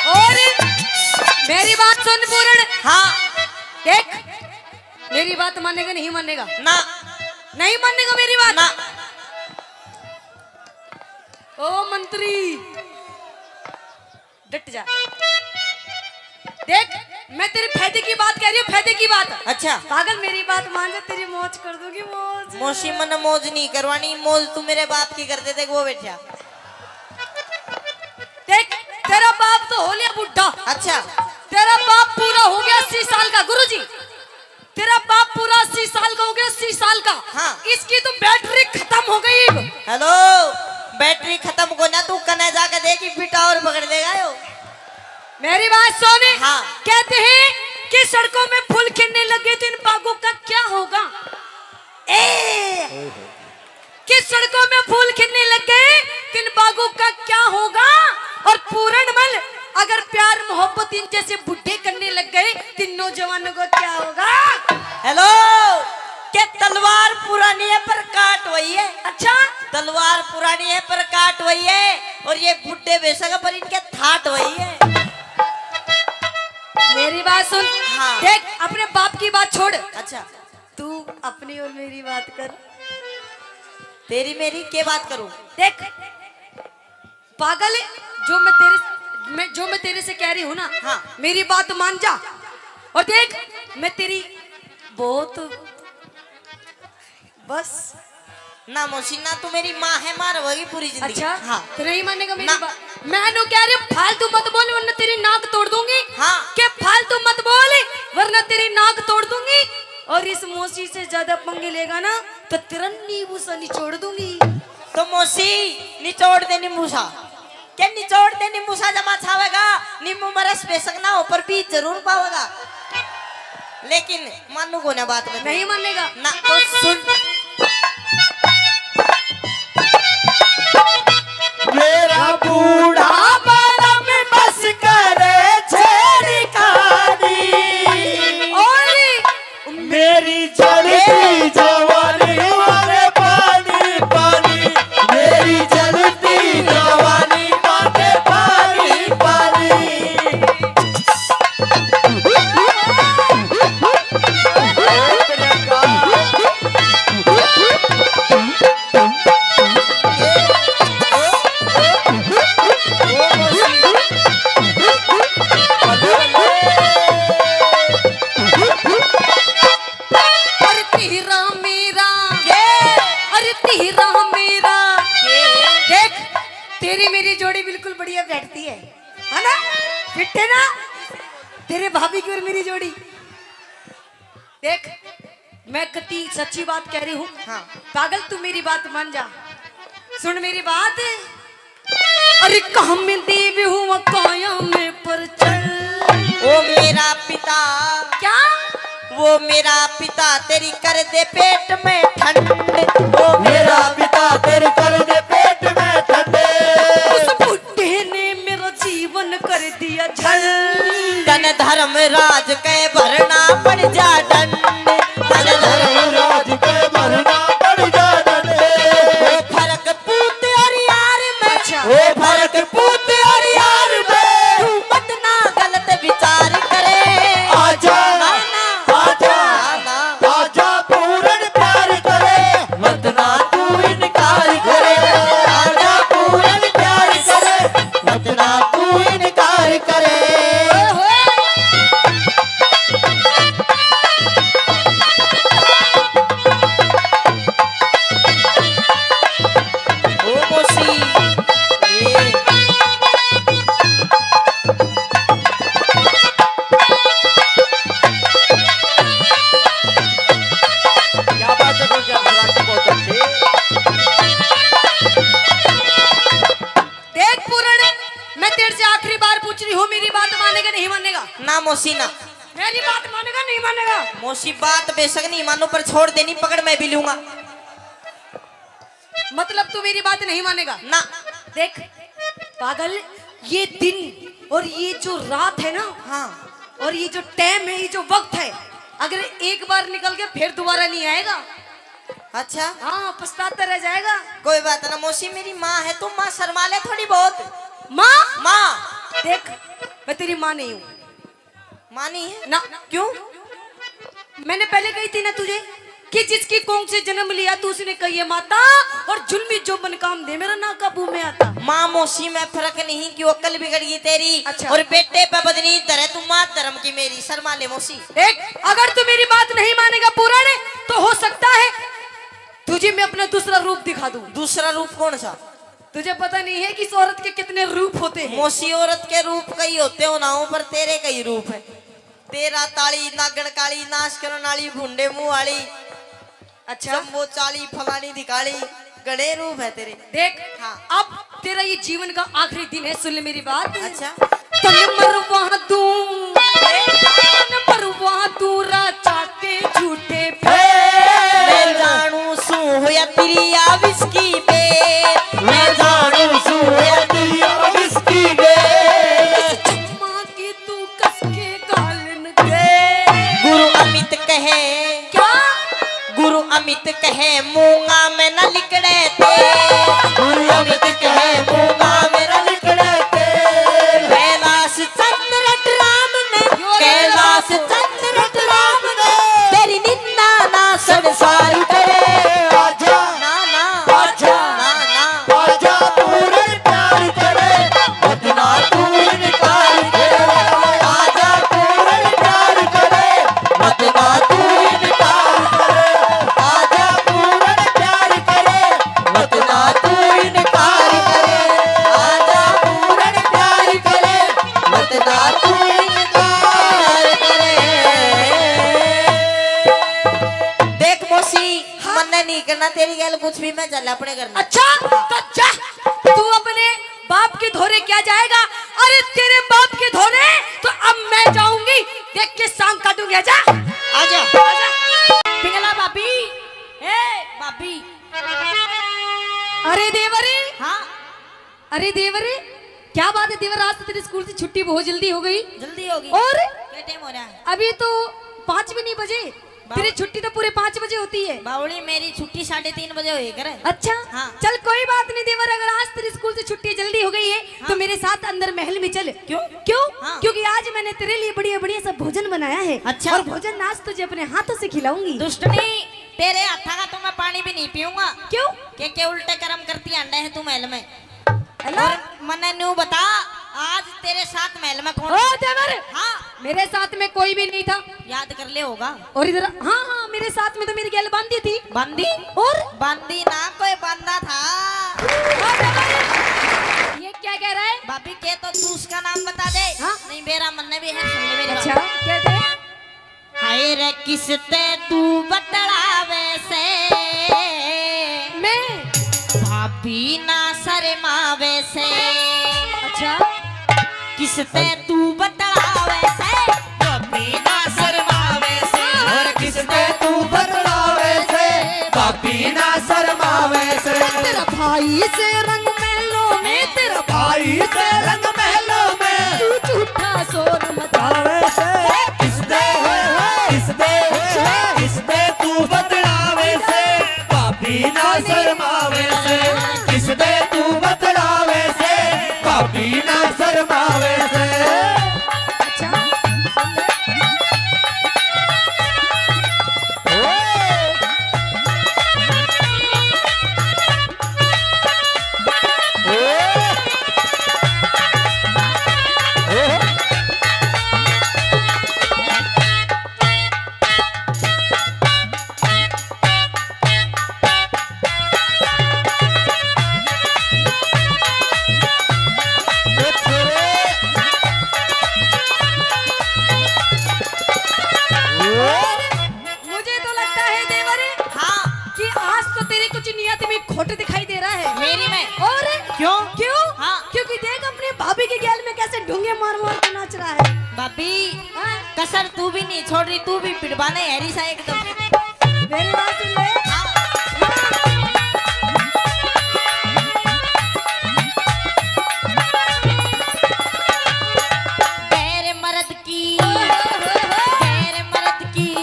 और मेरी बात सुन पूर्ण। हाँ देख, मेरी बात मानेगा नहीं मानेगा? ना नहीं मानेगा मेरी बात? ना ओ मंत्री डट जा। देख, मैं तेरे फायदे की बात कह रही हूँ, फायदे की बात। अच्छा पागल, मेरी बात मान जा, तेरी मौज कर दूंगी, मौज। मौसी मन मौज नहीं करवानी, मौज तू मेरे बाप की करते थे, वो बैठा। देख, तेरा बाप तो हो लिया बुढ़ा। अच्छा तेरा बाप पूरा हो गया 80 साल का। गुरुजी, तेरा बाप पूरा 80 साल का हो गया, 80 साल का। हाँ। इसकी तो बैटरी खत्म हो गई। हेलो, बैटरी खत्म को ना तू कने जाके देखी पिटा और पकड़ देगा यो। मेरी बात सुन। हाँ। कहते हैं कि सड़कों में फूल खिलने लगे तो इन बागों का क्या होगा? कि सड़कों में फूल खिलने लग गए तो इन बागों का क्या होगा? और पूरणमल, अगर प्यार मोहब्बत इन जैसे बुढ़े करने लग गए तो इन नौजवानों को क्या होगा? हेलो, क्या तलवार पुरानी है पर काट वही है? अच्छा, तलवार पुरानी है पर काट वही है, और ये बुढ़े बेशक पर इनके थाट वही है। मेरी बात सुन। हाँ। देख, अपने बाप की बात छोड़, अच्छा, तू अपनी और मेरी बात कर। तेरी मेरी के बात करूं? देख पागल, जो मैं तेरे से कह रही हूँ ना, हाँ। मेरी बात मान जा। और देख, मैं तेरी बहुत बस। ना मौसी ना, तू मेरी माँ है, मार होगी पूरी जिंदगी। अच्छा, हाँ तो नहीं मानेगा मेरी ना। बात? मैं नु कह रही हूँ, फालतू मत बोल वरना तेरी नाक तोड़ दूंगी। हाँ। के फालतू मत बोल वरना तेरी नाक तोड़ दूंगी। और इस मौसी से ज्यादा पंगे लेगा ना तो तेरा नींबू सा निचोड़ दूंगी। तो मौसी निचोड़ दे नींबू सा। क्या निचोड़ दे नींबू सा जमा छावेगा? नींबू में रस बेशक ना हो पर बीज जरूर पावेगा। लेकिन मानू को ना बात में नहीं मानेगा ना। तो सुन। मेरा बूढ़ा बाला में बस करे छेड़खानी और मेरी जलती जवानी मारे पानी पानी मेरी जलती जवानी मारे पानी पानी अरे तेरा मेरा, अरे तेरा मेरा। देख, तेरी मेरी जोड़ी बिल्कुल बढ़िया बैठती है ना? फिट है ना तेरे भाभी की और मेरी जोड़ी? देख, मैं कति सच्ची बात कह रही हूँ। हाँ। पागल, तू मेरी बात मान जा, सुन मेरी बात। अरे कहाँ में देवी हुआ काया में पर चल। वो मेरा पिता, क्या? वो मेरा पिता तेरी कर दे पेट में ठंड। वो मेरा पिता तेरे कर दे पेट में ठंडे उस बुढ़े ने मेरा जीवन कर दिया झल। धन धर्म राज के भरना पड़ जा दंड। धन धर्म राज के भरना पड़ जा डंडे वो फर्क पूत और यार में। वो फर्क पूत और यार में तू मत ना गलत विचार करे। आजा ना, आजा ना। आजा पूरन प्यार करे मत ना तू इनकार करे आजा पूरन प्यार करे मत ना तू इनकार करे मौसी ना। मेरी बात मानेगा नहीं मानेगा? मौसी बात बेशक नहीं मानो पर छोड़ देनी, पकड़ मैं भी लूंगा। मतलब तू मेरी बात नहीं मानेगा ना। देख पागल, ये दिन और ये जो रात है ना, हाँ और ये जो टाइम है, ये जो वक्त है, अगर एक बार निकल के फिर दोबारा नहीं आएगा। अच्छा हाँ, पछताता रह जाएगा। कोई बात ना मौसी, मेरी माँ है, तुम माँ शर्मा ले थोड़ी बहुत। माँ माँ देख, मैं तेरी माँ नहीं हूँ। माँ नहीं है ना। क्यों? मैंने पहले कही थी ना तुझे कि जिसकी कोंख से जन्म लिया तू उसने कही है माता, और जुल्मी जो मन काम दे मेरा ना काबू में आता। माँ मौसी में फर्क नहीं, क्यों अक्ल बिगड़ गई तेरी। अच्छा। और बेटे पे बदनी धरे, तू माँ धर्म की मेरी, शर्मा ले मौसी। देख, अगर तू मेरी बात नहीं मानेगा पुराने, तो हो सकता है तुझे मैं अपना दूसरा रूप दिखा दूं। दूसरा रूप कौन सा? तुझे पता नहीं है कि इस औरत के कितने रूप होते हैं। मौसी औरत के रूप कई होते हो नाओ, पर तेरे कई रूप है। तेरा ताली नागण काली, नाश करन वाली, भुंडे मुंह वाली, अच्छा वो चाली फलानी दिखाली, गड़े रूप है तेरे। देख, हाँ। अब तेरा ये जीवन का आखिरी दिन है, सुन ले मेरी बात। अच्छा तन मरवा दूं, तन मरवा दूं, राजा के झूठे मैं जानू सू होया तेरी आविष्की बे, मैं जानू सू होया तेरी आविष्की बे। चम्मा की तू कस के गालन दे। गुरु अमित कहे, क्या? गुरु अमित कहे मूंगा में न लिकड़े थे, गुरु अमित कहे मूंगा में न लिकड़े थे। कैलाश चंद्र राम ने, कैलाश चंद्र राम ने तेरी निंदा ना संसार करे। आजा ना ना, आजा ना ना, आजा पूरे प्यार करे, बदना तू इनकार करे। आजा पूरे प्यार करे, बदना तू इनकार करे। आजा पूरे प्यार करे, बदना तू इनकार करे। आजा पूरे प्यार करे, बदना तू इनकार करे। देख मौसी, मन नहीं करना तेरी गल कुछ भी, मैं चल अपने करना। अच्छा तो जा, तू अपने बाप के धोरे क्या जाएगा? अरे तेरे बाप के धोरे तो अब मैं जाऊंगी, देख के सांग काटूंगी। आजा आजा आजा पिंगला बाबी, ए बाबी। अरे देवरे, हाँ अरे देवरे, क्या बात है देवर, आज तो तेरे स्कूल से छुट्टी बहुत जल्दी हो गई। जल्दी होगी। और क्या टाइम हो रहा है? अभी तो 5 भी नहीं बजे, तेरी छुट्टी तो पूरे 5 बजे होती है। बावड़ी मेरी छुट्टी 3:30 बजे हुई करे। अच्छा हाँ। चल कोई बात नहीं देवर, अगर आज तेरे स्कूल से छुट्टी जल्दी हो गई है तो मेरे साथ अंदर महल में चल। क्यों? क्यों? हाँ। क्योंकि आज मैंने तेरे लिए बढ़िया बढ़िया सब भोजन बनाया है। अच्छा। और भोजन आज तुझे अपने हाथों से खिलाऊंगी। दुष्टनी, तेरे हाथा का तो मैं पानी भी नहीं पीऊंगा। क्यों? के उल्टे कर्म करती अंडे है तू महल में। अल्लाह। और मने न्यू बता, आज तेरे साथ महल में कौन? ओ देवर, हाँ मेरे साथ में कोई भी नहीं था। याद कर ले होगा। और इधर हाँ हाँ, मेरे साथ में तो मेरी गैल बांधी थी। बंदी? और बंदी ना, कोई बंदा था। ओ देवर, ये क्या कह रहा है? भाभी के तो तू उसका नाम बता दे। हाँ? नहीं मेरा मन भी है, सुन ले मेरी अच्छा बात। क्या दे? हाय रे किसते तू बतलावे से, मैं भाभी ना शर्मावे से। अच्छा किसते तू बतलावे से, भाभी ना शर्मावे से। और किसने तू बतलावे से, भाभी ना शर्मावे से। तेरा भाई से रंग महलों में, तेरा भाई से रंग महलों में, तू झूठा शोर बतलावे से। किसने किसने तू बतलावे से, भाभी ना शर्मावे से। किसने तू बतलावे से, भाभी ना शर्मावे से। अच्छा मुझे तो लगता है देवरे, हाँ कि आज तो तेरी कुछ नियत में खोट दिखाई दे रहा है। मेरी में। और क्यों? क्यों? हाँ। क्योंकि देख अपने भाभी के गैल में कैसे ढूंगे मार मार के नाच रहा है। भाभी कसर तू भी नहीं छोड़ रही, तू भी पिटवाने हैरी सा एकदम। मेरी बात सुन ले। गैर मर्द की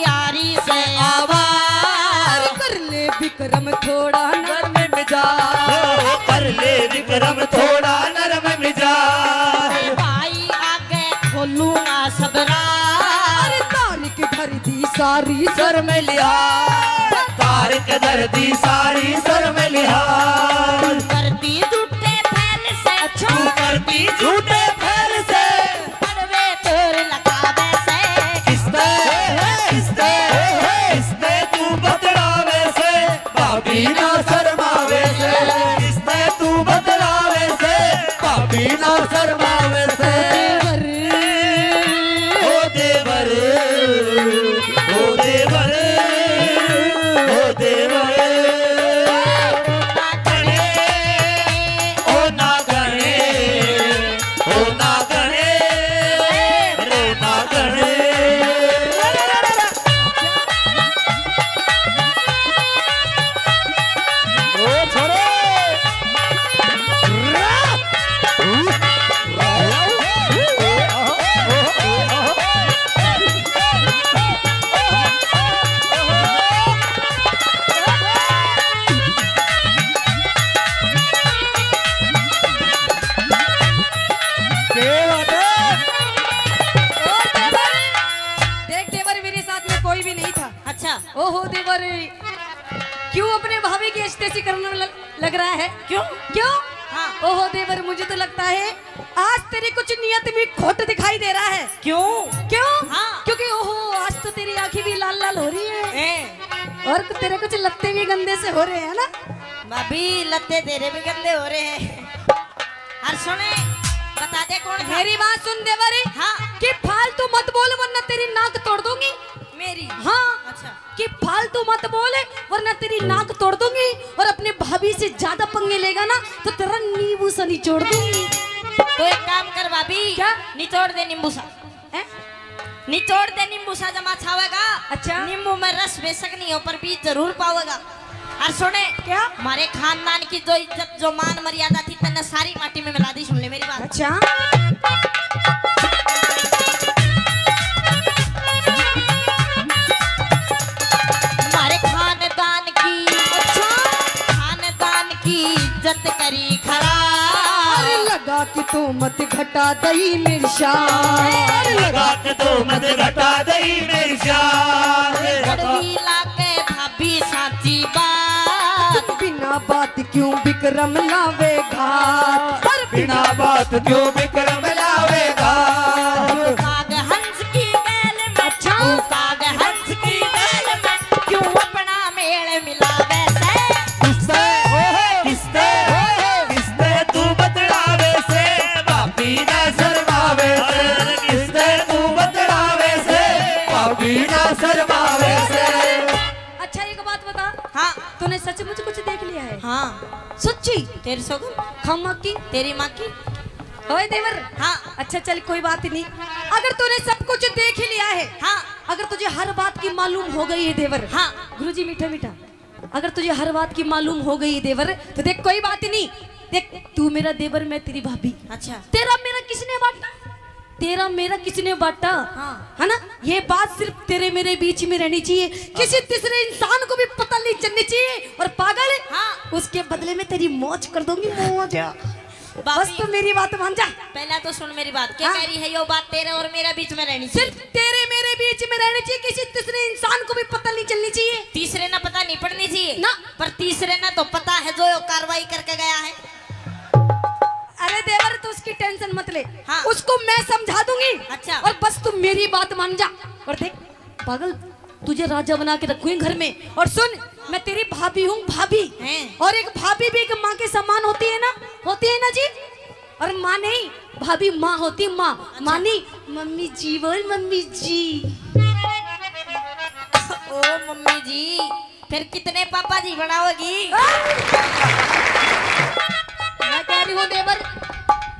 यारी से आवाज कर ले विक्रम थोड़ा नरम मिजाज कर ले विक्रम थोड़ा नरम मिजाज भाई आगे खोलूंगा सबरा तारिक भर दी सारी सर में लिहाज तारिक दर्दी सारी सर में लिहाज करती झूठे फैल से तू करती झूठे फैल से पड़वे तोर लगावे से किसते तू बदलावे से भाभी ना शर्मावे से किसते तू बदलावे से भाभी ना शर्मावे से ओ देवर ओ देवर ओ देवर ओ ना गणे ओ ना गणे रे ना गणे ओ छोरे देख देवर, मेरे साथ में कोई भी नहीं था। अच्छा ओहो देवर, क्यों अपने भाभी की इस्तेसी करने लग रहा है? क्यों? क्यों? हाँ। ओहो देवर, मुझे तो लगता है आज तेरी कुछ नियत में खोट दिखाई दे रहा है। क्यों? क्यों? हाँ। क्योंकि ओहो आज तो तेरी आंखें भी लाल लाल हो रही है और तेरे कुछ लत्ते भी गंदे से हो रहे हैं ना। भाभी लत्ते तेरे भी गंदे हो रहे हैं। हर सुने बता दे कौन था? मेरी बात सुन देवर, हाँ। कि फालतू मत बोल वरना तेरी नाक तोड़ दूंगी। मेरी? हाँ। अच्छा। कि फालतू मत बोल वरना तेरी नाक तोड़ दूंगी और अपने भाभी से ज्यादा पंगे लेगा ना तो तेरा नींबू सा निचोड़ दूंगी। तो एक काम कर भाभी, क्या? निचोड़ दे नींबू सा। हैं? निचोड़ दे नींबू सा, जमा छावेगा। अच्छा। नींबू में रस बेशक नहीं हो पर बीज जरूर पावेगा। और सुने क्या? हमारे खानदान की जो इज्जत जो मान मर्यादा थी तने सारी माटी में मिला दी। सुन ले मेरी बात। अच्छा। हमारे खानदान की इज्जत करी खराब। लगा कि तू मत घटा दई मेरी शान लगा के तो मत घटा दई मेरी शान गड़बी लाके भाभी साची बात। बिना बात क्यों विक्रम लावे घात बिना बात क्यों विक्रम लावेगा काग हंस की बैल में काग हंस की बैल में क्यों अपना मेल मिलावे से। किसते किसते तू बदलावे से भाभी ना शर्मावे से किसते तू बदलावे से भाभी ना शर्मावे से अच्छा एक बात बता, हाँ तूने सचमुच कुछ देख लिया है? हाँ सच्ची? तेरी सोगन खम्मा की? तेरी माँ की। ओए देवर, हाँ अच्छा चल कोई बात नहीं। अगर तूने सब कुछ देख ही लिया है, हाँ अगर तुझे हर बात की मालूम हो गई है देवर, हाँ। गुरुजी मीठा मीठा, अगर तुझे हर बात की मालूम हो गई है देवर तो देख कोई बात नहीं। देख तू मेरा देवर, मैं तेरी भाभी। अच्छा। तेरा मेरा किसने बांटा? तेरा मेरा किसने बांटा? हाँ। है ना? ये बात सिर्फ तेरे मेरे बीच में रहनी चाहिए, किसी तीसरे इंसान को भी पता नहीं चलनी चाहिए। और पागल, हाँ। उसके बदले में तेरी मौज कर दूंगी, मौज। बस भाभी तो मेरी बात मान जा। पहला तो सुन मेरी बात। क्या हाँ। कह रही है यो बात तेरे और मेरे बीच में रहनी चाहिए। सिर्फ तेरे मेरे बीच में रहनी चाहिए, किसी तीसरे इंसान को भी पता नहीं चलनी चाहिए। तीसरे ना पता नहीं पड़नी चाहिए ना। पर तीसरे ना तो पता है जो यो कार्रवाई करके गया है। अरे देवर तू उसकी टेंशन मत ले, हाँ। उसको मैं समझा दूंगी। अच्छा। और बस तू मेरी बात मान जा। और देख पागल, तुझे राजा बना के रखूंगी घर में। और सुन, मैं तेरी भाभी हूँ, भाभी। हैं? और एक भाभी भी एक माँ के समान होती है ना, होती है ना जी। और माँ नहीं, भाभी माँ होती, माँ। अच्छा। माँ नहीं, मम्मी जी बोल, मम्मी जी। ओ मम्मी जी, फिर कितने पापा जी बनाओगी? मैं कह रही हूँ देवर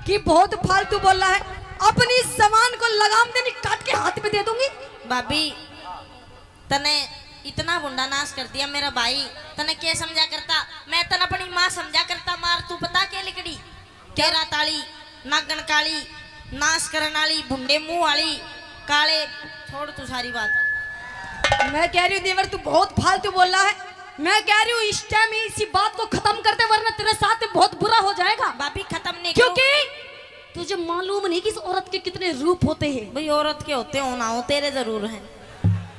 कि बहुत फालतू बोल रहा है। अपनी सामान को लगाम देनी काट के हाथ में दे दूंगी। भाभी तने इतना गुंडा नाश कर दिया मेरा भाई, तने क्या समझा करता? मैं तने अपनी माँ समझा करता। मार तू पता क्या लिकड़ी, केरा ताली, नागन काली, नाश करने वाली, भुंडे मुंह वाली, काले। छोड़ तू सारी बात। मैं कह रही हूँ देवर तू बहुत फालतू बोल रहा है। मैं कह रही हूँ इस टाइम इसी बात को खत्म करते, वरना तेरे साथ में बहुत बुरा हो जाएगा। भाभी खत्म नहीं क्योंकि तुझे मालूम नहीं कि इस औरत के कितने रूप होते हैं। भाई औरत के होते हो ना हो, तेरे जरूर हैं।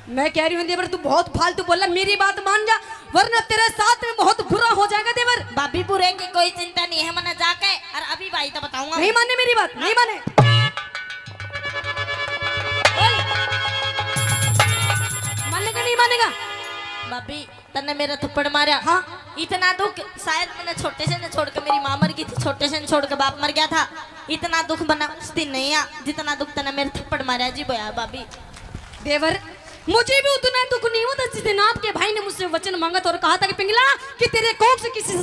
मैं कह रही हूँ देवर तू बहुत फालतू बोल रहा, मेरी बात मान जा वरना तेरे साथ में बहुत बुरा हो जाएगा देवर। भाभी बुरे की कोई चिंता नहीं है, मैंने जाके और अभी भाई तो बताऊंगा। नहीं माने मेरी बात, नहीं माने। मानेगा नहीं मानेगा? भाभी तन्ने मेरा थप्पड़ मारा। हाँ। इतना दुख शायद मैंने छोटे से ने छोड़ के, मेरी माँ मर गई थी, छोटे से ने छोड़ के बाप मर गया था। इतना दुख बना उस दिन नहीं आ जितना दुख तन्ने मेरे थप्पड़ मारा जी भैया। भाभी देवर मुझे भी उतना दुख नहीं होता जिस दिन आपके भाई ने मुझसे वचन मांगा था और कहा था कि पिंगला कि तेरे कोख से किसी,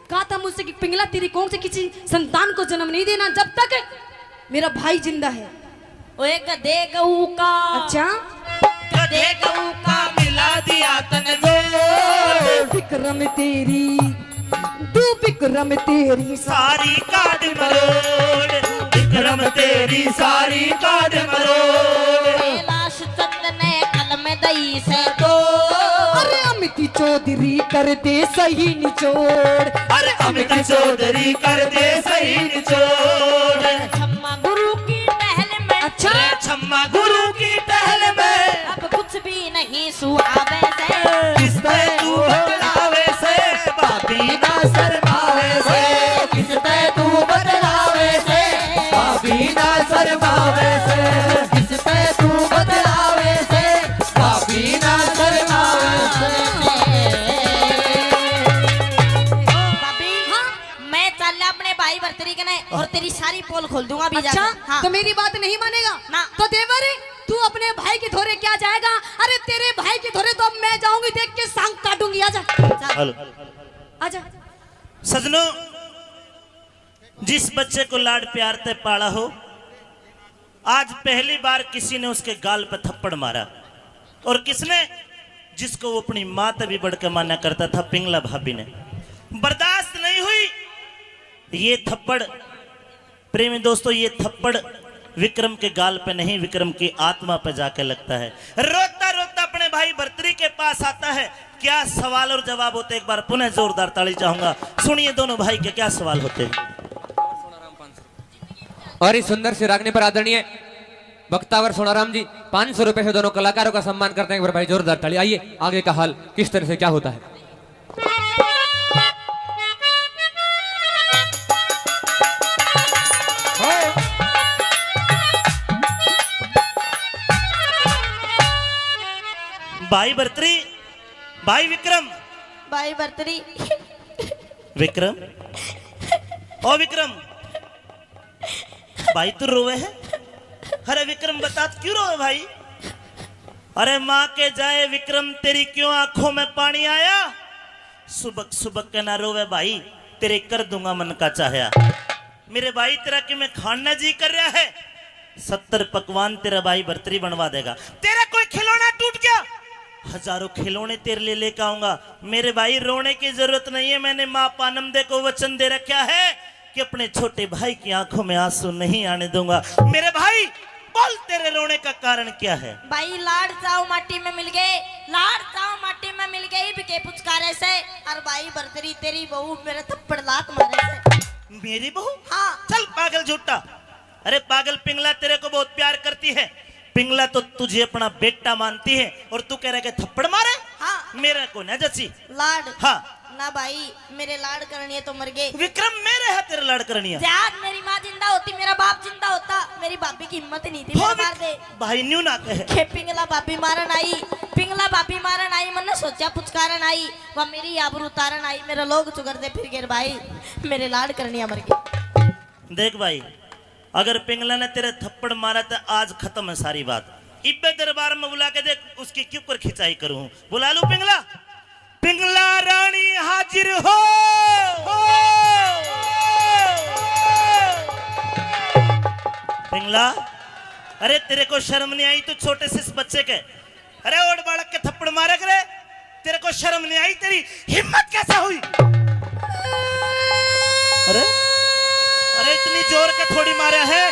कहा था मुझसे कि पिंगला तेरी कोख से किसी संतान को जन्म नहीं देना जब तक मेरा भाई जिंदा है। ओए गधे गऊ का, अच्छा गधे गऊ का मिला दिया तन जो, विक्रम तेरी तू विक्रम तेरी सारी काट मरोड़, विक्रम तेरी सारी काट मरोड़। कैलाश चंद ने कलम दई से तो, अरे अमित चौधरी कर दे सही निचोड़। अरे अमित चौधरी कर दे सही निचोड़। छम्मा गुरु की टहल में, अच्छा छम्मा गुरु की टहल में, अब कुछ भी नहीं सुहावे से। किस पे तू बदलावे से, भाभी ना शर्मावे से, किस पे तू बदलावे से, भाभी ना शर्मावे से, किस पे तू बदलावे से, भाभी ना शर्मावे से। भाभी मैं चल अपने भाई भरतरी के ने और तेरी सारी पोल खोल दूंगा भी अच्छा जाकर। हाँ। तो मेरी बात नहीं मानेगा ना। तो देवर तू अपने भाई के धोरे क्या जाएगा? अरे तेरे भाई के धोरे तो अब मैं जाऊंगी, देख के सांग काटूंगी। आजा हेलो आजा। सजनों, जिस बच्चे को लाड प्यार से पाला हो, आज पहली बार किसी ने उसके गाल पर थप्पड़ मारा। और किसने? जिसको वो अपनी माँ से भी बढ़कर माना करता था, पिंगला भाभी ने। बर्दाश्त नहीं हुई ये थप्पड़। प्रेमी दोस्तों, ये थप्पड़ विक्रम के गाल पे नहीं, विक्रम की आत्मा पे जाके लगता है। रोता रोता अपने भाई भर्तरी के पास आता है। क्या सवाल और जवाब होते, एक बार पुनः जोरदार ताली चाहूंगा। सुनिए दोनों भाई के क्या सवाल होते हैं। और इस सुंदर से रागने पर आदरणीय वक्तावर सोनाराम जी 500 रुपए से दोनों कलाकारों का सम्मान करते हैं। एक बार भाई जोरदार ताली। आइए आगे का हाल किस तरह से क्या होता है। भाई भर्तरी, भाई विक्रम, भाई भरतरी विक्रम, ओ विक्रम, भाई तू रोवे है? अरे विक्रम बता क्यों रोवे भाई? अरे माँ के जाए विक्रम, तेरी क्यों आंखों में पानी आया? सुबक सुबक के ना रोवे भाई, तेरे कर दूंगा मन का चाहया। मेरे भाई तेरा कि मैं खाना जी कर रहा है, 70 पकवान तेरा भाई भर्तरी बनवा देगा। तेरा कोई खिलौना टूट गया, हजारों खिलौने तेरे लिए लेकर आऊंगा। मेरे भाई रोने की जरूरत नहीं है, मैंने माँ पानमदे को वचन दे रखा है कि अपने छोटे भाई की आंखों में आंसू नहीं आने दूंगा। मेरे भाई बोल, तेरे रोने का कारण क्या है? भाई लाड चाव माटी में मिल गए, लाड चाव माटी में मिल गई बिके पुचकारे से। और भाई भरतरी तेरी बहू मेरे थप्पड़ लात मारे से। मेरी बहू? हाँ। चल पागल झूठा। अरे पागल, पिंगला तेरे को बहुत प्यार करती है। पिंगला तो तुझे अपना बेटा मानती है और तू कह रहा है कि थप्पड़ मारे? हाँ। मेरे को ना जची। लाड हाँ ना भाई, मेरे लाड करनी तो मर गए। विक्रम, मेरे है तेरे लाड करनी है। यार मेरी माँ जिंदा होती, मेरा बाप जिंदा होता, मेरी भाभी की हिम्मत नहीं थी मेरे मार दे। भाई न्यू ना कहे के पिंगला भाभी मारन आई, पिंगला भाभी मारन आई, मैंने सोचा पुचकारन आई, वह मेरी आबरू उतारन आई, मेरा लोग चुगर दे फिर गिर भाई, मेरे लाड करनिया मर गई। देख भाई, अगर पिंगला ने तेरे थप्पड़ मारा तो आज खत्म है सारी बात। इब्बे दरबार में बुला के देख उसकी क्यों कर खिंचाई करूं। बुला लूं पिंगला? पिंगला रानी हाजिर हो। पिंगला, अरे तेरे को शर्म नहीं आई? तू छोटे से इस बच्चे के, अरे ओड बालक के थप्पड़ मारे करे, तेरे को शर्म नहीं आई? तेरी हिम्मत कैसे हुई? अरे अरे इतनी जोर के थोड़ी मारा है।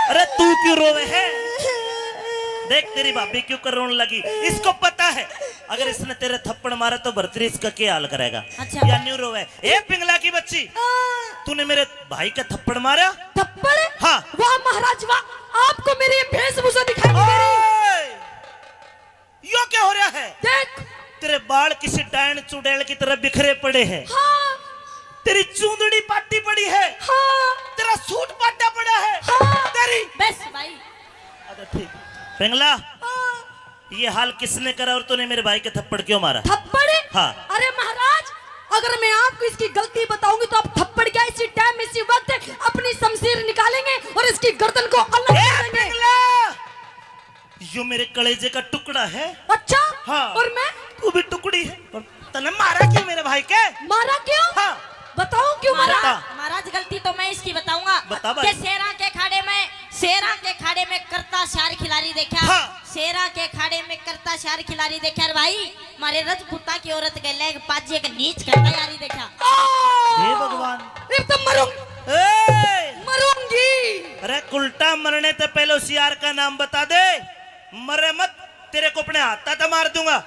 अरे तू क्यों रोवे है? देख तेरी भाभी क्यों कर रोने लगी। इसको पता है अगर इसने तेरे थप्पड़ मारा तो भरतरी इसका क्या हाल करेगा। अच्छा। या न्यू रोवे। ए पिंगला की बच्ची, तूने मेरे भाई का थप्पड़ मारा? थप्पड़? हाँ। वाह महाराज वाह, आपको मेरी ये वेशभूषा दिखाई नहीं दे रही? यो क्या हो रहा है? देख। तेरे बाल किसी डायन चुड़ैल की तरह बिखरे पड़े हैं। हाँ। तेरी चूंदड़ी पाटी पड़ी है। हाँ। तेरा सूट पाटा पड़ा है। हाँ। तेरी बस भाई। अच्छा ठीक। पिंगला, ये हाल किसने करा और तूने मेरे भाई के थप्पड़ क्यों मारा? थप्पड़? हाँ। अरे महाराज, अगर मैं आपको इसकी गलती बताऊंगी तो आप थप्पड़ क्या इसी टाइम इसी वक्त अपनी शमशीर निकालेंगे और इसकी गर्दन को अलग कर देंगे। पिंगला, यो मेरे कलेजे का टुकड़ा है। अच्छा। हाँ। और मैं? तू भी टुकड़ी है। तने मारा क्यों मेरे भाई के? मारा क्यों? हाँ। बताओ क्यों मारा? बता। महाराज गलती तो मैं इसकी बताऊंगा। बता भाई। कि शेरा के खाड़े में करता शार खिलाड़ी देखा। हाँ। शेरा के खाड़े में करता शार खिलाड़ी देखा भाई। मारे रजपुता की औरत के लेग पाजे के नीच करता यारी देखा। हे भगवान, ये तो मरूंगी। अरे उल्टा मरने से पहले उस यार का नाम बता दे। मरे मत, तेरे को अपने हाथ तो मार दूंगा।